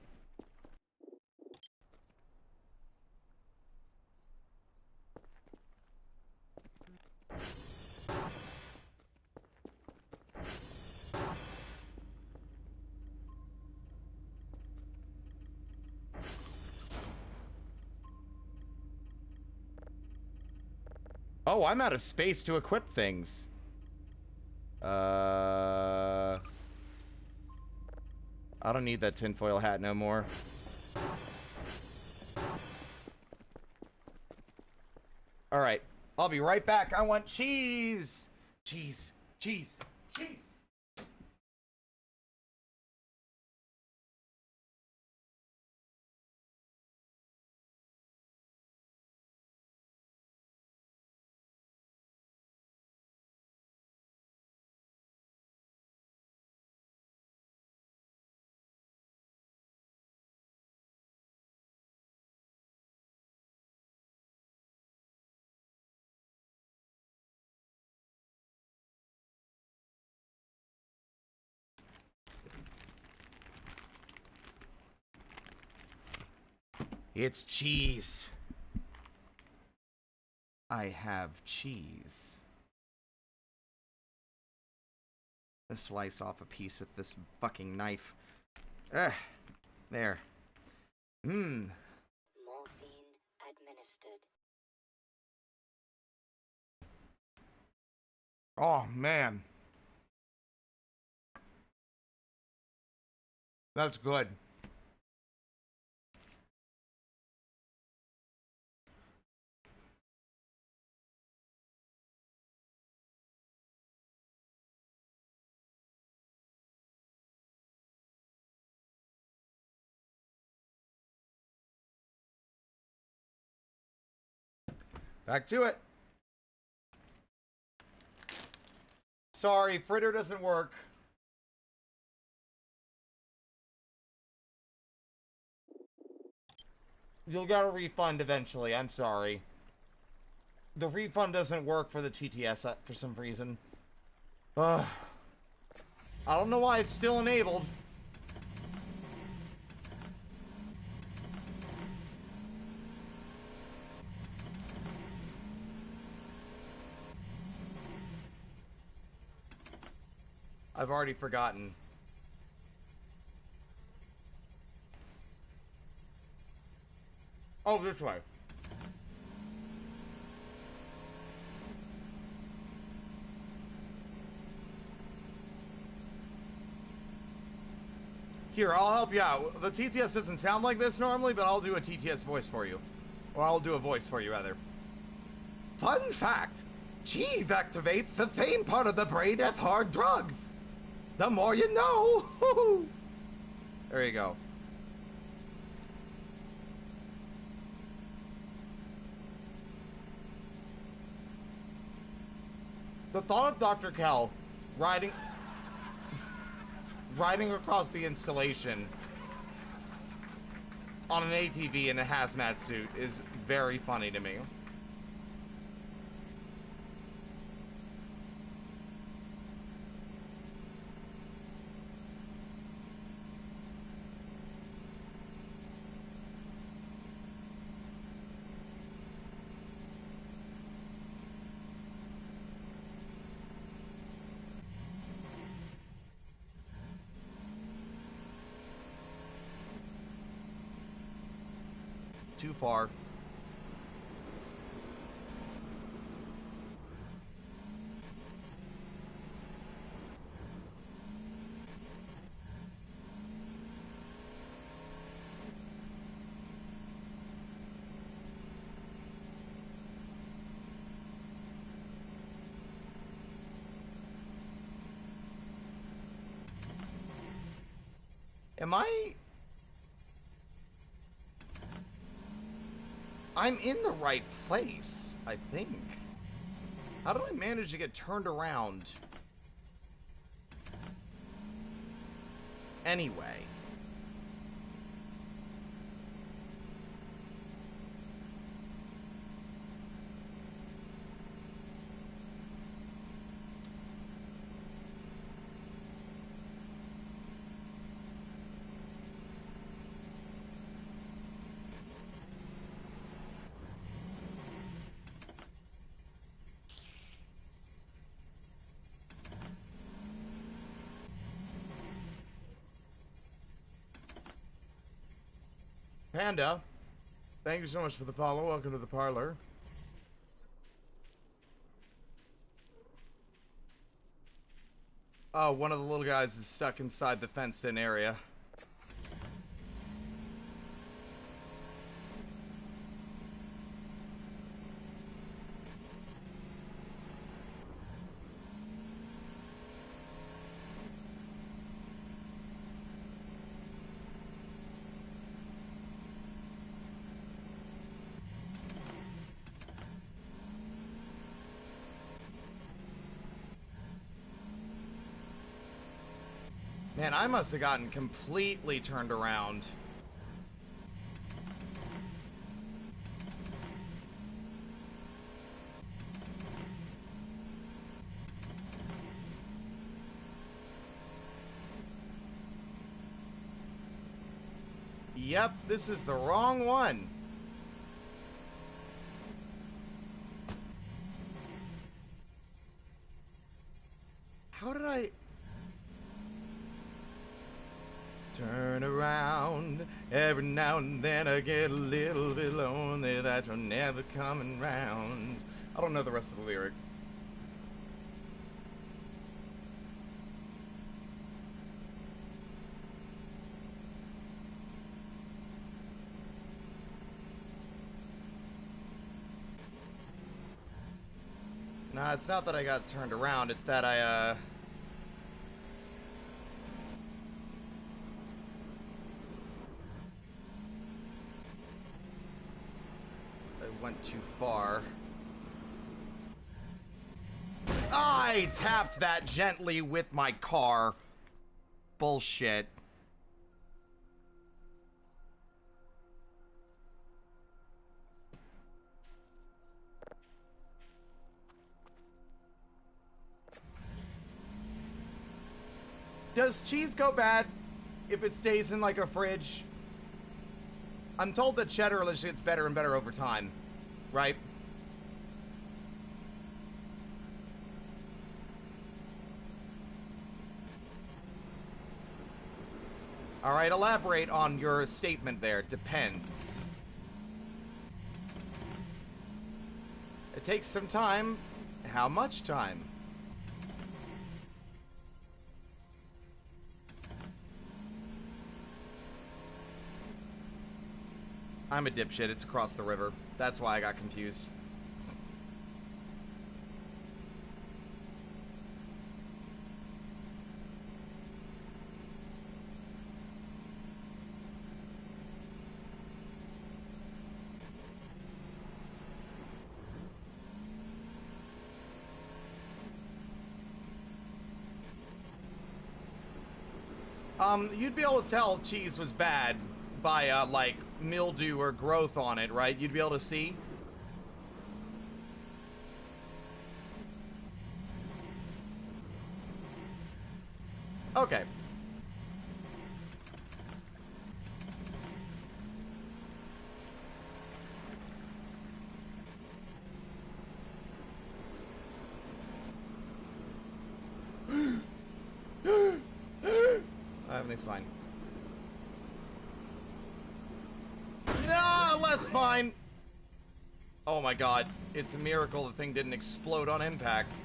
Oh, I'm out of space to equip things. I don't need that tinfoil hat no more. Alright, I'll be right back. I want cheese! Cheese, cheese, cheese! It's cheese. I have cheese. Let's slice off a piece with this fucking knife. There. Morphine administered. Oh, man. That's good. Back to it. Sorry, fritter doesn't work. You'll get a refund eventually, I'm sorry. The refund doesn't work for the TTS for some reason. I don't know why it's still enabled. I've already forgotten. Oh, this way. Here, I'll help you out. The TTS doesn't sound like this normally, but I'll do a TTS voice for you. Or I'll do a voice for you, rather. Fun fact! Cheese activates the same part of the brain as hard drugs. The more you know. There you go. The thought of Dr. Kell riding across the installation on an ATV in a hazmat suit is very funny to me. Too far. I'm in the right place, I think. How do I manage to get turned around? Anyway. Panda, thank you so much for the follow. Welcome to the parlor. Oh, one of the little guys is stuck inside the fenced-in area. Man, I must have gotten completely turned around. Yep, this is the wrong one. How did I... Turn around, every now and then I get a little bit lonely that you're never coming round. I don't know the rest of the lyrics. Nah, it's not that I got turned around, it's that I went too far. I tapped that gently with my car. Bullshit. Does cheese go bad if it stays in like a fridge? I'm told that cheddar gets better and better over time, right? Alright, elaborate on your statement there. Depends. It takes some time. How much time? I'm a dipshit. It's across the river. That's why I got confused. You'd be able to tell cheese was bad by, like, mildew or growth on it, right? You'd be able to see. Okay. Everything's fine. No, less fine. Oh my god. It's a miracle the thing didn't explode on impact.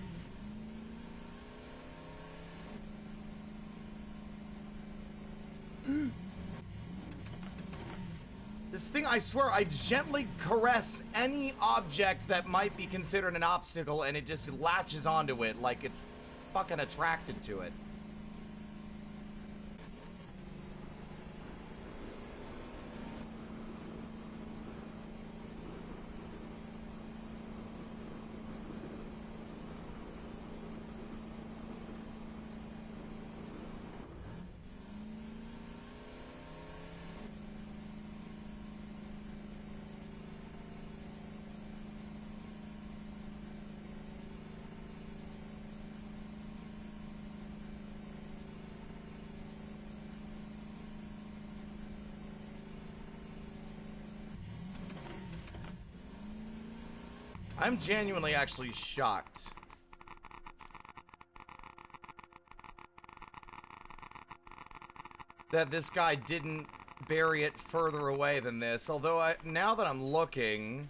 This thing, I swear, I gently caress any object that might be considered an obstacle and it just latches onto it like it's fucking attracted to it. I'm genuinely actually shocked. That this guy didn't bury it further away than this. Although, now that I'm looking...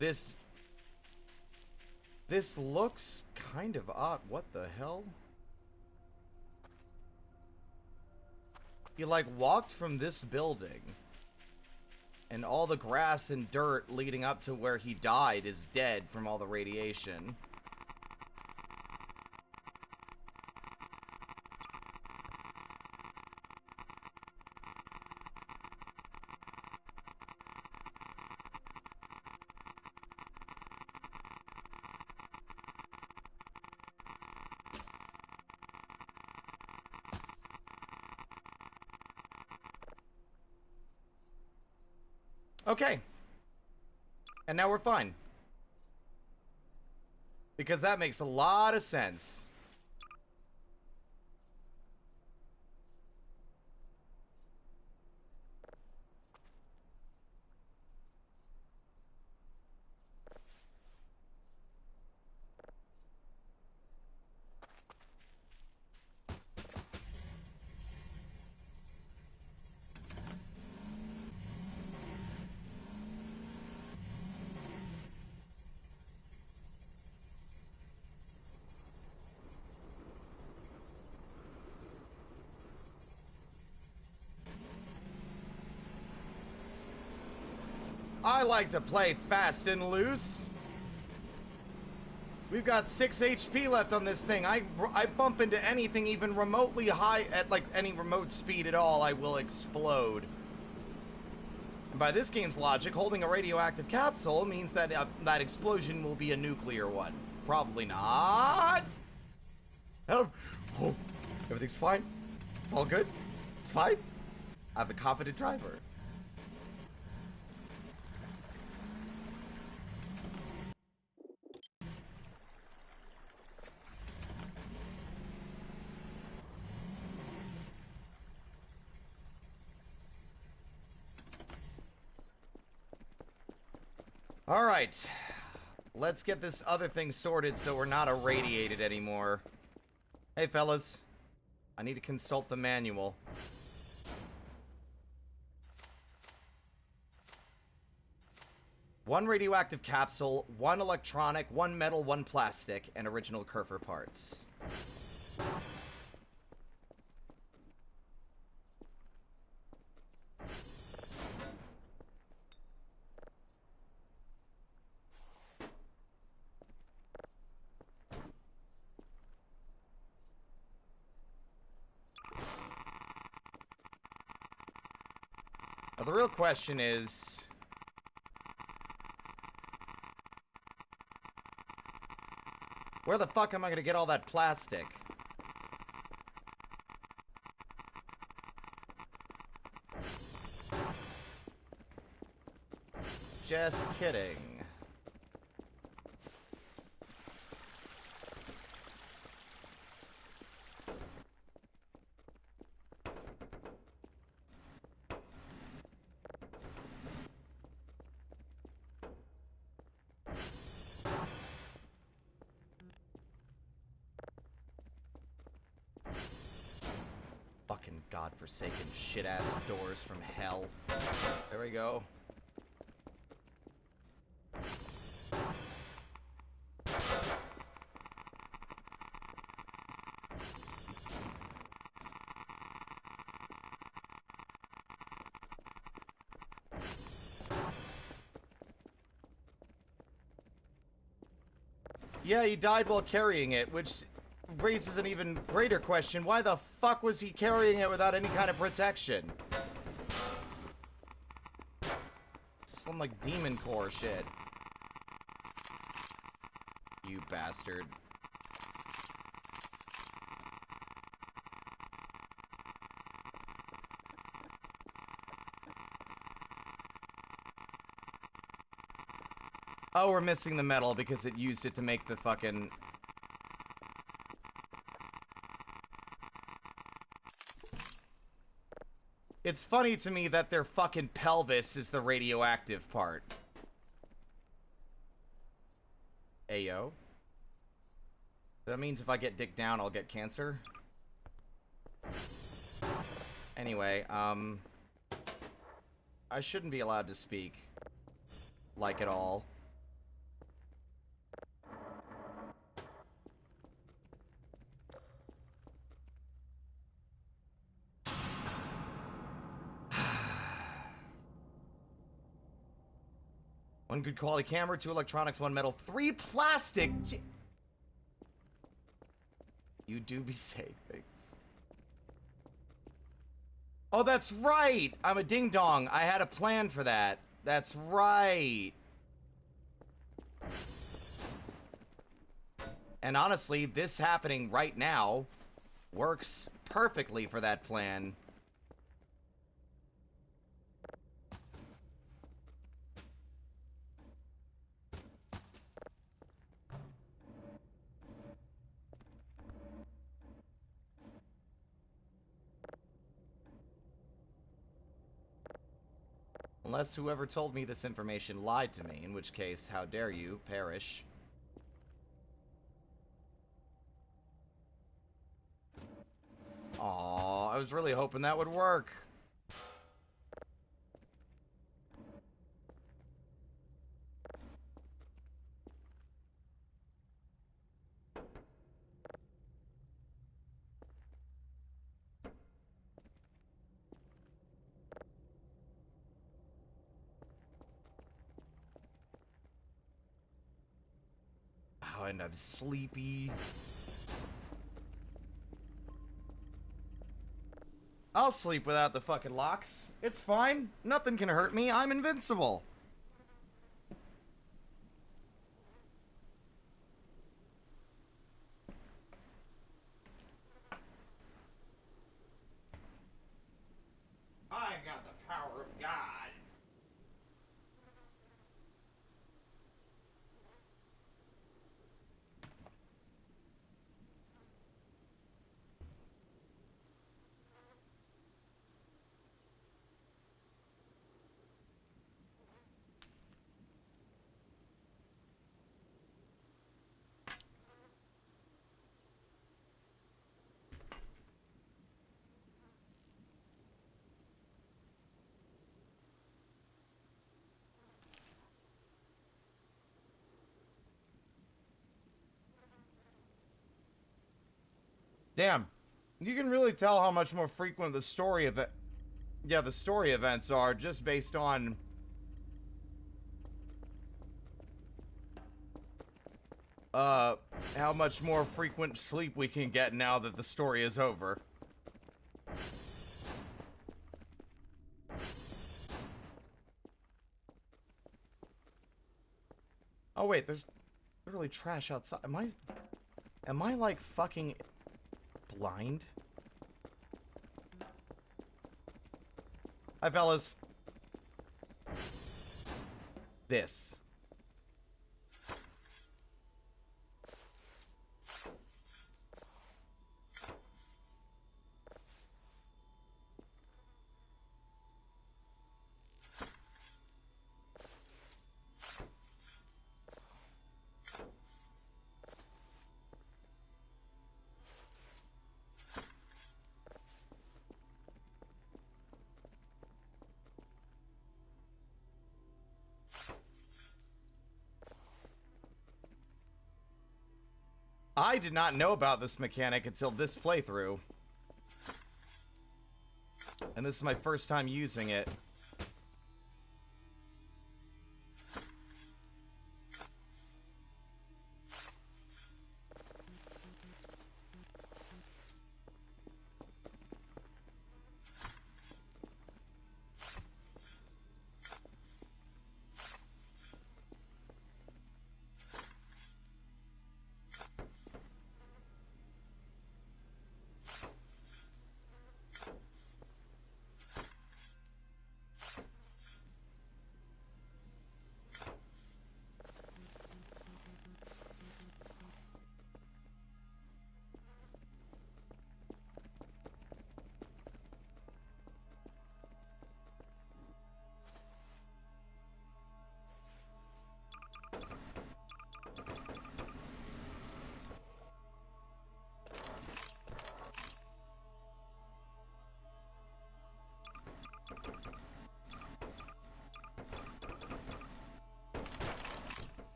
This looks kind of odd. What the hell? He, like, walked from this building. And all the grass and dirt leading up to where he died is dead from all the radiation. Okay. And now we're fine. Because that makes a lot of sense. I like to play fast and loose. We've got 6 HP left on this thing. I bump into anything even remotely high at like any remote speed at all, I will explode. And by this game's logic, holding a radioactive capsule means that that explosion will be a nuclear one. Probably not. Oh, everything's fine. It's all good. It's fine. I have a confident driver. All right, let's get this other thing sorted so we're not irradiated anymore. Hey, fellas, I need to consult the manual. One radioactive capsule, one electronic, one metal, one plastic, and original Kerfer parts. Now, the real question is... where the fuck am I gonna get all that plastic? Just kidding. Fucking godforsaken shit-ass doors from hell. There we go. Yeah, he died while carrying it, which raises an even greater question. Why the fuck was he carrying it without any kind of protection? Some, like, demon core shit. You bastard. Oh, we're missing the metal because it used it to make the fucking... It's funny to me that their fucking pelvis is the radioactive part. Ayo. That means if I get dick down, I'll get cancer? Anyway, I shouldn't be allowed to speak. Like at all. One good quality camera, 2 electronics, 1 metal, 3 plastic. You do be saying things. Oh, that's right. I'm a ding dong. I had a plan for that. That's right. And honestly, this happening right now works perfectly for that plan. Unless whoever told me this information lied to me, in which case, how dare you perish. Aw, I was really hoping that would work. and I'm sleepy. I'll sleep without the fucking locks. It's fine. Nothing can hurt me. I'm invincible. I got the power of God. Damn. You can really tell how much more frequent the story the story events are just based on how much more frequent sleep we can get now that the story is over. Oh wait, there's literally trash outside. Am I like fucking blind? Hi, fellas. This. I did not know about this mechanic until this playthrough. And this is my first time using it.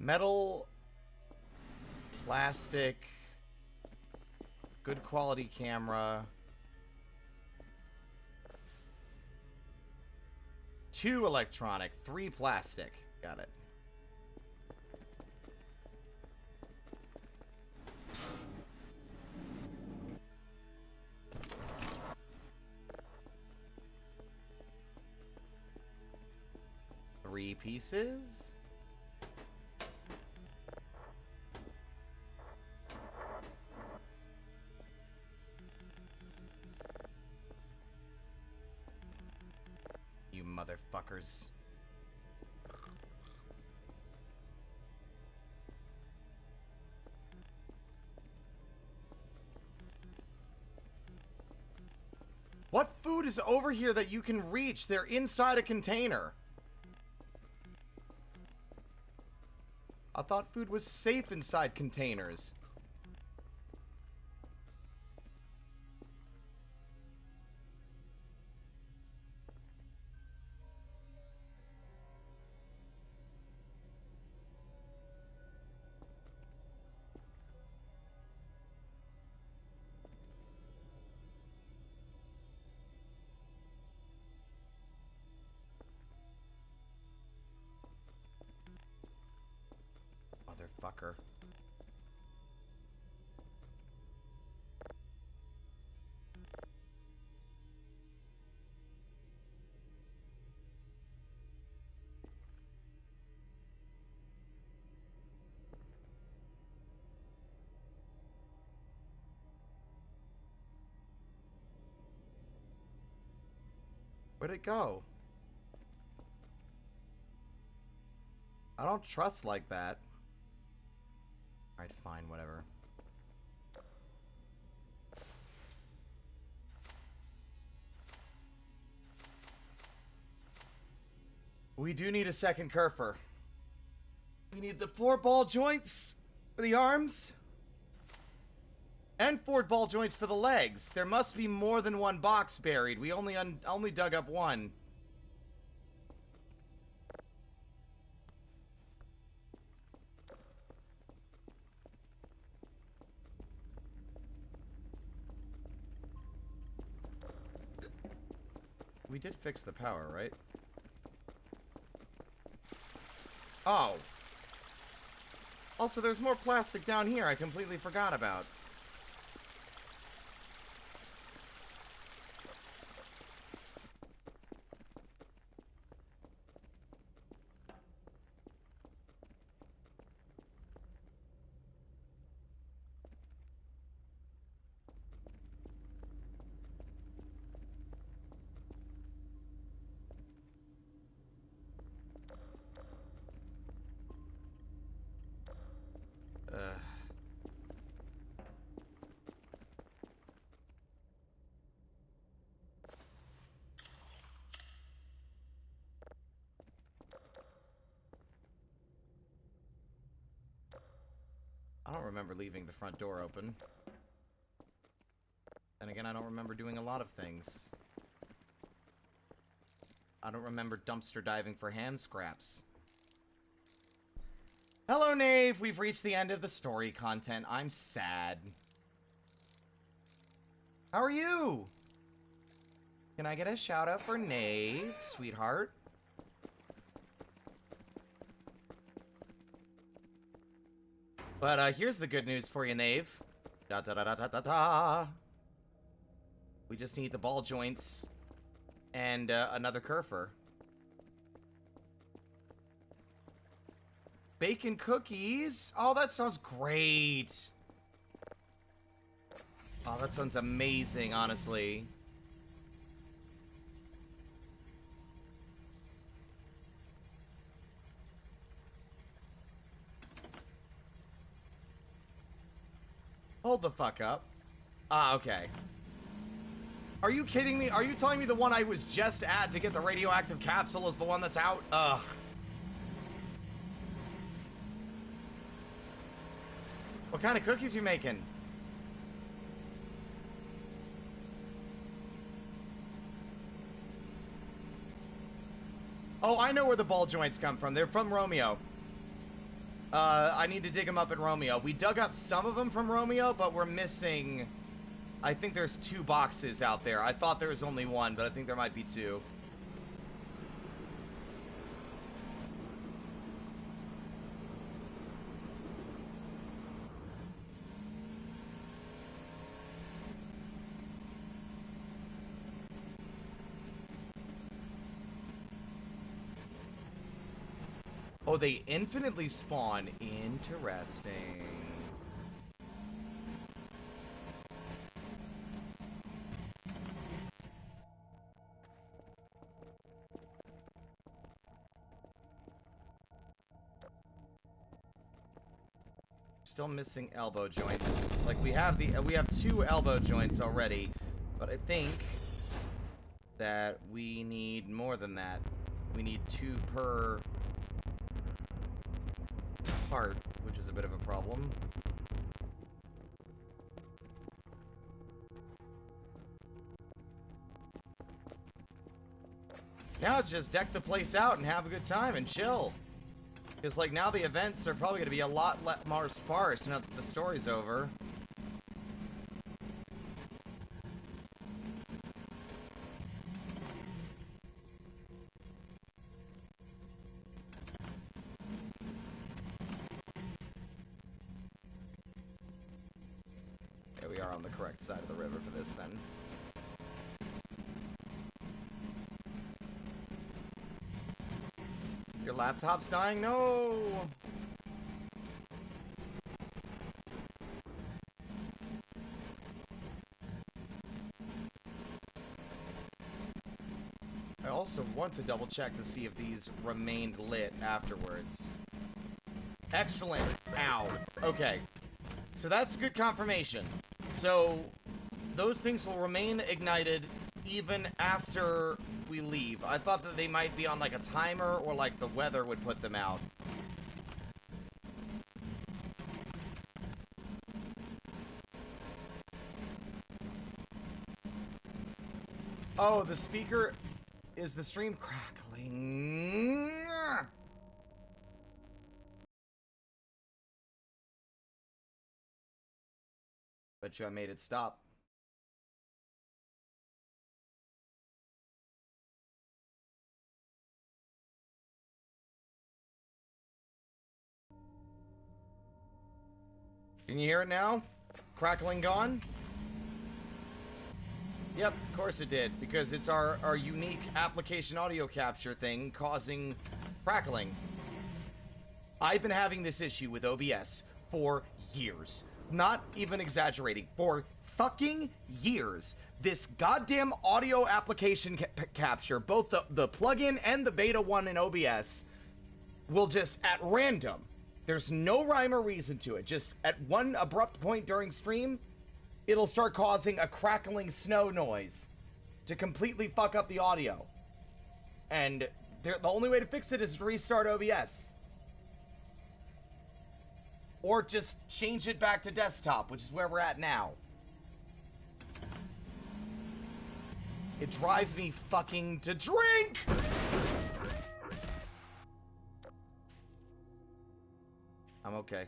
Metal, plastic, good quality camera. 2 electronic, 3 plastic. Got it. Three pieces. You motherfuckers. What food is over here that you can reach? They're inside a container. I thought food was safe inside containers. fucker. Where'd it go? I don't trust like that. Alright, fine, whatever. We do need a second Kerfer. We need the 4 ball joints for the arms. And 4 ball joints for the legs. There must be more than 1 box buried. We only dug up 1. We did fix the power, right? Oh. Also, there's more plastic down here I completely forgot about. I don't remember leaving the front door open. And again, I don't remember doing a lot of things. I don't remember dumpster diving for ham scraps. Hello, Knave! We've reached the end of the story content. I'm sad. How are you? Can I get a shout out for Knave, sweetheart? But here's the good news for you, Knave. Da da da da da da da. We just need the ball joints and another Kerfer. Bacon cookies? Oh, that sounds great. Oh, that sounds amazing, honestly. Hold the fuck up. Ah, okay. Are you kidding me? Are you telling me the one I was just at to get the radioactive capsule is the one that's out? Ugh. What kind of cookies you making? Oh, I know where the ball joints come from. They're from Romeo. I need to dig them up in Romeo. We dug up some of them from Romeo, but we're missing... I think there's 2 boxes out there. I thought there was only 1, but I think there might be 2. Oh, they infinitely spawn. Interesting. Still missing elbow joints. Like we have 2 elbow joints already, but I think that we need more than that. We need 2 per part, which is a bit of a problem. Now it's just deck the place out and have a good time and chill. Because, like, now the events are probably going to be a lot more sparse now that the story's over. we are on the correct side of the river for this, then. Your laptop's dying? No! I also want to double check to see if these remained lit afterwards. Excellent. Ow. Okay. So that's good confirmation. So those things will remain ignited even after we leave. I thought that they might be on like a timer or like the weather would put them out. Oh, the speaker... Is the stream crackling? Bet you I made it stop. Can you hear it now? Crackling gone? Yep, of course it did, because it's our unique application audio capture thing causing crackling. I've been having this issue with OBS for years. Not even exaggerating, for fucking years. This goddamn audio application capture, both the plugin and the beta one in OBS, will just, at random, there's no rhyme or reason to it, just at one abrupt point during stream, it'll start causing a crackling snow noise to completely fuck up the audio. And the only way to fix it is to restart OBS. Or just change it back to desktop, which is where we're at now. It drives me fucking to drink! I'm okay.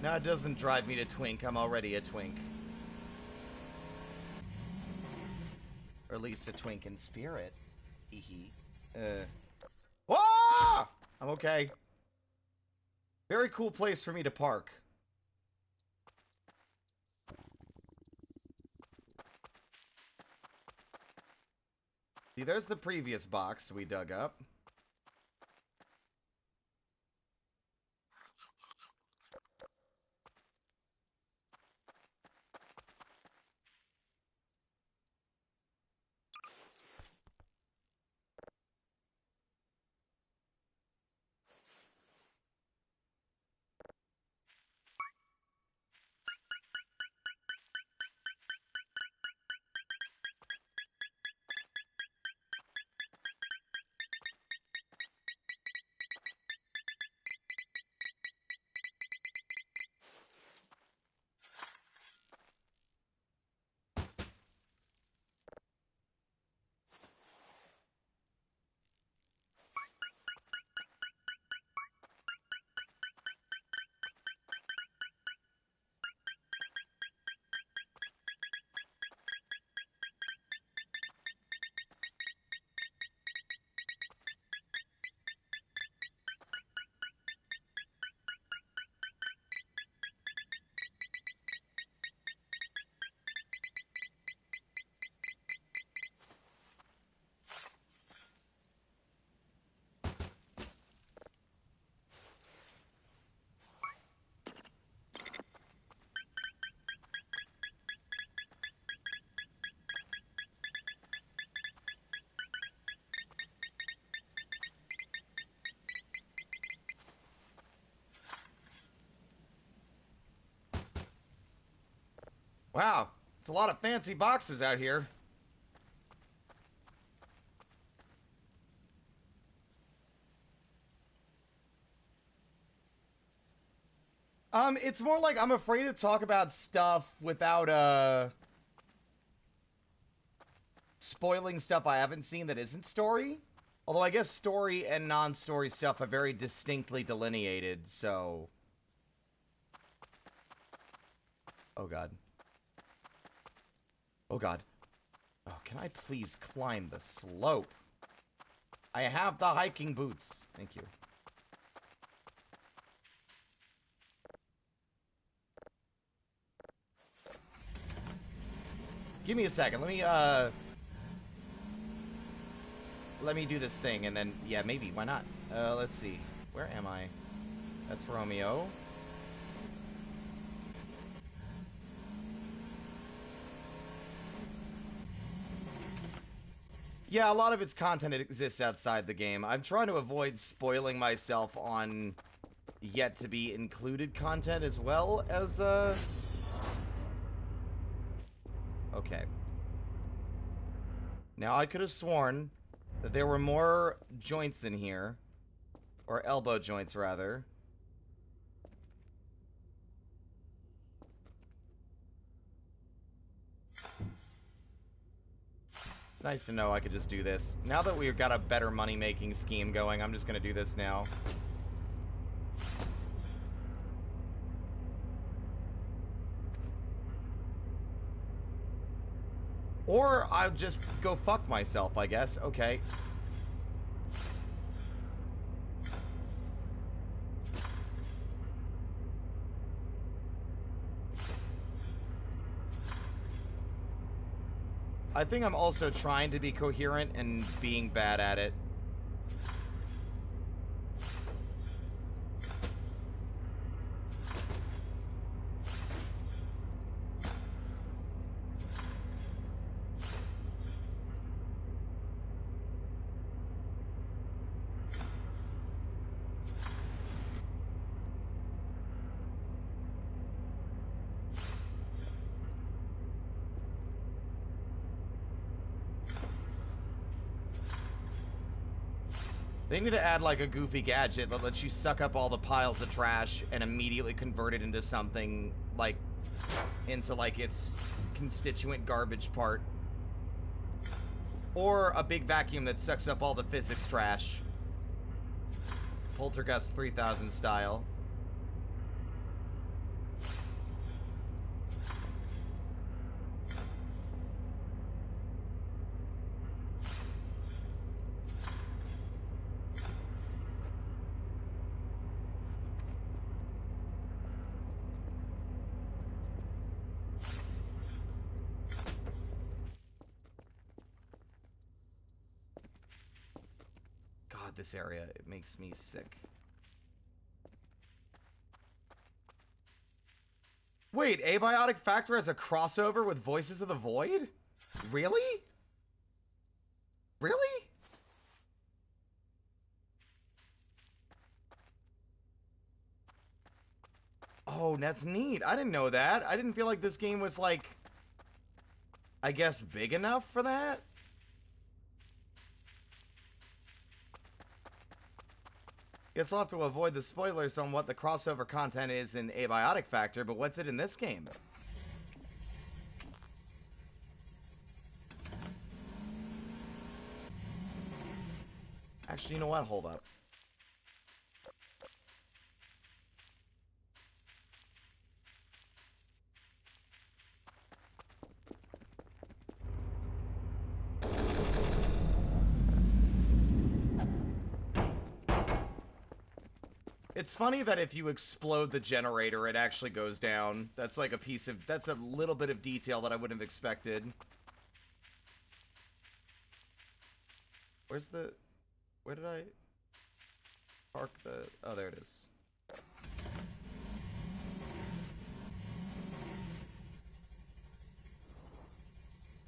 No, it doesn't drive me to twink. I'm already a twink. Or at least a twink in spirit. Hee hee. Whoa! I'm okay. Very cool place for me to park. See, there's the previous box we dug up. Wow, it's a lot of fancy boxes out here. It's more like I'm afraid to talk about stuff without, spoiling stuff I haven't seen that isn't story. Although I guess story and non-story stuff are very distinctly delineated, so... Oh god. Oh god. Oh, can I please climb the slope? I have the hiking boots. Thank you. Give me a second. Let me do this thing, and then, yeah, maybe. Why not? Let's see. Where am I? That's Romeo. Yeah, a lot of its content exists outside the game. I'm trying to avoid spoiling myself on yet-to-be-included content as well as, Okay. Now, I could have sworn that there were more joints in here. Or elbow joints, rather. It's nice to know I could just do this. Now that we've got a better money-making scheme going, I'm just gonna do this now. Or I'll just go fuck myself, I guess. Okay. I think I'm also trying to be coherent and being bad at it. They need to add, like, a goofy gadget that lets you suck up all the piles of trash and immediately convert it into something, like, into, like, its constituent garbage part. Or a big vacuum that sucks up all the physics trash. Poltergust 3000 style. This area, it makes me sick. Wait, Abiotic Factor has a crossover with Voices of the Void? Really? Really? Oh, that's neat. I didn't know that. I didn't feel like this game was, like, I guess big enough for that? Guess I'll have to avoid the spoilers on what the crossover content is in Abiotic Factor, but what's it in this game? Actually, you know what? Hold up. It's funny that if you explode the generator, it actually goes down. That's like a piece of... That's a little bit of detail that I wouldn't have expected. Where's the... Where did I... Park the... Oh, there it is.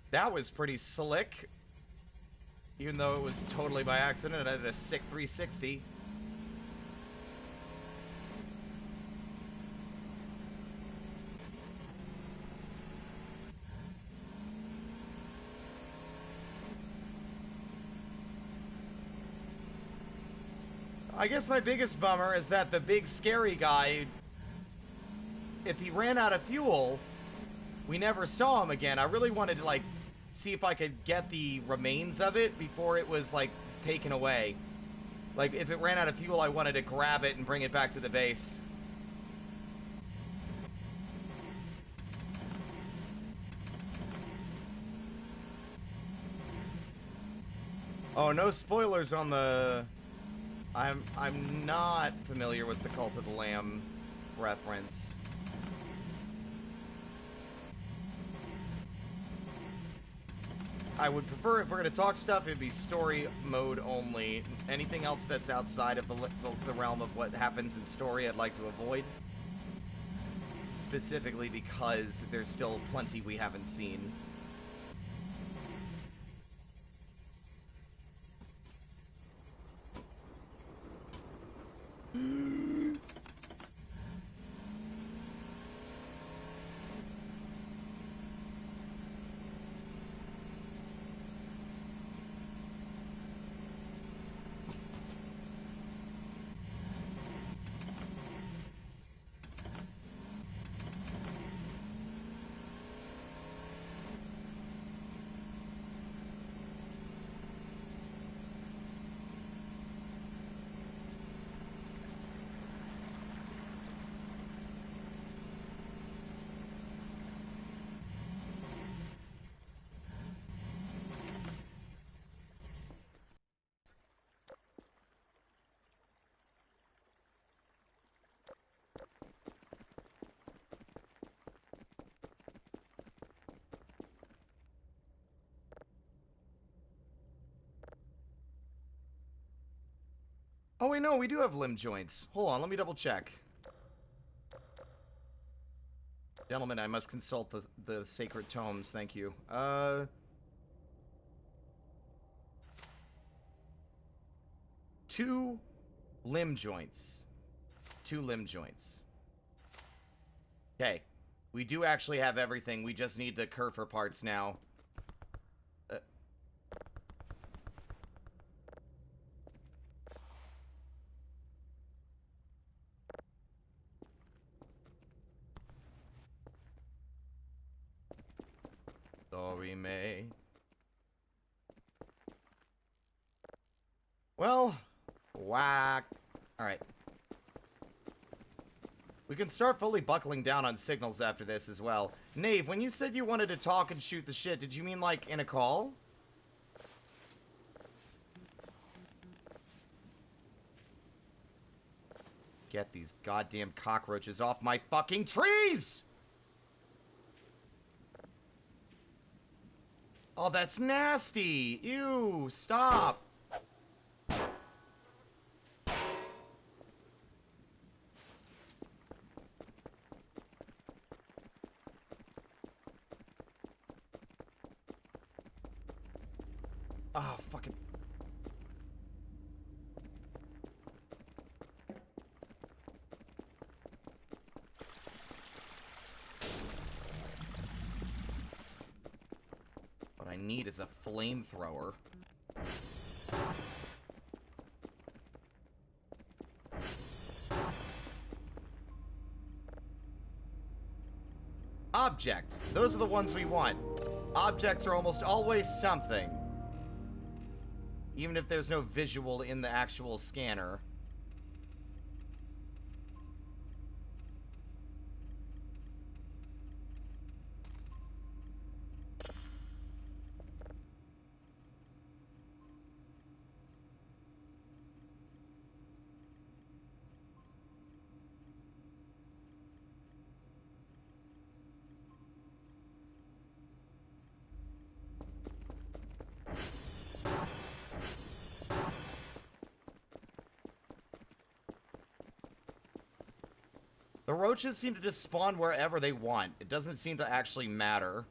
That was pretty slick. Even though it was totally by accident, I did a sick 360. I guess my biggest bummer is that the big scary guy if he ran out of fuel, we never saw him again. I really wanted to, like, see if I could get the remains of it before it was, like, taken away. Like, if it ran out of fuel, I wanted to grab it and bring it back to the base. Oh, no spoilers on the... I'm not familiar with the Cult of the Lamb reference. I would prefer, if we're going to talk stuff, it'd be story mode only. Anything else that's outside of the realm of what happens in story, I'd like to avoid. Specifically because there's still plenty we haven't seen. Oh, wait, no, we do have limb joints. Hold on, let me double check. Gentlemen, I must consult the sacred tomes, thank you. 2 limb joints. 2 limb joints. Okay. We do actually have everything, we just need the Kerfer parts now. Sorry, May. Well, whack. Alright. We can start fully buckling down on signals after this as well. Nave, when you said you wanted to talk and shoot the shit, did you mean like in a call? Get these goddamn cockroaches off my fucking trees! Oh, that's nasty! Ew, stop! Oh, fucking... What I need is a flamethrower. Object. Those are the ones we want. Objects are almost always something. Even if there's no visual in the actual scanner. The roaches seem to just spawn wherever they want. It doesn't seem to actually matter.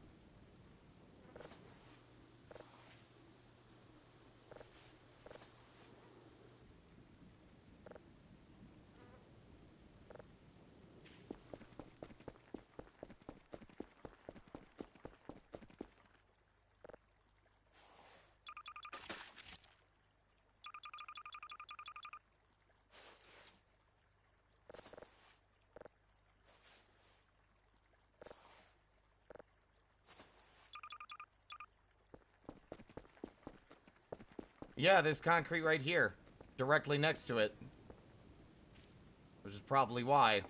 Yeah, there's concrete right here. Directly next to it. Which is probably why.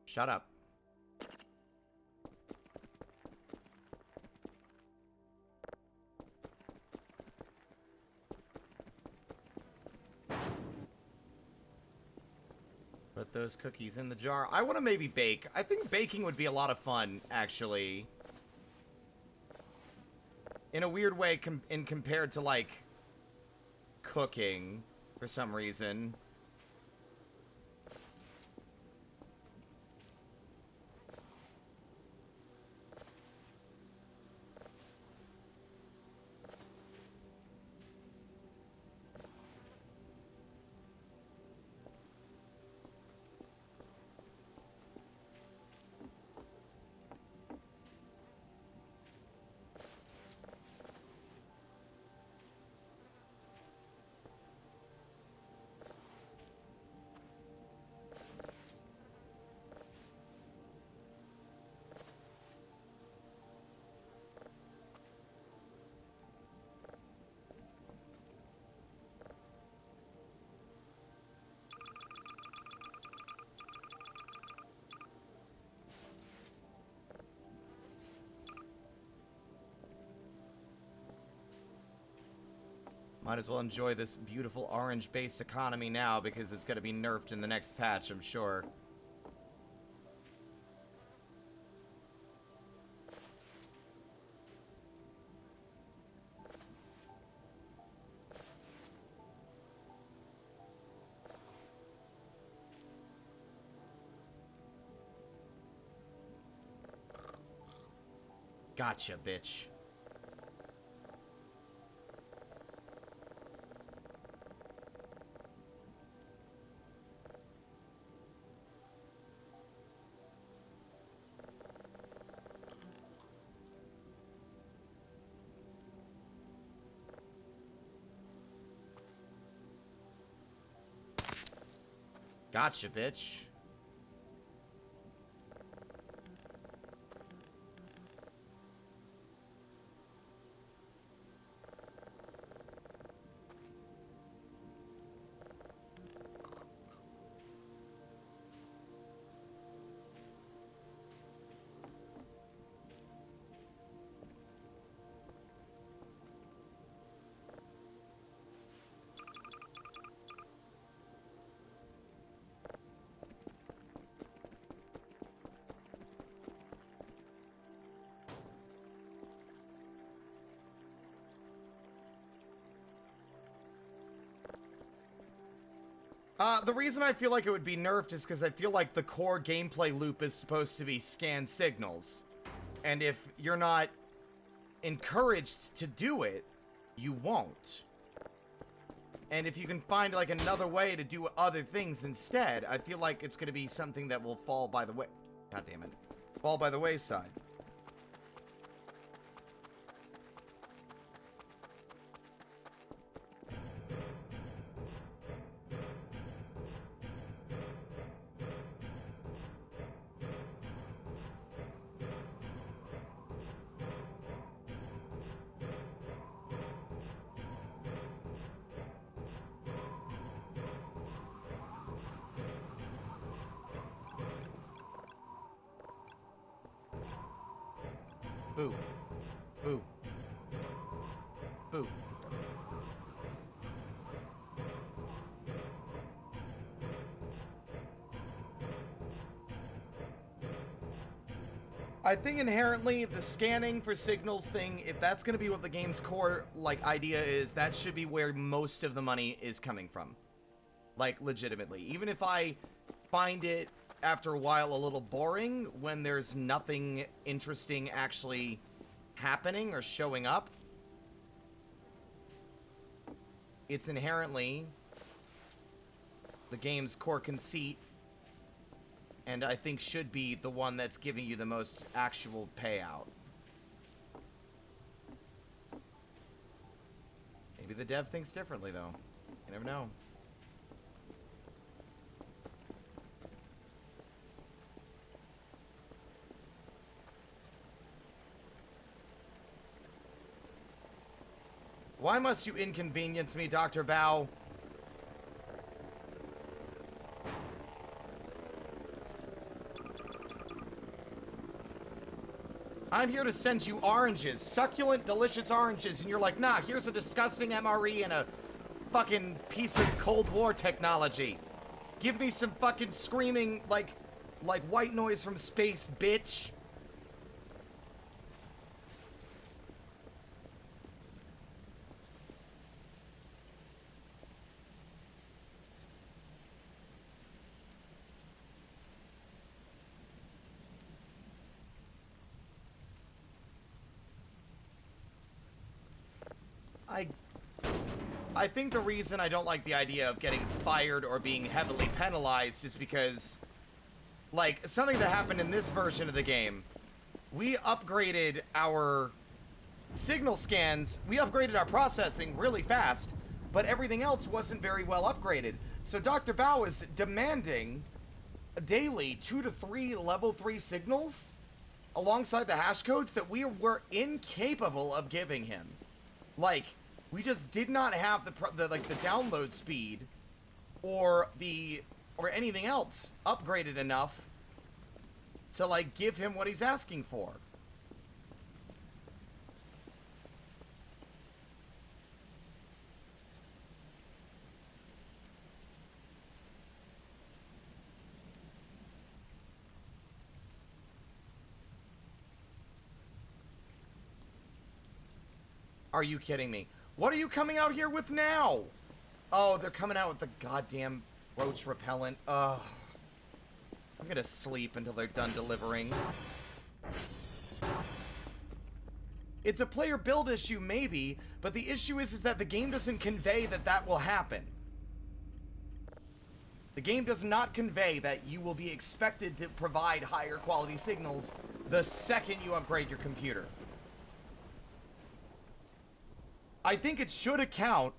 Shut up. Put those cookies in the jar. I want to maybe bake. I think baking would be a lot of fun, actually. In a weird way, compared to, like, cooking, for some reason. Might as well enjoy this beautiful orange-based economy now because it's going to be nerfed in the next patch, I'm sure. Gotcha, bitch. Gotcha, bitch. The reason I feel like it would be nerfed is because I feel like the core gameplay loop is supposed to be scan signals. And if you're not encouraged to do it, you won't. And if you can find, like, another way to do other things instead, I feel like it's going to be something that will fall by the way... God damn it. Fall by the wayside. Boo. Boo. Boo. I think inherently the scanning for signals thing, if that's going to be what the game's core, like, idea is, that should be where most of the money is coming from. Like, legitimately. Even if I find it, after a while, a little boring, when there's nothing interesting actually happening or showing up, it's inherently the game's core conceit, and I think should be the one that's giving you the most actual payout. Maybe the dev thinks differently, though. You never know. Why must you inconvenience me, Dr. Bao? I'm here to send you oranges, succulent, delicious oranges, and you're like, nah, here's a disgusting MRE and a fucking piece of Cold War technology. Give me some fucking screaming, like white noise from space, bitch. I think the reason I don't like the idea of getting fired or being heavily penalized is because, like, something that happened in this version of the game, we upgraded our signal scans, we upgraded our processing really fast, but everything else wasn't very well upgraded. So Dr. Bao is demanding daily 2 to 3 level 3 signals alongside the hash codes that we were incapable of giving him. Like, we just did not have the download speed or anything else upgraded enough to, like, give him what he's asking for. Are you kidding me? What are you coming out here with now? Oh, they're coming out with the goddamn roach repellent. Ugh. I'm gonna sleep until they're done delivering. It's a player build issue, maybe, but the issue is that the game doesn't convey that that will happen. The game does not convey that you will be expected to provide higher quality signals the second you upgrade your computer. I think it should account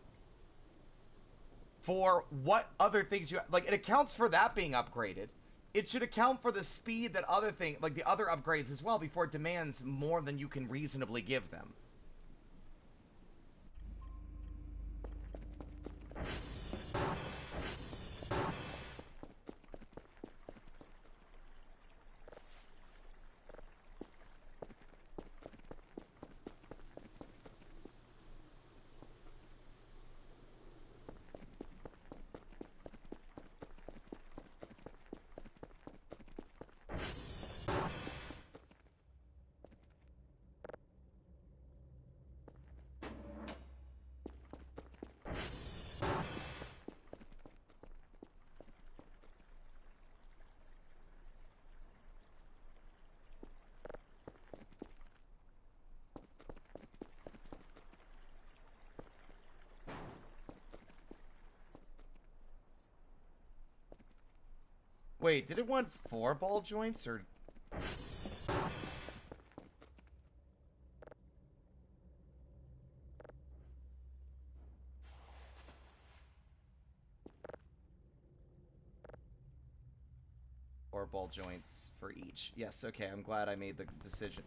for what other things you... Like, it accounts for that being upgraded. It should account for the speed that other things... Like, the other upgrades as well before it demands more than you can reasonably give them. Wait, did it want 4 ball joints, or... Or ball joints for each. Yes, okay, I'm glad I made the decision.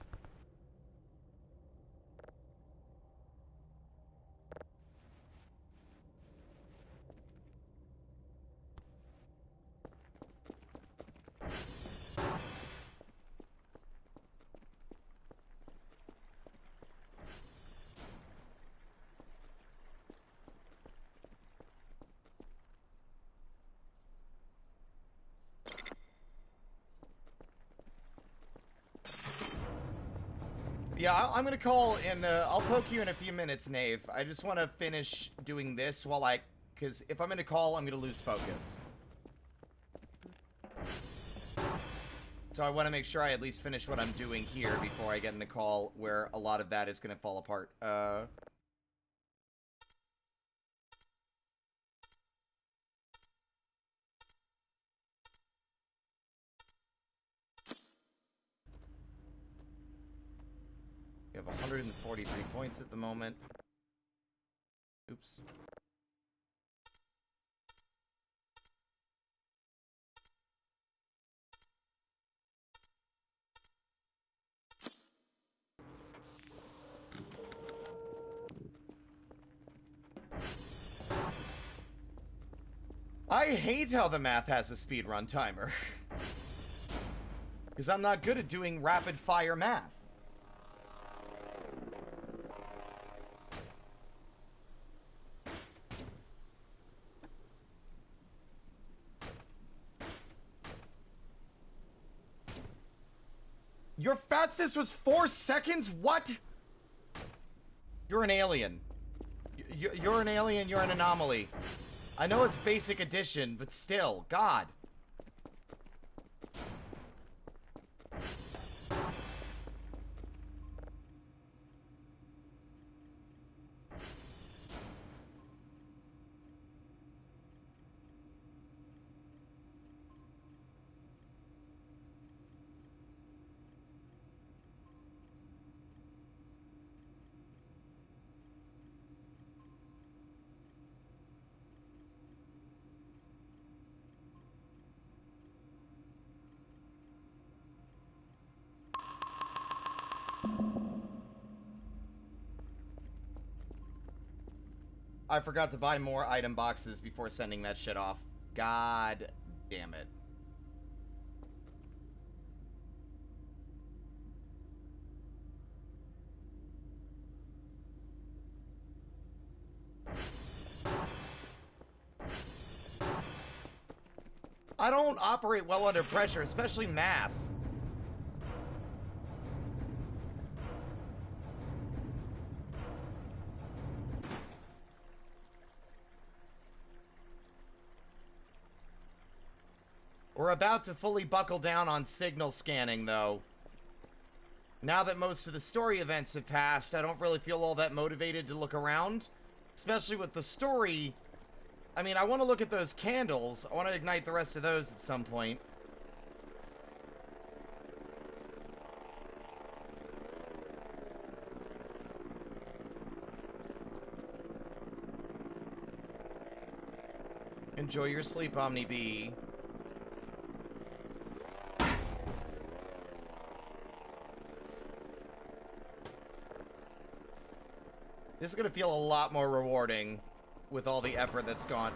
Yeah, I'm gonna call and I'll poke you in a few minutes, Nave. I just want to finish doing this while because if I'm gonna call, I'm gonna lose focus. So I want to make sure I at least finish what I'm doing here before I get in a call where a lot of that is gonna fall apart. We have 143 points at the moment. Oops. I hate how the math has a speedrun timer. Because I'm not good at doing rapid-fire math. Your fastest was 4 seconds? What? You're an alien. You're an alien, you're an anomaly. I know it's basic addition, but still, God. I forgot to buy more item boxes before sending that shit off. God damn it. I don't operate well under pressure, especially math. We're about to fully buckle down on signal scanning, though. Now that most of the story events have passed, I don't really feel all that motivated to look around. Especially with the story. I mean, I want to look at those candles. I want to ignite the rest of those at some point. Enjoy your sleep, Omni Bee. This is going to feel a lot more rewarding with all the effort that's gone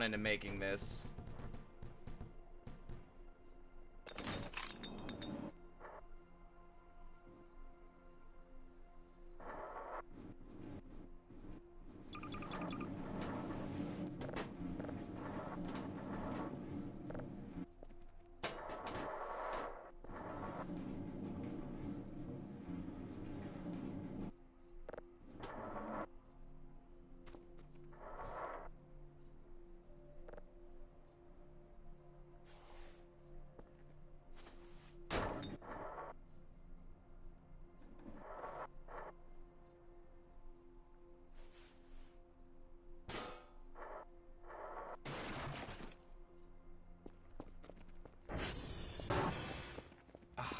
into making this.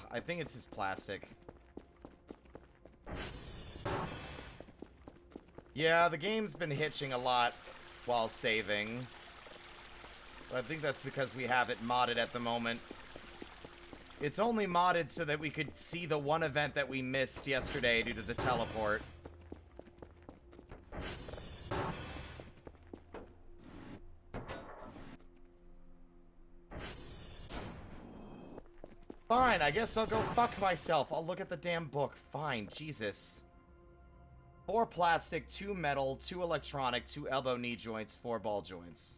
I think it's just plastic. Yeah, the game's been hitching a lot while saving. But I think that's because we have it modded at the moment. It's only modded so that we could see the one event that we missed yesterday due to the teleport. Fine, I guess I'll go fuck myself. I'll look at the damn book. Fine, Jesus. 4 plastic, 2 metal, 2 electronic, 2 elbow knee joints, 4 ball joints.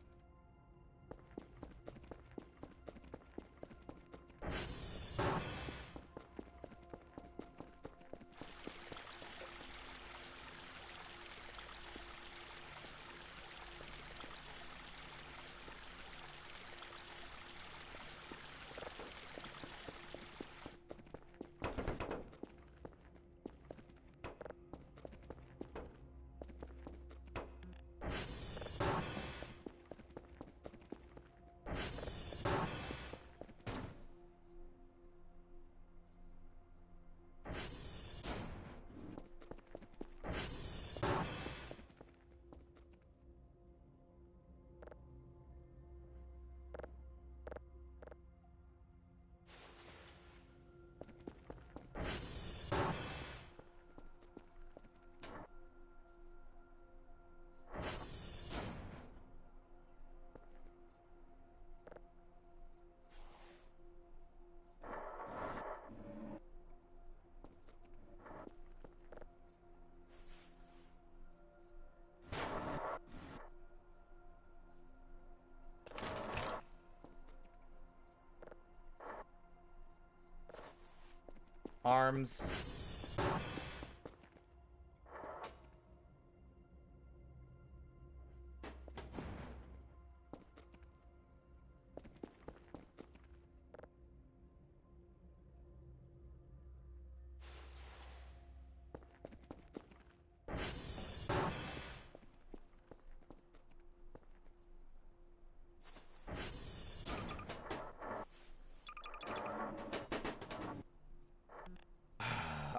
Arms.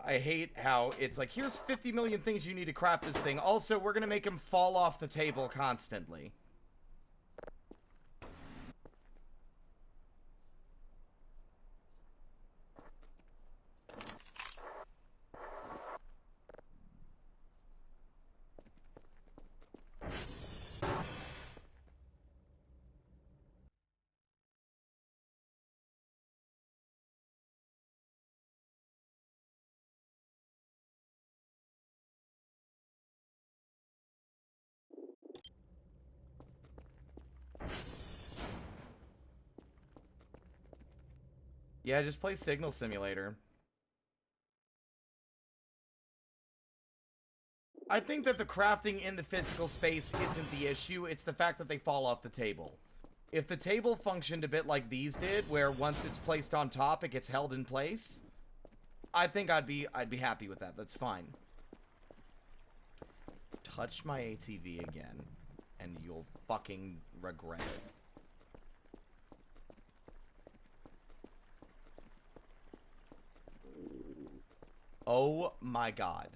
I hate how it's like, here's 50 million things you need to craft this thing. Also, we're gonna make him fall off the table constantly. Yeah, just play Signal Simulator. I think that the crafting in the physical space isn't the issue, it's the fact that they fall off the table. If the table functioned a bit like these did, where once it's placed on top, it gets held in place, I think I'd be happy with that. That's fine. Touch my ATV again, and you'll fucking regret it. Oh my god.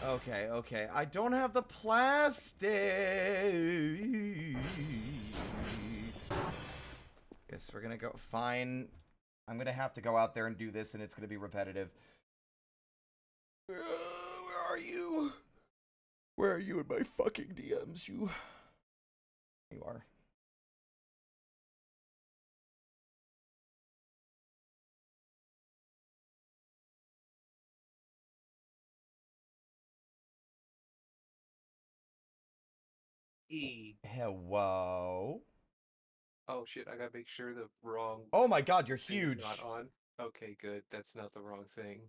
Okay, okay. I don't have the plastic. Yes, we're gonna go. Fine. I'm gonna have to go out there and do this, and it's gonna be repetitive. Where are you? Where are you in my fucking DMs? You are. E. Hello. Oh shit, I gotta make sure the wrong Oh my god, you're thing is huge. not on. Okay, good. That's not the wrong thing.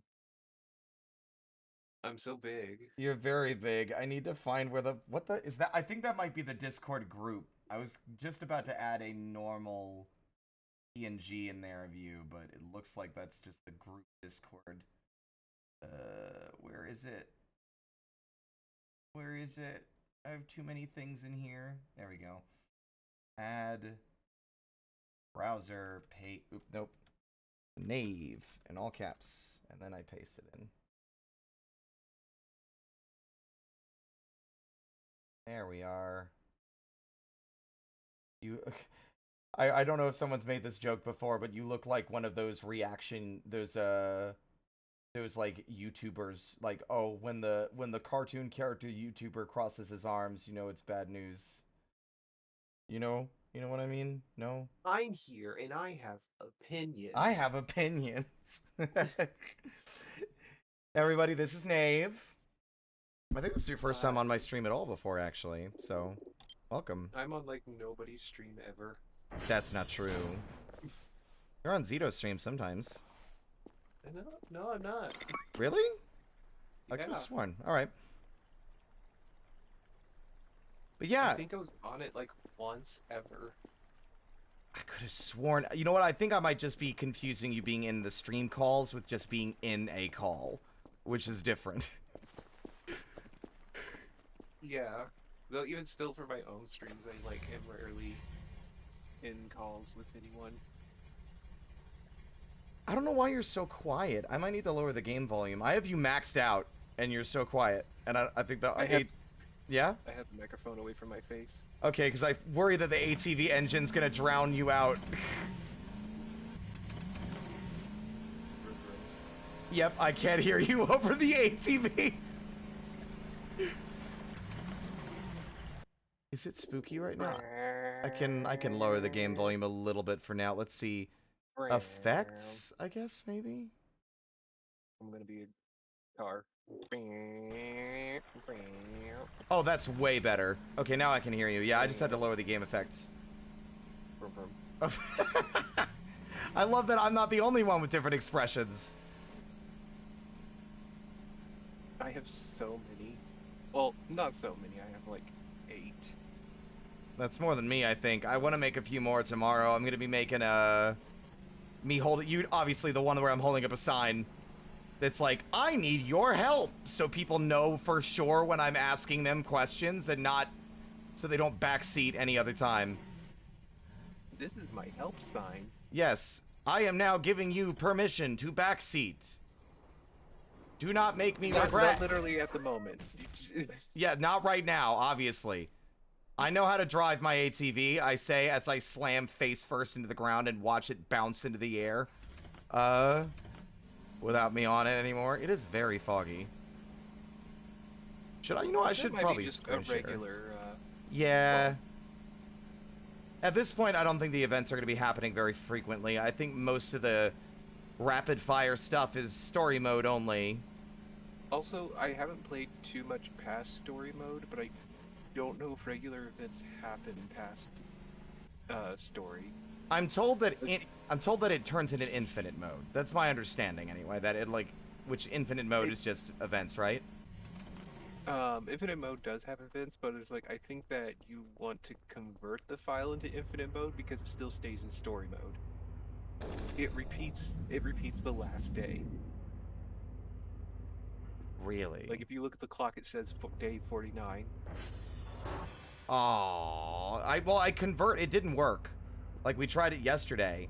I'm so big. You're very big. I need to find where the... What the... Is that... I think that might be the Discord group. I was just about to add a normal PNG in there of you, but it looks like that's just the group Discord. Where is it? Where is it? I have too many things in here. There we go. Add... Browser... Oop, nope. Nave in all caps. And then I paste it in. There we are. You, I don't know if someone's made this joke before, but you look like one of those those like YouTubers, like, oh, when the cartoon character YouTuber crosses his arms, you know it's bad news. You know what I mean? No? I'm here and I have opinions. I have opinions. Everybody, this is Nave. I think this is your first time on my stream at all before, actually, so welcome. I'm on like nobody's stream ever. That's not true. You're on Zito's stream sometimes. No, I'm not. Really? I Yeah. could have sworn. Alright. But yeah. I think I was on it like once ever. I could have sworn. You know what? I think I might just be confusing you being in the stream calls with just being in a call, which is different. Yeah. Though even still for my own streams, I like am rarely in calls with anyone. I don't know why you're so quiet. I might need to lower the game volume. I have you maxed out, and you're so quiet. And I think that Yeah? I have the microphone away from my face. Okay, because I worry that the ATV engine's gonna drown you out. Yep, I can't hear you over the ATV. Is it spooky right now? I can lower the game volume a little bit for now. Let's see. Effects, I guess, maybe? I'm gonna be a car. Oh, that's way better. Okay, now I can hear you. Yeah, I just had to lower the game effects. I love that I'm not the only one with different expressions. I have so many. Well, not so many. I have like 8. That's more than me, I think. I want to make a few more tomorrow. I'm going to be making me holding... You, obviously, the one where I'm holding up a sign that's like, I need your help, so people know for sure when I'm asking them questions and not... so they don't backseat any other time. This is my help sign. Yes, I am now giving you permission to backseat. Do not make me regret. Not literally at the moment. Yeah, not right now, obviously. I know how to drive my ATV, I say as I slam face first into the ground and watch it bounce into the air. Without me on it anymore. It is very foggy. Should I? You know, I should probably just screen a share. regular. Yeah. At this point, I don't think the events are going to be happening very frequently. I think most of the rapid fire stuff is story mode only. Also, I haven't played too much past story mode, but I don't know if regular events happen past story. I'm told that it turns into infinite mode. That's my understanding anyway. That it which infinite mode is just events, right? Infinite mode does have events, but it's like I think that you want to convert the file into infinite mode because it still stays in story mode. It repeats the last day. Really? Like if you look at the clock, it says day 49. Oh, I convert. It didn't work. Like we tried it yesterday,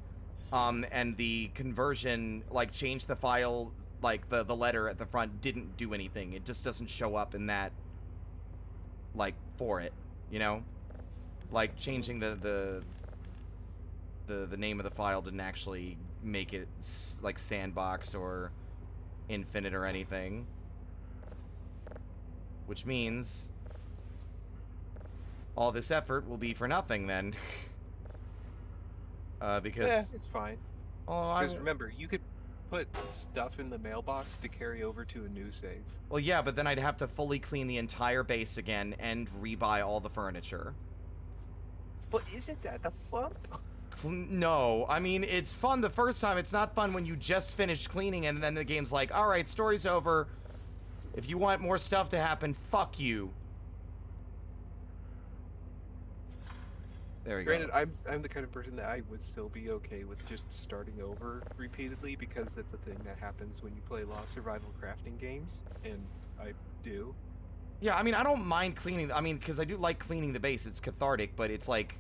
and the conversion changed the file. Like the letter at the front didn't do anything. It just doesn't show up in that. For it, you know, changing the name of the file didn't actually make it sandbox or infinite or anything. Which means all this effort will be for nothing then. Because it's fine. Oh, because remember, you could put stuff in the mailbox to carry over to a new save. Well, yeah, but then I'd have to fully clean the entire base again and rebuy all the furniture. Well, isn't that the fun? No, I mean, it's fun the first time. It's not fun when you just finished cleaning and then the game's like, all right, story's over. If you want more stuff to happen, fuck you. There we go. Granted, I'm the kind of person that I would still be okay with just starting over repeatedly because that's a thing that happens when you play a lot of survival crafting games, and I do. Yeah, I mean, I don't mind cleaning. I mean, because I do like cleaning the base. It's cathartic, but it's like...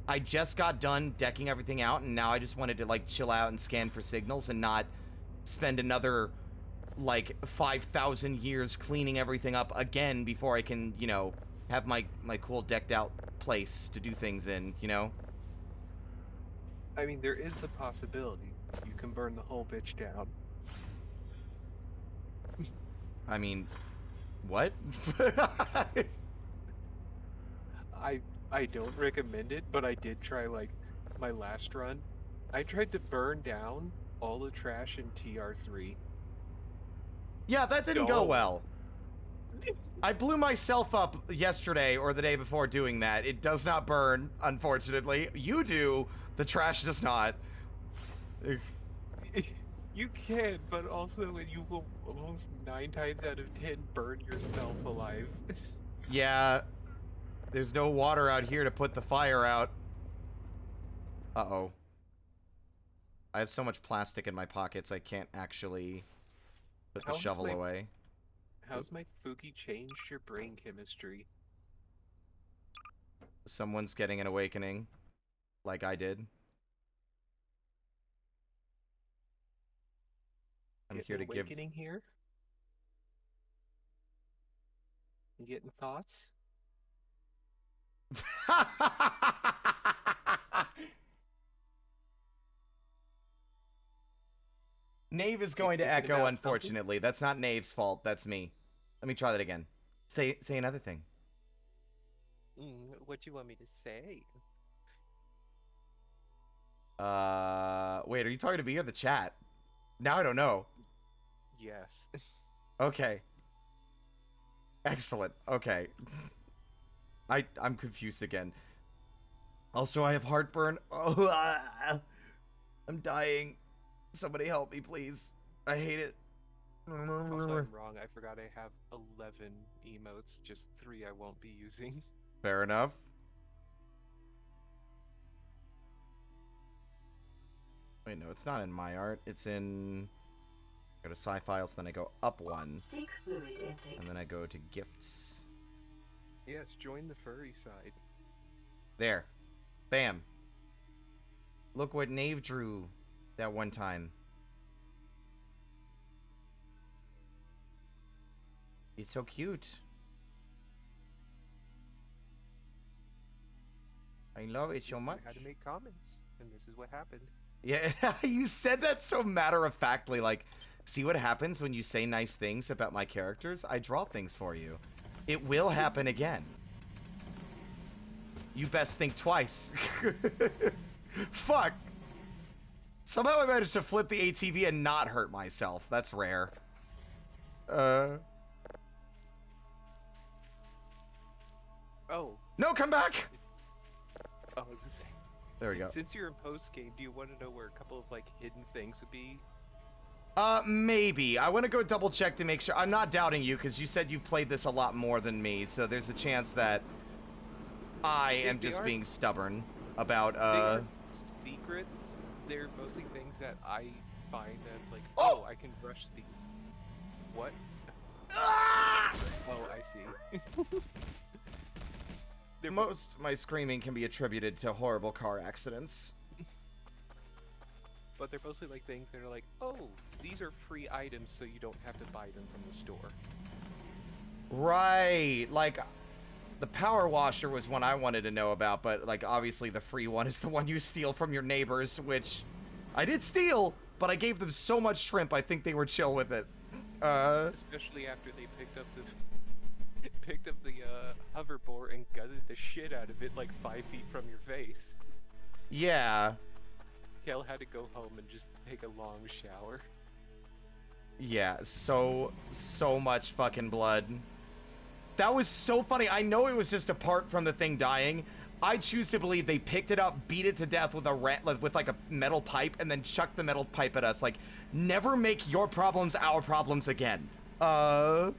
I just got done decking everything out, and now I just wanted to, chill out and scan for signals and not spend another, 5,000 years cleaning everything up again before I can, you know, have my cool decked out place to do things in, you know? I mean, there is the possibility you can burn the whole bitch down. I mean, what? I don't recommend it, but I did try, my last run. I tried to burn down all the trash in TR3. Yeah, that didn't go well. I blew myself up yesterday or the day before doing that. It does not burn, unfortunately. You do. The trash does not. You can, but also you will almost 9 times out of 10 burn yourself alive. Yeah. There's no water out here to put the fire out. Uh-oh. I have so much plastic in my pockets I can't actually put the shovel away. How's my Fuki changed your brain chemistry? Someone's getting an awakening. Like I did. I'm here to give... Awakening here? You getting thoughts? Nave is You going to thinking echo, about something? unfortunately. That's not Nave's fault. That's me. Let me try that again. Say another thing. What you want me to say? Wait, are you talking to me or the chat? Now I don't know. Yes. Okay. Excellent. Okay. I'm confused again. Also, I have heartburn. Oh, I'm dying. Somebody help me, please. I hate it. Also, I'm wrong. I forgot I have 11 emotes, just 3 I won't be using. Fair enough. Wait, no, it's not in my art. It's in... Go to Sci Files, then I go up one. Seek fluid intake. And then I go to Gifts. Yes, join the furry side. There. Bam. Look what Nave drew that one time. It's so cute. I love it so much. I had to make comments, and this is what happened. Yeah, you said that so matter-of-factly, like, see what happens when you say nice things about my characters? I draw things for you. It will happen again. You best think twice. Fuck! Somehow I managed to flip the ATV and not hurt myself. That's rare. Oh. No, come back! Oh, I was gonna say. There we go. Since you're in post-game, do you want to know where a couple of, like, hidden things would be? Maybe. I want to go double check to make sure. I'm not doubting you, because you said you've played this a lot more than me, so there's a chance that I am just being stubborn about, They aren't secrets. They're mostly things that I find that's like, oh, I can brush these. What? Ah! Oh, I see. Most my screaming can be attributed to horrible car accidents. But they're mostly like things that are like, oh, these are free items, so you don't have to buy them from the store. Right, like the power washer was one I wanted to know about, but like obviously the free one is the one you steal from your neighbors, which I did steal, but I gave them so much shrimp I think they were chill with it. Especially after they picked up the hoverboard and gutted the shit out of it like 5 feet from your face. Yeah. Kel had to go home and just take a long shower. Yeah, so much fucking blood. That was so funny. I know it was just a part from the thing dying. I choose to believe they picked it up, beat it to death with with like a metal pipe, and then chucked the metal pipe at us. Like, never make your problems our problems again. Oh,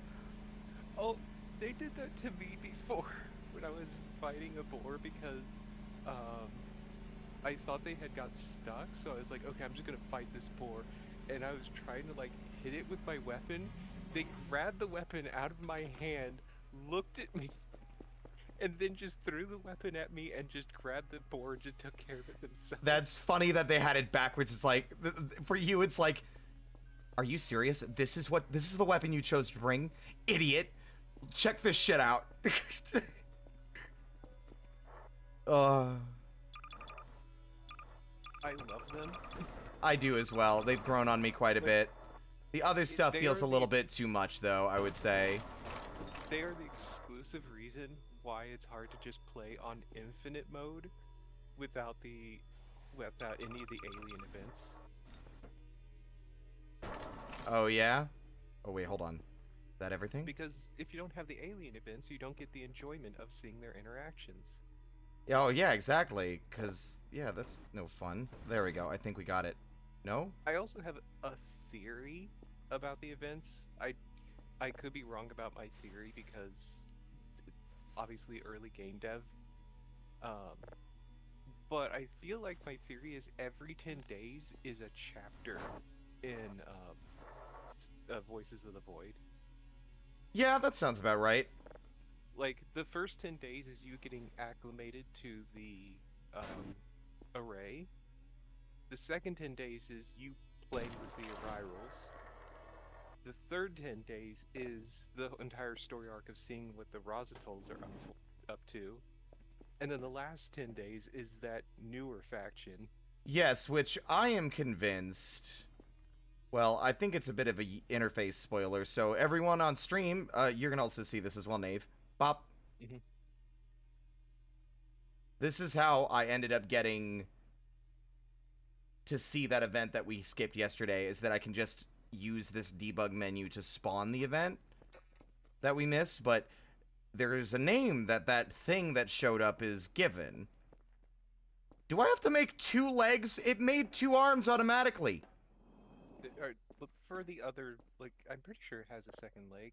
they did that to me before when I was fighting a boar because I thought they had got stuck, so I was like, okay, I'm just gonna fight this boar, and I was trying to like hit it with my weapon. They grabbed the weapon out of my hand, looked at me, and then just threw the weapon at me and just grabbed the boar and just took care of it themselves. that's funny that they had it backwards. It's like, for you, it's like, are you serious? This is the weapon you chose to bring? Idiot. Check this shit out. I love them. I do as well. They've grown on me quite a bit. The other stuff feels a little bit too much, though, I would say. They are the exclusive reason why it's hard to just play on infinite mode without any of the alien events. Oh, yeah? Oh, wait, hold on. Is that everything? Because if you don't have the alien events, you don't get the enjoyment of seeing their interactions. Oh, yeah, exactly. Because, yeah, that's no fun. There we go. I think we got it. No? I also have a theory about the events. I could be wrong about my theory because obviously early game dev. But I feel like my theory is every 10 days is a chapter in Voices of the Void. Yeah, that sounds about right. Like, the first 10 days is you getting acclimated to the array. The second 10 days is you playing with the arrivals. The third 10 days is the entire story arc of seeing what the Rosatols are up to. And then the last 10 days is that newer faction. Yes, which I am convinced. Well, I think it's a bit of a interface spoiler. So everyone on stream, you're gonna also see this as well, Nave. Bop. Mm-hmm. This is how I ended up getting to see that event that we skipped yesterday, is that I can just use this debug menu to spawn the event that we missed, but there's a name that thing that showed up is given. Do I have to make 2 legs? It made 2 arms automatically. Look for the other, like, I'm pretty sure it has a second leg.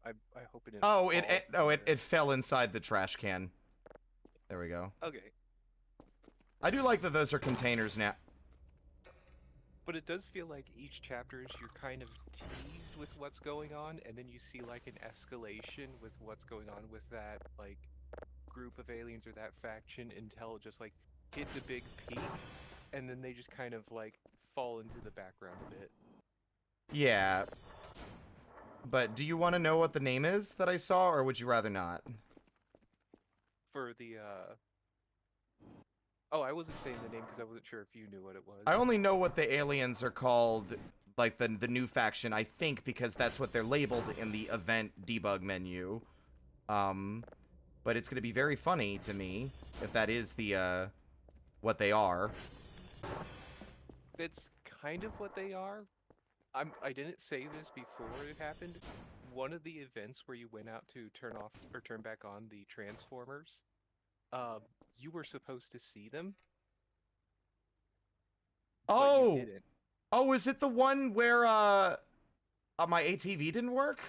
I hope it didn't Oh, fall it fell inside the trash can. There we go. Okay. I do like that those are containers now. But it does feel like each chapter is you're kind of teased with what's going on, and then you see like an escalation with what's going on with that like group of aliens or that faction until it just like hits a big peak, and then they just kind of like fall into the background a bit. Yeah. But do you want to know what the name is that I saw, or would you rather not? For the Oh, I wasn't saying the name because I wasn't sure if you knew what it was. I only know what the aliens are called, like the new faction, I think, because that's what they're labeled in the event debug menu. But it's going to be very funny to me if that is the, what they are. It's kind of what they are. I didn't say this before it happened. One of the events where you went out to turn off or turn back on the transformers, you were supposed to see them. But you didn't. Oh, is it the one where my ATV didn't work?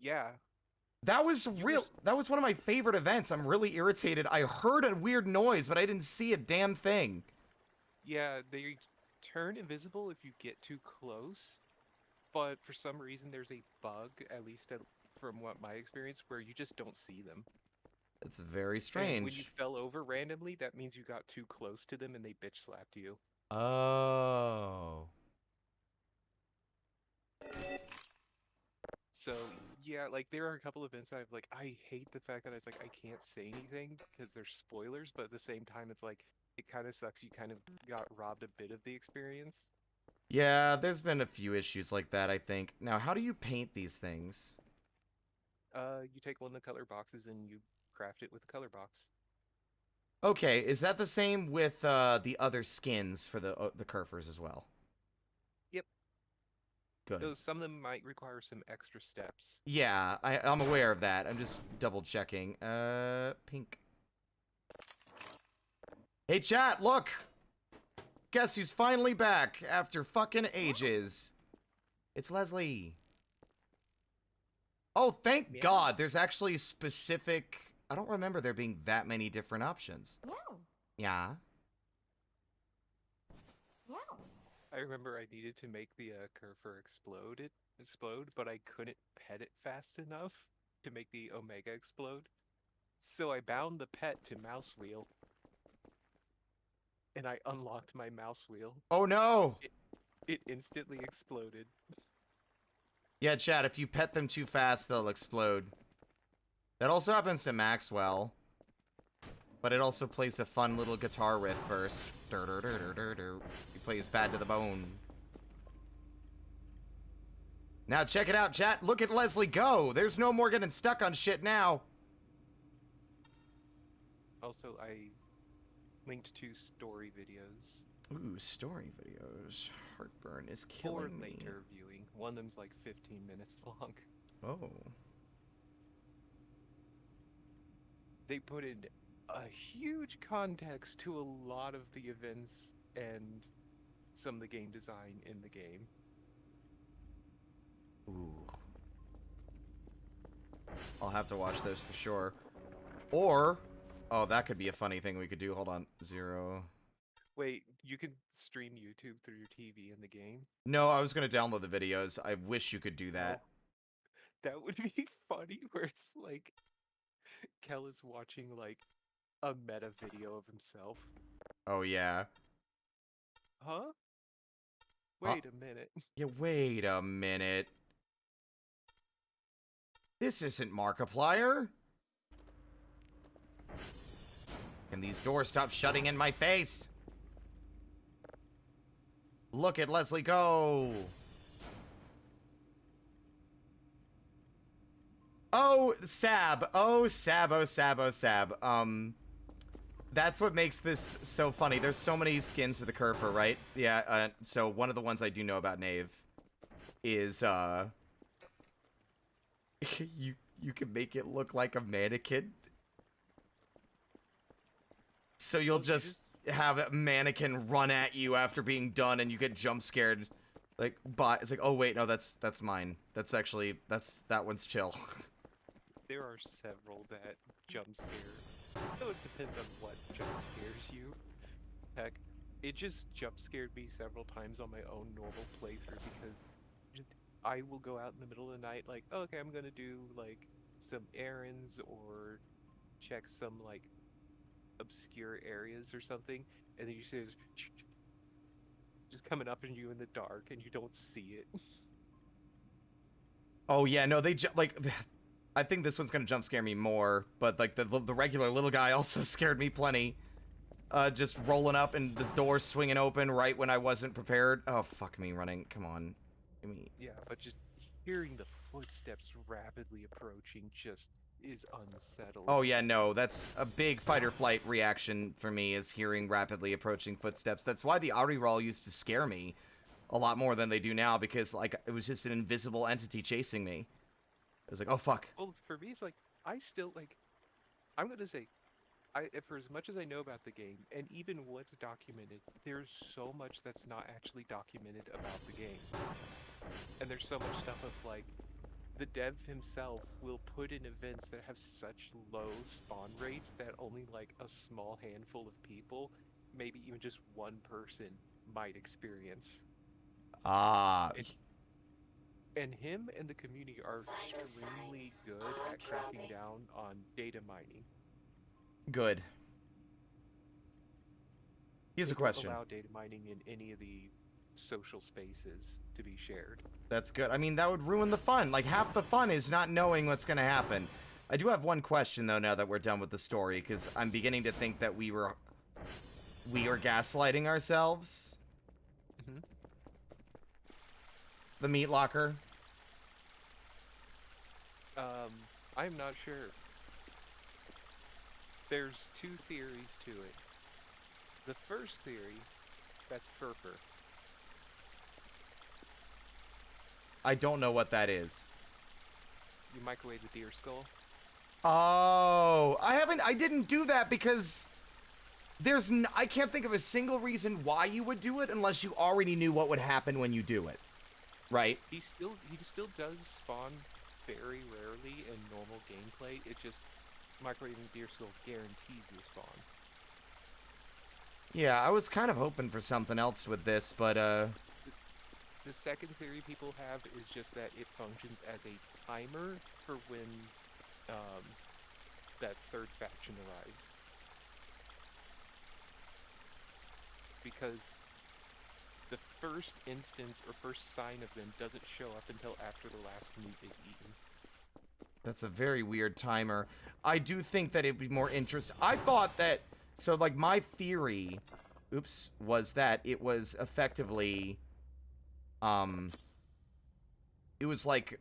Yeah. That was that was one of my favorite events. I'm really irritated. I heard a weird noise, but I didn't see a damn thing. Yeah, they turn invisible if you get too close. But for some reason there's a bug, at least from what my experience, where you just don't see them. It's very And strange. when you fell over randomly, that means you got too close to them and they bitch slapped you. Oh. So yeah, like there are a couple events that I've like I hate the fact that it's like I can't say anything because they're spoilers, but at the same time it's like it kind of sucks. You kind of got robbed a bit of the experience. Yeah, there's been a few issues like that, I think. Now, how do you paint these things? You take one of the color boxes and you craft it with the color box. Okay, is that the same with the other skins for the Kerfers as well? Yep. Good. Though some of them might require some extra steps. Yeah, I'm aware of that. I'm just double checking. Pink. Hey, chat, look! Guess who's finally back after fucking ages? It's Leslie. Oh, thank God. There's actually specific... I don't remember there being that many different options. Yeah. Yeah. Yeah. I remember I needed to make the Kerfer explode, but I couldn't pet it fast enough to make the Omega explode. So I bound the pet to mouse wheel. And I unlocked my mouse wheel. Oh, no! It instantly exploded. Yeah, chat, if you pet them too fast, they'll explode. That also happens to Maxwell. But it also plays a fun little guitar riff first. Dur, dur, dur, dur, dur, dur. He plays Bad to the Bone. Now check it out, chat. Look at Leslie go. There's no more getting stuck on shit now. Also, I linked 2 story videos. Ooh, story videos. Heartburn is For killing me. later viewing. One of them's like 15 minutes long. Oh. They put in a huge context to a lot of the events and some of the game design in the game. Ooh. I'll have to watch those for sure. Or, oh, that could be a funny thing we could do. Hold on. 0. Wait, you can stream YouTube through your TV in the game? No, I was going to download the videos. I wish you could do that. Oh, that would be funny, where it's like Kel is watching like a meta video of himself. Oh, yeah. Huh? Wait a minute. Yeah, wait a minute. This isn't Markiplier. Can these doors stop shutting in my face? Look at Leslie go. Oh, Sab. Oh, Sab. Oh, Sab. Oh, Sab. That's what makes this so funny. There's so many skins for the Kerfer, right? Yeah, so one of the ones I do know about Knave is, you can make it look like a mannequin. So you'll just have a mannequin run at you after being done and you get jump scared. Like, but it's like, oh wait, no, that's mine. That's actually, that one's chill. There are several that jump scare. So it depends on what jump scares you. Heck, it just jump scared me several times on my own normal playthrough because I will go out in the middle of the night like, oh, okay, I'm gonna do like some errands or check some like obscure areas or something, and then you see this just coming up on you in the dark and you don't see it. Oh yeah, no, like, I think this one's gonna jump scare me more, but like the regular little guy also scared me plenty. Just rolling up and the door swinging open right when I wasn't prepared. Oh, fuck me running. Come on. Give me... Yeah, but just hearing the footsteps rapidly approaching just is unsettling. Oh yeah, no, that's a big fight or flight reaction for me, is hearing rapidly approaching footsteps. That's why the Auri roll used to scare me a lot more than they do now, because like it was just an invisible entity chasing me. It was like, oh fuck. Well, for me, it's like I still like. I'm gonna say, for as much as I know about the game, and even what's documented, there's so much that's not actually documented about the game, and there's so much stuff of like. The dev himself will put in events that have such low spawn rates that only like a small handful of people, maybe even just one person, might experience. Ah. And him and the community are extremely good at cracking down on data mining. Good. Here's a question. They don't allow data mining in any of the social spaces to be shared. That's good. I mean, that would ruin the fun. Like, half the fun is not knowing what's going to happen. I do have one question, though, now that we're done with the story, because I'm beginning to think that we were gaslighting ourselves. Mm-hmm. The meat locker. I'm not sure. There's two theories to it. The first theory, that's Furfur. I don't know what that is. You microwave the deer skull? Oh, I didn't do that because I can't think of a single reason why you would do it unless you already knew what would happen when you do it. Right? He still does spawn very rarely in normal gameplay. It just microwaving the deer skull guarantees the spawn. Yeah, I was kind of hoping for something else with this, but The second theory people have is just that it functions as a timer for when that third faction arrives. Because the first instance or first sign of them doesn't show up until after the last meat is eaten. that's a very weird timer. I do think that it'd be more interesting. I thought that, so like my theory, was that it was effectively, it was like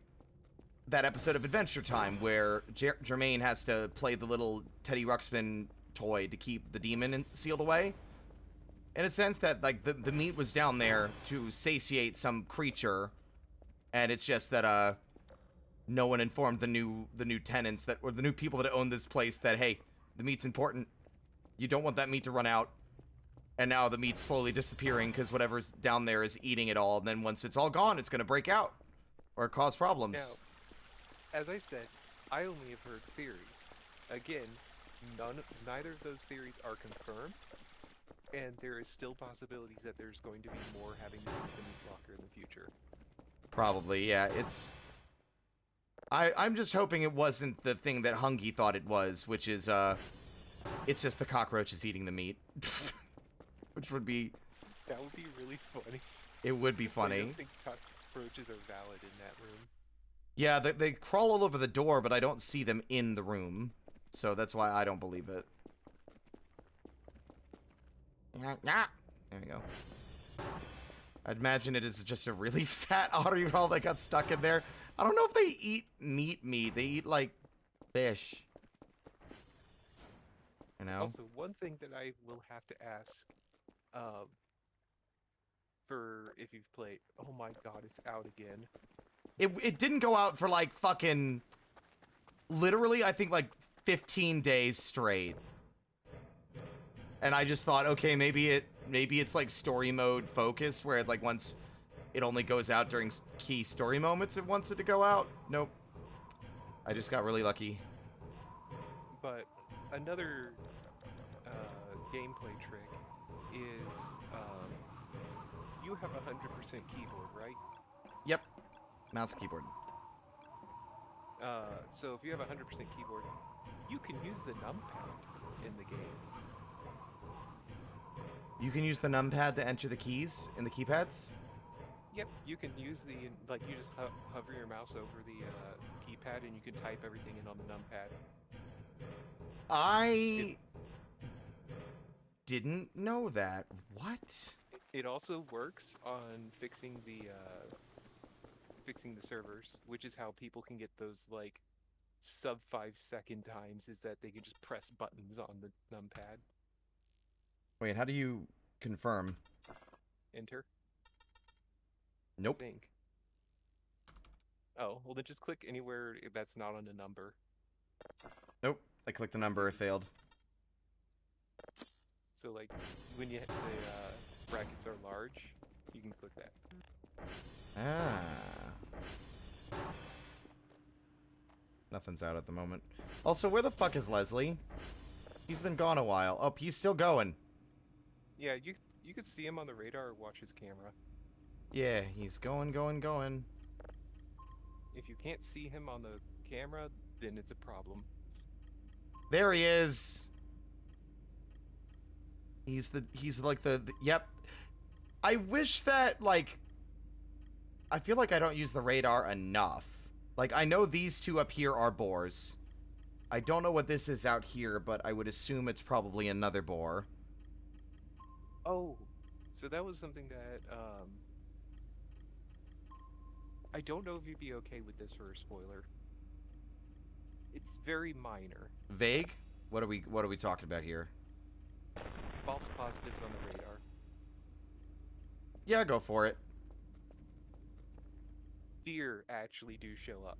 that episode of Adventure Time where Jermaine has to play the little Teddy Ruxpin toy to keep the demon sealed away. In a sense that, like, the meat was down there to satiate some creature, and it's just that, no one informed the new tenants that, or the new people that own this place that, hey, the meat's important. You don't want that meat to run out. And now the meat's slowly disappearing because whatever's down there is eating it all, and then once it's all gone, it's gonna break out. Or cause problems. Now, as I said, I only have heard theories. Again, neither of those theories are confirmed, and there is still possibilities that there's going to be more having to do with the meat locker in the future. Probably, yeah. I'm just hoping it wasn't the thing that Hungy thought it was, which is, it's just the cockroaches eating the meat. Which would be... That would be really funny. It would be I funny. don't think cockroaches are valid in that room. Yeah, they crawl all over the door, but I don't see them in the room. So that's why I don't believe it. There we go. I'd imagine it is just a really fat otter roll that got stuck in there. I don't know if they eat meat. They eat, like, fish. You know? Also, one thing that I will have to ask, for if you've played, oh my god, it's out again. It didn't go out for, like, fucking... Literally, I think, like, 15 days straight. And I just thought, okay, maybe it's, like, story mode focus, where, like, once it only goes out during key story moments, it wants it to go out. Nope. I just got really lucky. But another gameplay trick is you have 100% keyboard, right? Yep. Mouse and keyboard. So if you have 100% keyboard, you can use the numpad in the game. You can use the numpad to enter the keys in the keypads? Yep, you can use the, like, you just hover your mouse over the keypad and you can type everything in on the numpad. I didn't know that. What? It also works on fixing the servers, which is how people can get those, like, sub 5-second times, is that they can just press buttons on the numpad. Wait, how do you confirm? Enter. Nope. Think. Oh, well then just click anywhere that's not on a number. Nope. I clicked the number, it failed. So, like, when the brackets are large, you can click that. Ah. Nothing's out at the moment. Also, where the fuck is Leslie? He's been gone a while. Oh, he's still going. Yeah, you could see him on the radar or watch his camera. Yeah, he's going. If you can't see him on the camera, then it's a problem. There he is. He's like the yep. I wish that, like, I feel like I don't use the radar enough. Like, I know these two up here are boars. I don't know what this is out here, but I would assume it's probably another boar. Oh, so that was something that, I don't know if you'd be okay with this for a spoiler. It's very minor. Vague? What are we talking about here? False positives on the radar. Yeah, go for it. Deer actually do show up.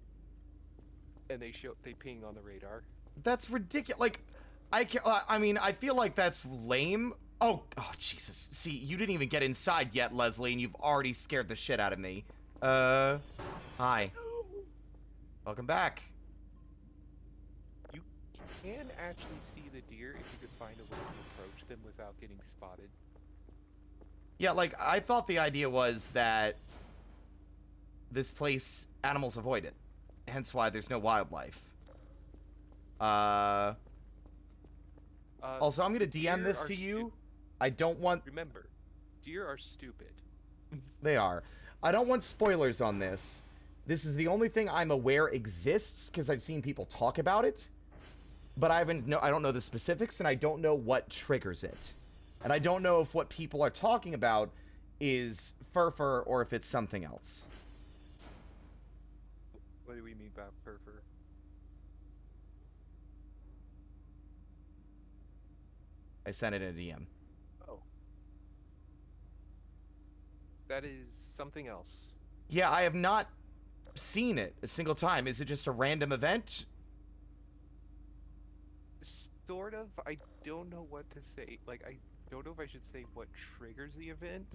And they ping on the radar. That's ridiculous. Like, I mean, I feel like that's lame. Oh, Jesus. See, you didn't even get inside yet, Leslie, and you've already scared the shit out of me. Hi. Welcome back. You can actually see the deer if you could find a way to approach them without getting spotted. Yeah, like, I thought the idea was that this place, animals avoid it. Hence why there's no wildlife. Also, I'm gonna DM this to you. I don't want... Remember, deer are stupid. They are. I don't want spoilers on this. This is the only thing I'm aware exists, because I've seen people talk about it. But I don't know the specifics, and I don't know what triggers it. And I don't know if what people are talking about is furfur or if it's something else. What do we mean by furfur? I sent it in a DM. Oh. That is something else. Yeah, I have not seen it a single time. Is it just a random event? Sort of. I don't know what to say. Like, I don't know if I should say what triggers the event.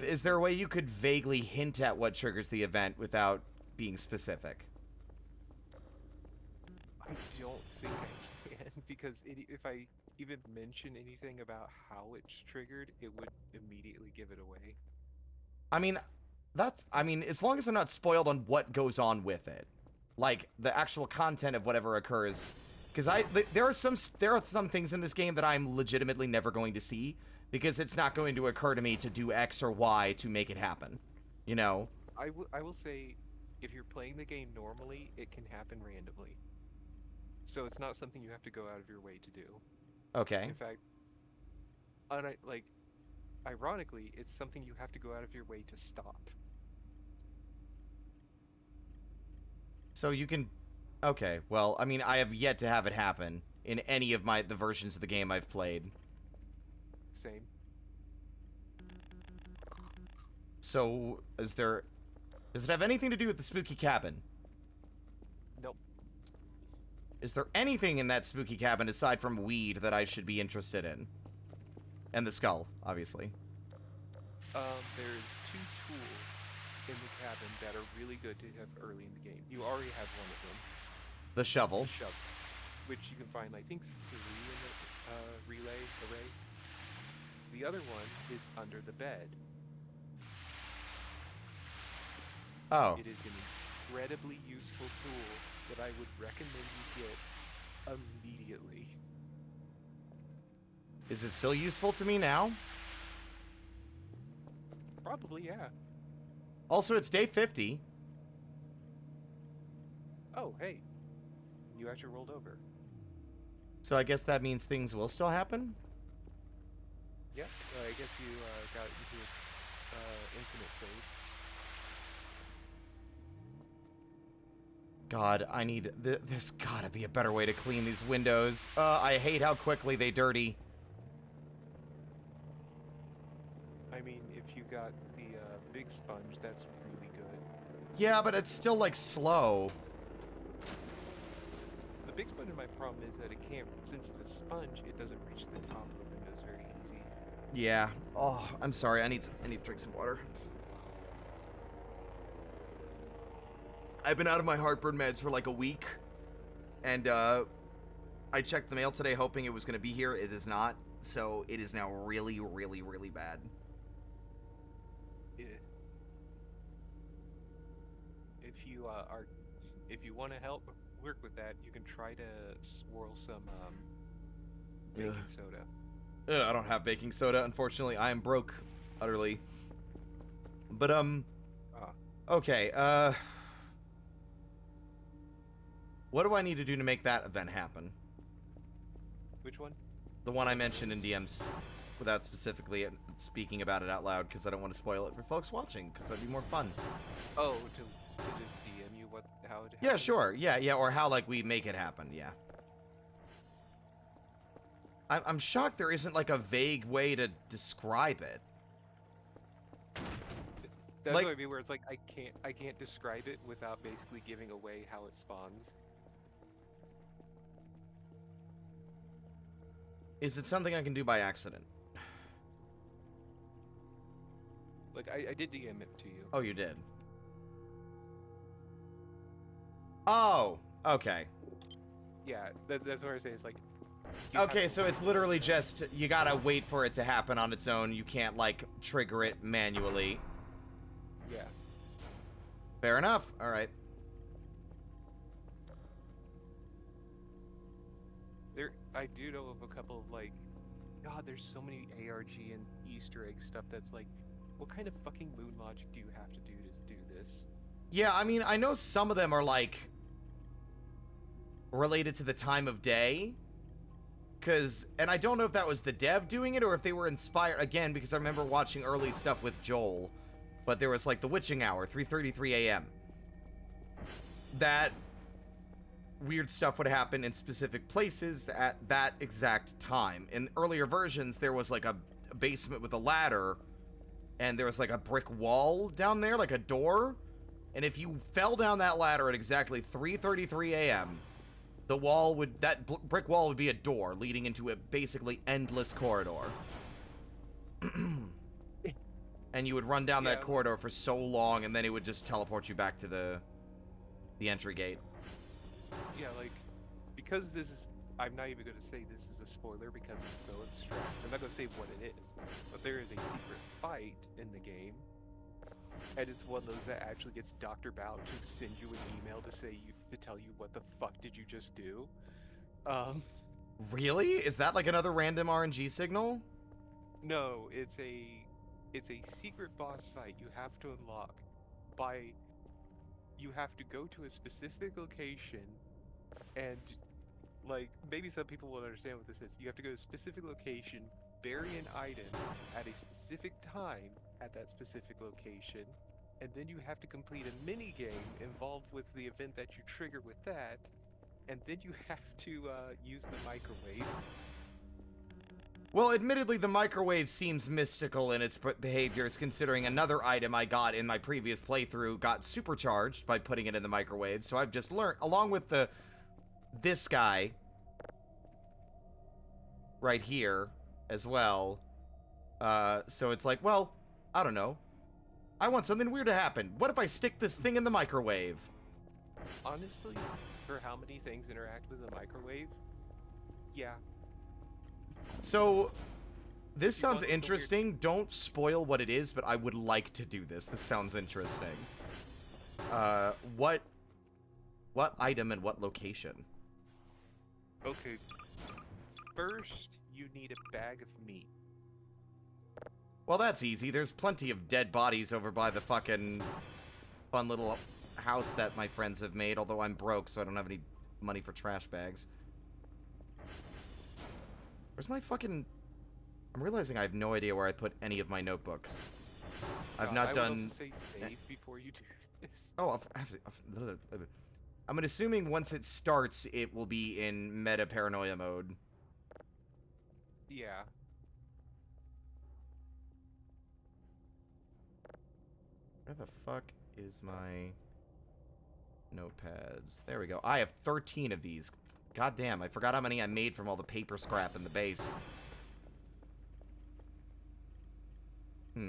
Is there a way you could vaguely hint at what triggers the event without being specific? I don't think I can, because if I even mention anything about how it's triggered, it would immediately give it away. I mean, as long as I'm not spoiled on what goes on with it. Like, the actual content of whatever occurs Because there are some things in this game that I'm legitimately never going to see because it's not going to occur to me to do X or Y to make it happen. You know? I will say, if you're playing the game normally, it can happen randomly. So it's not something you have to go out of your way to do. Okay. In fact, like, ironically, it's something you have to go out of your way to stop. So you can... Okay, well, I mean, I have yet to have it happen in any of the versions of the game I've played. Same. So, does it have anything to do with the spooky cabin? Nope. Is there anything in that spooky cabin aside from weed that I should be interested in? And the skull, obviously. There's 2 tools in the cabin that are really good to have early in the game. You already have one of them. The shovel. The shovel, which you can find, I think, 3 in the relay array. The other one is under the bed. Oh. It is an incredibly useful tool that I would recommend you get immediately. Is it still useful to me now? Probably, yeah. Also, it's day 50. Oh, hey. You actually rolled over. So I guess that means things will still happen? Yeah, I guess you got into infinite save. God, I need... There's gotta be a better way to clean these windows. I hate how quickly they dirty. I mean, if you got the big sponge, that's really good. Yeah, but it's still, like, slow. The big sponge, my problem is that it can't, since it's a sponge, it doesn't reach the top of the windows very easy. Yeah. Oh, I'm sorry. I need to drink some water. I've been out of my heartburn meds for like a week. And, I checked the mail today hoping it was going to be here. It is not. So, it is now really, really, really bad. Yeah. If you want to help work with that, you can try to swirl some, baking soda. I don't have baking soda, unfortunately. I am broke, utterly. But, okay, what do I need to do to make that event happen? Which one? The one I mentioned in DMs, without specifically speaking about it out loud, because I don't want to spoil it for folks watching, because that'd be more fun. Oh, to just DM you how it happens? Yeah, sure. Yeah, or how, like, we make it happen, yeah. I'm shocked there isn't, like, a vague way to describe it. That's like, what I mean, where it's like, I can't describe it without basically giving away how it spawns. Is it something I can do by accident? Like, I did DM it to you. Oh, you did? Oh, okay. Yeah, that's what I say. It's like... Okay, so it's literally just, you gotta wait for it to happen on its own. You can't, like, trigger it manually. Yeah. Fair enough. Alright. I do know of a couple of, like... God, there's so many ARG and Easter egg stuff that's like... What kind of fucking moon logic do you have to do this? Yeah, I mean, I know some of them are, like, related to the time of day. And I don't know if that was the dev doing it or if they were inspired, again, because I remember watching early stuff with Joel. But there was, like, the witching hour, 3:33 a.m. That weird stuff would happen in specific places at that exact time. In earlier versions, there was, like, a basement with a ladder, and there was, like, a brick wall down there, like a door. And if you fell down that ladder at exactly 3:33 a.m., the wall would, brick wall would be a door leading into a basically endless corridor. And you would run down that corridor for so long, and then it would just teleport you back to the entry gate. Yeah, like, because this is... I'm not even going to say this is a spoiler because it's so abstract. I'm not going to say what it is. But there is a secret fight in the game. And it's one of those that actually gets Dr. Bow to send you an email to tell you what the fuck did you just do. Um, Really? Is that like another random RNG signal? no, it's a secret boss fight you have to unlock by you have to go to a specific location and like maybe some people will understand what this is. You have to go to a specific location, bury an item at a specific time at that specific location, and then you have to complete a mini game involved with the event that you trigger with that, and then you have to use the microwave. Well, admittedly, the microwave seems mystical in its behaviors, considering another item I got in my previous playthrough got supercharged by putting it in the microwave. So I've just learned, along with this guy right here as well. So it's like, well, I don't know. I want something weird to happen. What if I stick this thing in the microwave? Honestly, for how many things interact with the microwave, yeah. So, this You sounds want something weird. interesting. Don't spoil what it is, but I would like to do this. This sounds interesting. What item and what location? Okay. First, you need a bag of meat. Well, that's easy. There's plenty of dead bodies over by the fucking fun little house that my friends have made, although I'm broke, so I don't have any money for trash bags. Where's my fucking... I'm realizing I have no idea where I put any of my notebooks. I've not I done... would also say save before you do this. Oh, I'm assuming once it starts, it will be in meta paranoia mode. Yeah. Where the fuck is my notepads? There we go. I have 13 of these. God damn, I forgot how many I made from all the paper scrap in the base. I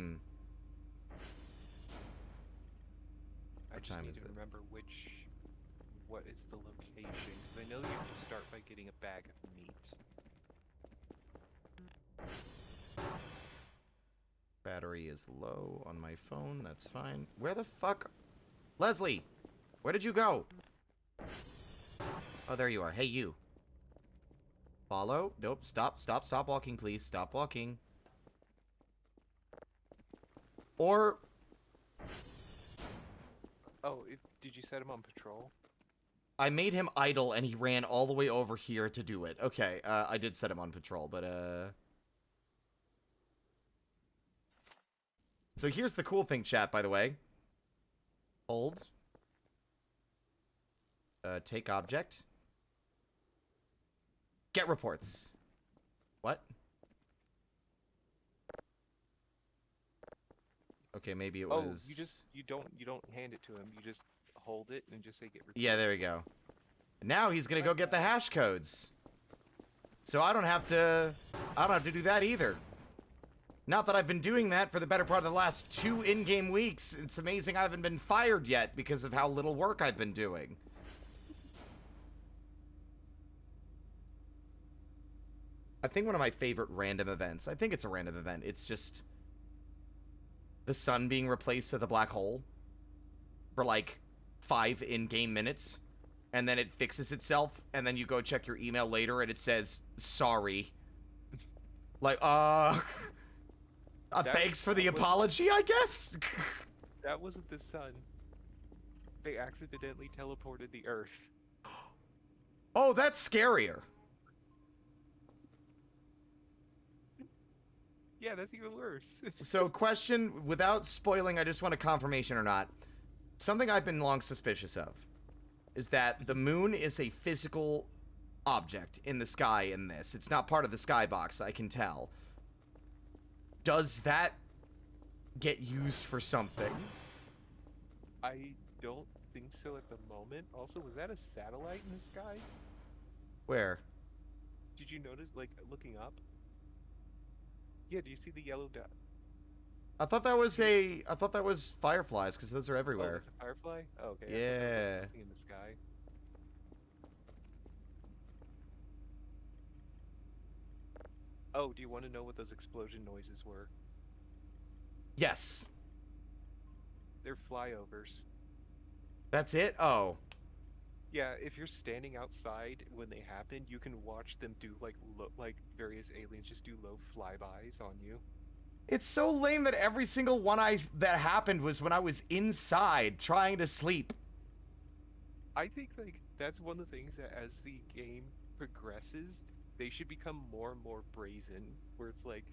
What just time need is to it? remember what is the location, because I know that you have to start by getting a bag of meat. Battery is low on my phone. That's fine. Where the fuck? Leslie! Where did you go? Oh, there you are. Hey, you. Follow? Nope. Stop, stop, stop walking, please. Stop walking. Or... Oh, did you set him on patrol? I made him idle, and he ran all the way over here to do it. Okay, I did set him on patrol, but, So here's the cool thing, chat, by the way. Hold. Take object. Get reports. What? Okay, maybe it was... you don't hand it to him. You just hold it and just say get reports. Yeah, there we go. Now he's gonna go get the hash codes. So I don't have to do that either. Not that I've been doing that for the better part of the last 2 in-game weeks. It's amazing I haven't been fired yet because of how little work I've been doing. I think one of my favorite random events, I think it's a random event, it's just the sun being replaced with a black hole for like 5 in-game minutes, and then it fixes itself, and then you go check your email later and it says, sorry. Like, thanks for the apology, I guess? That wasn't the sun. They accidentally teleported the Earth. Oh, that's scarier. Yeah, that's even worse. So, question, without spoiling, I just want a confirmation or not. Something I've been long suspicious of is that the moon is a physical object in the sky in this. It's not part of the skybox, I can tell. Does that get used for something? I don't think so at the moment. Also, was that a satellite in the sky? Where? Did you notice, like, looking up? Yeah, do you see the yellow dot? I thought that was fireflies, because those are Oh, everywhere. it's a firefly? Oh, okay. I thought that was, Yeah. something in the sky. Oh, do you want to know what those explosion noises were? Yes. They're flyovers. That's it? Oh. Yeah, if you're standing outside when they happen, you can watch them do like various aliens just do low flybys on you. It's so lame that every single one that happened was when I was inside trying to sleep. I think like that's one of the things that as the game progresses, they should become more and more brazen. Where it's like,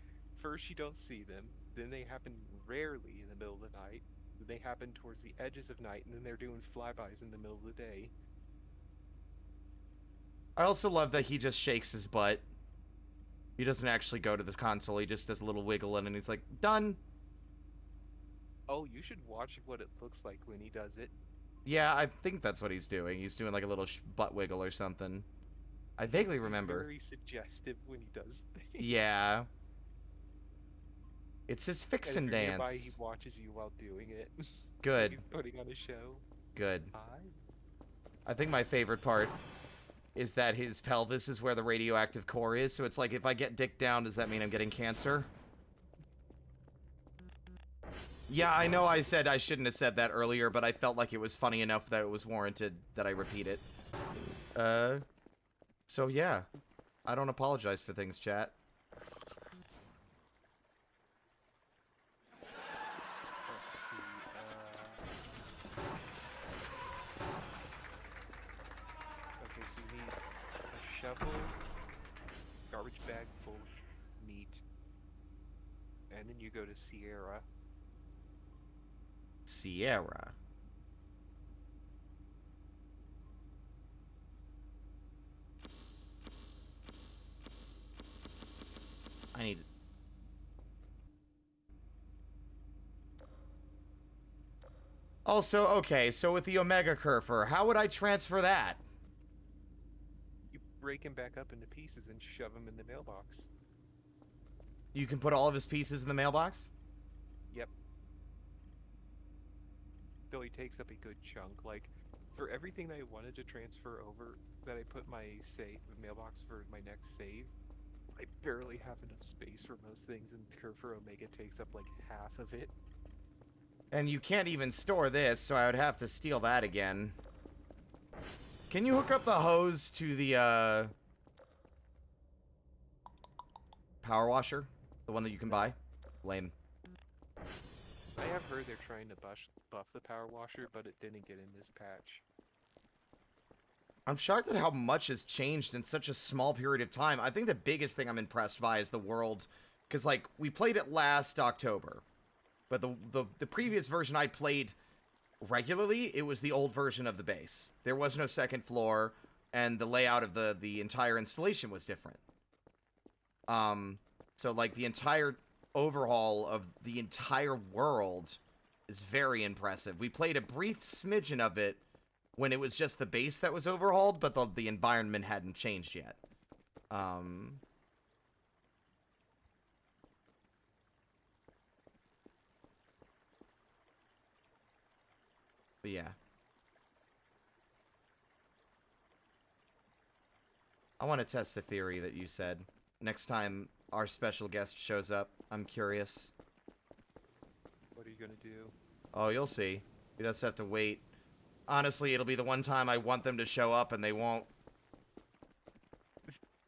first you don't see them, then they happen rarely in the middle of the night, then they happen towards the edges of night, and then they're doing flybys in the middle of the day. I also love that he just shakes his butt. He doesn't actually go to the console, he just does a little wiggle and he's like, done. Oh, you should watch what it looks like when he does it. Yeah, I think that's what he's doing. He's doing like a little butt wiggle or something. I vaguely He's remember. very suggestive when he does things. Yeah. It's his And fix if and you're nearby, dance. he watches you while doing it. Good. He's putting on a show. Good. Hi. I think my favorite part is that his pelvis is where the radioactive core is, so it's like, if I get dick down, does that mean I'm getting cancer? Yeah, I know I said I shouldn't have said that earlier, but I felt like it was funny enough that it was warranted that I repeat it. So yeah. I don't apologize for things, chat. Let's see. Okay, so you need a shovel, garbage bag full of meat, and then you go to Sierra. Sierra. I need... Also, okay, so with the Omega Curfer, how would I transfer that? You break him back up into pieces and shove him in the mailbox. You can put all of his pieces in the mailbox? Yep. Though he takes up a good chunk. Like, for everything that I wanted to transfer over, that I put my mailbox for my next save, I barely have enough space for most things, and Curfer Omega takes up like half of it. And you can't even store this, so I would have to steal that again. Can you hook up the hose to the, power washer? The one that you can buy? Lame. I have heard they're trying to buff the power washer, but it didn't get in this patch. I'm shocked at how much has changed in such a small period of time. I think the biggest thing I'm impressed by is the world. Because, like, we played it last October. But the previous version I played regularly, it was the old version of the base. There was no second floor, and the layout of the entire installation was different. So, like, the entire overhaul of the entire world is very impressive. We played a brief smidgen of it when it was just the base that was overhauled, but the environment hadn't changed yet. But yeah. I want to test a theory that you said. Next time our special guest shows up, I'm curious. What are you gonna do? Oh, you'll see. You just have to wait. Honestly, it'll be the one time I want them to show up and they won't.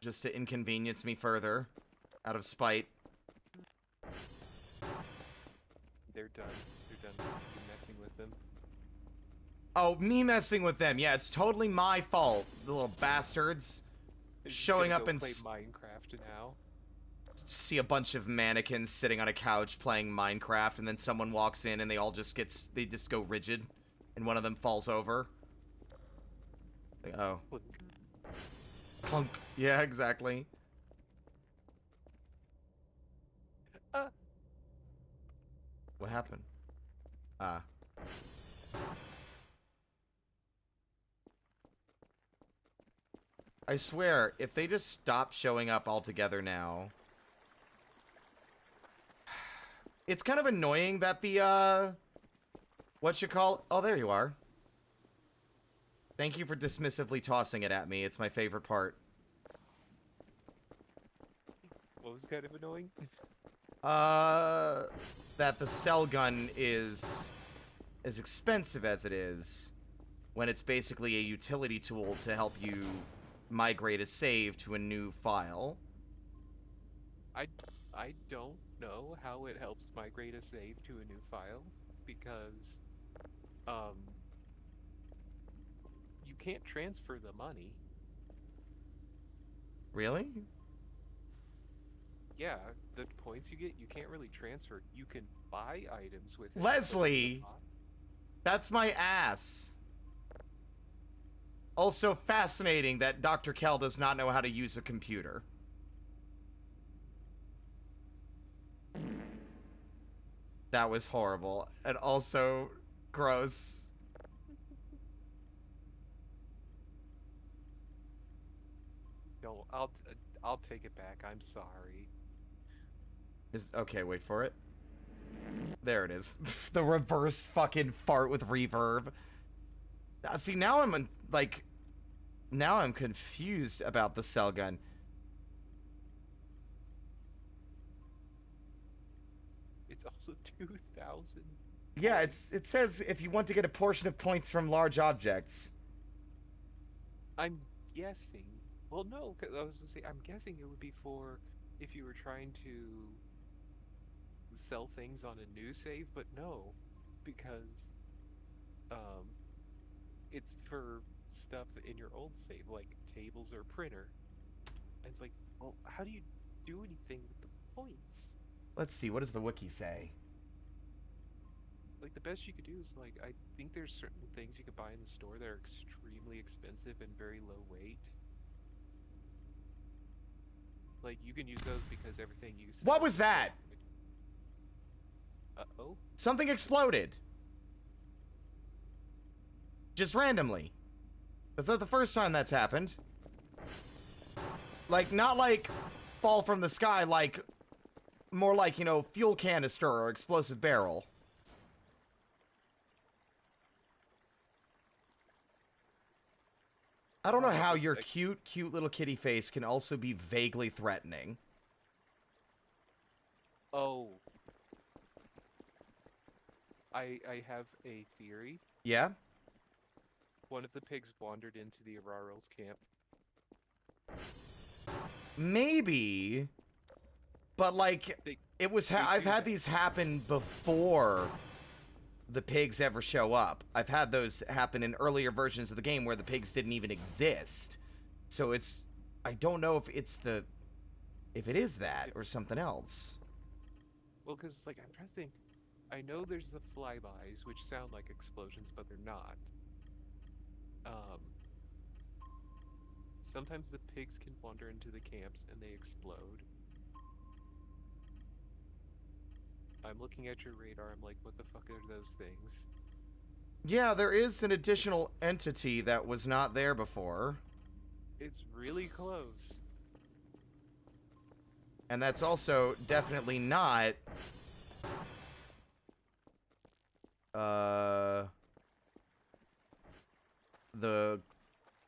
Just to inconvenience me further. Out of spite. They're done. They're done with you messing with them. Oh, me messing with them. Yeah, it's totally my fault. The little bastards. They're just Showing gonna up go and play Minecraft now. see a bunch of mannequins sitting on a couch playing Minecraft, and then someone walks in and they all just they just go rigid, and one of them falls over. Like, oh. Look, Clunk. Yeah, exactly. What happened? I swear, if they just stop showing up altogether now... It's kind of annoying that the, Oh, there you are. Thank you for dismissively tossing it at me. It's my favorite part. what was kind of annoying? That the cell gun is as expensive as it is. when it's basically a utility tool to help you migrate a save to a new file. I don't know how it helps migrate a save to a new file because um you can't transfer the money. Really? Yeah, the points you get, you can't really transfer. You can buy items with it. Leslie! That's my ass. Also fascinating that Dr. Kell does not know how to use a computer. That was horrible. And also gross. No, I'll take it back. I'm sorry. Okay, wait for it. There it is. The reverse fucking fart with reverb. See, now I'm like, now I'm confused about the cell gun. It's also 2,000. Yeah, it says if you want to get a portion of points from large objects. I'm guessing. Well, no, 'cause I was gonna say I'm guessing it would be for if you were trying to sell things on a new save, but no, because um, it's for stuff in your old save, like tables or printer. And it's like, well, how do you do anything with the points? Let's see, what does the wiki say? Like the best you could do is like I think there's certain things you could buy in the store that are extremely expensive and very low weight. Like you can use those because everything you sell. What was that? Uh-oh. Something exploded. Just randomly. That's not the first time that's happened. Like, not like fall from the sky, like more like, you know, fuel canister or explosive barrel. I don't know how your cute little kitty face can also be vaguely threatening. Oh. I have a theory. Yeah? One of the pigs wandered into the Ararals camp. Maybe. But, like, it was... I've had these happen before the pigs ever show up. I've had those happen in earlier versions of the game where the pigs didn't even exist. So it's... I don't know if it's the... if it is that or something else. Well, because it's like, I'm trying to think. I know there's the flybys, which sound like explosions, but they're not. Sometimes the pigs can wander into the camps and they explode. I'm looking at your radar, I'm like, what the fuck are those things? Yeah, there is an additional entity that was not there before. It's really close. And that's also definitely not...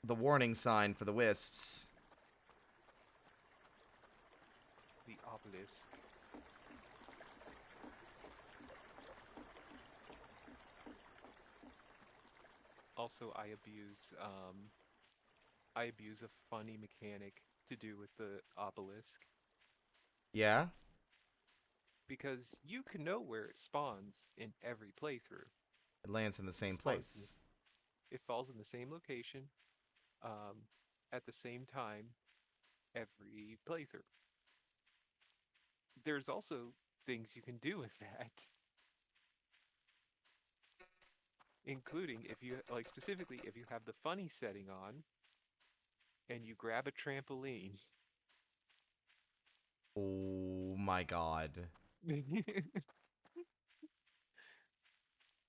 the warning sign for the wisps. The obelisk. Also, I abuse a funny mechanic to do with the obelisk. Yeah? Because you can know where it spawns in every playthrough. It lands in the same place. It falls in the same location, at the same time, every playthrough. There's also things you can do with that. Including if you, like specifically, if you have the funny setting on, and you grab a trampoline. Oh my god.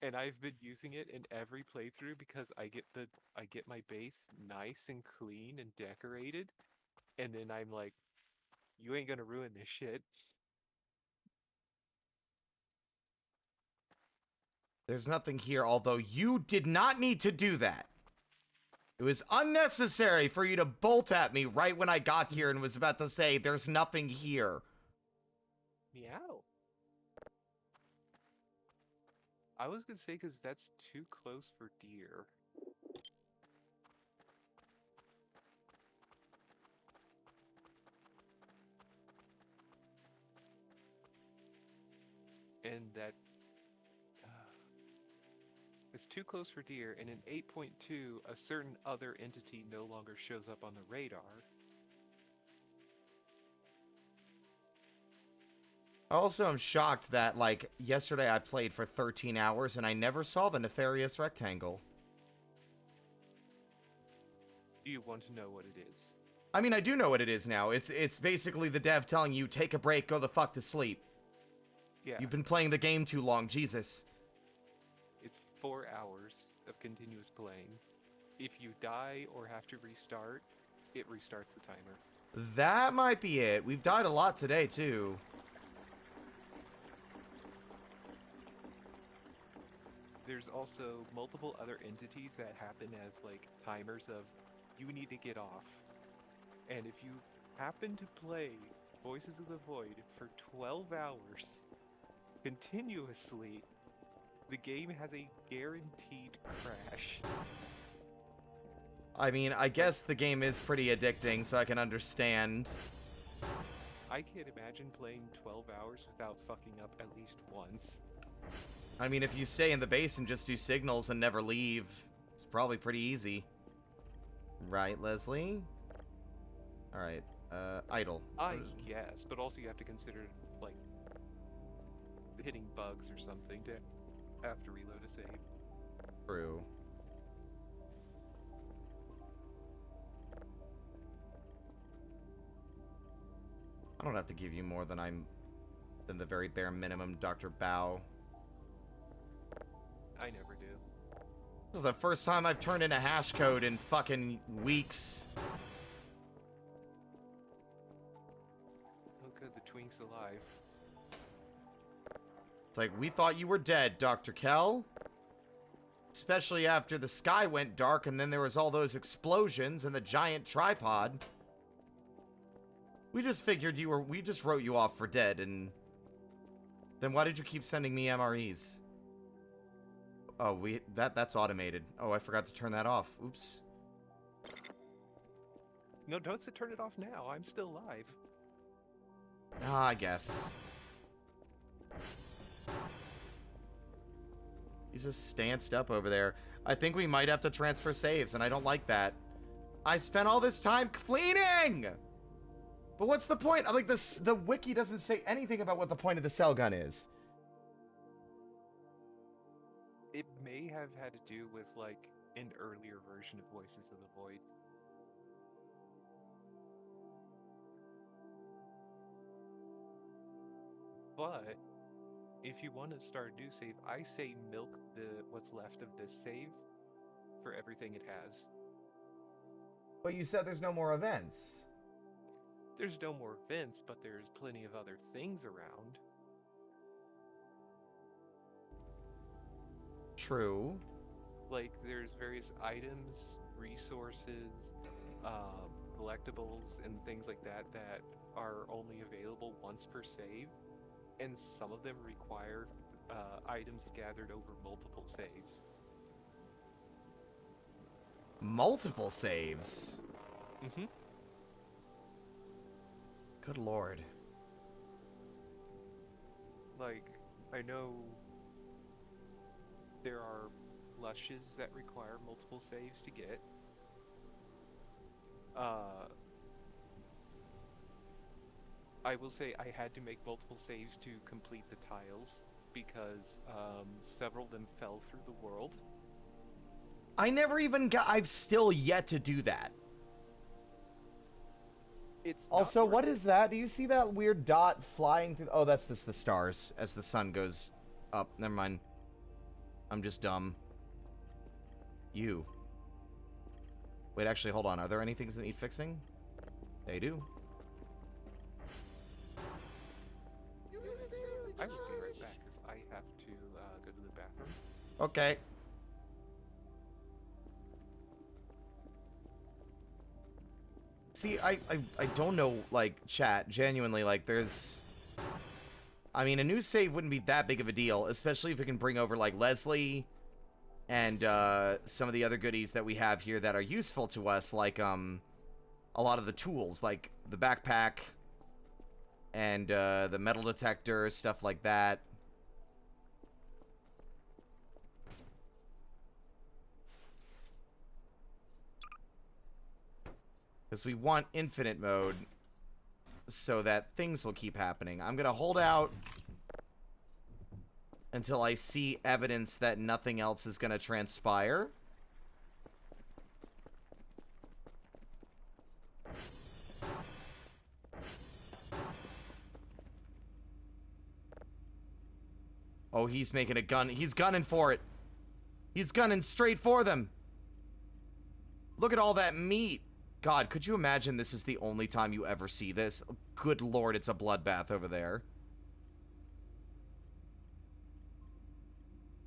And I've been using it in every playthrough because I get my base nice and clean and decorated, and then I'm like, you ain't gonna ruin this shit. There's nothing here, although you did not need to do that. It was unnecessary for you to bolt at me right when I got here and was about to say, there's nothing here. Meow. I was gonna say because that's too close for deer. and that it's too close for deer, and in 8.2, a certain other entity no longer shows up on the radar. Also, I'm shocked that, like, yesterday I played for 13 hours and I never saw the nefarious rectangle. Do you want to know what it is? I mean, I do know what it is now. It's basically the dev telling you, take a break, go the fuck to sleep. Yeah. You've been playing the game too long, Jesus. It's 4 hours of continuous playing. If you die or have to restart, it restarts the timer. That might be it. We've died a lot today, too. There's also multiple other entities that happen as, like, timers of, you need to get off. And if you happen to play Voices of the Void for 12 hours continuously, the game has a guaranteed crash. I mean, I guess the game is pretty addicting, so I can understand. I can't imagine playing 12 hours without fucking up at least once. I mean, if you stay in the base and just do signals and never leave, it's probably pretty easy. Right, Leslie? Alright, idle. I guess, but also you have to consider, like, hitting bugs or something to have to reload a save. True. I don't have to give you more than the very bare minimum, Dr. Bao. I never do. This is the first time I've turned in a hash code in fucking weeks. Oh good, the twink's alive. It's like, we thought you were dead, Dr. Kell. Especially after the sky went dark and then there was all those explosions and the giant tripod. We just figured we just wrote you off for dead, and then why did you keep sending me MREs? Oh, that's automated. Oh, I forgot to turn that off. Oops. No, don't turn it off now. I'm still alive. Ah, I guess. He's just stanced up over there. I think we might have to transfer saves, and I don't like that. I spent all this time cleaning! But what's the point? Like, the wiki doesn't say anything about what the point of the cell gun is. It may have had to do with, like, an earlier version of Voices of the Void. But if you want to start a new save, I say milk what's left of this save for everything it has. But you said there's no more events. There's no more events, but there's plenty of other things around. True. Like, there's various items, resources, collectibles, and things like that that are only available once per save. And some of them require items gathered over multiple saves. Multiple saves? Mm-hmm. Good lord. Like, I know there are lushes that require multiple saves to get. I will say I had to make multiple saves to complete the tiles because several of them fell through the world. I never even I've still yet to do that. It's also, what is that? Do you see that weird dot flying through? Oh, that's the stars as the sun goes up. Never mind. I'm just dumb. You. Wait, actually, hold on. Are there any things that need fixing? They do. You have failed the I will be right challenge. back because I have to go to the bathroom. Okay. See, I don't know, like, chat, genuinely, like, there's... I mean, a new save wouldn't be that big of a deal, especially if we can bring over, like, Leslie and some of the other goodies that we have here that are useful to us, like, a lot of the tools, like the backpack and the metal detector, stuff like that. Because we want infinite mode so that things will keep happening. I'm going to hold out until I see evidence that nothing else is going to transpire. Oh, he's making a gun. He's gunning for it. He's gunning straight for them. Look at all that meat. God, could you imagine this is the only time you ever see this? Good lord, it's a bloodbath over there.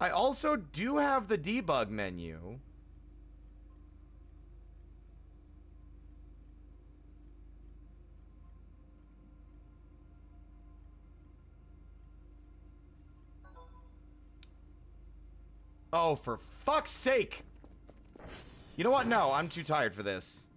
I also do have the debug menu. Oh, for fuck's sake! You know what? No, I'm too tired for this.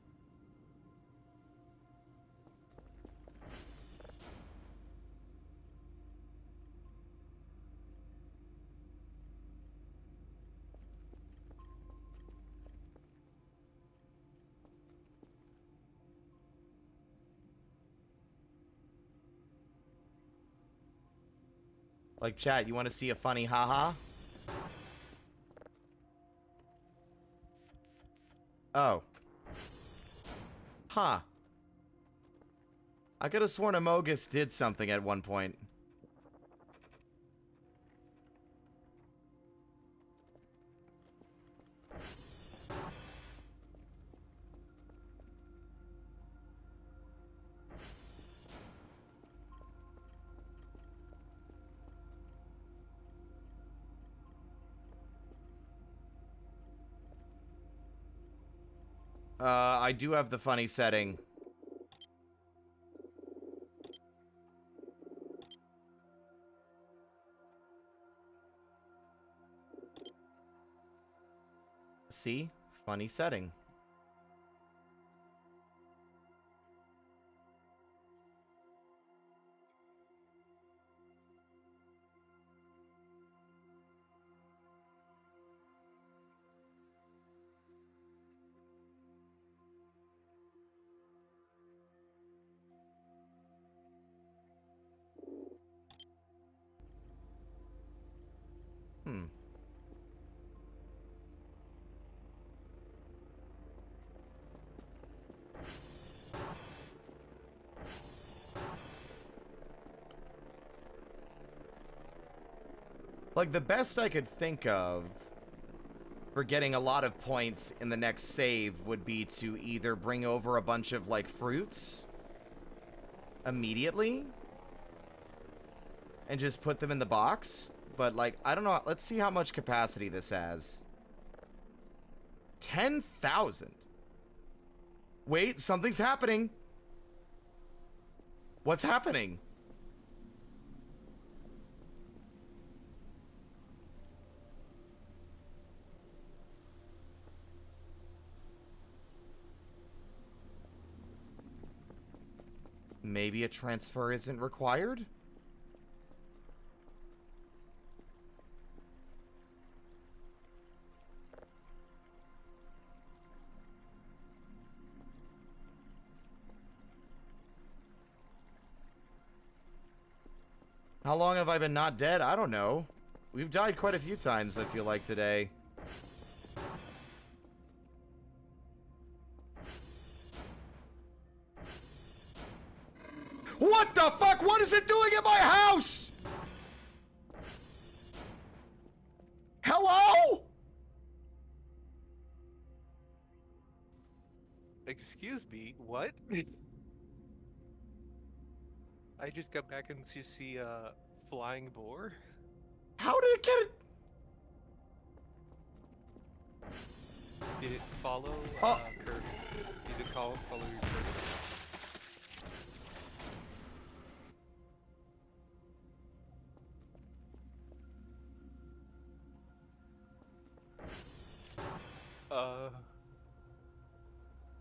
Like, chat, you want to see a funny haha? Oh. Huh. I could have sworn Amogus did something at one point. I do have the funny setting. See? Funny setting. Hmm. Like, the best I could think of for getting a lot of points in the next save would be to either bring over a bunch of, like, fruits immediately and just put them in the box. But, like, I don't know. Let's see how much capacity this has. 10,000. Wait, something's happening. What's happening? Maybe a transfer isn't required? How long have I been not dead? I don't know. We've died quite a few times, I feel like, today. What the fuck? What is it doing in my house? Hello? Excuse me, what? I just got back and just see a flying boar. How did it get it? Did it follow Oh. Kirby? Did it follow your Kirby?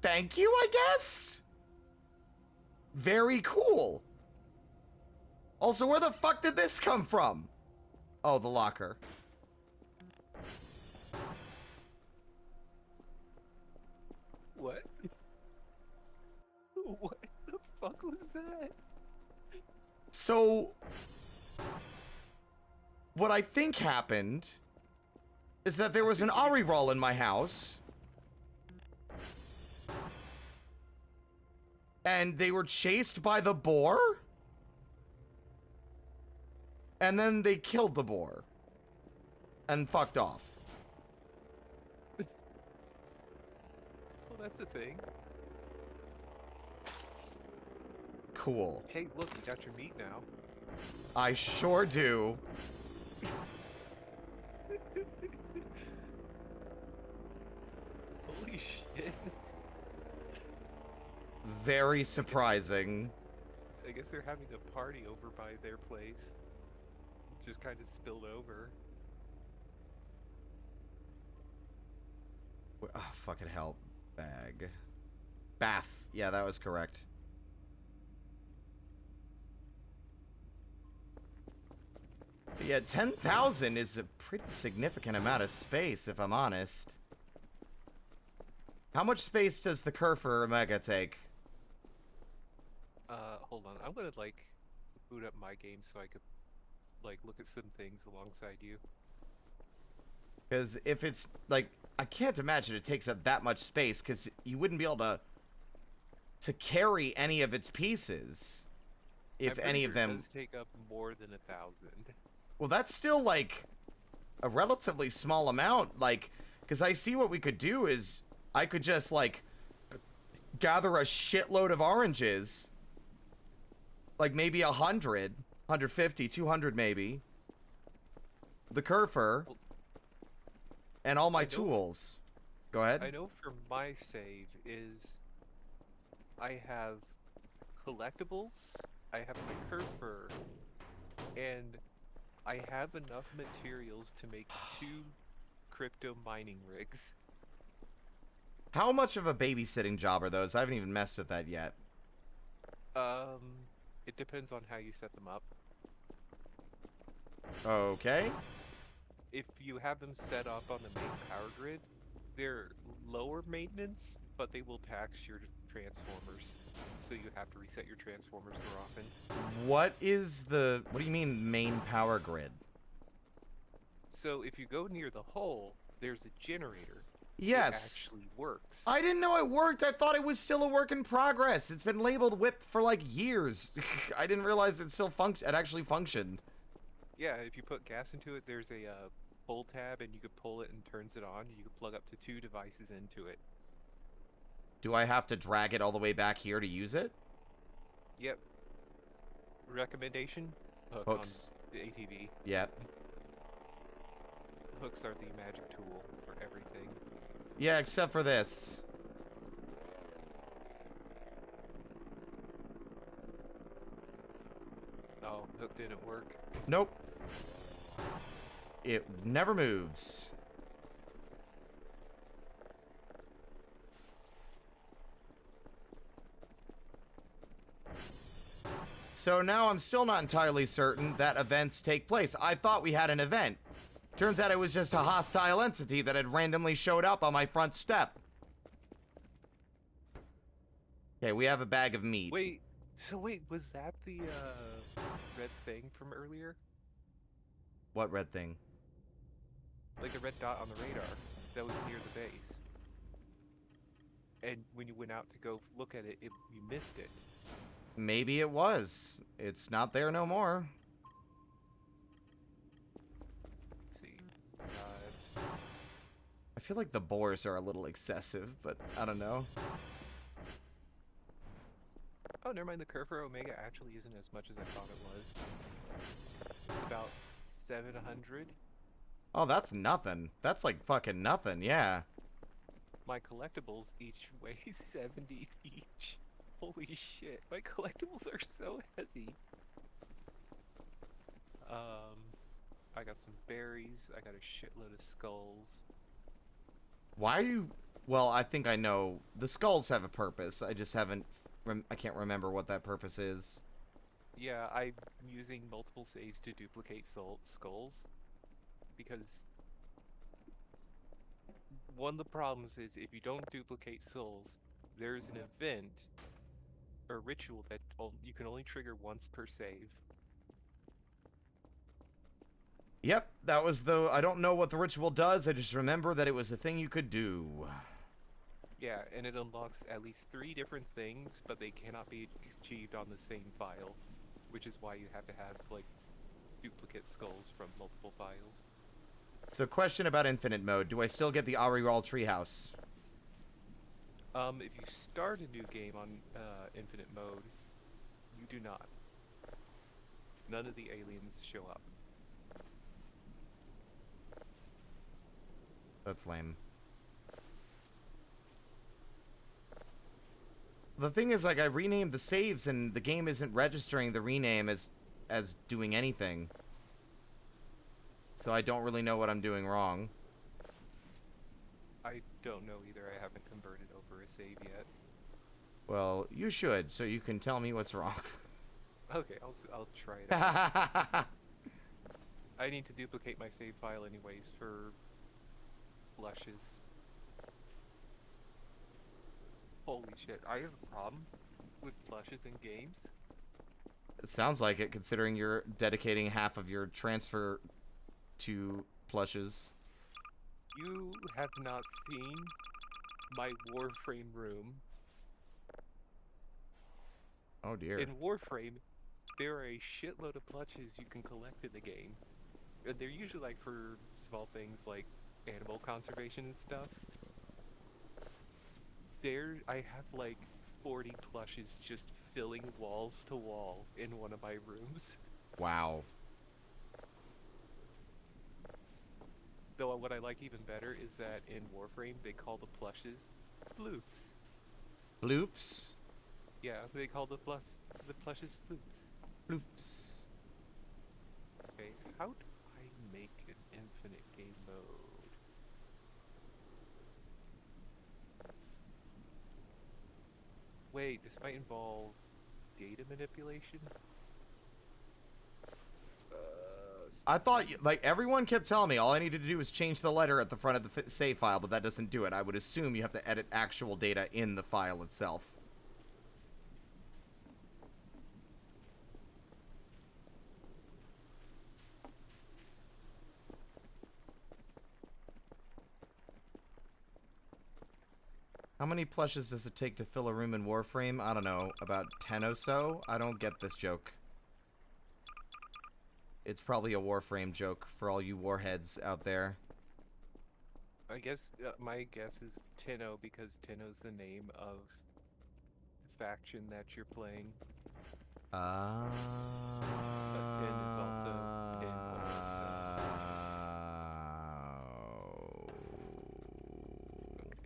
Thank you, I guess? Very cool. Also, where the fuck did this come from? Oh, the locker. What? What the fuck was that? So, what I think happened is that there was an Ari roll in my house. And they were chased by the boar? And then they killed the boar. And fucked off. Well, that's a thing. Cool. Hey, look, you got your meat now. I sure do. Holy shit. Very surprising. I guess they're having a party over by their place. Just kind of spilled over. Oh, fucking hell. Bag. Bath. Yeah, that was correct. But yeah, 10,000 is a pretty significant amount of space, if I'm honest. How much space does the Kerfer Omega take? Hold on. I'm gonna, like, boot up my game so I could, like, look at some things alongside you. Because if it's, like, I can't imagine it takes up that much space, because you wouldn't be able to carry any of its pieces. If any of them... It does take up more than 1,000. Well, that's still, like, a relatively small amount, like, because I see what we could do is, I could just, like, gather a shitload of oranges, like, maybe 100, 150, 200 maybe, the Kerfer, and all my tools. Go ahead. I know for my save is, I have collectibles, I have my Kerfer, and I have enough materials to make 2 crypto mining rigs. How much of a babysitting job are those? I haven't even messed with that yet. It depends on how you set them up. Okay. If you have them set up on the main power grid, they're lower maintenance, but they will tax your transformers. So you have to reset your transformers more often. What do you mean main power grid? So if you go near the hole, there's a generator. Yes. It actually works. I didn't know it worked. I thought it was still a work in progress. It's been labeled whip for like years. I didn't realize it actually functioned. Yeah, if you put gas into it, there's a pull tab, and you could pull it and turns it on. You could plug up to 2 devices into it. Do I have to drag it all the way back here to use it? Yep. Recommendation? Hook Hooks. on the ATV. Yep. Hooks are the magic tool for everything. Yeah, except for this. Oh, hook didn't work. Nope. It never moves. So now I'm still not entirely certain that events take place. I thought we had an event. Turns out it was just a hostile entity that had randomly showed up on my front step. Okay, we have a bag of meat. Wait, was that the red thing from earlier? What red thing? Like the red dot on the radar that was near the base. And when you went out to go look at it, you missed it. Maybe it was. It's not there no more. Let's see. I feel like the boars are a little excessive, but I don't know. Oh, never mind. The Kerfer Omega actually isn't as much as I thought it was. It's about 700. Oh, that's nothing. That's like fucking nothing, yeah. My collectibles each weigh 70 each. Holy shit, my collectibles are so heavy. I got some berries, I got a shitload of skulls. Why are you... Well, I think I know. The skulls have a purpose. I just haven't... I can't remember what that purpose is. Yeah, I'm using multiple saves to duplicate skulls. Because one of the problems is if you don't duplicate souls, there's an event a ritual that you can only trigger once per save. Yep, that was the... I don't know what the ritual does, I just remember that it was a thing you could do. Yeah, and it unlocks at least 3 different things, but they cannot be achieved on the same file, which is why you have to have, like, duplicate skulls from multiple files. So, question about infinite mode. Do I still get the Ariral treehouse? If you start a new game on infinite mode, you do not. None of the aliens show up. That's lame. The thing is, like, I renamed the saves and the game isn't registering the rename as doing anything. So I don't really know what I'm doing wrong. I don't know either. I haven't converted over a save yet. Well, you should, so you can tell me what's wrong. Okay, I'll try it out. I need to duplicate my save file anyways for blushes. Holy shit, I have a problem with blushes in games. It sounds like it, considering you're dedicating half of your transfer to plushes. You have not seen my Warframe room. Oh dear. In Warframe, there are a shitload of plushes you can collect in the game. They're usually like for small things like animal conservation and stuff. I have like 40 plushes just filling walls to wall in one of my rooms. Wow. Though what I like even better is that in Warframe they call the plushes floofs. Bloofs? Yeah, they call the plushes floofs. Bloofs. Okay, how do I make an infinite game mode? Wait, this might involve data manipulation? I thought, like, everyone kept telling me all I needed to do was change the letter at the front of the save file, but that doesn't do it. I would assume you have to edit actual data in the file itself. How many plushes does it take to fill a room in Warframe? I don't know, about 10 or so? I don't get this joke. It's probably a Warframe joke for all you warheads out there. I guess my guess is Tinno because Tinno's the name of the faction that you're playing. But Tin is also Tin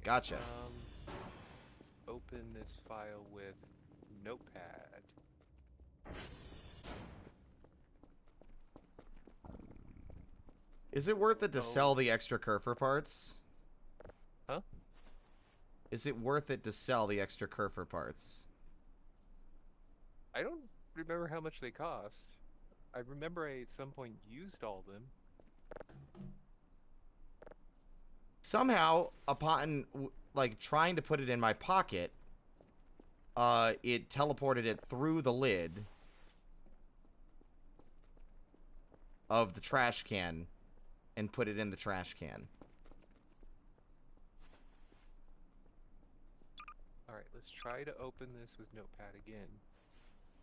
Gotcha. Let's open this file with Notepad. Is it worth it to sell the extra Kerfer parts? Huh? Is it worth it to sell the extra Kerfer parts? I don't remember how much they cost. I remember I at some point used all of them. Somehow, upon like trying to put it in my pocket, it teleported it through the lid of the trash can and put it in the trash can. Alright, let's try to open this with Notepad again.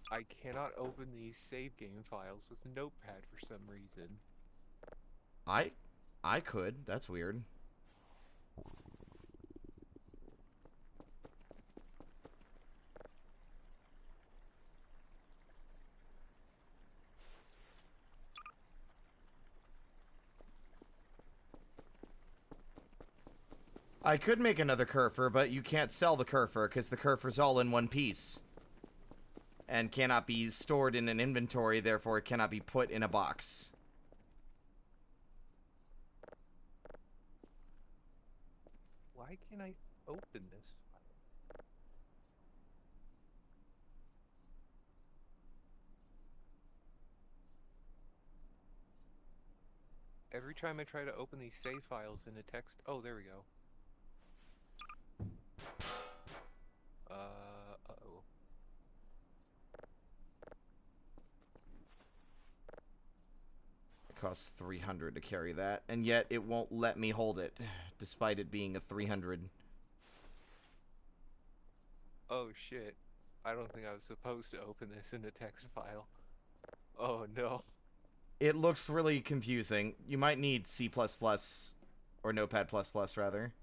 I cannot open these save game files with Notepad for some reason. I could. That's weird. I could make another Kerfer, but you can't sell the Kerfer because the Kerfer's all in one piece and cannot be stored in an inventory, therefore it cannot be put in a box. Why can't I open this file? Every time I try to open these save files in a text... Oh, there we go. Uh-oh. costs 300 to carry that, and yet it won't let me hold it, despite it being a 300. Oh shit. I don't think I was supposed to open this in a text file. Oh no. It looks really confusing. You might need C++ or Notepad++, rather.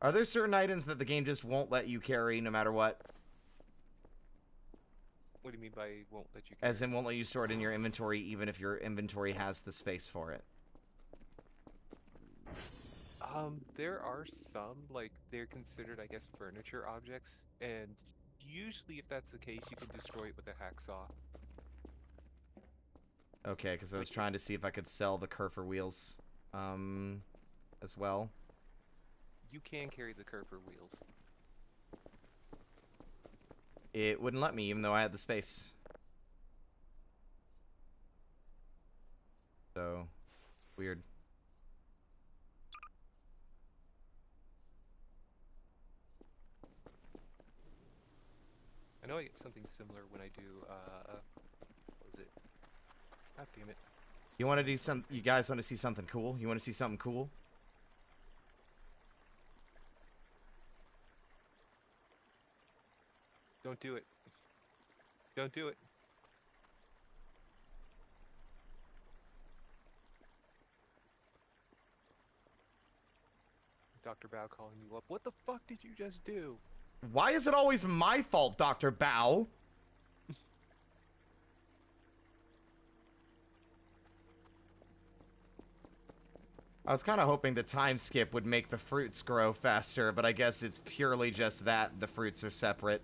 Are there certain items that the game just won't let you carry no matter what? What do you mean by won't let you carry? As in won't let you store it in your inventory even if your inventory has the space for it? There are some, like, they're considered, I guess, furniture objects, and usually if that's the case, you can destroy it with a hacksaw. Okay, because I was trying to see if I could sell the Kerfer wheels, as well. You can carry the Kerfer wheels. It wouldn't let me, even though I had the space. So, weird. I know I get something similar when I do, what was it? God damn it. You want to do some? You guys want to see something cool? You want to see something cool? Don't do it. Don't do it. Dr. Bao calling you up. What the fuck did you just do? Why is it always my fault, Dr. Bao? I was kind of hoping the time skip would make the fruits grow faster, but I guess it's purely just that the fruits are separate.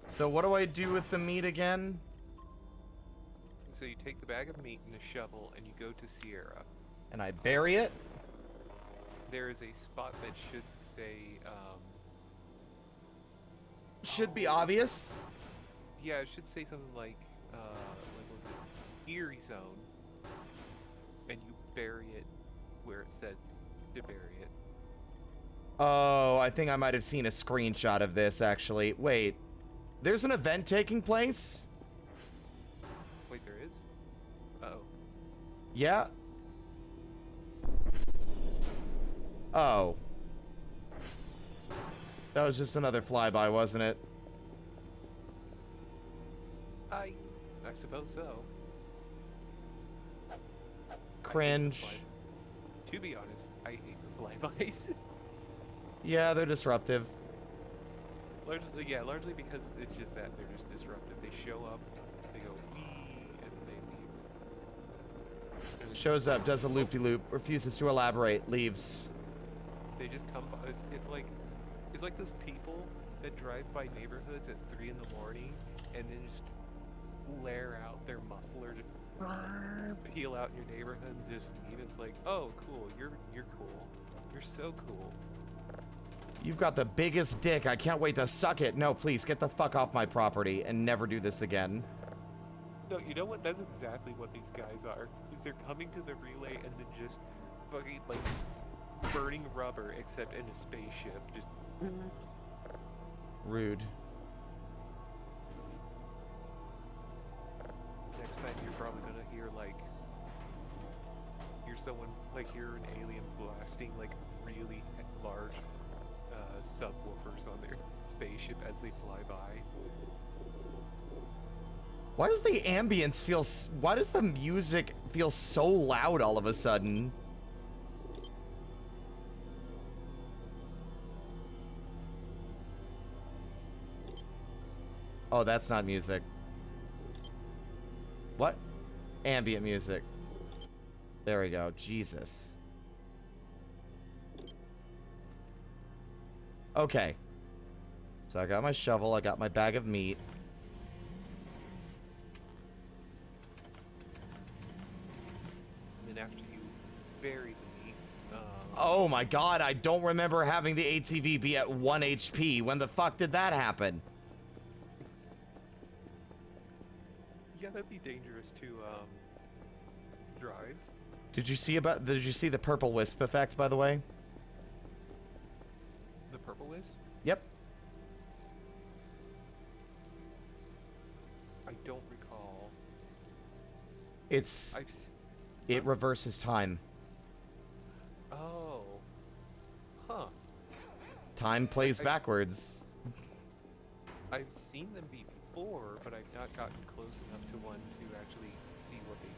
So what do I do with the meat again? So you take the bag of meat and a shovel and you go to Sierra. And I bury it? There is a spot that should say, Should be obvious. yeah, it should say something like what was it? Eerie Zone. And you bury it where it says to bury it. Oh, I think I might have seen a screenshot of this, actually. Wait. There's an event taking place? Wait, there is? Uh-oh. Yeah. Oh. That was just another flyby, wasn't it? I suppose so. Cringe. To be honest, I hate the flybys. Yeah, they're disruptive. Largely because it's just that they're just disruptive. They show up, they go wee, and then they leave. And it's Shows just up, does a loop-de-loop, refuses to elaborate, leaves. They just come by. It's like those people that drive by neighborhoods at 3 in the morning and then just lair out their muffler to peel out in your neighborhood and just leave. It's like, oh, cool, you're cool, you're so cool. You've got the biggest dick. I can't wait to suck it. No, please, get the fuck off my property and never do this again. No, you know what? That's exactly what these guys are. Is they're coming to the relay and then just fucking like burning rubber, except in a spaceship. Just Rude. next time you're probably gonna hear hear an alien blasting like really large subwoofers on their spaceship as they fly by. Why does the ambience feel... Why does the music feel so loud all of a sudden? Oh, that's not music. What? Ambient music. There we go. Jesus. Okay. So I got my shovel, I got my bag of meat. And then after you bury the meat, Oh my god, I don't remember having the ATV be at 1 HP. When the fuck did that happen? yeah, that'd be dangerous to drive. Did you see the purple wisp effect, by the way? Yep. I don't recall. It's I've. S- it huh? reverses time. Oh. Huh. Time plays I've s- backwards. I've seen them before, but I've not gotten close enough to one to actually see what they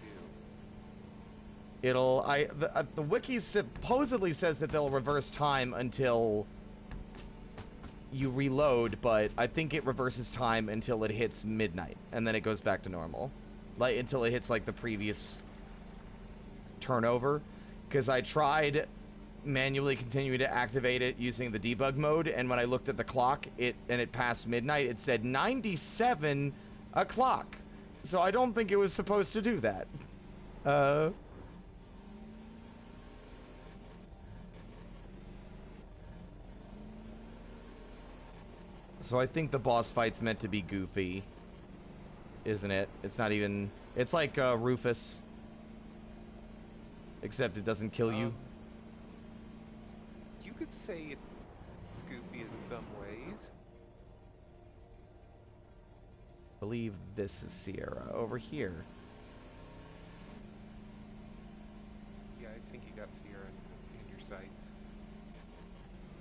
do. The wiki supposedly says that they'll reverse time until you reload, but I think it reverses time until it hits midnight, and then it goes back to normal. Like, until it hits, like, the previous turnover. Because I tried manually continuing to activate it using the debug mode, and when I looked at the clock, it passed midnight, it said 97 o'clock. So I don't think it was supposed to do that. So I think the boss fight's meant to be goofy, isn't it? It's not even... It's like Rufus. Except it doesn't kill you. You could say it's goofy in some ways. I believe this is Sierra over here. Yeah, I think you got Sierra in your sights.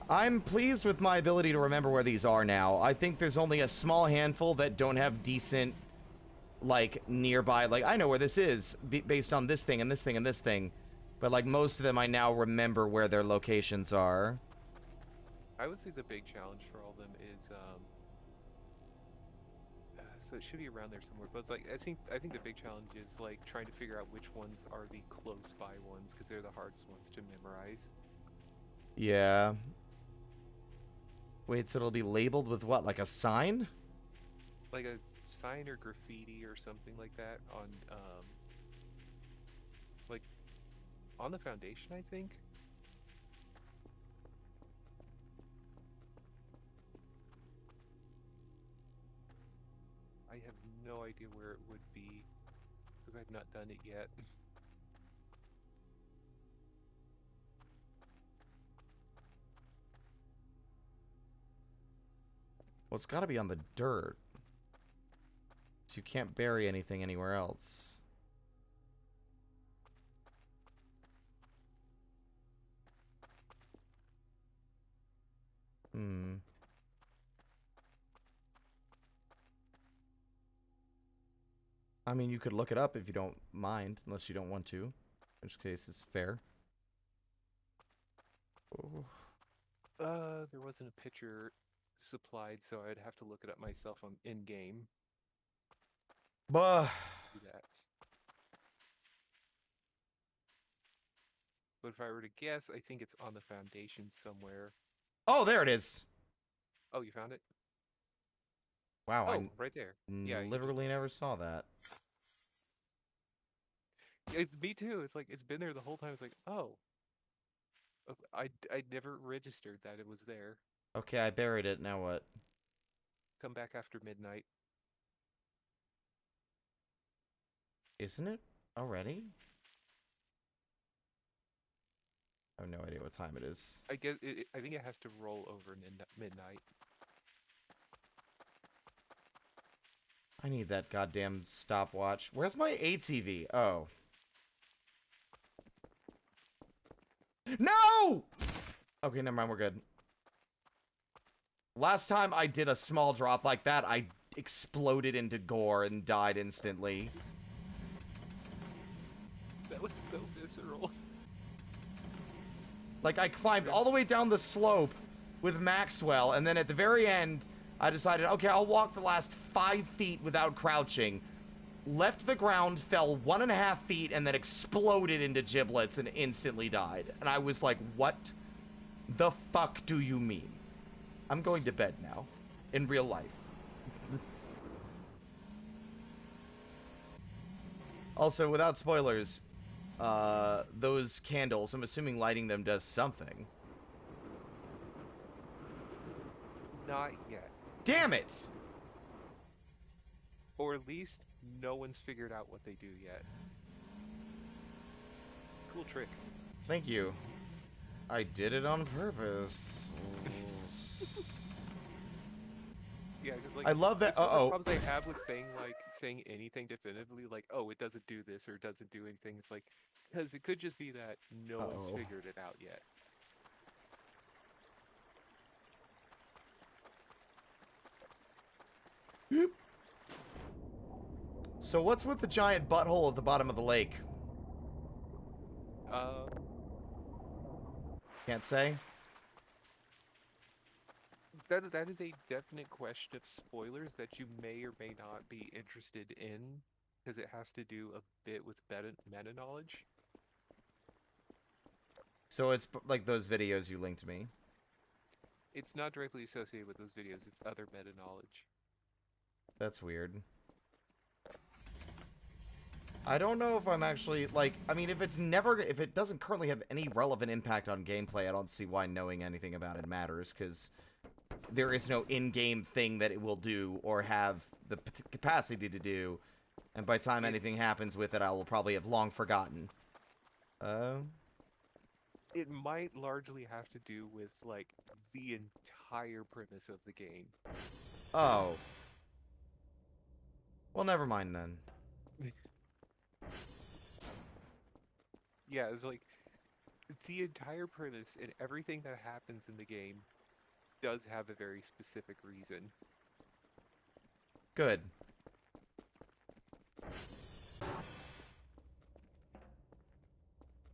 I'm pleased with my ability to remember where these are now. I think there's only a small handful that don't have decent, like, nearby. Like, I know where this is based on this thing and this thing and this thing. But, like, most of them I now remember where their locations are. I would say the big challenge for all of them is so it should be around there somewhere. But it's like I think the big challenge is like trying to figure out which ones are the close by ones because they're the hardest ones to memorize. Yeah. Wait, so it'll be labeled with what? Like a sign? Like a sign or graffiti or something like that like on the foundation, I think. I have no idea where it would be because I've not done it yet. Well, it's got to be on the dirt. So you can't bury anything anywhere else. Hmm. I mean, you could look it up if you don't mind, unless you don't want to. In which case, it's fair. Oh. There wasn't a picture supplied, so I'd have to look it up myself on in-game. Bah. Do that. But if I were to guess, I think it's on the foundation somewhere. Oh, there it is. Oh, you found it? Wow, Oh, I right there. Yeah, you just... literally never saw that. It's me too. It's like it's been there the whole time. It's like, oh, I never registered that it was there. Okay, I buried it. Now what? Come back after midnight. Isn't it already? I have no idea what time it is. I guess I think it has to roll over midnight. I need that goddamn stopwatch. Where's my ATV? Oh. No! Okay, never mind, we're good. Last time I did a small drop like that, I exploded into gore and died instantly. That was so visceral. Like, I climbed all the way down the slope with Maxwell, and then at the very end, I decided, okay, I'll walk the last 5 feet without crouching. Left the ground, fell 1.5 feet, and then exploded into giblets and instantly died. And I was like, what the fuck do you mean? I'm going to bed now. In real life. Also, without spoilers, those candles, I'm assuming lighting them does something. Not yet. Damn it! Or at least no one's figured out what they do yet. Cool trick. Thank you. I did it on purpose. Yeah, because like I love that. it's one of the Uh-oh. problems I have with saying anything definitively, like, oh, it doesn't do this or it doesn't do anything. It's like because it could just be that no one's Uh-oh. figured it out yet. So what's with the giant butthole at the bottom of the lake? Um, Can't say. that is a definite question of spoilers that you may or may not be interested in because it has to do a bit with meta knowledge. So it's like those videos you linked me. It's not directly associated with those videos. It's other meta knowledge. That's weird. I don't know if I'm actually, like, I mean, if it doesn't currently have any relevant impact on gameplay, I don't see why knowing anything about it matters, because there is no in-game thing that it will do or have the capacity to do, and by the time anything happens with it, I will probably have long forgotten. It might largely have to do with, like, the entire premise of the game. Oh. Well, never mind then. Yeah, it's like the entire premise and everything that happens in the game does have a very specific reason. Good.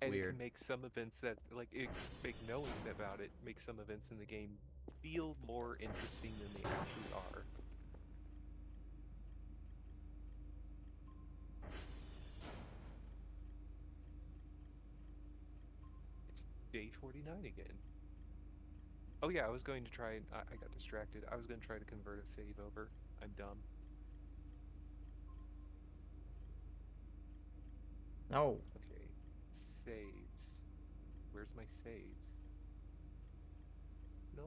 And it Weird. can make some events that, like, it make knowing about it make some events in the game feel more interesting than they actually are. It's day 49 again. Oh yeah, I was going to try and I got distracted. I was going to try to convert a save over. I'm dumb. Oh. Okay. Saves. Where's my saves? No.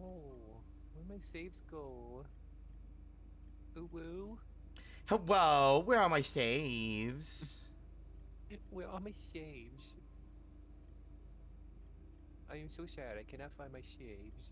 Where'd my saves go? Ooh woo. Whoa, where are my saves? Where are my saves? I am so sad. I cannot find my saves.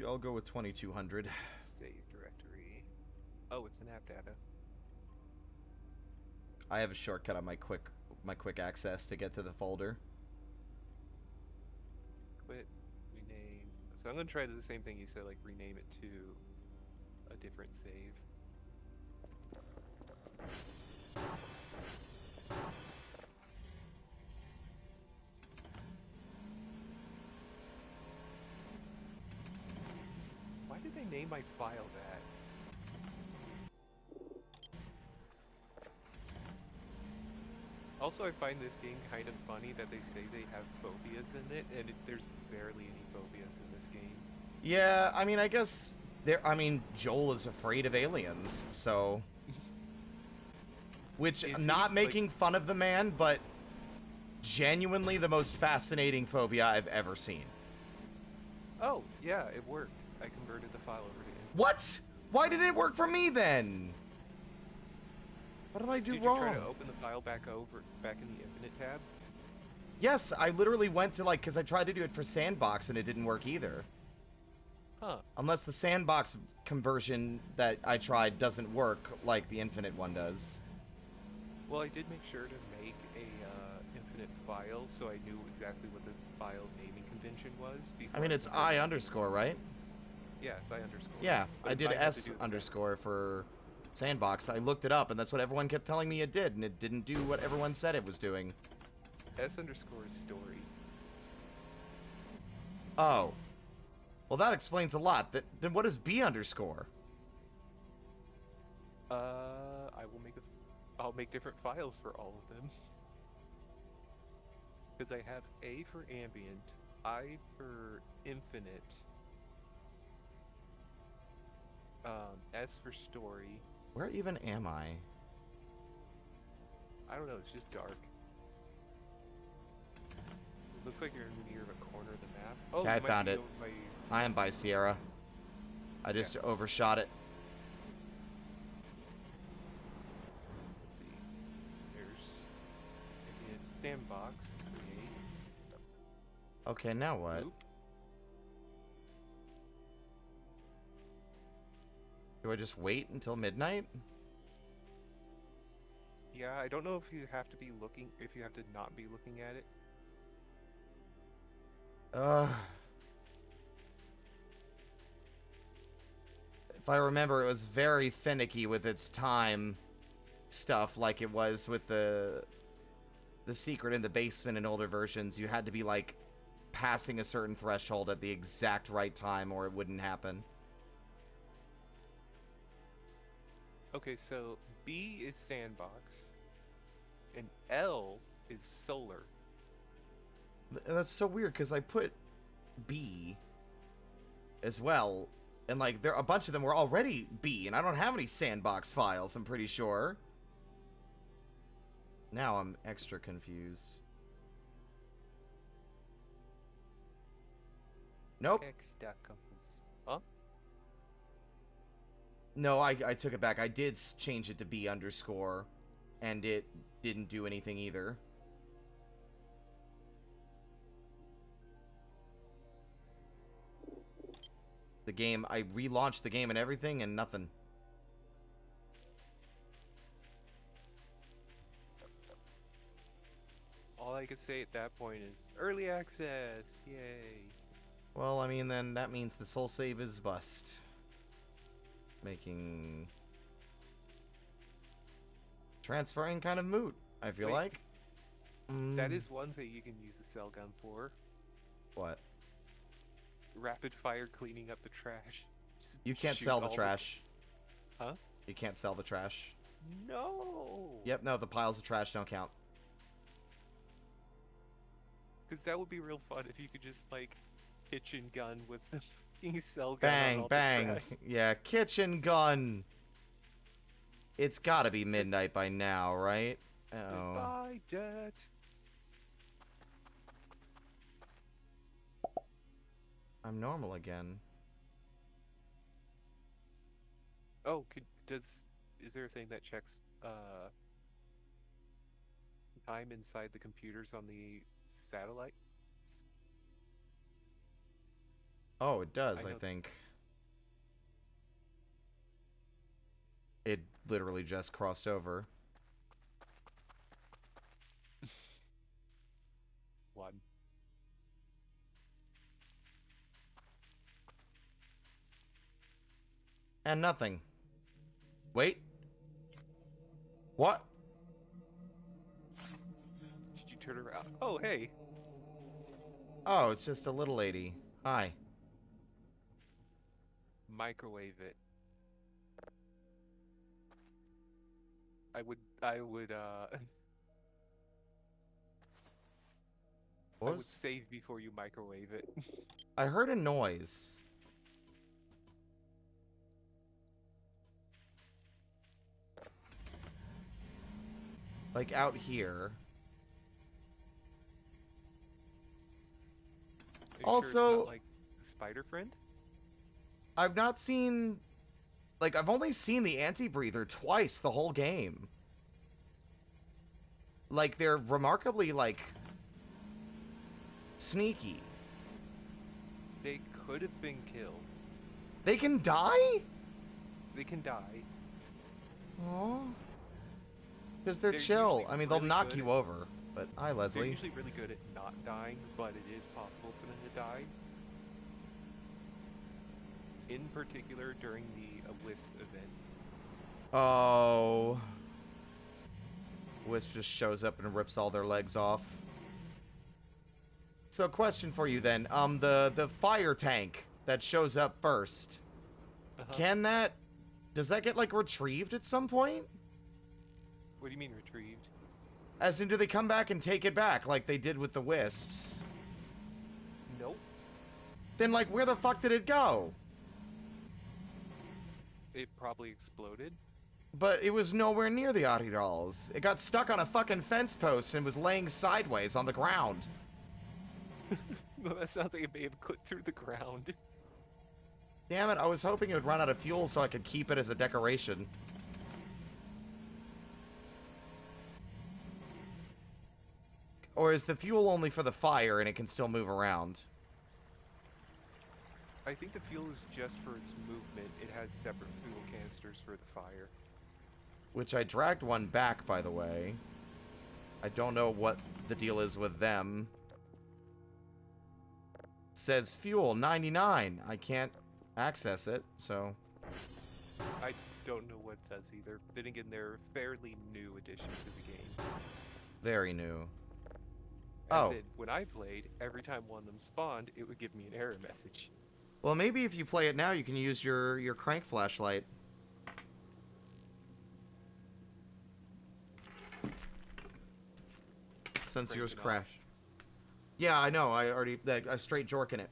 I'll go with 2200. Save directory. Oh, it's an app data. I have a shortcut on my quick access to get to the folder. Quit. Rename. So I'm gonna try to do the same thing you said, like rename it to a different save. Why did I name my file that? Also, I find this game kind of funny that they say they have phobias in it, and there's barely any phobias in this game. Yeah, I mean, I guess Joel is afraid of aliens, so which Is I'm not he, making like, fun of the man, but genuinely the most fascinating phobia I've ever seen. Oh, yeah, it worked. I converted the file over to Infinite. What? Why did it work for me then? What did I do wrong? Did you try to open the file back in the Infinite tab? Yes, I literally went to, like, because I tried to do it for Sandbox and it didn't work either. Huh. Unless the Sandbox conversion that I tried doesn't work like the Infinite one does. Well, I did make sure to make a Infinite file, so I knew exactly what the file naming convention was. I mean, it's I underscore, right? Yeah, it's I underscore. Yeah, But I did mine had to S do with underscore for Sandbox. I looked it up, and that's what everyone kept telling me it did, and it didn't do what everyone said it was doing. S underscore is story. Oh. Well, that explains a lot. Then what is B underscore? I'll make different files for all of them. Because I have A for ambient, I for infinite, S for story. Where even am I? I don't know, it's just dark. Looks like you're near a corner of the map. Oh, Okay, I you might found be it. over by... I am by Sierra. I just overshot it. Let's see. There's maybe a sandbox. Create. Okay, now what? Loop. Do I just wait until midnight? Yeah, I don't know if you have to be looking, if you have to not be looking at it. If I remember, it was very finicky with its time stuff, like it was with the secret in the basement in older versions. You had to be, like, passing a certain threshold at the exact right time or it wouldn't happen. Okay, so B is sandbox, and L is solar. That's so weird, because I put B as well, and, like, a bunch of them were already B, and I don't have any sandbox files, I'm pretty sure. Now I'm extra confused. Nope. X.coms. Huh? No, I took it back. I did change it to B underscore, and it didn't do anything either. The game, I relaunched the game and everything, and nothing. All I could say at that point is early access. Yay. Well, I mean, then that means the soul save is bust. Making transferring kind of moot, I feel Wait. like. That is one thing you can use the cell gun for. What? Rapid fire cleaning up the trash. Just You can't shoot sell the all trash. Huh? You can't sell the trash. No! Yep, no, the piles of trash don't count. Because that would be real fun if you could just, like, kitchen gun with the fucking cell gun on Bang, all bang. the trash. Yeah, kitchen gun. It's gotta be midnight by now, right? Oh. Goodbye, debt. I'm normal again. Oh, is there a thing that checks time inside the computers on the satellite? Oh, it does, I I know- think. It literally just crossed over. One. And nothing. Wait. What? Did you turn around? Oh, hey. Oh, it's just a little lady. Hi. Microwave it. I would I would What was... save before you microwave it. I heard a noise. Like out here. Are you sure it's Also- not, like the spider friend? I've not seen... Like, I've only seen the anti-breather twice the whole game. Like, they're remarkably, like... sneaky. They could have been killed. They can die? They can die. Aww. Because they're They're chill. usually I mean, they'll really knock good you at- over. But, hi, They're Leslie. usually really good at not dying, but it is possible for them to die. In particular, during the Wisp event. Oh. Wisp just shows up and rips all their legs off. So, question for you then. The fire tank that shows up first. Uh-huh. Does that get, like, retrieved at some point? What do you mean retrieved? As in, do they come back and take it back like they did with the Wisps? Nope. Then, like, where the fuck did it go? It probably exploded. But it was nowhere near the Adi dolls. It got stuck on a fucking fence post and was laying sideways on the ground. Well, that sounds like it may have clipped through the ground. Damn it, I was hoping it would run out of fuel so I could keep it as a decoration. Or is the fuel only for the fire and it can still move around? I think the fuel is just for its movement. It has separate fuel canisters for the fire. Which I dragged one back, by the way. I don't know what the deal is with them. Says fuel 99. I can't access it, so... I don't know what it does either. Then again, they're a fairly new addition to the game. Very new. As Oh. in, when I played, every time one of them spawned, it would give me an error message. Well, maybe if you play it now, you can use your crank flashlight. Since yours Crank it off. crashed. Yeah, I know. I straight jorking it.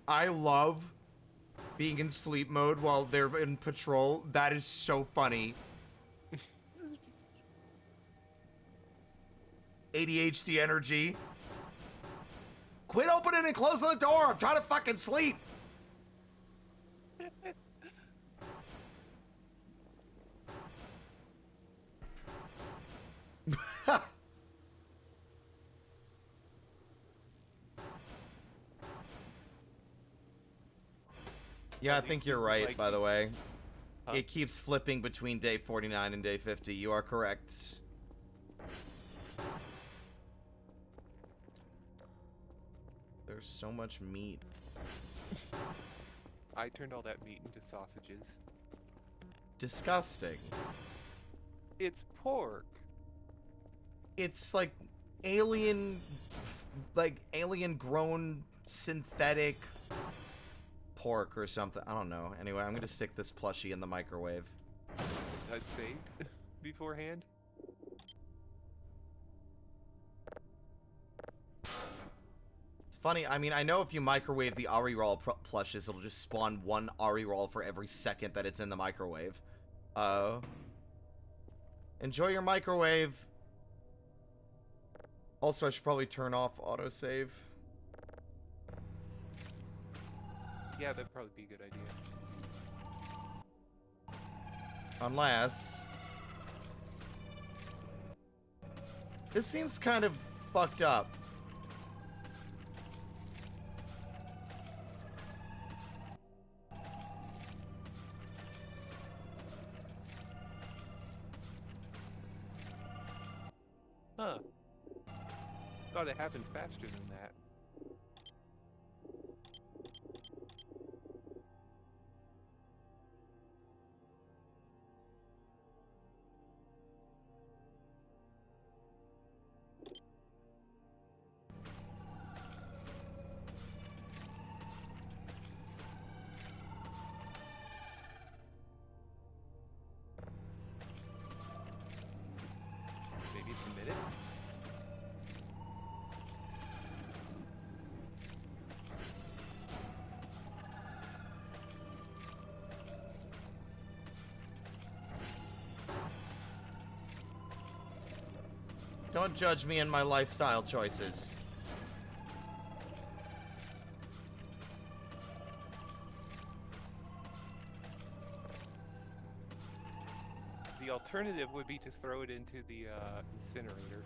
I love being in sleep mode while they're in patrol. That is so funny. ADHD energy. Quit opening and closing the door. I'm trying to fucking sleep. Yeah, I At think least you're this is right, like by the way. Huh? It keeps flipping between day 49 and day 50. You are correct. There's so much meat. I turned all that meat into sausages. Disgusting. It's pork. It's like alien grown synthetic pork or something. I don't know. Anyway, I'm gonna stick this plushie in the microwave. That's saved beforehand. It's funny. I mean, I know if you microwave the Ari roll plushes, it'll just spawn one Ari roll for every second that it's in the microwave. Enjoy your microwave. Also, I should probably turn off autosave. Yeah, that'd probably be a good idea. Unless... This seems kind of fucked up. Huh. Thought it happened faster than that. Maybe it's a minute? Don't judge me and my lifestyle choices. The alternative would be to throw it into the incinerator.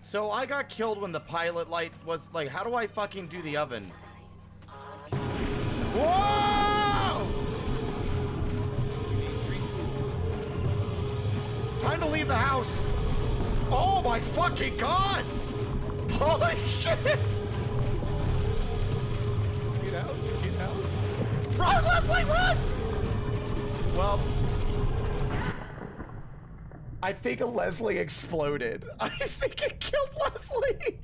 So I got killed when the pilot light was like, how do I fucking do the oven? Whoa! You need 3 tools. Time to leave the house. Oh my fucking god! Holy shit! Get out! Get out! Run, Leslie, run! Well, I think a Leslie exploded. I think it killed Leslie.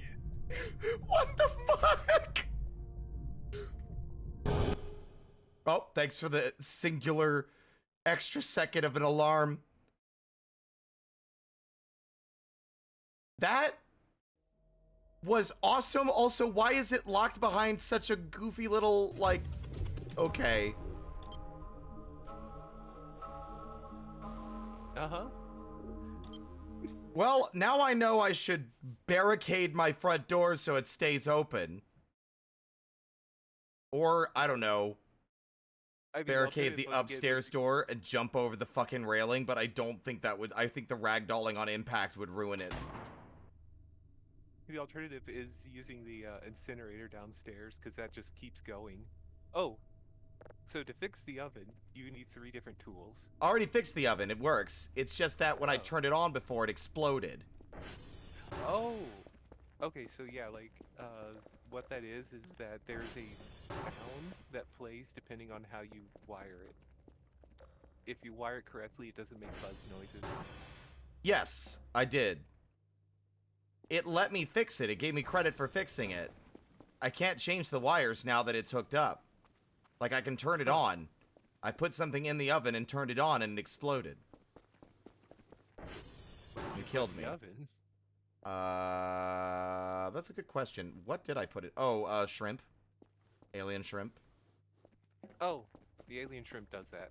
What the fuck? Oh, thanks for the singular extra second of an alarm. That was awesome. Also, why is it locked behind such a goofy little, like, okay. Uh-huh. Well, now I know I should barricade my front door so it stays open. Or, I don't know, I mean, barricade the alternative mode upstairs door and jump over the fucking railing, but I don't think that would... I think the ragdolling on impact would ruin it. The alternative is using the incinerator downstairs, because that just keeps going. Oh, so to fix the oven, you need 3 different tools. I already fixed the oven. It works. It's just that when I Oh. turned it on before, it exploded. Oh! Okay, so yeah, like, what that is that there's a sound that plays depending on how you wire it. If you wire it correctly, it doesn't make buzz noises. Yes, I did. It let me fix it. It gave me credit for fixing it. I can't change the wires now that it's hooked up. Like, I can turn it on. I put something in the oven and turned it on and it exploded. You killed me. The oven? That's a good question. What did I put it? Oh, shrimp. Alien shrimp. Oh, the alien shrimp does that.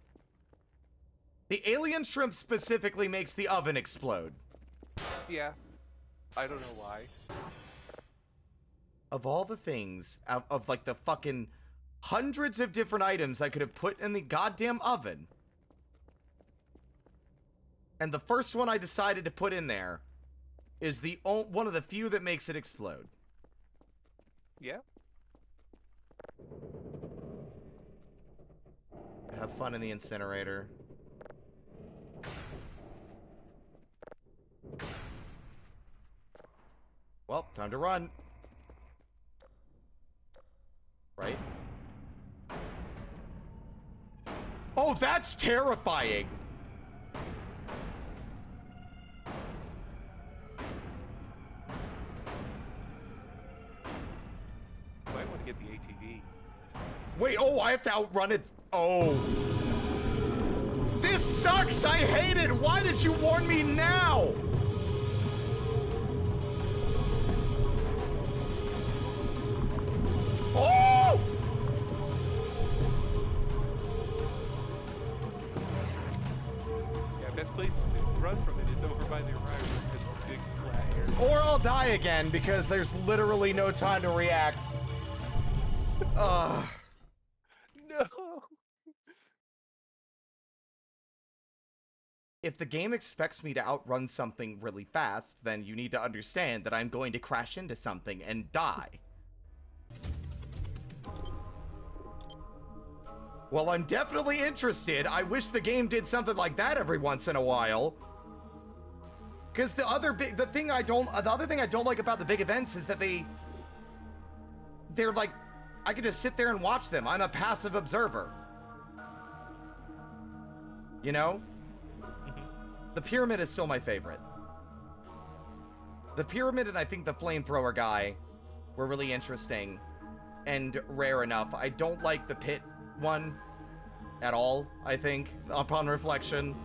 The alien shrimp specifically makes the oven explode. Yeah. I don't know why. Of all the things, of like the fucking hundreds of different items I could have put in the goddamn oven, and the first one I decided to put in there is the one of the few that makes it explode. Yeah? Have fun in the incinerator. Well, time to run. Right? Oh, that's terrifying! You might want to get the ATV. Wait, oh, I have to outrun it. Oh. This sucks! I hate it! Why did you warn me now? Oh! Yeah, best place to run from it is over by the arrivals because it's a big flat area. Or I'll die again because there's literally no time to react. Ugh. No! If the game expects me to outrun something really fast, then you need to understand that I'm going to crash into something and die. Well, I'm definitely interested. I wish the game did something like that every once in a while. Because the other thing I don't like about the big events is that they're like, I can just sit there and watch them. I'm a passive observer. You know? The pyramid is still my favorite. The pyramid and I think the flamethrower guy were really interesting and rare enough. I don't like the pit one at all, I think, upon reflection.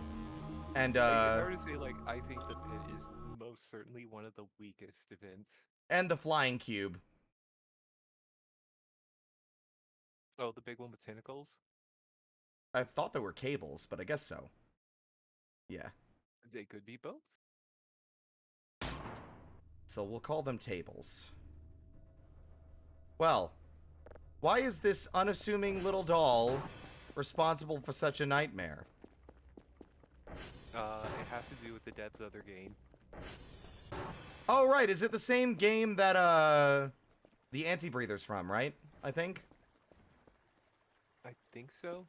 And Like, if I were to say, like, I think the pit is most certainly one of the weakest events. and the flying cube. Oh, the big one with tentacles? I thought they were cables, but I guess so. Yeah. They could be both. So we'll call them tables. Well, why is this unassuming little doll responsible for such a nightmare? It has to do with the dev's other game. Oh, right. Is it the same game that, the anti-breather's from, right? I think? I think so.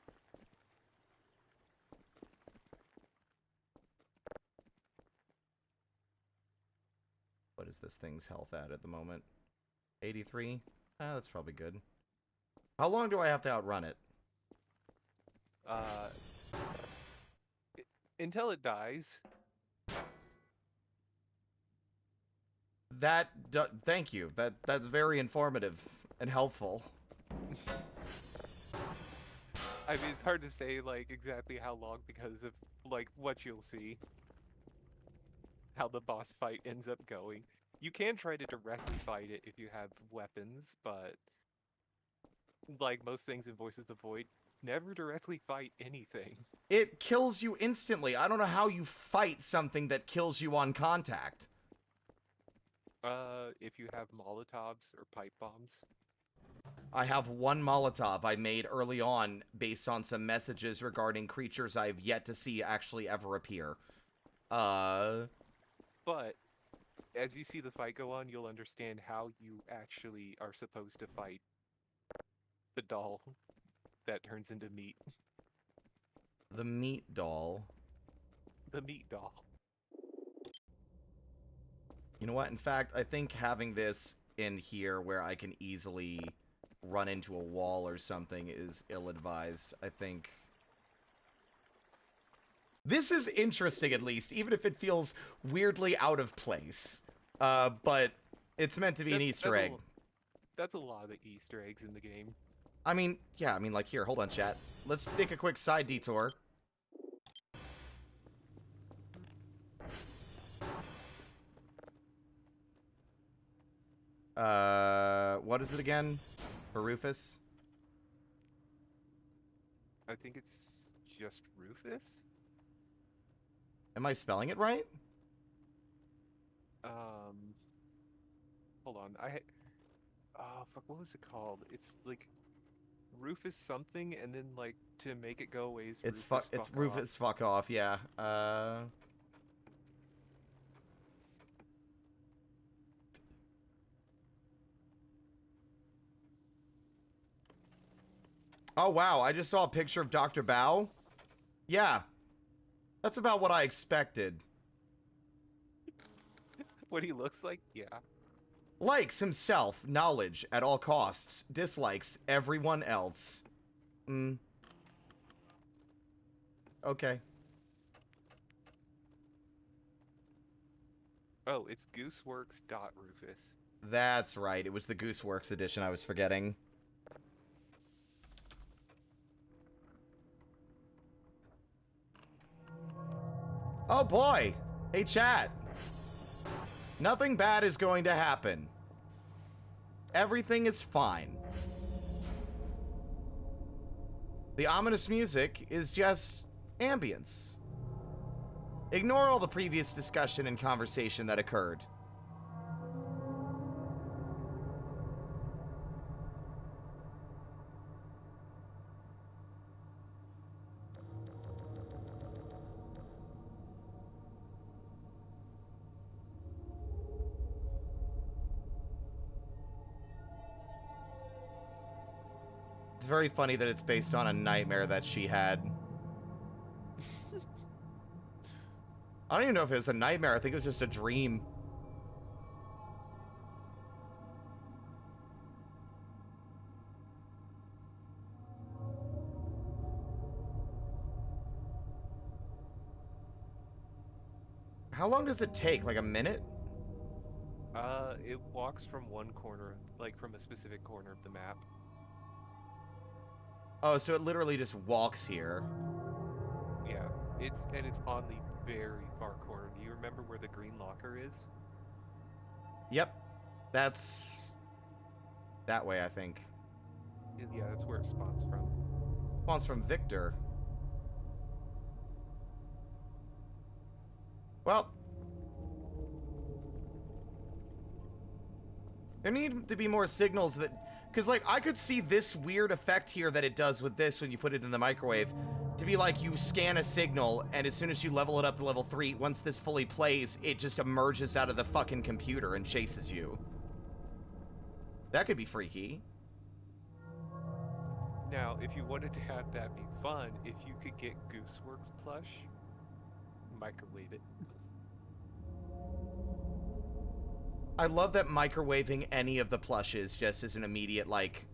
What is this thing's health at the moment? 83? Ah, that's probably good. How long do I have to outrun it? Until it dies. Thank you. That's very informative and helpful. I mean, it's hard to say, like, exactly how long because of, like, what you'll see. How the boss fight ends up going. You can try to directly fight it if you have weapons, but like most things in Voices of the Void, never directly fight anything. It kills you instantly. I don't know how you fight something that kills you on contact. If you have Molotovs or pipe bombs. I have one Molotov I made early on based on some messages regarding creatures I've yet to see actually ever appear. But as you see the fight go on, you'll understand how you actually are supposed to fight the doll that turns into meat. The meat doll. The meat doll. You know what? In fact, I think having this in here where I can easily run into a wall or something is ill-advised. I think... This is interesting, at least, even if it feels weirdly out of place. But it's meant to be an Easter egg. That's a lot of the Easter eggs in the game. I mean, yeah, I mean, like, here, hold on, chat. Let's take a quick side detour. What is it again? For Rufus? I think it's just Rufus? Am I spelling it right? Hold on. Oh, fuck, what was it called? It's like Rufus something, and then like to make it go away is Rufus it's fuck Rufus off. fuck off, yeah. Oh wow, I just saw a picture of Dr. Bao. Yeah. That's about what I expected. What he looks like? Yeah. Likes himself, knowledge at all costs. Dislikes everyone else. Okay. Oh, it's gooseworks.rufus. That's right. It was the Gooseworks edition I was forgetting. Oh boy! Hey chat! Nothing bad is going to happen. Everything is fine. The ominous music is just ambience. Ignore all the previous discussion and conversation that occurred. It's very funny that it's based on a nightmare that she had. I don't even know if it was a nightmare. I think it was just a dream. How long does it take? Like a minute? It walks from one corner, like from a specific corner of the map. Oh, so it literally just walks here. Yeah, it's on the very far corner. Do you remember where the green locker is? Yep. That's... that way, I think. Yeah, that's where it spawns from. Spawns from Victor. Well... there need to be more signals that... because, like, I could see this weird effect here that it does with this when you put it in the microwave to be like you scan a signal, and as soon as you level it up to level 3, once this fully plays, it just emerges out of the fucking computer and chases you. That could be freaky. Now, if you wanted to have that be fun, if you could get Gooseworks plush, microwave it. I love that microwaving any of the plushes just is an immediate, like,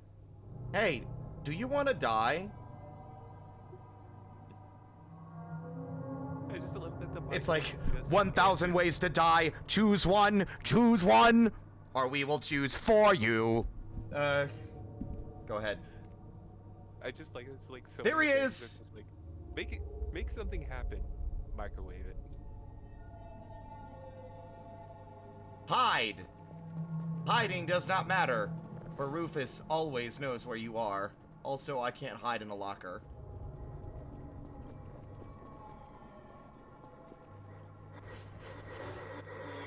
hey, do you want to die? I just love that the It's like, microwave just 1,000 ways to die, choose one, or we will choose for you. Go ahead. I just like it's like so. There many he things is! that's just like, make something happen, microwave it. Hide! Hiding does not matter, for Rufus always knows where you are. Also, I can't hide in a locker.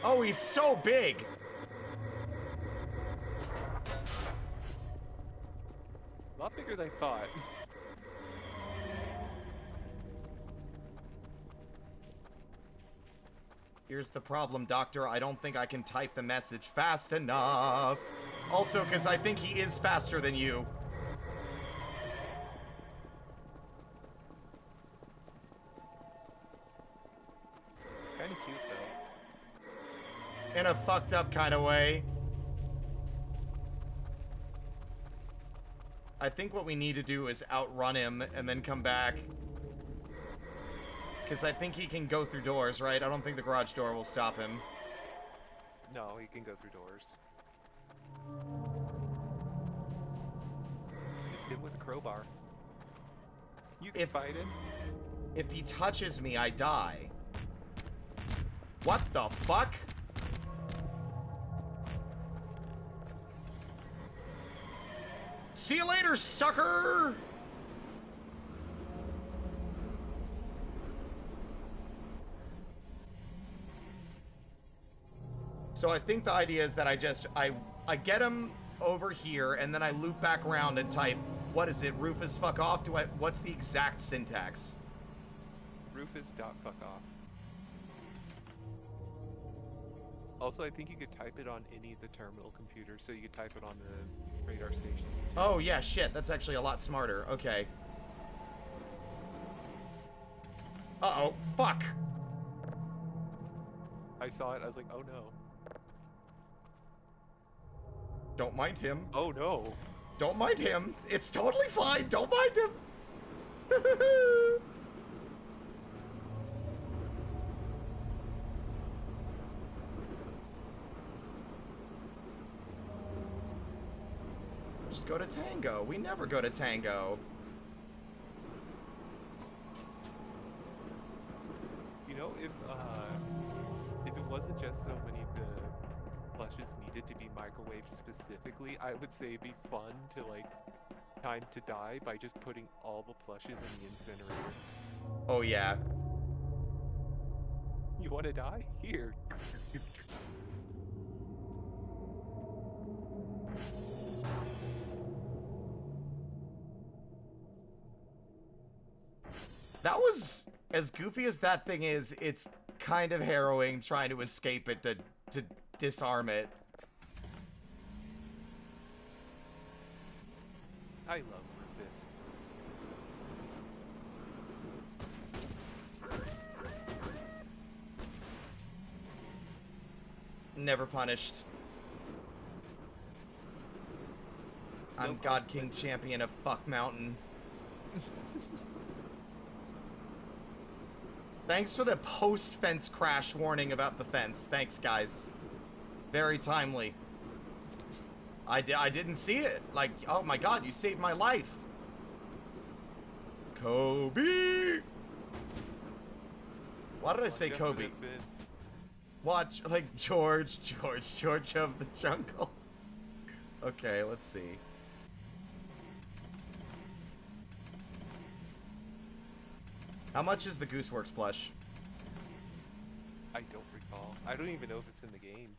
Oh, he's so big! A lot bigger than I thought. Here's the problem, Doctor. I don't think I can type the message fast enough. Also, because I think he is faster than you. Kinda cute, though. In a fucked up kind of way. I think what we need to do is outrun him and then come back. Because I think he can go through doors, right? I don't think the garage door will stop him. No, he can go through doors. Just hit him with a crowbar. You can fight him. If he touches me, I die. What the fuck? See you later, sucker! So I think the idea is that I get him over here and then I loop back around and type, what is it, Rufus fuck off? What's the exact syntax? Rufus dot fuck off. Also, I think you could type it on any of the terminal computers, so you could type it on the radar stations too. Oh yeah, shit, that's actually a lot smarter. Okay. Uh-oh, fuck! I saw it, I was like, oh no. Don't mind him. Oh no. Don't mind him. It's totally fine. Don't mind him. Just go to Tango. We never go to Tango. You know, if it wasn't just so many of the plushes needed to be microwaved specifically, I would say it'd be fun to, like, time to die by just putting all the plushes in the incinerator. Oh, yeah. You want to die? Here. That was, as goofy as that thing is, it's kind of harrowing trying to escape it to disarm it. I love Rufus. Never punished. I'm No God King consequences. champion of Fuck Mountain. Thanks for the post-fence crash warning about the fence. Thanks, guys. Very timely. I didn't see it. Like, oh my god, you saved my life. Kobe! Why did I say Watch out for Kobe? that fence. Watch, like, George of the jungle. Okay, let's see. How much is the Gooseworks plush? I don't recall. I don't even know if it's in the game.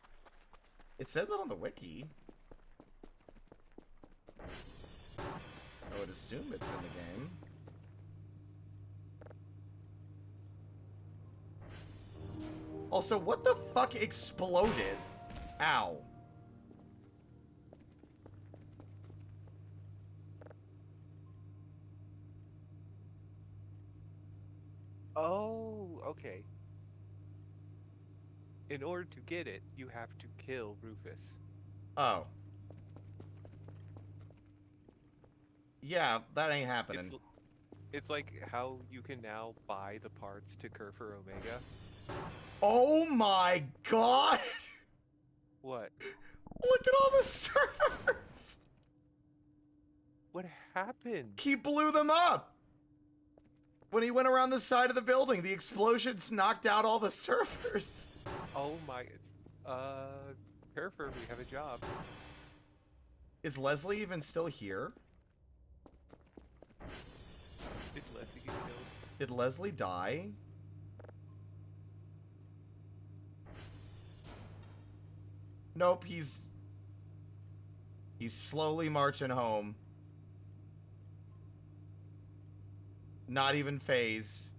It says it on the wiki. I would assume it's in the game. Also, what the fuck exploded? Ow. Oh, okay. In order to get it, you have to kill Rufus. Oh. Yeah, that ain't happening. It's like how you can now buy the parts to Kerfer Omega. Oh my god! What? Look at all the servers! What happened? He blew them up! When he went around the side of the building, the explosions knocked out all the servers. Oh my... Kerfer, we have a job. Is Leslie even still here? Did Leslie die? Nope, he's slowly marching home. Not even phased.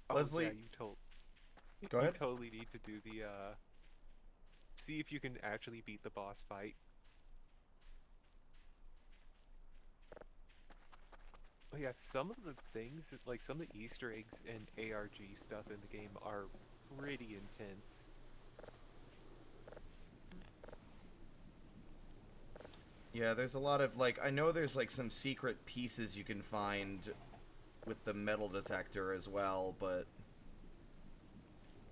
Oh Leslie, yeah, go you ahead. totally need to do the see if you can actually beat the boss fight. But yeah, some of the things, like some of the Easter eggs and ARG stuff in the game are pretty intense. Yeah, there's a lot of, like, I know there's, like, some secret pieces you can find with the metal detector as well, but...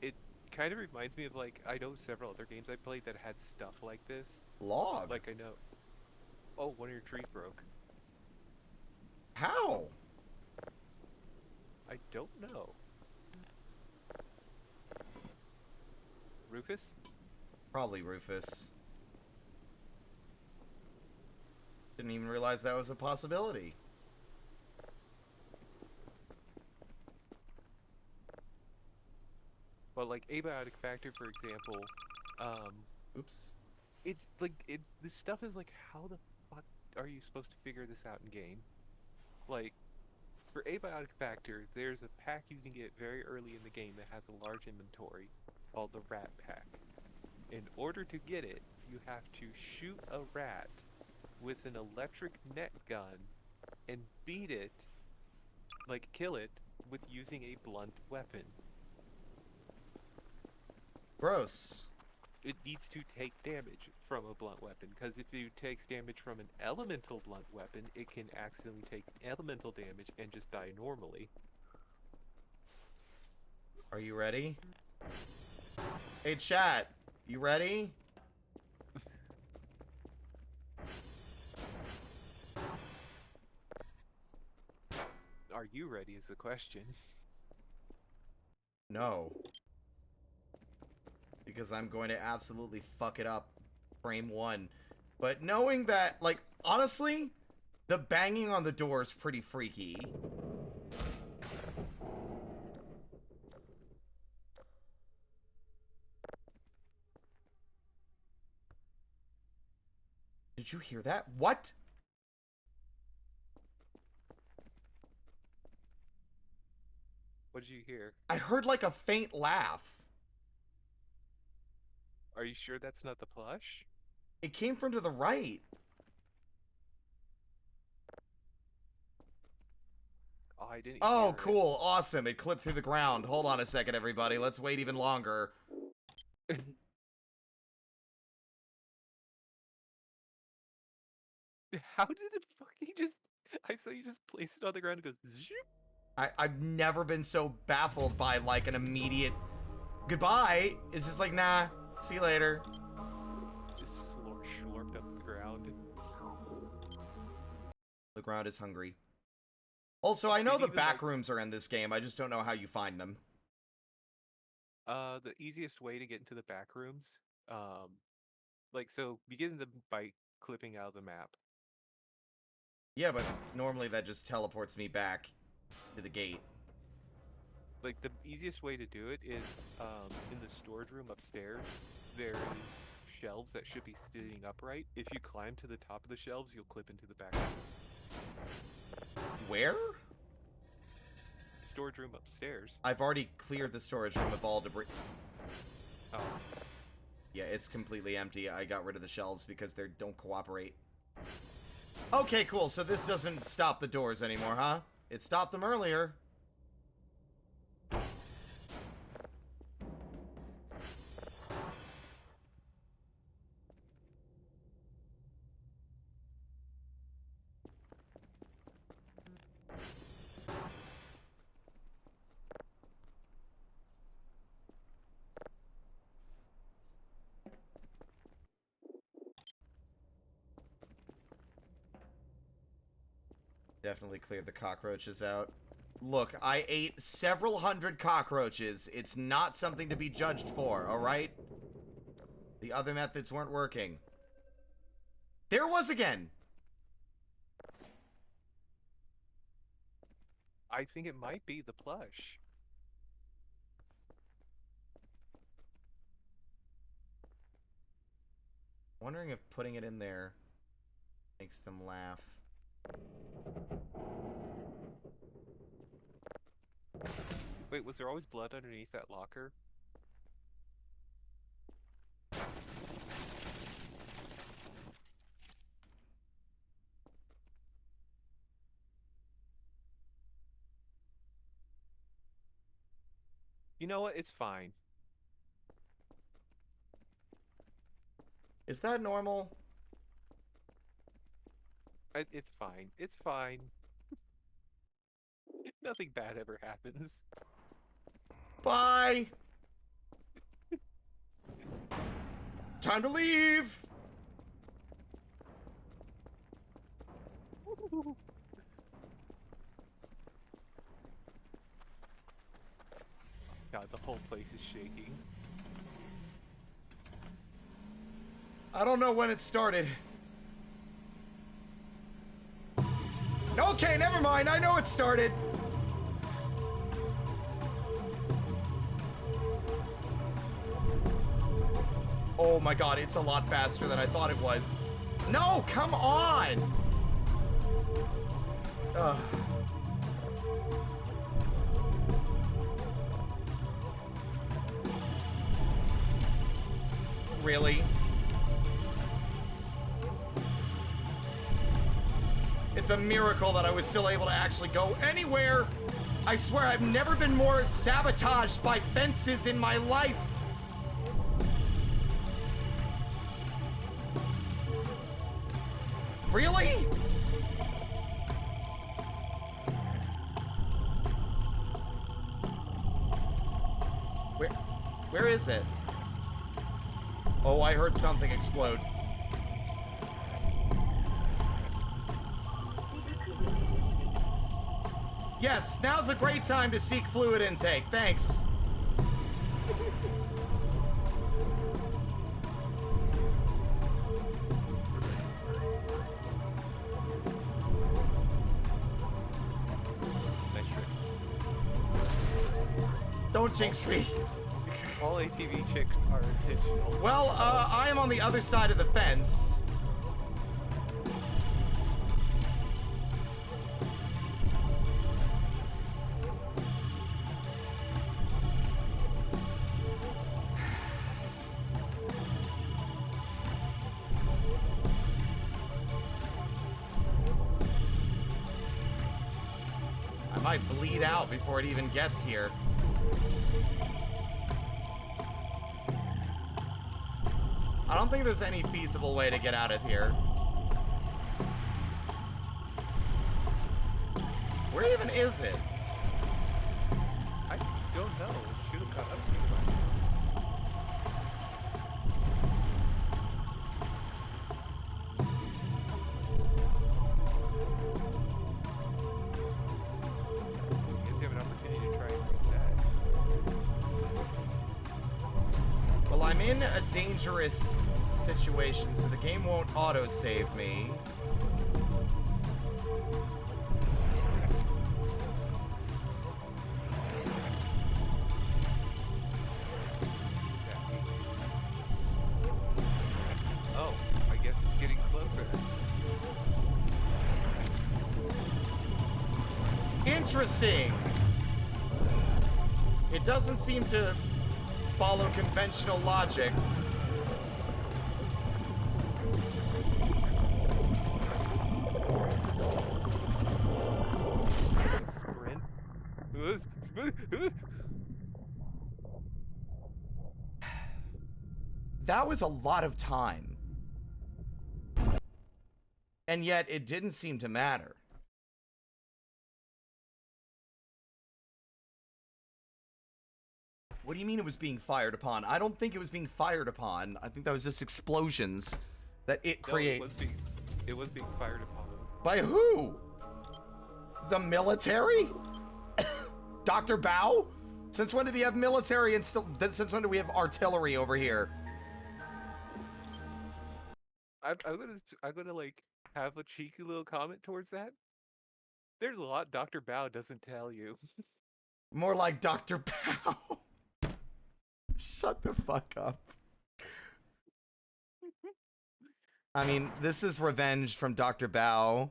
It kind of reminds me of, like, I know several other games I played that had stuff like this. Log? Like, I know... Oh, one of your trees broke. How? I don't know. Rufus? Probably Rufus. Didn't even realize that was a possibility. Well, like, abiotic factor, for example, Oops. it's, like, this stuff is, like, how the fuck are you supposed to figure this out in game? Like, for abiotic factor, there's a pack you can get very early in the game that has a large inventory called the rat pack. In order to get it, you have to shoot a rat with an electric net gun and beat it, like kill it, with using a blunt weapon. Gross. It needs to take damage from a blunt weapon, because if it takes damage from an elemental blunt weapon, it can accidentally take elemental damage and just die normally. Are you ready? Hey, chat. You ready? Are you ready is the question. No. Because I'm going to absolutely fuck it up frame one. But knowing that, like, honestly, the banging on the door is pretty freaky. Did you hear that? What? What did you hear? I heard, like, a faint laugh. Are you sure that's not the plush? It came from to the right. Oh, I didn't Oh, hear cool. Awesome. It clipped through the ground. Hold on a second, everybody. Let's wait even longer. it. How did it fucking just... I saw you just place it on the ground and go zoop. I've never been so baffled by, like, an immediate goodbye. It's just like, nah, see you later. Just slurped up the ground. The ground is hungry. Also, I know And the even, back like, rooms are in this game. I just don't know how you find them. the easiest way to get into the back rooms, like, so you get them by clipping out of the map. Yeah, but normally that just teleports me back to the gate. Like, the easiest way to do it is, in the storage room upstairs, there is shelves that should be sitting upright. If you climb to the top of the shelves, you'll clip into the back rooms. Where? Storage room upstairs. I've already cleared the storage room of all debris. Oh. Yeah, it's completely empty. I got rid of the shelves because they don't cooperate. Okay, cool. So this doesn't stop the doors anymore, huh? It stopped them earlier. Definitely cleared the cockroaches out. Look, I ate several hundred cockroaches. It's not something to be judged for, alright? The other methods weren't working. There it was again! I think it might be the plush. Wondering if putting it in there makes them laugh. Wait, was there always blood underneath that locker? You know what? It's fine. Is that normal? It's fine. It's fine. Nothing bad ever happens. Bye! Time to leave! God, the whole place is shaking. I don't know when it started. Okay, never mind. I know it started. Oh my god, it's a lot faster than I thought it was. No, come on! Ugh. Really? It's a miracle that I was still able to actually go anywhere. I swear I've never been more sabotaged by fences in my life. Really? Where is it? Oh, I heard something explode. Yes, now's a great time to seek fluid intake. Thanks. Nice trick. Don't jinx me. All ATV chicks are intentional. Well, I am on the other side of the fence. I might bleed out before it even gets here. I don't think there's any feasible way to get out of here. Where even is it? I don't know. It should have caught up to you by now. I guess you have an opportunity to try and reset. Well, I'm in a dangerous situation, so the game won't auto-save me. Oh, I guess it's getting closer. Interesting! It doesn't seem to follow conventional logic. Sprint. That was a lot of time. And yet, it didn't seem to matter. What do you mean it was being fired upon? I don't think it was being fired upon. I think that was just explosions that it creates. No, it was being fired upon. By who? The military? Dr. Bao? Since when did he have military and since when do we have artillery over here? I'm gonna like have a cheeky little comment towards that. There's a lot Dr. Bao doesn't tell you. More like Dr. Bao. Shut the fuck up. I mean, this is revenge from Dr. Bao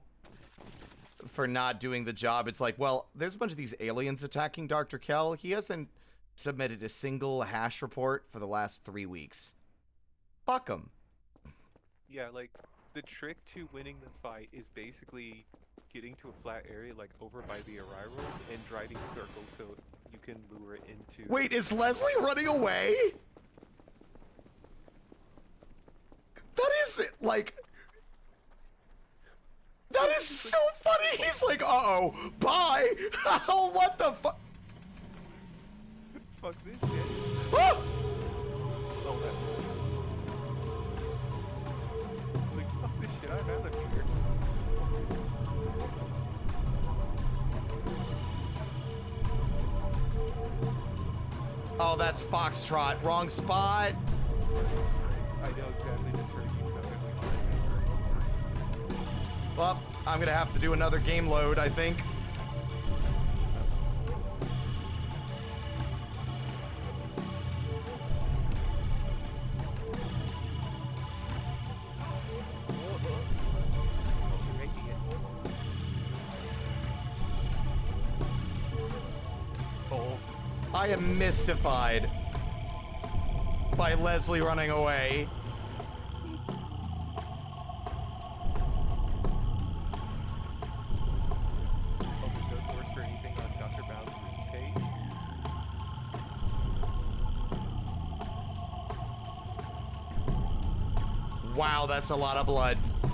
for not doing the job. It's like, well, there's a bunch of these aliens attacking Dr. Kell. He hasn't submitted a single hash report for the last 3 weeks. Fuck him. Yeah, like the trick to winning the fight is basically getting to a flat area like over by the arrivals and driving circles so you can lure it into... Wait, is Leslie running away? That is, like... That is so funny! He's like, uh-oh, bye! Oh, what the fuck? Fuck this shit. Ah! Oh, that... Like, fuck this shit, I'm out of here. Oh, that's Foxtrot. Wrong spot. I know exactly the turn you took. Well, I'm gonna have to do another game load, I think. You're making it. Oh. I am mystified by Leslie running away. Oh, there's no source for anything on Dr. Bao's wiki page. Wow, that's a lot of blood. The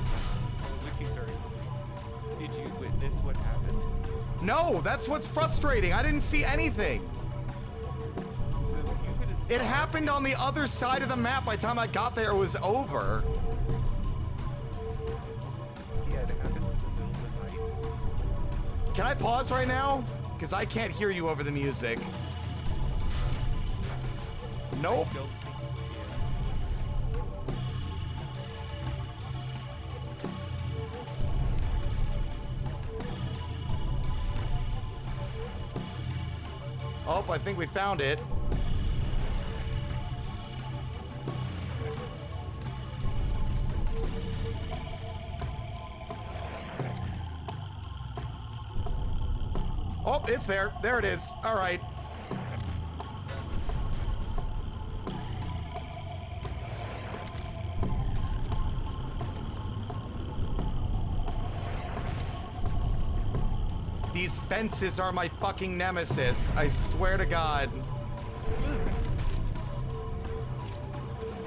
wikis are incomplete. Did you witness what happened? No, that's what's frustrating. I didn't see anything. So you could have It happened on the other side of the map. By the time I got there, it was over. Yeah, it happens in the middle of the night. Can I pause right now? Because I can't hear you over the music. Nope. I don't think you can. Oh, I think we found it. Oh, it's there. There it is. All right. These fences are my fucking nemesis. I swear to God. See,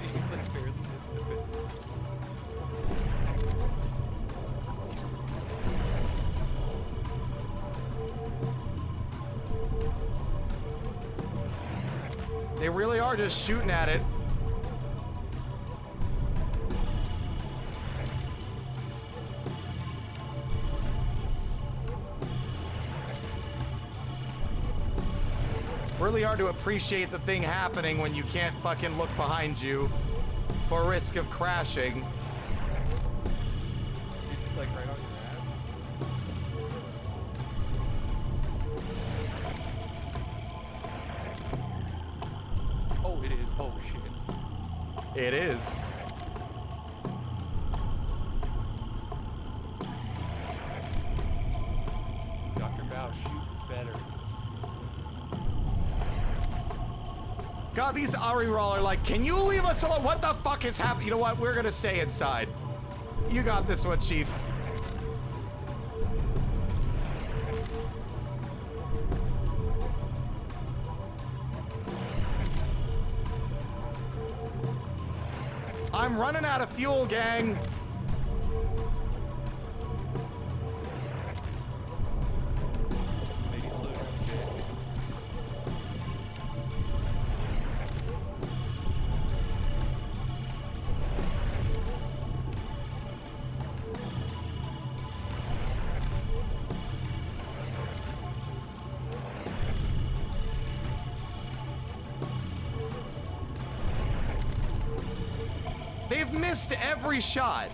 you like barely missed the fences. They really are just shooting at it. Really hard to appreciate the thing happening when you can't fucking look behind you for risk of crashing. Is it like right on your ass? Oh, it is. Oh, shit. It is. Dr. Bao, shoot better. God, these Ari-Rawl are like, can you leave us alone? What the fuck is happening? You know what? We're gonna stay inside. You got this one, Chief. I'm running out of fuel, gang. Maybe slow down a bit. missed every shot.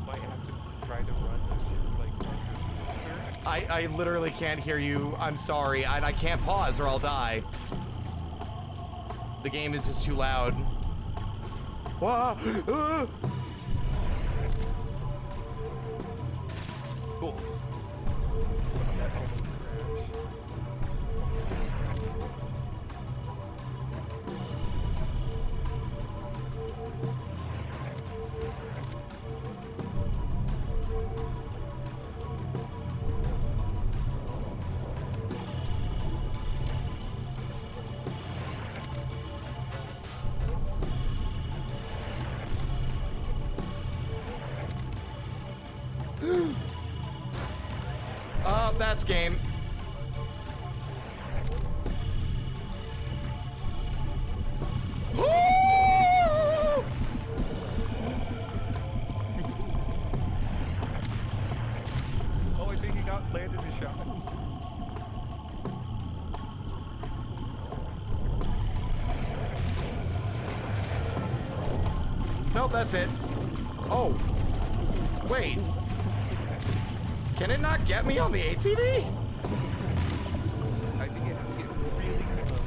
Might have to try to run this shit like closer. I literally can't hear you. I'm sorry. I can't pause or I'll die. The game is just too loud. Whoa. Cool. Saw that almost crash. That's game. Oh, I think he got landed his shot. Nope, that's it. Oh. Wait. Can it not get me on the ATV? I think it has to get really close.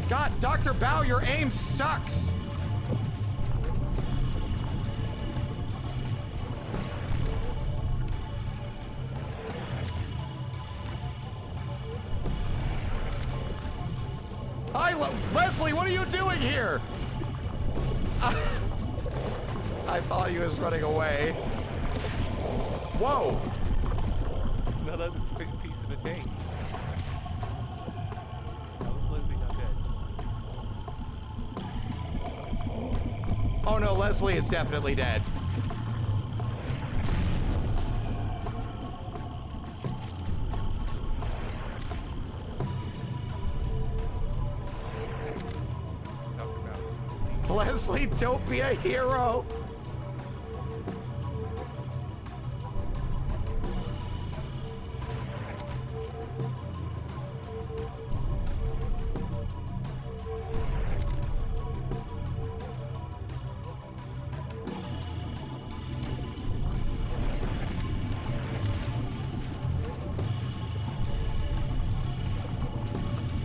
God, Dr. Bao, your aim sucks. Leslie, what are you doing here? I thought he was running away. Whoa. No, that's a big piece of a tank. How is Leslie not dead? Oh no, Leslie is definitely dead. Leslie, don't be a hero.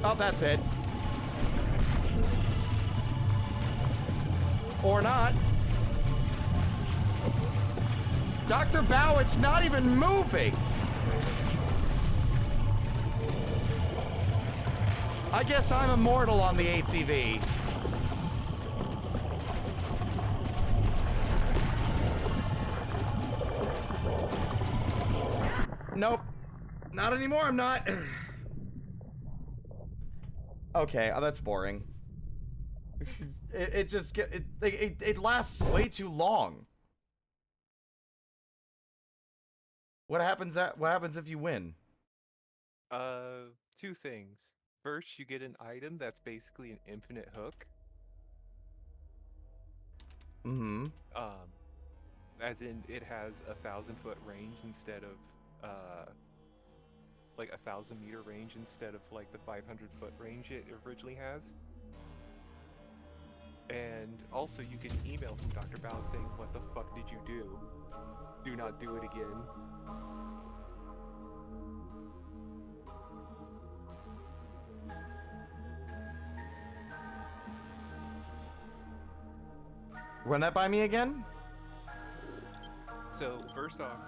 Oh, that's it. Or not. Dr. Bao, it's not even moving. I guess I'm immortal on the ATV. Nope. Not anymore, I'm not. Okay, that's boring. It just it lasts way too long. What happens if you win? Two things. First, you get an item that's basically an infinite hook. Mm-hmm. As in it has 1,000-foot range instead of like 1,000-meter range instead of like the 500-foot range it originally has. And also you get an email from Dr. Bao saying, "What the fuck did you do? Do not do it again." Run that by me again? So first off,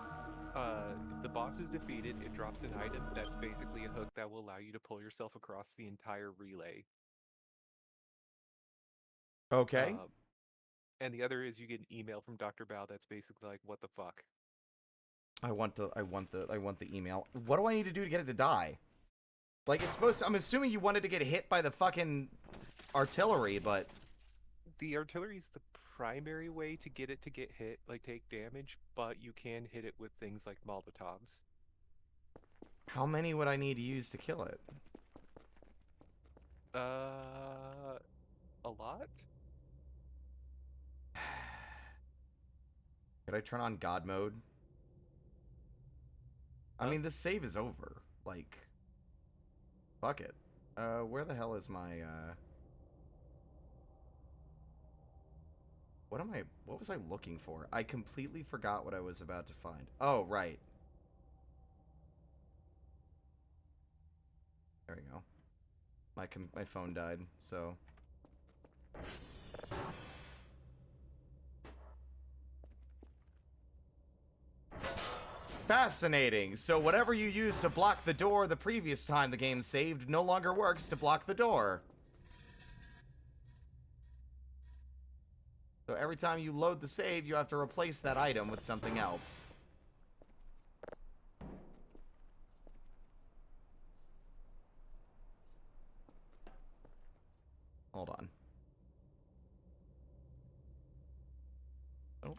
if the boss is defeated, it drops an item that's basically a hook that will allow you to pull yourself across the entire relay. Okay. And the other is you get an email from Dr. Bao that's basically like, "What the fuck?" I want the email. What do I need to do to get it to die? Like, it's supposed to, I'm assuming you wanted to get hit by the fucking artillery, but The artillery is the primary way to get it to get hit, like take damage, but you can hit it with things like Molotovs. How many would I need to use to kill it? A lot? Could I turn on God mode? I Huh? mean, this save is over. Like, fuck it. Where the hell is my, what was I looking for? I completely forgot what I was about to find. Oh, right. There we go. My phone died, so... Fascinating. So whatever you used to block the door the previous time the game saved no longer works to block the door. So every time you load the save, you have to replace that item with something else. Hold on. Oh.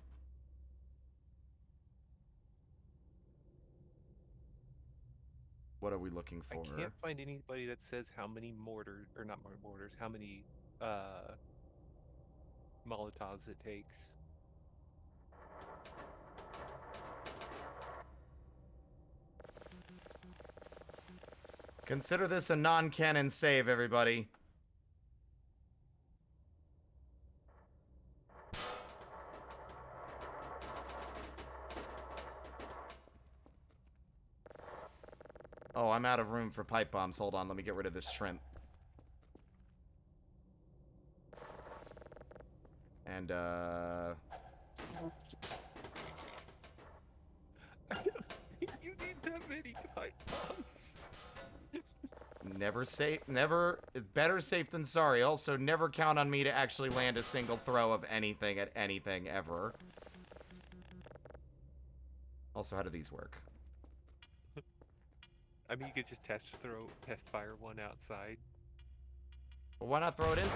What are we looking for? I can't find anybody that says how many mortars, or not mortars, how many Molotovs it takes. Consider this a non-canon save, everybody. Oh, I'm out of room for pipe bombs. Hold on, let me get rid of this shrimp. And, You need that many pipe bombs. better safe than sorry. Also, never count on me to actually land a single throw of anything at anything, ever. Also, how do these work? I mean, you could just test fire one outside. Well, why not throw it in?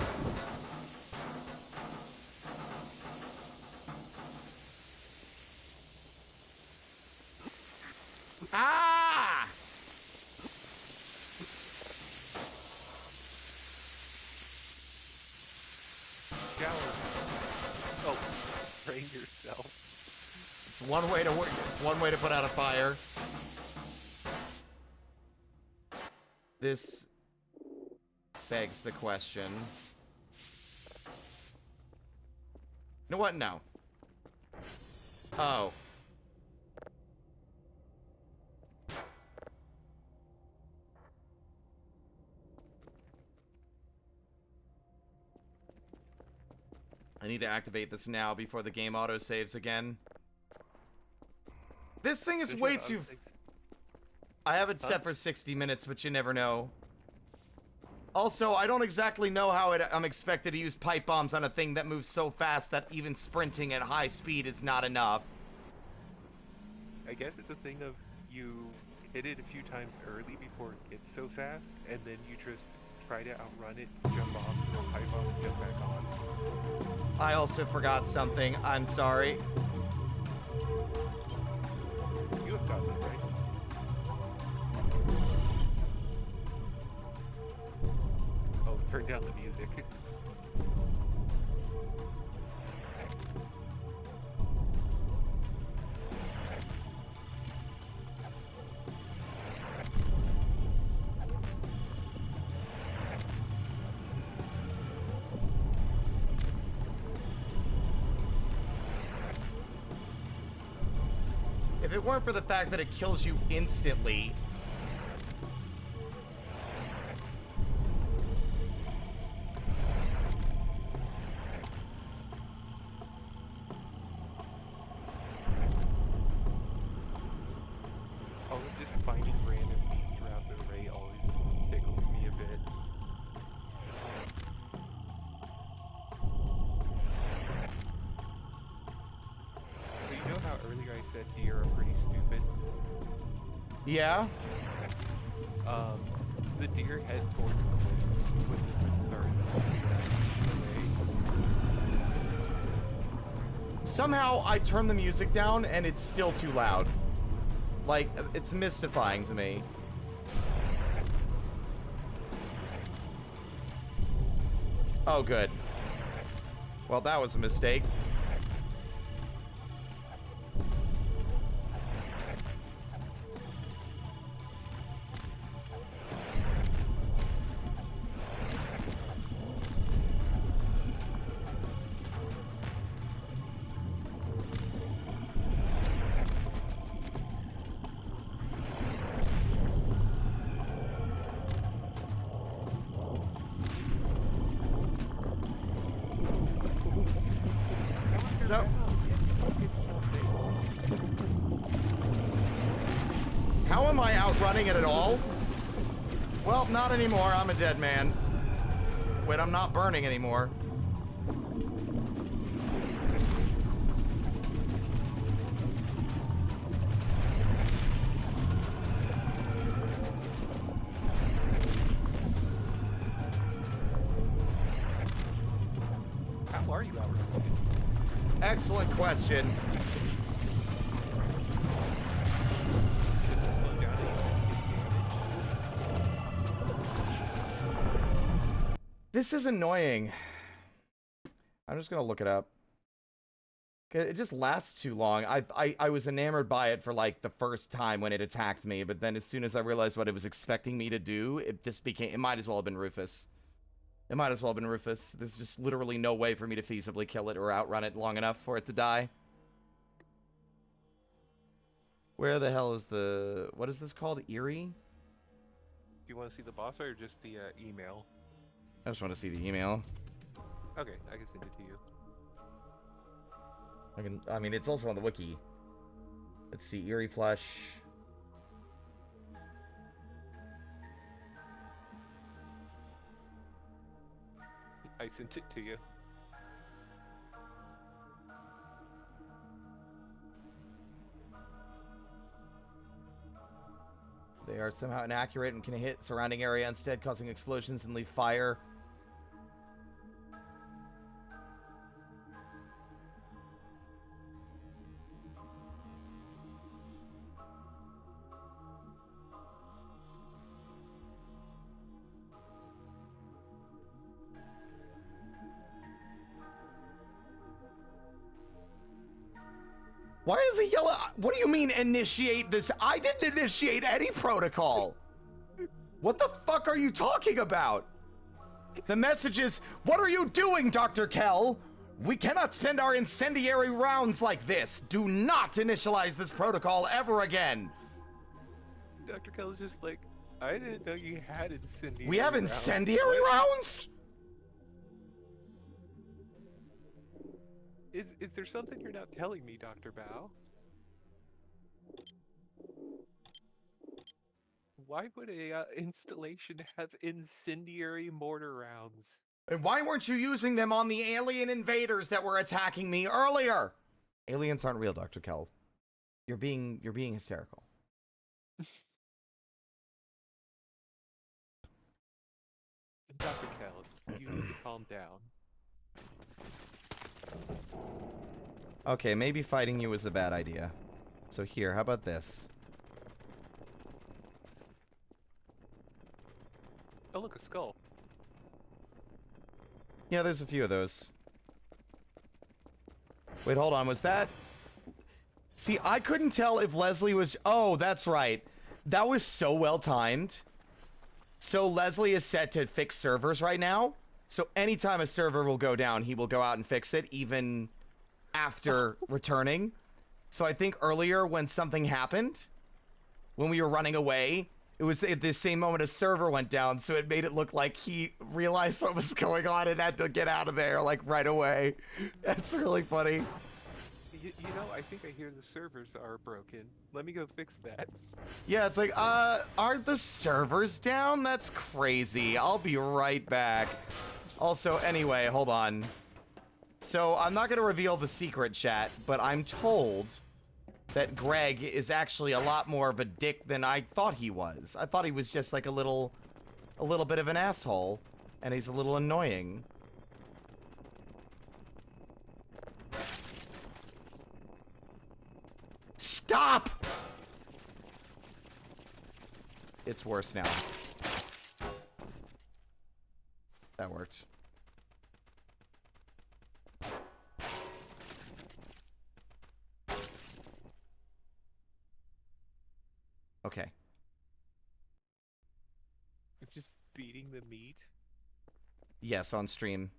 Ah! Shower. Oh, spraying yourself. It's one way to work. It's one way to put out a fire. This begs the question. You know what? No. Oh. I need to activate this now before the game autosaves again. This thing is way too... I have it set for 60 minutes, but you never know. Also, I don't exactly know how I'm expected to use pipe bombs on a thing that moves so fast that even sprinting at high speed is not enough. I guess it's a thing of you hit it a few times early before it gets so fast, and then you just try to outrun it, jump off, throw a pipe bomb, and jump back on. I also forgot something. I'm sorry. You have gotten it, right? Oh, turn down the music. If it weren't for the fact that it kills you instantly... Oh, just finding random meat throughout the array always tickles me a bit. So you know how earlier I said deer are pretty stupid? Yeah? The deer head towards the wisps when the wisps are in the array. Somehow I turn the music down and it's still too loud. Like, it's mystifying to me. Oh, good. Well, that was a mistake. No. How am I outrunning it at all? Well, not anymore. I'm a dead man. Wait, I'm not burning anymore. How are you outrunning? Excellent question. Slow down and This is annoying. I'm just gonna look it up. It just lasts too long. I was enamored by it for like the first time when it attacked me, but then as soon as I realized what it was expecting me to do, it just became. It might as well have been Rufus. It might as well have been Rufus. There's just literally no way for me to feasibly kill it or outrun it long enough for it to die. Where the hell is the... What is this called? Eerie? Do you want to see the boss fight or just the email? I just want to see the email. Okay, I can send it to you. I mean, it's also on the wiki. Let's see, Eerie Flesh. I sent it to you. They are somehow inaccurate and can hit surrounding area instead, causing explosions and leave fire. Why is it yellow? What do you mean initiate this? I didn't initiate any protocol. What the fuck are you talking about? The message is, what are you doing, Dr. Kell? We cannot spend our incendiary rounds like this. Do not initialize this protocol ever again. Dr. Kell is just like, I didn't know you had incendiary We have rounds. incendiary rounds? Is there something you're not telling me, Dr. Bao? Why would a installation have incendiary mortar rounds? And why weren't you using them on the alien invaders that were attacking me earlier? Aliens aren't real, Dr. Kell. You're being hysterical. Dr. Kell, you need to calm down. Okay, maybe fighting you was a bad idea. So here, how about this? Oh, look, a skull. Yeah, there's a few of those. Wait, hold on, was that... See, I couldn't tell if Leslie was... Oh, that's right. That was so well timed. So Leslie is set to fix servers right now. So anytime a server will go down, he will go out and fix it, even after returning. So I think earlier when something happened, when we were running away, it was at the same moment a server went down, so it made it look like he realized what was going on and had to get out of there, like, right away. That's really funny. You know, I think I hear the servers are broken. Let me go fix that. Yeah, it's like, are the servers down? That's crazy. I'll be right back. Also, anyway, hold on. So, I'm not going to reveal the secret, chat, but I'm told that Greg is actually a lot more of a dick than I thought he was. I thought he was just like a little bit of an asshole, and he's a little annoying. Stop! It's worse now. That worked. Okay. I'm just beating the meat. Yes, on stream.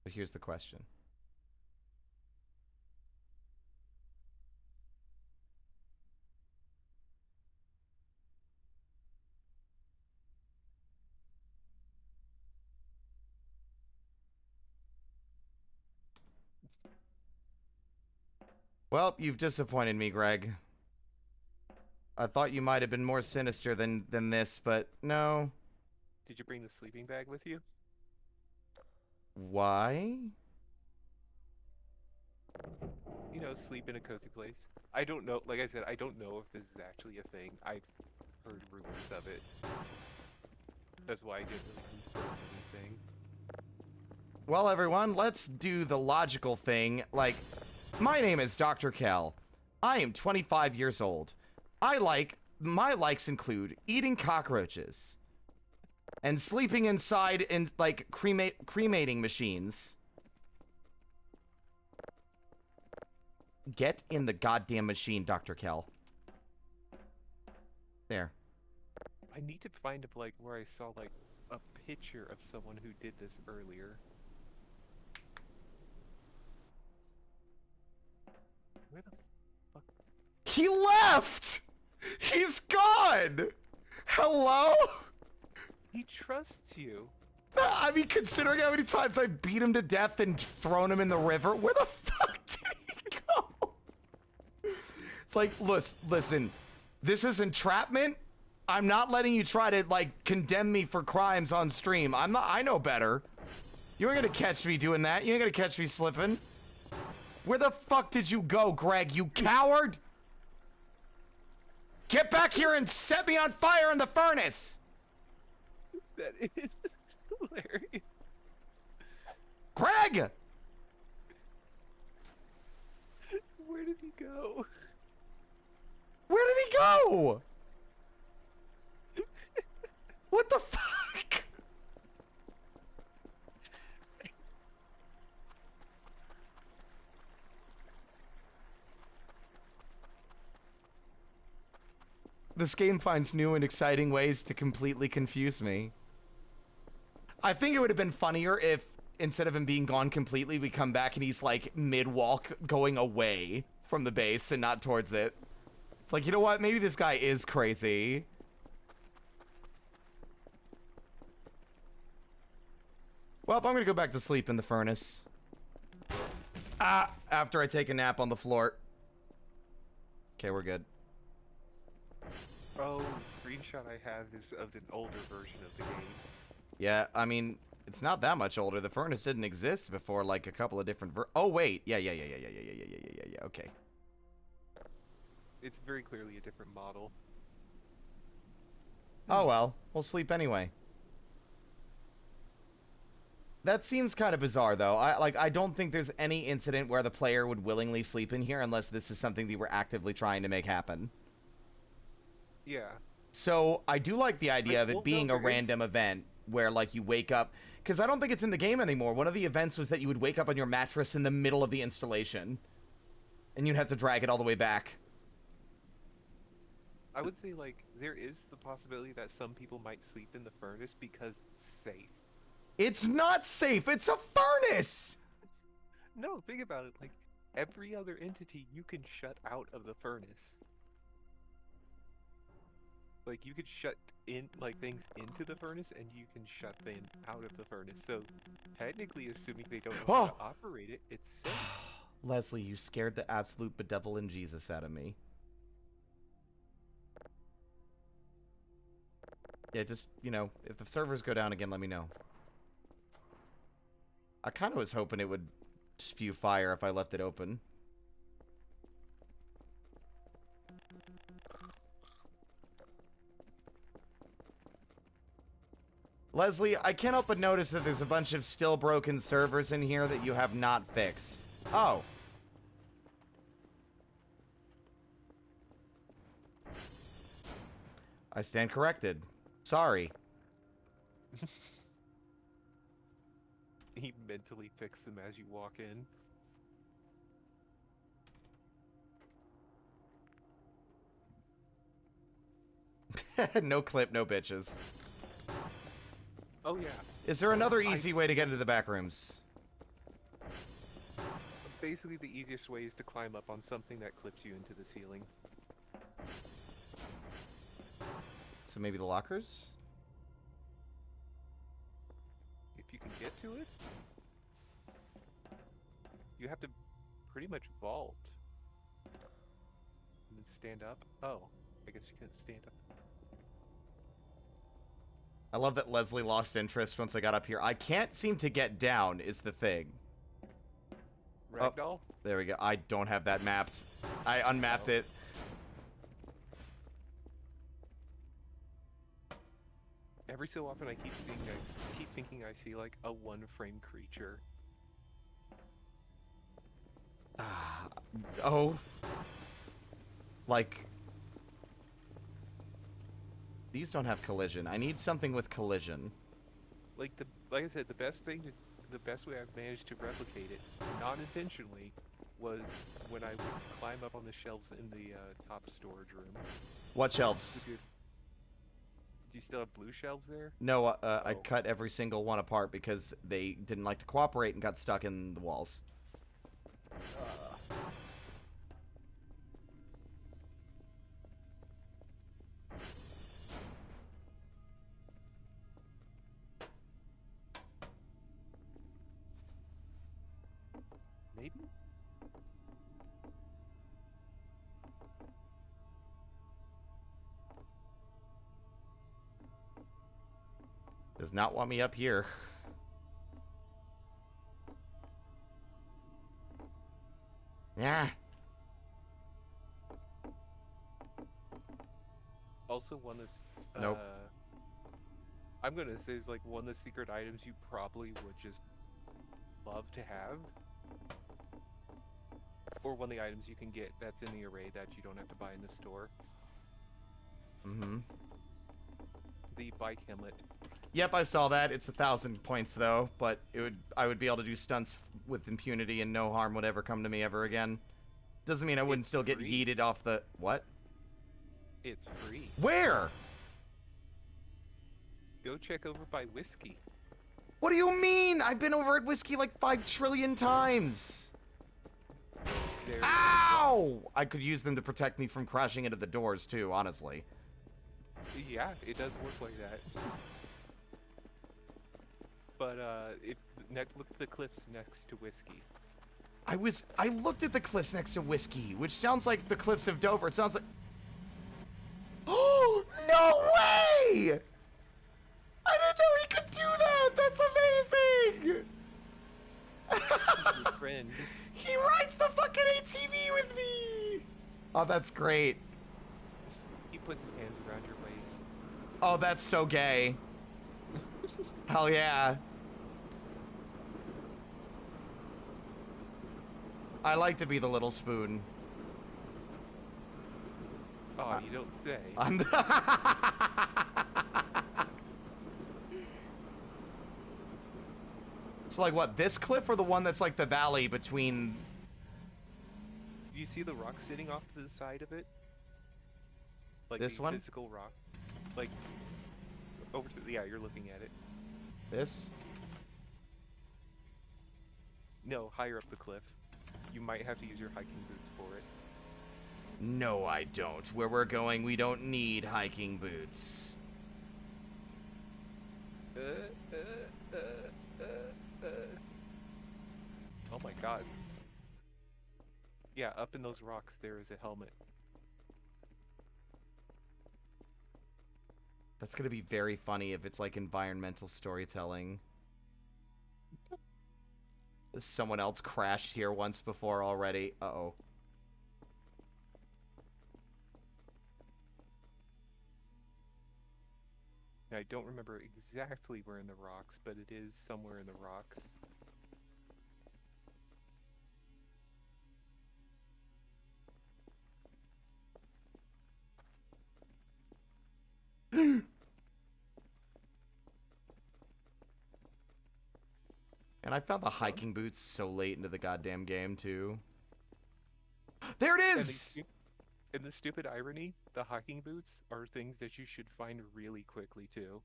But here's the question. Well, you've disappointed me, Greg. I thought you might have been more sinister than this, but no. Did you bring the sleeping bag with you? Why? You know, sleep in a cozy place. I don't know. Like I said, I don't know if this is actually a thing. I've heard rumors of it. That's why I didn't really confirm anything. Well, everyone, let's do the logical thing. Like, my name is Dr. Kell. I am 25 years old. My likes include eating cockroaches and sleeping inside in, like, cremating machines. Get in the goddamn machine, Dr. Kell. There. I need to find like where I saw like a picture of someone who did this earlier. Where the fuck? He left! He's gone! Hello? He trusts you. I mean, considering how many times I beat him to death and thrown him in the river, where the fuck did he go? It's like, listen, this is entrapment. I'm not letting you try to, like, condemn me for crimes on stream. I know better. You ain't gonna catch me doing that. You ain't gonna catch me slipping. Where the fuck did you go, Greg, you coward? Get back here and set me on fire in the furnace! That is hilarious. Greg! Where did he go? Where did he go? What the fuck? This game finds new and exciting ways to completely confuse me. I think it would have been funnier if, instead of him being gone completely, we come back and he's like mid-walk going away from the base and not towards it. It's like, you know what? Maybe this guy is crazy. Well, I'm gonna go back to sleep in the furnace. After I take a nap on the floor. Okay, we're good. Oh, the screenshot I have is of an older version of the game. Yeah, I mean, it's not that much older. The furnace didn't exist before, like, a couple of different oh, wait. Yeah, okay. It's very clearly a different model. Oh, well. We'll sleep anyway. That seems kind of bizarre, though. I don't think there's any incident where the player would willingly sleep in here unless this is something they were actively trying to make happen. Yeah. So, I do like the idea of it well, being no, a random event where, like, you wake up... Because I don't think it's in the game anymore. One of the events was that you would wake up on your mattress in the middle of the installation. And you'd have to drag it all the way back. I would say, like, there is the possibility that some people might sleep in the furnace because it's safe. It's not safe! It's a furnace! No, think about it. Like, every other entity you can shut out of the furnace. Like, you could shut in, like, things into the furnace, and you can shut them out of the furnace. So, technically, assuming they don't know how to operate it, it's safe. Leslie, you scared the absolute bedevilin' Jesus out of me. Yeah, just, you know, if the servers go down again, let me know. I kind of was hoping it would spew fire if I left it open. Leslie, I can't help but notice that there's a bunch of still broken servers in here that you have not fixed. Oh. I stand corrected. Sorry. He mentally fixed them as you walk in. No clip, no bitches. Oh yeah. Is there another easy way to get into the back rooms? Basically, the easiest way is to climb up on something that clips you into the ceiling. So maybe the lockers? If you can get to it, you have to pretty much vault. And then stand up. Oh, I guess you can't stand up. I love that Leslie lost interest once I got up here. I can't seem to get down is the thing. Ragdoll? Oh, there we go. I don't have that mapped. I unmapped it. Every so often I keep thinking I see like a one-frame creature. Oh. Like... These don't have collision. I need something with collision. Like I said, the best way I've managed to replicate it, not intentionally, was when I would climb up on the shelves in the top storage room. What shelves? Do you still have blue shelves there? No, I cut every single one apart because they didn't like to cooperate and got stuck in the walls. Maybe? Does not want me up here. Yeah. Also, one that's Nope. I'm gonna say is like one of the secret items you probably would just love to have, or one of the items you can get that's in the array that you don't have to buy in the store. Mm-hmm. The bike helmet. Yep, I saw that. It's 1,000 points though, but I would be able to do stunts with impunity and no harm would ever come to me ever again. Doesn't mean I wouldn't still get free. yeeted off the what? It's free. Where? Go check over by Whiskey. What do you mean? I've been over at Whiskey like 5 trillion times. There's Ow! I could use them to protect me from crashing into the doors too, honestly. Yeah, it does work like that. But look at the cliffs next to Whiskey. I looked at the cliffs next to Whiskey, which sounds like the cliffs of Dover. It sounds like... Oh, no way! I didn't know he could do that! That's amazing! Your friend. He rides the fucking ATV with me! Oh, that's great. He puts his hands around your waist. Oh, that's so gay. Hell yeah. I like to be the little spoon. Oh, you don't say. I'm the So like what, this cliff or the one that's like the valley between... Do you see the rock sitting off to the side of it? Like This the one? physical rock? Like, over to, yeah, you're looking at it. This? No, higher up the cliff. You might have to use your hiking boots for it. No, I don't. Where we're going, we don't need hiking boots. Oh my god. Yeah, up in those rocks there is a helmet. That's gonna be very funny if it's like environmental storytelling. Someone else crashed here once before already. Uh-oh. Now, I don't remember exactly where in the rocks, but it is somewhere in the rocks. And I found the hiking boots so late into the goddamn game, too. There it is! And the stupid irony, the hiking boots are things that you should find really quickly too.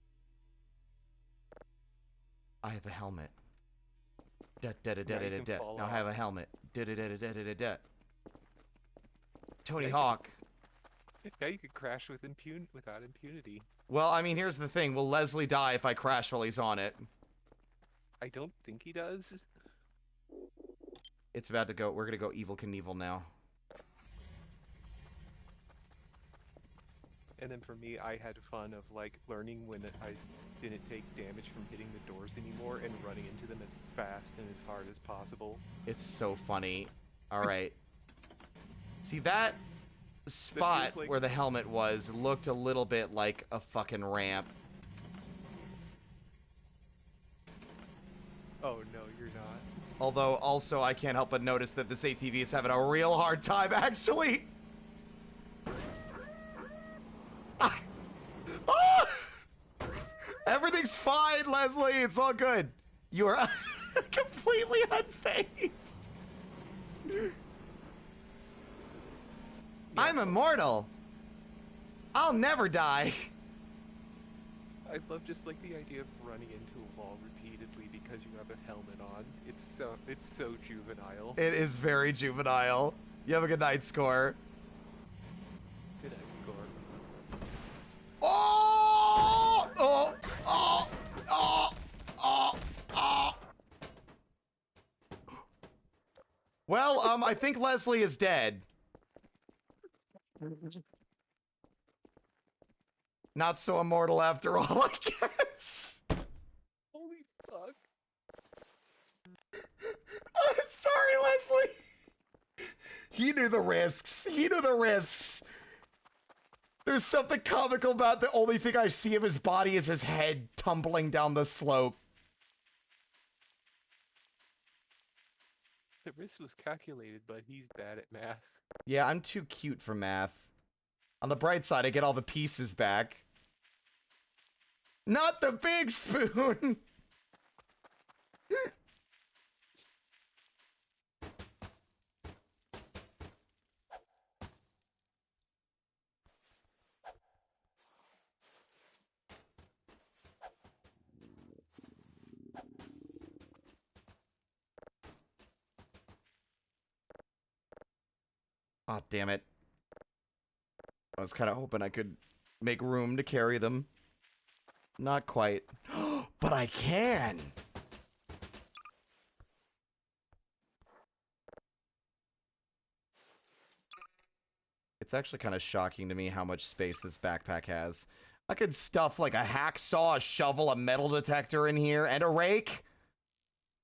I have a helmet. Da da da da Now da you da can da. fall Now I have a off. helmet. Da da da da da da da da. Tony Yeah, Hawk. Now you could crash with without impunity. Well, I mean, here's the thing. Will Leslie die if I crash while he's on it? I don't think he does. It's about to go. We're gonna go Evil Knievel now. And then for me, I had fun of like learning when I didn't take damage from hitting the doors anymore and running into them as fast and as hard as possible. It's so funny. All right. See that spot like- where the helmet was looked a little bit like a fucking ramp. Oh no, you're not. Although also I can't help but notice that this ATV is having a real hard time actually. Ah! Everything's fine, Leslie. It's all good. You are completely unfazed. I'm immortal. I'll never die. I love just like the idea of running into a wall repeatedly because you have a helmet on. It's so juvenile. It is very juvenile. You have a good night score. Good night score. Oh! Oh! Oh! Oh! Oh! Oh! Well, I think Leslie is dead. Not so immortal after all, I guess. Holy fuck. I'm sorry, Leslie. He knew the risks. He knew the risks. There's something comical about the only thing I see of his body is his head tumbling down the slope. The risk was calculated, but he's bad at math. Yeah, I'm too cute for math. On the bright side, I get all the pieces back. Not the big spoon! Aw, damn it. I was kind of hoping I could make room to carry them. Not quite. But I can! It's actually kind of shocking to me how much space this backpack has. I could stuff like a hacksaw, a shovel, a metal detector in here, and a rake.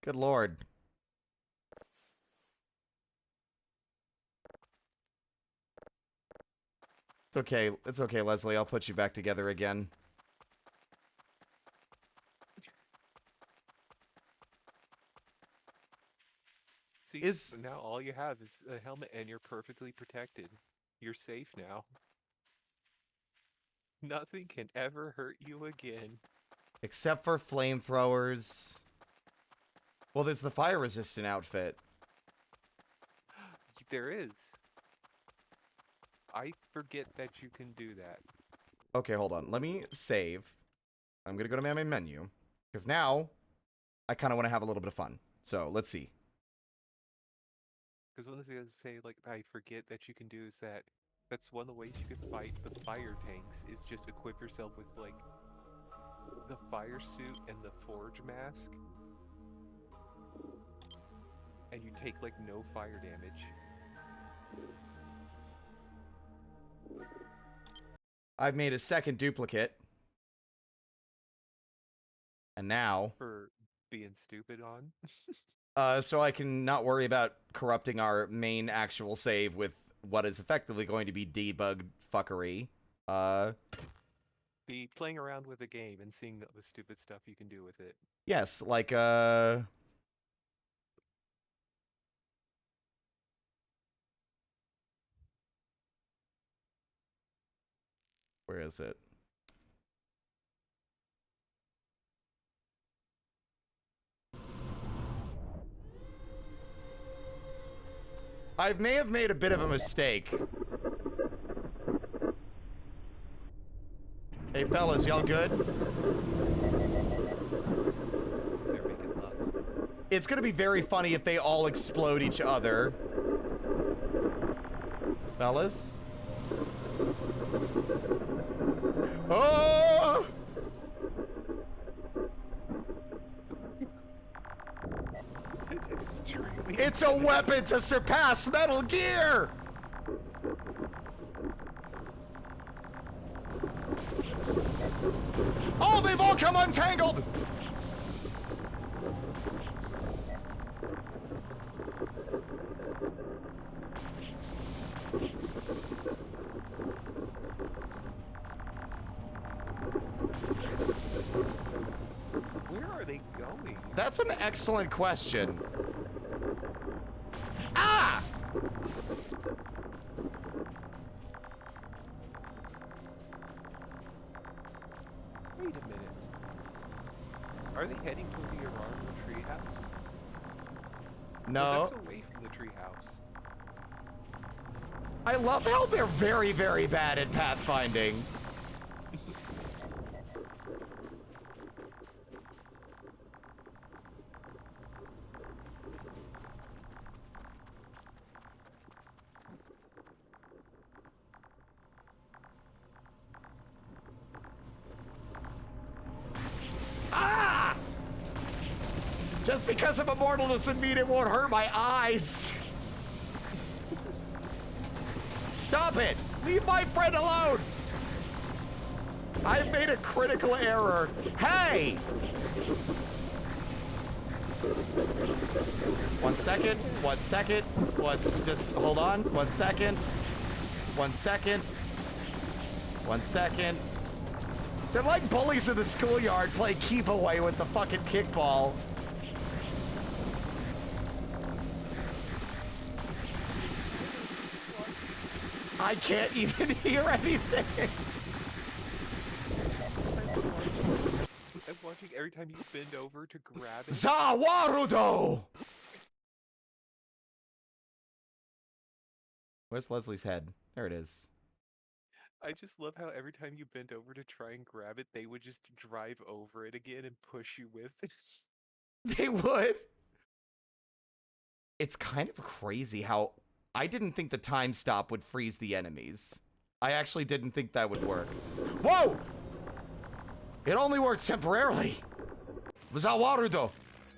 Good lord. It's okay, Leslie. I'll put you back together again. See, so now all you have is a helmet and you're perfectly protected. You're safe now. Nothing can ever hurt you again. Except for flamethrowers. Well, there's the fire-resistant outfit. There is. I forget that you can do that. Okay, hold on. Let me save. I'm gonna go to my main menu. Because now, I kind of want to have a little bit of fun. So, let's see. Because one of the things I say, like, I forget that you can do is that that's one of the ways you can fight the fire tanks, is just equip yourself with, like, the fire suit and the forge mask. And you take, like, no fire damage. I've made a second duplicate. And now... For being stupid on. So I can not worry about corrupting our main actual save with what is effectively going to be debug fuckery. Be playing around with the game and seeing the stupid stuff you can do with it. Yes, like, where is it? I may have made a bit of a mistake. Hey, fellas, y'all good? They're making love. It's gonna be very funny if they all explode each other. Fellas? Oh! It's extremely. It's a weapon to surpass Metal Gear! Oh, they've all come untangled! Where are they going? That's an excellent question. Ah! Wait a minute. Are they heading toward the Arano treehouse? No. That's away from the treehouse. I love how they're very, very bad at pathfinding. Ah! Just because I'm immortal doesn't mean it won't hurt my eyes. Stop it! Leave my friend alone! I've made a critical error. Hey! 1 second, 1 second. Just hold on. 1 second. 1 second. 1 second. They're like bullies in the schoolyard playing keep away with the fucking kickball. I can't even hear anything. I'm watching every time you bend over to grab it. Zawarudo! Where's Leslie's head? There it is. I just love how every time you bend over to try and grab it, they would just drive over it again and push you with it. They would. It's kind of crazy how I didn't think the time stop would freeze the enemies. I actually didn't think that would work. Whoa! It only works temporarily. Zawarudo.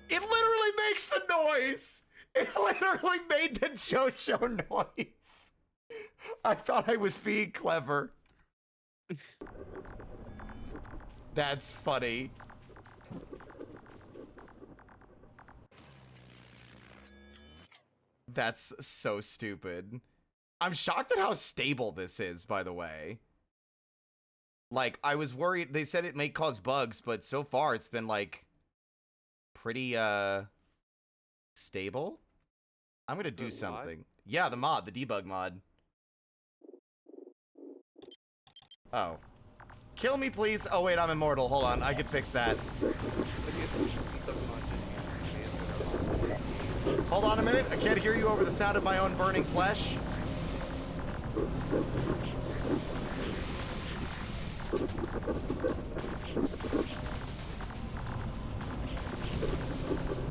It literally makes the noise. It literally made the JoJo noise. I thought I was being clever. That's funny. That's so stupid. I'm shocked at how stable this is, by the way. Like, I was worried. They said it may cause bugs, but so far it's been, like, pretty, stable. I'm gonna do something. Mod? Yeah, the mod, the debug mod. Oh. Kill me, please. Oh, wait, I'm immortal. Hold on, I could fix that. Hold on a minute. I can't hear you over the sound of my own burning flesh.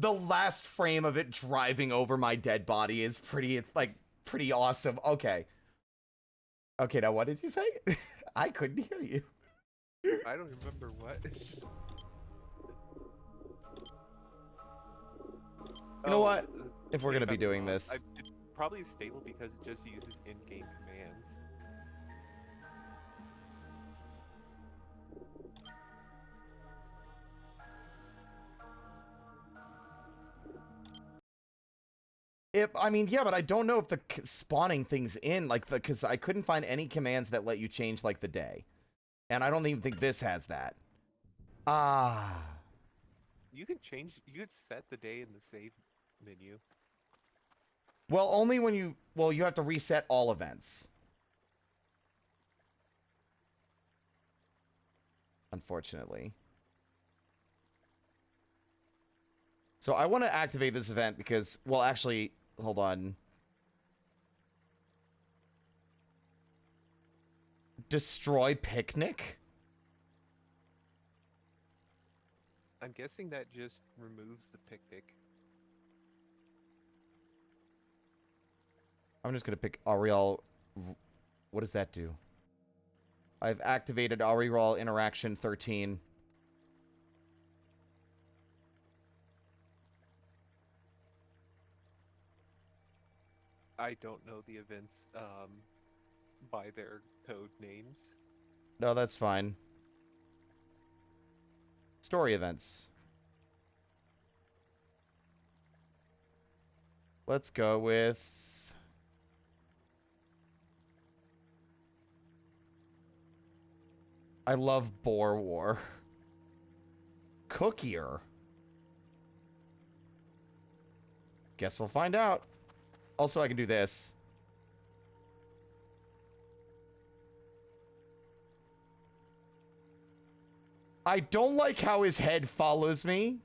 The last frame of it driving over my dead body is pretty awesome. Okay. Okay, now what did you say? I couldn't hear you. I don't remember what. You know what? If we're gonna be doing this, this. it's probably stable because it just uses in-game commands. I mean, yeah, but I don't know if the spawning things in, like, because I couldn't find any commands that let you change, like, the day. And I don't even think this has that. Ah. You could set the day in the save menu. Well, only when you have to reset all events. Unfortunately. So I want to activate this event because, well, actually, hold on. Destroy picnic? I'm guessing that just removes the pick. I'm just gonna pick Ariel. What does that do? I've activated Ariel Interaction 13. I don't know the events by their code names. No, that's fine. Story events. Let's go with... I love Boer War. Cookier. Guess we'll find out. Also, I can do this. I don't like how his head follows me.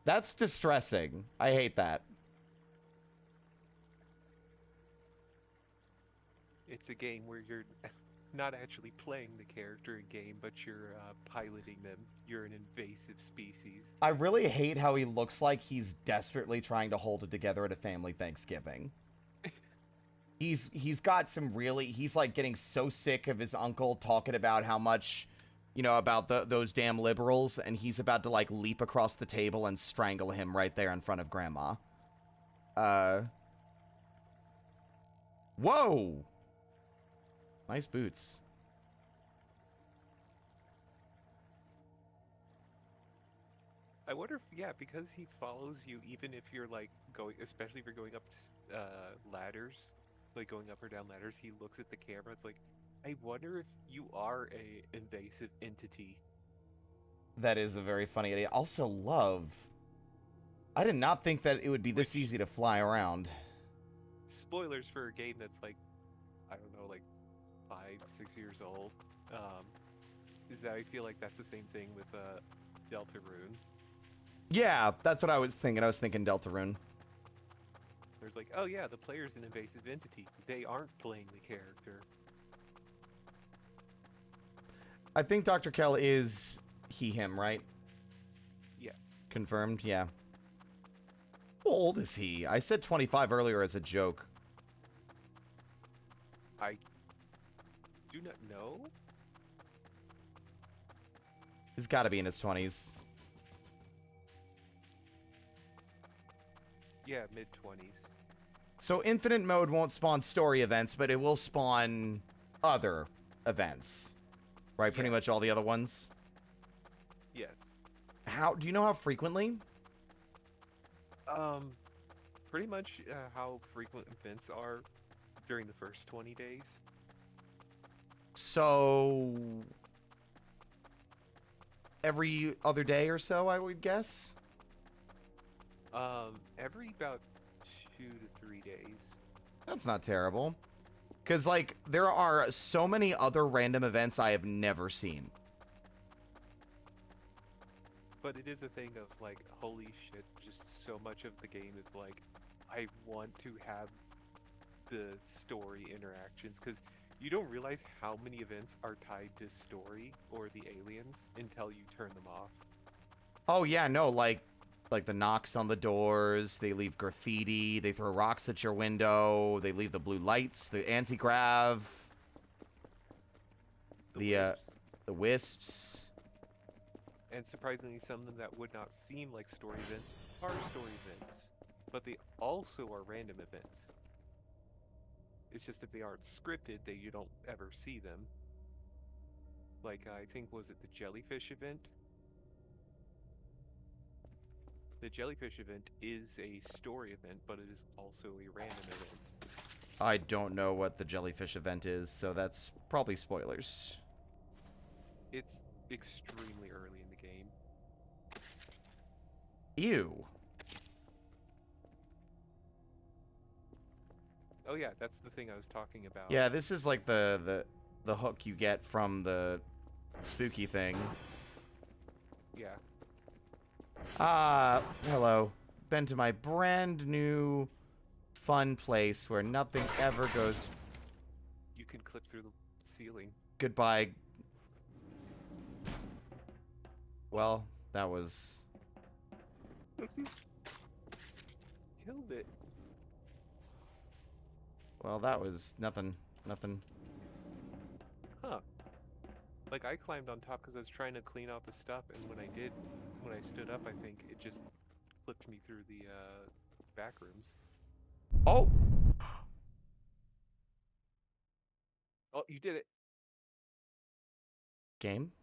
That's distressing. I hate that. It's a game where you're not actually playing the character in game, but you're piloting them. You're an invasive species. I really hate how he looks like he's desperately trying to hold it together at a family Thanksgiving. He's got some really... He's, like, getting so sick of his uncle talking about how much, you know, about those damn liberals, and he's about to, like, leap across the table and strangle him right there in front of Grandma. Whoa! Nice boots. I wonder if, yeah, because he follows you, even if you're, like, going... Especially if you're going up ladders, like, going up or down ladders, he looks at the camera, it's like, I wonder if you are a invasive entity. That is a very funny idea. Also love... I did not think that it would be this easy to fly around. Spoilers for a game that's, like, I don't know, like, 5, 6 years old. Is that I feel like that's the same thing with Deltarune. Yeah, that's what I was thinking. I was thinking Deltarune. There's like, oh yeah, the player's an invasive entity. They aren't playing the character. I think Dr. Kell is he, him, right? Yes. Confirmed, yeah. How old is he? I said 25 earlier as a joke. I do not know. He's got to be in his 20s. Yeah, mid-20s. So Infinite Mode won't spawn story events, but it will spawn other events. Right? Pretty much all the other ones? Yes. Do you know how frequently? Pretty much how frequent events are during the first 20 days. So... every other day or so, I would guess? Every about 2 to 3 days. That's not terrible. Because, like, there are so many other random events I have never seen. But it is a thing of, like, holy shit, just so much of the game is, like, I want to have the story interactions, because you don't realize how many events are tied to story or the aliens until you turn them off. Oh, yeah, no, like the knocks on the doors, they leave graffiti, they throw rocks at your window, they leave the blue lights, the anti-grav, the wisps. And surprisingly, some of them that would not seem like story events are story events, but they also are random events. It's just if they aren't scripted, you don't ever see them. Like, I think, was it the jellyfish event? The jellyfish event is a story event, but it is also a random event. I don't know what the jellyfish event is, so that's probably spoilers. It's extremely early in the game. Ew. Oh yeah, that's the thing I was talking about. Yeah, this is like the hook you get from the spooky thing. Yeah. Hello. Been to my brand new fun place where nothing ever goes... You can clip through the ceiling. Goodbye, Well, that was... Killed it. Well, that was nothing. Nothing. Huh. Like, I climbed on top because I was trying to clean out the stuff, and when I did, when I stood up, I think it just flipped me through the, back rooms. Oh! Oh, you did it! Game?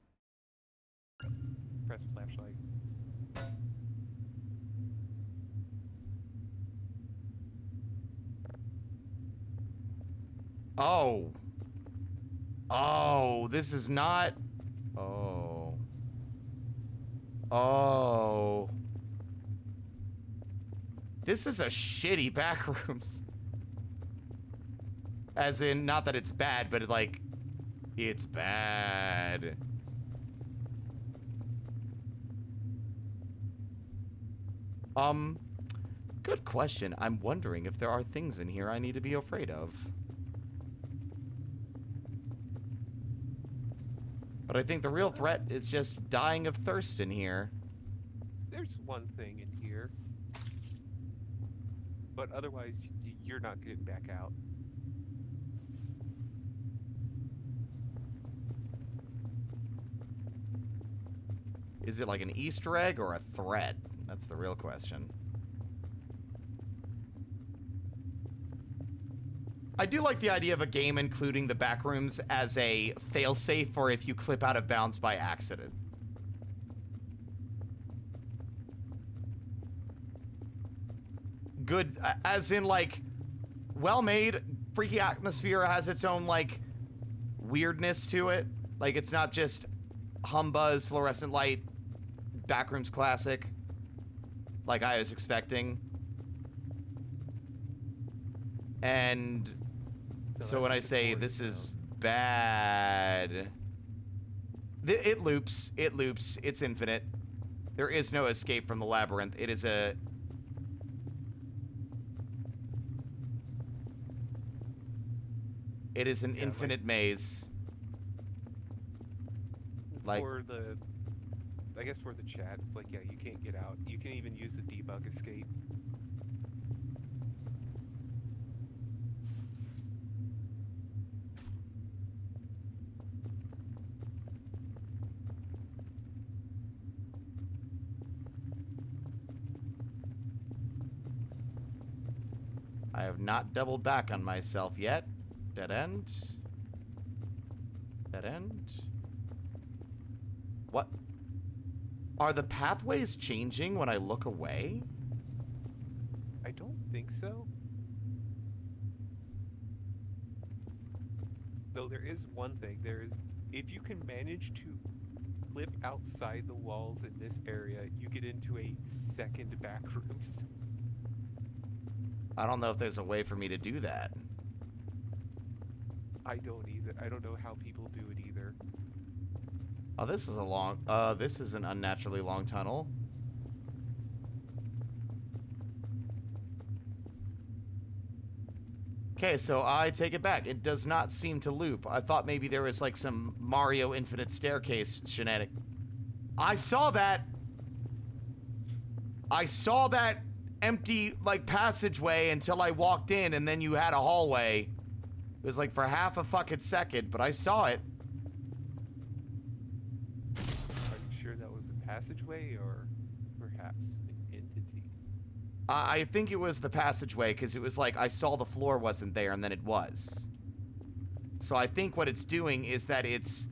Press flashlight. Oh! Oh, this is not... Oh. Oh. This is a shitty backrooms. As in, not that it's bad, but like, it's bad. Good question. I'm wondering if there are things in here I need to be afraid of. But I think the real threat is just dying of thirst in here. There's one thing in here. But otherwise, you're not getting back out. Is it like an Easter egg or a threat? That's the real question. I do like the idea of a game including the backrooms as a failsafe for if you clip out of bounds by accident. Good, as in like, well-made. Freaky Atmosphere has its own like weirdness to it. Like it's not just humbuzz, fluorescent light, backrooms classic, like I was expecting. And so when I say this is bad, it loops, it's infinite. There is no escape from the labyrinth. It is a... It is an infinite maze. Like, for the, I guess for the chat, it's like, yeah, you can't get out. You can even use the debug escape. I have not doubled back on myself yet. Dead end. Dead end. What? Are the pathways changing when I look away? I don't think so. Though there is one thing, if you can manage to flip outside the walls in this area, you get into a second back rooms. I don't know if there's a way for me to do that. I don't either. I don't know how people do it either. Oh, this is a long... this is an unnaturally long tunnel. Okay, so I take it back. It does not seem to loop. I thought maybe there was like some Mario Infinite Staircase shenanigan. I saw that! I saw that empty, like, passageway until I walked in, and then you had a hallway. It was like for half a fucking second, but I saw it. Are you sure that was a passageway or perhaps an entity? I think it was the passageway, because it was like I saw the floor wasn't there, and then it was. So I think what it's doing is that it's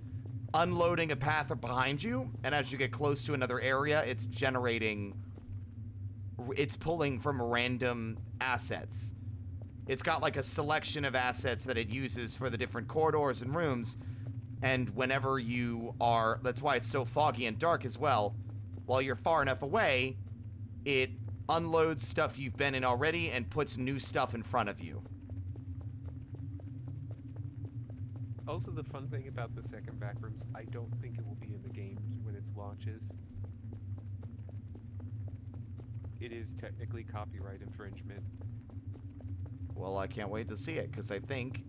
unloading a path behind you, and as you get close to another area, it's generating... It's pulling from random assets. It's got like a selection of assets that it uses for the different corridors and rooms, and whenever you are... That's why it's so foggy and dark as well. While you're far enough away, it unloads stuff you've been in already and puts new stuff in front of you. Also, the fun thing about the second backrooms, I don't think it will be in the game when it launches. It is technically copyright infringement. Well, I can't wait to see it, because I think...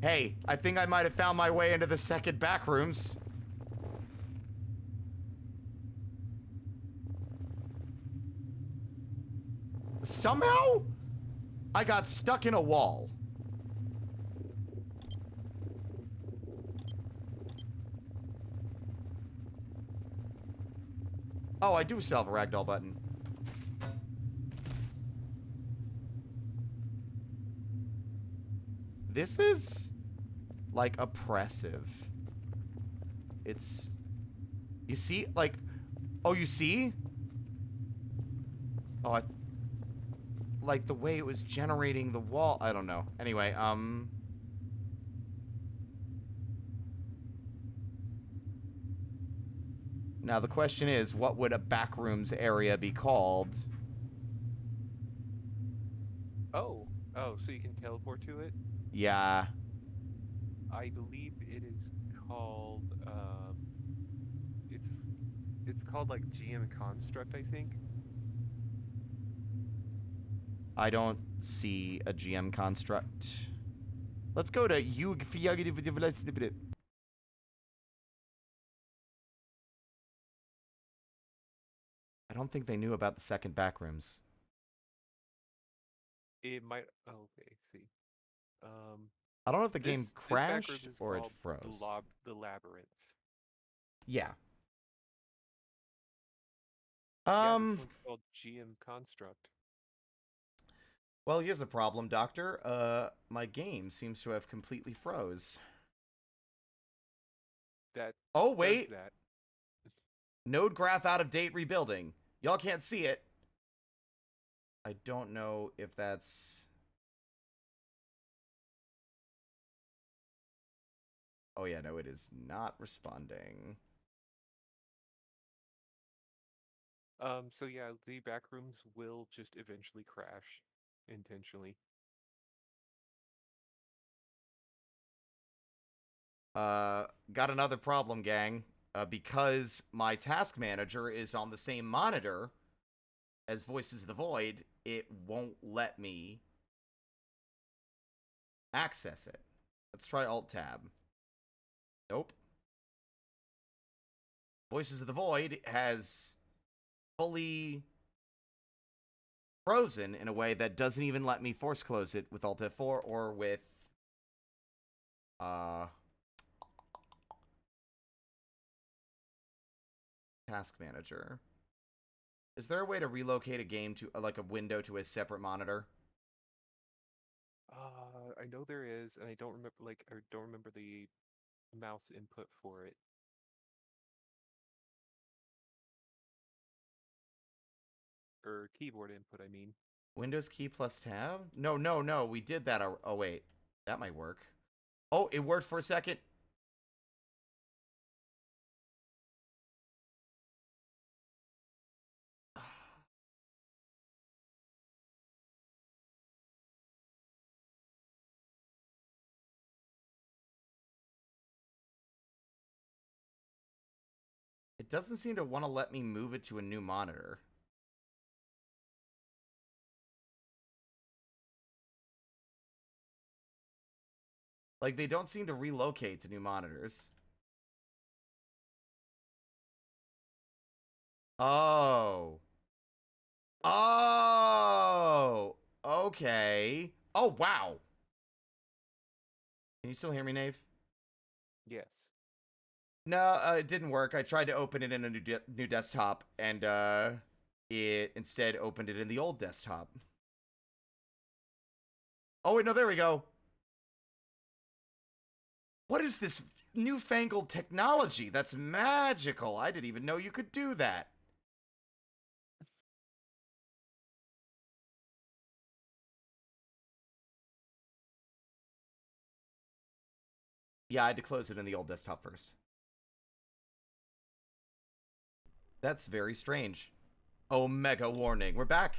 Hey, I think I might have found my way into the second back rooms. Somehow, I got stuck in a wall. Oh, I do still have a ragdoll button. This is, like, oppressive. It's... You see? Like... Oh, you see? Oh, like, the way it was generating the wall... I don't know. Anyway, Now, the question is, what would a backrooms area be called? Oh, so you can teleport to it? Yeah. I believe it is called, it's called like GM Construct, I think. I don't see a GM construct. Let's go to you. I don't think they knew about the second backrooms. It might. Oh, okay. See. I don't know if the game This backroom crashed is or it called froze. the Labyrinth. Yeah. Yeah, this one's called GM Construct. Well, here's a problem, Doctor. My game seems to have completely froze. That Oh, does wait. that. Node graph out of date rebuilding. Y'all can't see it. I don't know if that's... Oh, yeah, no, it is not responding. So yeah, the backrooms will just eventually crash intentionally. Got another problem, gang. Because my task manager is on the same monitor as Voices of the Void, it won't let me access it. Let's try Alt-Tab. Nope. Voices of the Void has fully frozen in a way that doesn't even let me force close it with Alt F4 or with Task Manager. Is there a way to relocate a game to like a window to a separate monitor? I know there is, and I don't remember the mouse input for it. Or keyboard input, I mean. Windows key plus tab? No. We did that. Oh, wait. That might work. Oh, it worked for a second. It doesn't seem to want to let me move it to a new monitor. Like, they don't seem to relocate to new monitors. Oh. Oh. Okay. Oh, wow. Can you still hear me, Nave? Yes. No, it didn't work. I tried to open it in a new desktop, and it instead opened it in the old desktop. Oh, wait, no, there we go. What is this newfangled technology? That's magical. I didn't even know you could do that. Yeah, I had to close it in the old desktop first. That's very strange. Omega warning. We're back.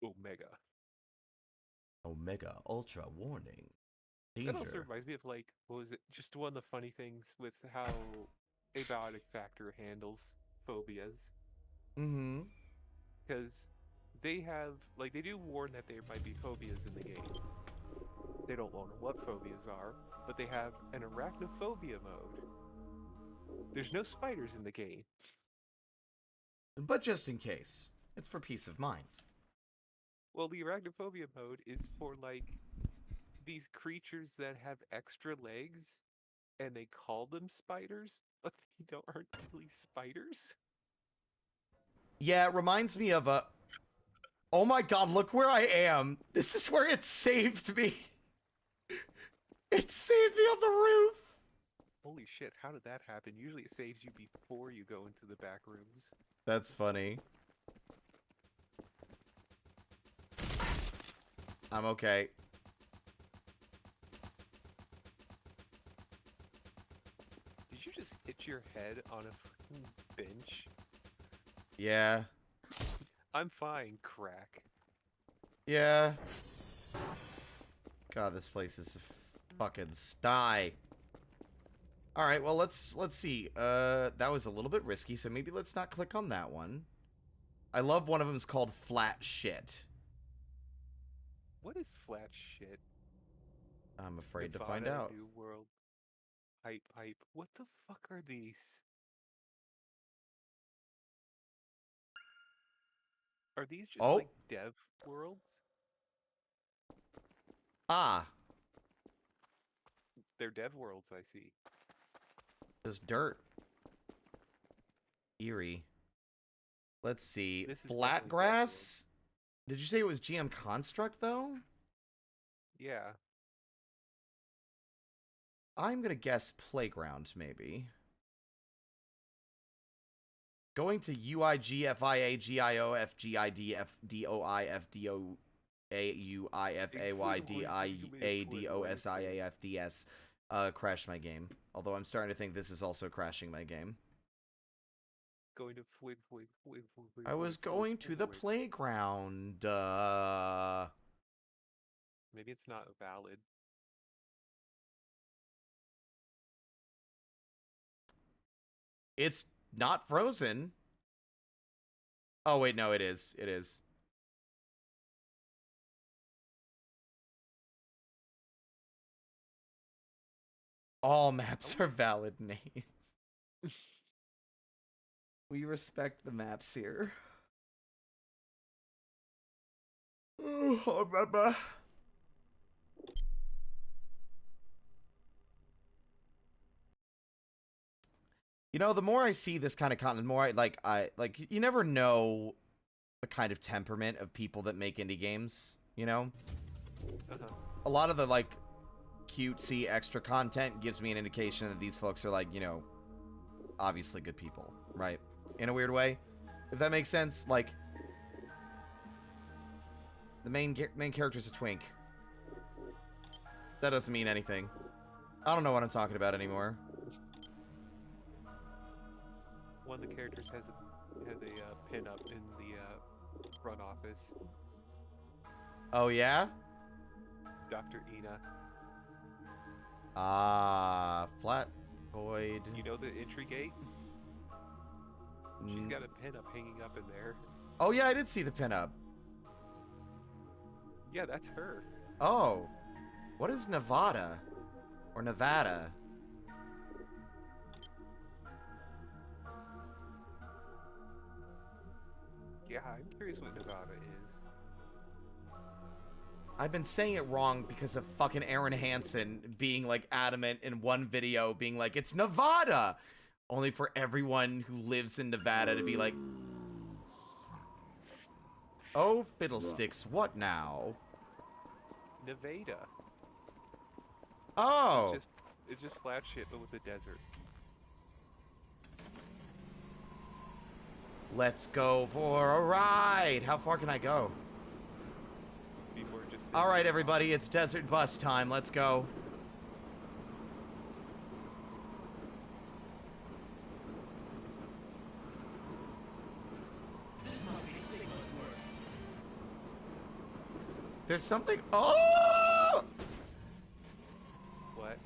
Omega. Omega ultra warning. That also Danger. reminds me of like, what was it? Just one of the funny things with how Abiotic Factor handles phobias. Mm-hmm. Because they have, like, they do warn that there might be phobias in the game. They don't warn what phobias are, but they have an arachnophobia mode. There's no spiders in the game. But just in case. It's for peace of mind. Well, the arachnophobia mode is for, like, these creatures that have extra legs, and they call them spiders, but they aren't really spiders. Yeah, it reminds me of a... Oh my god, look where I am. This is where it saved me. It saved me on the roof. Holy shit, how did that happen? Usually it saves you before you go into the back rooms. That's funny. I'm okay. Did you just hit your head on a fucking bench? Yeah. I'm fine, crack. Yeah. God, this place is a fucking sty. All right, well, let's see. That was a little bit risky, so maybe let's not click on that one. I love one of them is called Flat Shit. What is flat shit? I'm afraid to Nevada, find out. New World, pipe. What the fuck are these? Are these just Oh. like dev worlds? Ah, They're dev worlds, I see. there's dirt. Eerie. Let's see. This is Flat definitely dev grass? Did you say it was GM Construct, though? Yeah. I'm gonna guess Playground, maybe. Going to UIGFIAGIOFGIDFDOIFAYDIADOSIAFDS crashed my game. Although I'm starting to think this is also crashing my game. Going to I was going to the playground. Maybe it's not valid. It's not frozen. Oh, wait, no, it is. It is. All maps are valid name. We respect the maps here. Oh, you know, the more I see this kind of content, the more I you never know the kind of temperament of people that make indie games, you know? Uh-huh. A lot of the, like, cutesy extra content gives me an indication that these folks are, like, you know, obviously good people, right? In a weird way. If that makes sense, like, the main character's a twink. That doesn't mean anything. I don't know what I'm talking about anymore. One of the characters has a pin up in the front office. Oh, yeah? Dr. Ina. Ah, flat void. You know the entry gate? She's got a pin up hanging up in there. Oh, yeah, I did see the pinup. Yeah, that's her. Oh. What is Nevada? Or Nevada? Yeah, I'm curious what Nevada is. I've been saying it wrong because of fucking Aaron Hansen being, like, adamant in one video, being like, it's Nevada! Only for everyone who lives in Nevada to be like, oh, fiddlesticks, what now? Nevada. Oh! So it's just flat shit, but with a desert. Let's go for a ride! How far can I go? Before it just Alright, everybody, it's desert bus time. Let's go. There's something. Oh! What?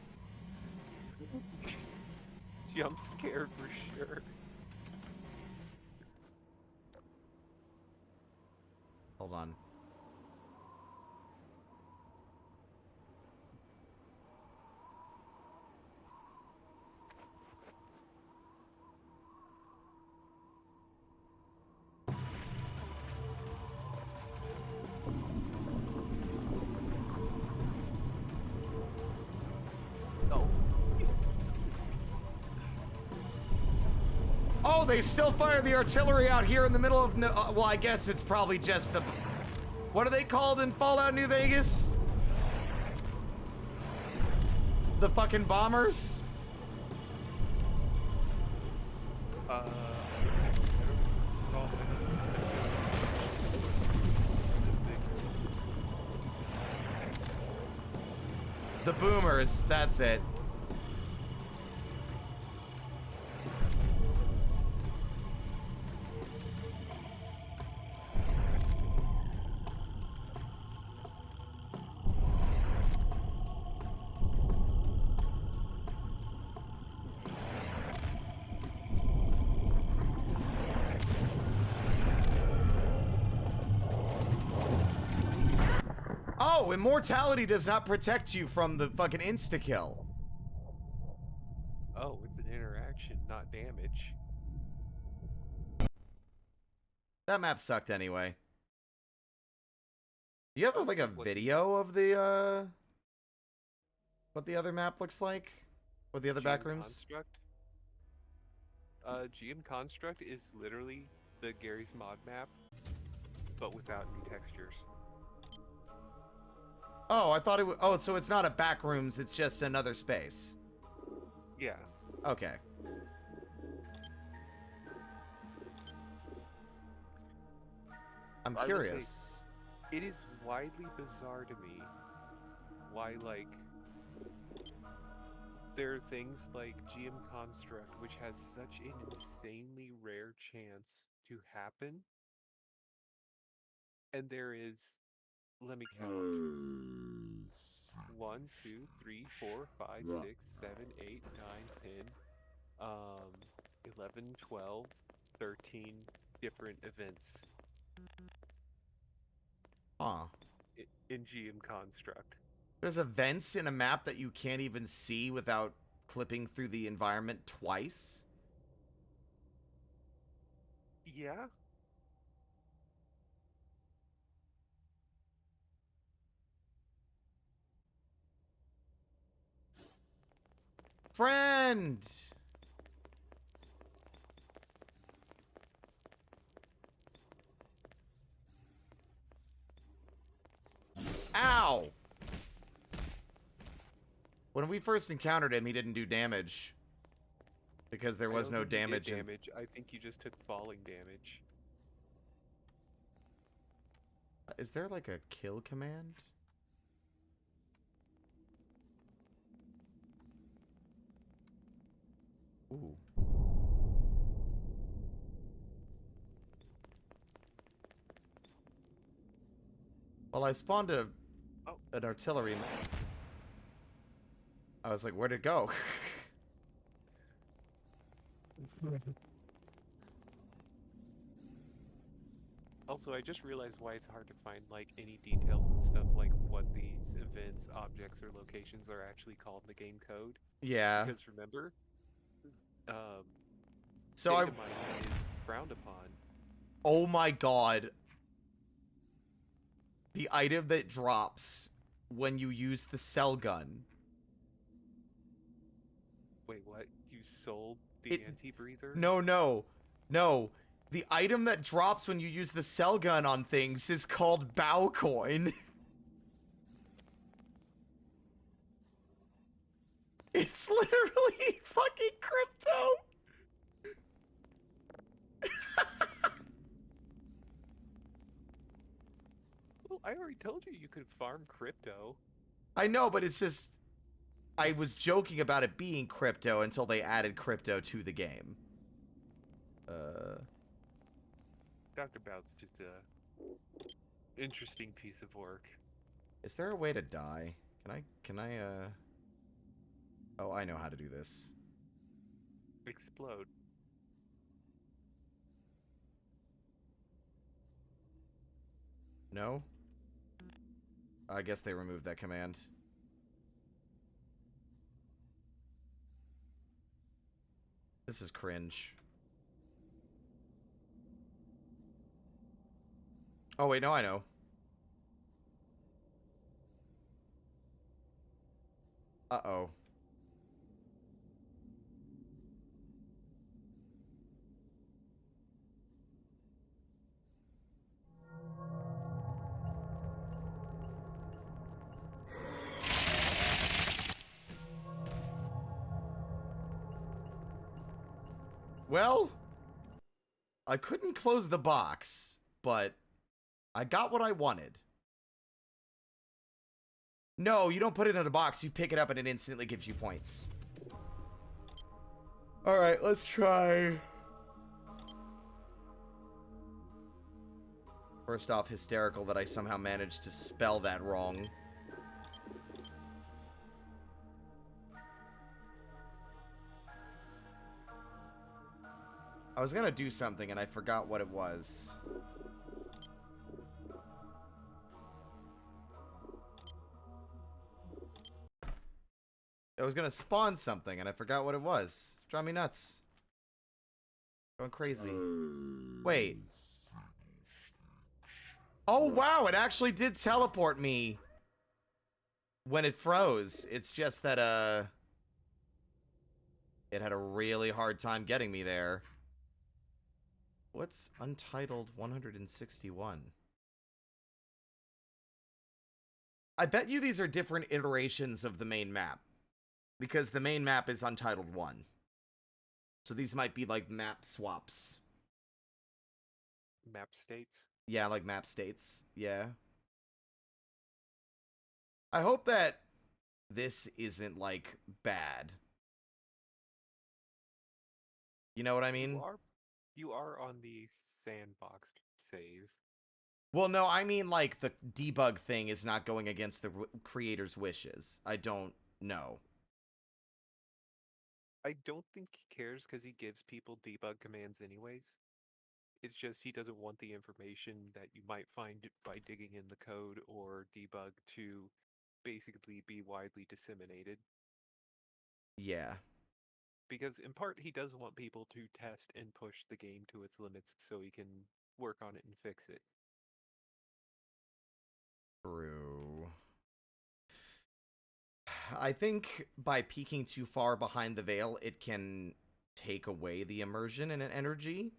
Jump scare for sure. Hold on. Oh. Oh, they still fire the artillery out here in the middle of no well, I guess it's probably just the... What are they called in Fallout New Vegas? The fucking bombers? The boomers, that's it. Oh, immortality does not protect you from the fucking insta-kill. Oh, it's an interaction, not damage. That map sucked anyway. Do you have like a What- video of the what the other map looks like? What the other back rooms? Construct? GM Construct is literally the Gary's Mod map, but without any textures. Oh, I thought it was... Oh, so it's not a back rooms, it's just another space. Yeah. Okay. I'm I would curious. say it is widely bizarre to me why, like, there are things like GM Construct, which has such an insanely rare chance to happen, and there is, let me count, 1, 2, 3, 4, 5, 6, 7, 8, 9, 10, 11, 12, 13 different events Huh. in GM Construct. There's events in a map that you can't even see without clipping through the environment twice? Yeah? Friend! Ow! When we first encountered him, he didn't do damage. Because there was I no don't think you did damage. damage. I think you just took falling damage. Is there like a kill command? Ooh. Well, I spawned an artillery. I was like, where'd it go? Also, I just realized why it's hard to find, like, any details and stuff like what these events, objects, or locations are actually called in the game code. Yeah. Because remember, So data mining is frowned upon. Oh my god. The item that drops when you use the cell gun. Wait, what? You sold the anti-breather? No, no. No. The item that drops when you use the cell gun on things is called bow coin. It's literally fucking crypto. Well, I already told you could farm crypto. I know, but it's just... I was joking about it being crypto until they added crypto to the game. Dr. Bout's just a interesting piece of work. Is there a way to die? Can I, Oh, I know how to do this. No? I guess they removed that command. This is cringe. Oh, wait, no, I know. Uh-oh. Well, I couldn't close the box, but I got what I wanted. No, you don't put it in the box. You pick it up and it instantly gives you points. Alright, let's try. First off, hysterical that I somehow managed to spell that wrong. I was gonna do something and I forgot what it was. I was gonna spawn something and I forgot what it was. Drive me nuts. Going crazy. Wait. Oh wow, it actually did teleport me when it froze. It's just that it had a really hard time getting me there. What's Untitled 161? I bet you these are different iterations of the main map. Because the main map is Untitled 1. So these might be like map swaps. Map states. Yeah, like map states. Yeah. I hope that this isn't like bad. You know what I mean? You are on the sandbox save. Well, no, I mean like the debug thing is not going against the creator's wishes. I don't know. I don't think he cares because he gives people debug commands anyways. It's just he doesn't want the information that you might find by digging in the code or debug to basically be widely disseminated. Yeah. Because in part he does want people to test and push the game to its limits so he can work on it and fix it. True. I think by peeking too far behind the veil, it can take away the immersion and energy.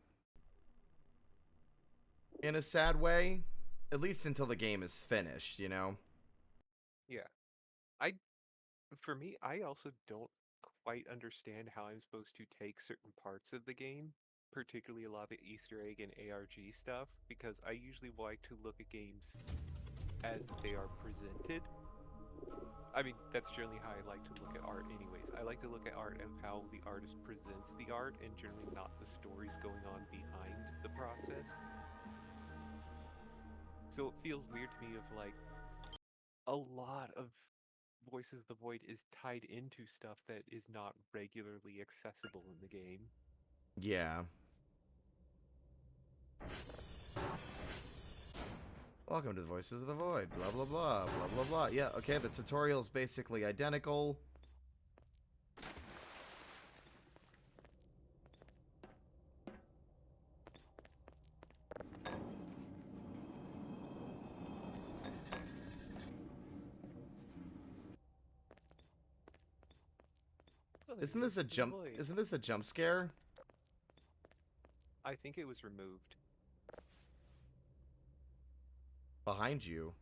In a sad way. At least until the game is finished, you know? Yeah. For me, I also don't quite understand how I'm supposed to take certain parts of the game, particularly a lot of the Easter egg and ARG stuff, because I usually like to look at games as they are presented. I mean, that's generally how I like to look at art anyways. I like to look at art of how the artist presents the art and generally not the stories going on behind the process. So it feels weird to me of like a lot of Voices of the Void is tied into stuff that is not regularly accessible in the game. Yeah. Welcome to the Voices of the Void. Blah, blah, blah. Blah, blah, blah. Yeah, okay, the tutorial's basically identical. Isn't this a jump? Isn't this a jump scare? I think it was removed. Behind you.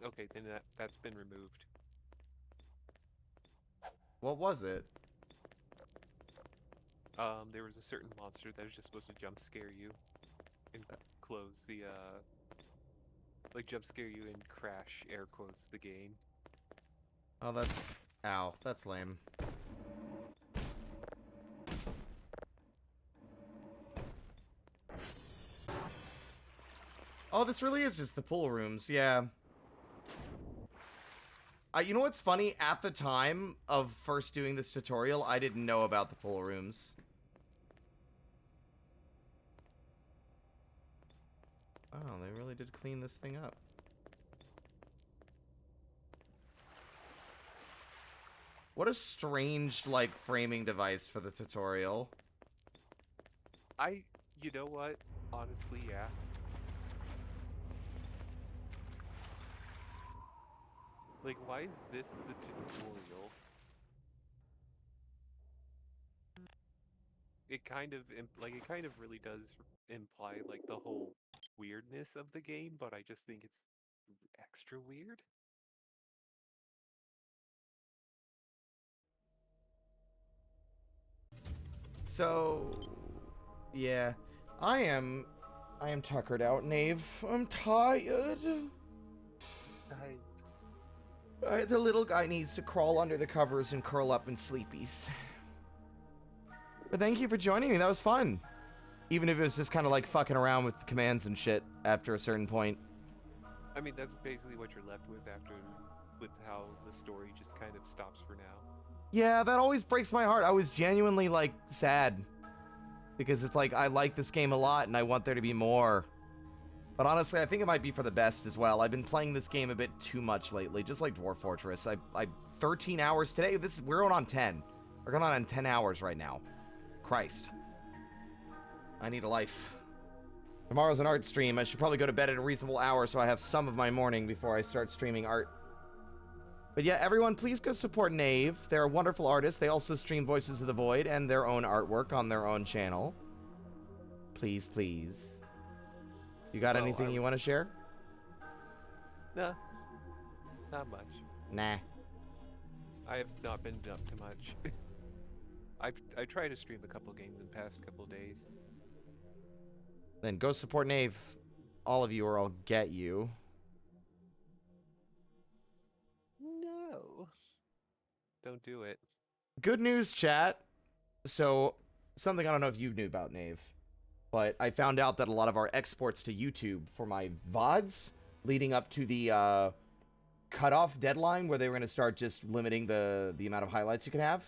Okay, then that's been removed. What was it? There was a certain monster that was just supposed to jump scare you and close the like jump scare you and crash air quotes the game. Oh, that's... Ow, that's lame. Oh, this really is just the pool rooms, yeah. You know what's funny? At the time of first doing this tutorial, I didn't know about the pool rooms. Oh, they really did clean this thing up. What a strange, like, framing device for the tutorial. You know what? Honestly, yeah. Like, why is this the tutorial? It kind of, it kind of really does imply, like, the whole weirdness of the game, but I just think it's extra weird. So, yeah, I am tuckered out, Knave. I'm tired. The little guy needs to crawl under the covers and curl up in sleepies. But thank you for joining me. That was fun. Even if it was just kind of like fucking around with commands and shit after a certain point. I mean, that's basically what you're left with with how the story just kind of stops for now. Yeah, that always breaks my heart. I was genuinely, like, sad. Because it's like, I like this game a lot and I want there to be more. But honestly, I think it might be for the best as well. I've been playing this game a bit too much lately, just like Dwarf Fortress. I 13 hours today. We're going on 10. We're going on 10 hours right now. Christ. I need a life. Tomorrow's an art stream. I should probably go to bed at a reasonable hour so I have some of my morning before I start streaming art. But yeah, everyone, please go support Knave. They're a wonderful artist. They also stream Voices of the Void and their own artwork on their own channel. Please, please. You got anything you want to share? Nah, not much. Nah. I have not been up to much. I tried to stream a couple games in the past couple days. Then go support Knave. All of you, or I'll get you. No. Don't do it. Good news, chat. So, something I don't know if you knew about Knave, but I found out that a lot of our exports to YouTube for my VODs leading up to the cutoff deadline where they were going to start just limiting the amount of highlights you can have.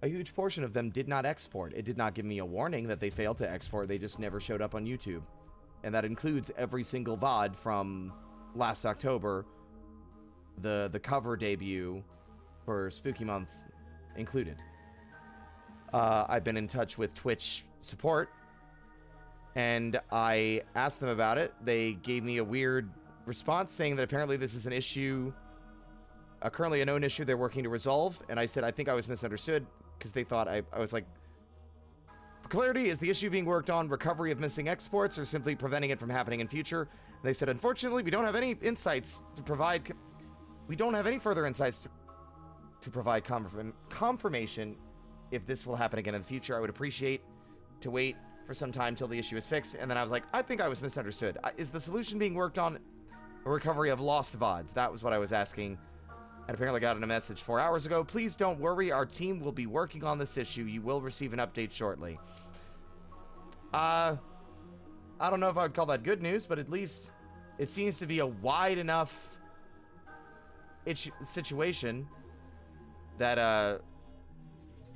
A huge portion of them did not export. It did not give me a warning that they failed to export. They just never showed up on YouTube. And that includes every single VOD from last October, the cover debut for Spooky Month included. I've been in touch with Twitch support, and I asked them about it. They gave me a weird response saying that apparently this is an issue, currently a known issue they're working to resolve. And I said, I think I was misunderstood, because they thought I was like, for clarity, is the issue being worked on recovery of missing exports or simply preventing it from happening in future? And they said, unfortunately, we don't have any insights to provide. We don't have any further insights to provide confirmation if this will happen again in the future. I would appreciate to wait for some time till the issue is fixed. And then I was like, I think I was misunderstood. Is the solution being worked on a recovery of lost VODs? That was what I was asking. And apparently got in a message 4 hours ago. Please don't worry. Our team will be working on this issue. You will receive an update shortly. I don't know if I would call that good news, but at least it seems to be a wide enough situation that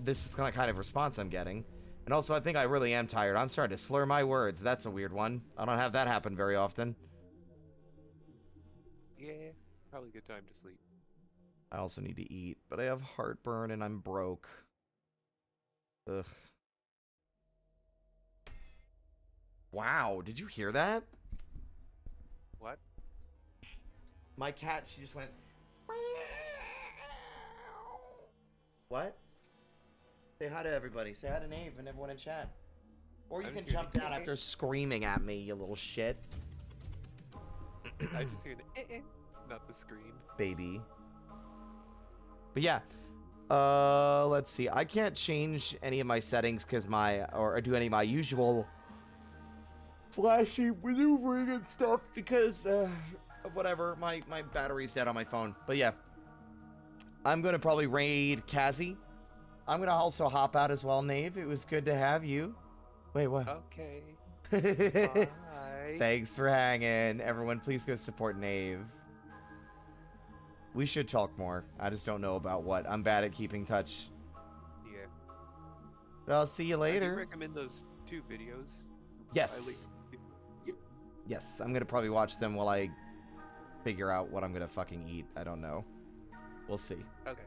this is the kind of response I'm getting. And also, I think I really am tired. I'm starting to slur my words. That's a weird one. I don't have that happen very often. Yeah, probably a good time to sleep. I also need to eat, but I have heartburn and I'm broke. Ugh. Wow, did you hear that? What? My cat, she just went... What? Say hi to everybody. Say hi to Nave and everyone in chat. Or you can jump down after screaming at me, you little shit. I just hear the not the scream. Baby. But yeah. Let's see. I can't change any of my settings because or do any of my usual flashy maneuvering and stuff because of whatever. My battery's dead on my phone. But yeah. I'm going to probably raid Kazi. I'm going to also hop out as well, Nave. It was good to have you. Wait, what? Okay. Bye. Thanks for hanging. Everyone, please go support Nave. We should talk more. I just don't know about what. I'm bad at keeping touch. Yeah. But I'll see you later. I do recommend those 2 videos. Yes. Yes, I'm gonna probably watch them while I figure out what I'm gonna fucking eat. I don't know. We'll see. Okay.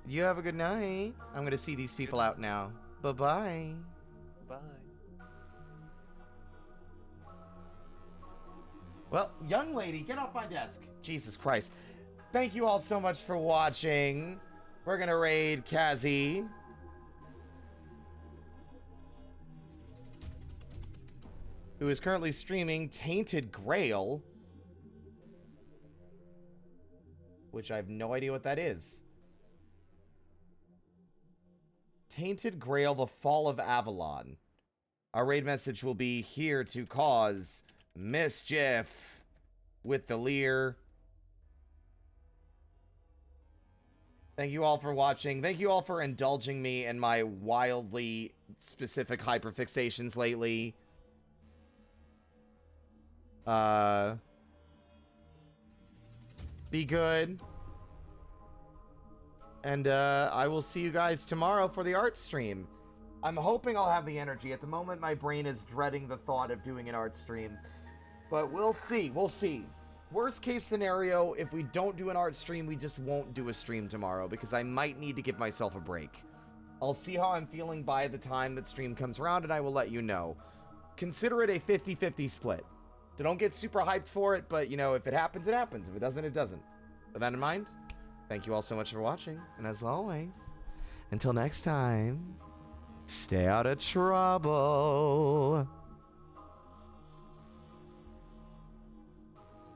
You have a good night. I'm gonna see these people out now. Bye-bye. Bye. Well, young lady, get off my desk. Jesus Christ. Thank you all so much for watching. We're gonna raid Kazi. Who is currently streaming Tainted Grail. Which I have no idea what that is. Tainted Grail, the Fall of Avalon. Our raid message will be here to cause mischief with the Leer. Thank you all for watching. Thank you all for indulging me in my wildly specific hyperfixations lately. Be good. And I will see you guys tomorrow for the art stream. I'm hoping I'll have the energy. At the moment, my brain is dreading the thought of doing an art stream. But we'll see. We'll see. Worst case scenario, if we don't do an art stream, we just won't do a stream tomorrow because I might need to give myself a break. I'll see how I'm feeling by the time that stream comes around and I will let you know. Consider it a 50-50 split. So don't get super hyped for it, but you know, if it happens, it happens. If it doesn't, it doesn't. With that in mind, thank you all so much for watching. And as always, until next time, stay out of trouble.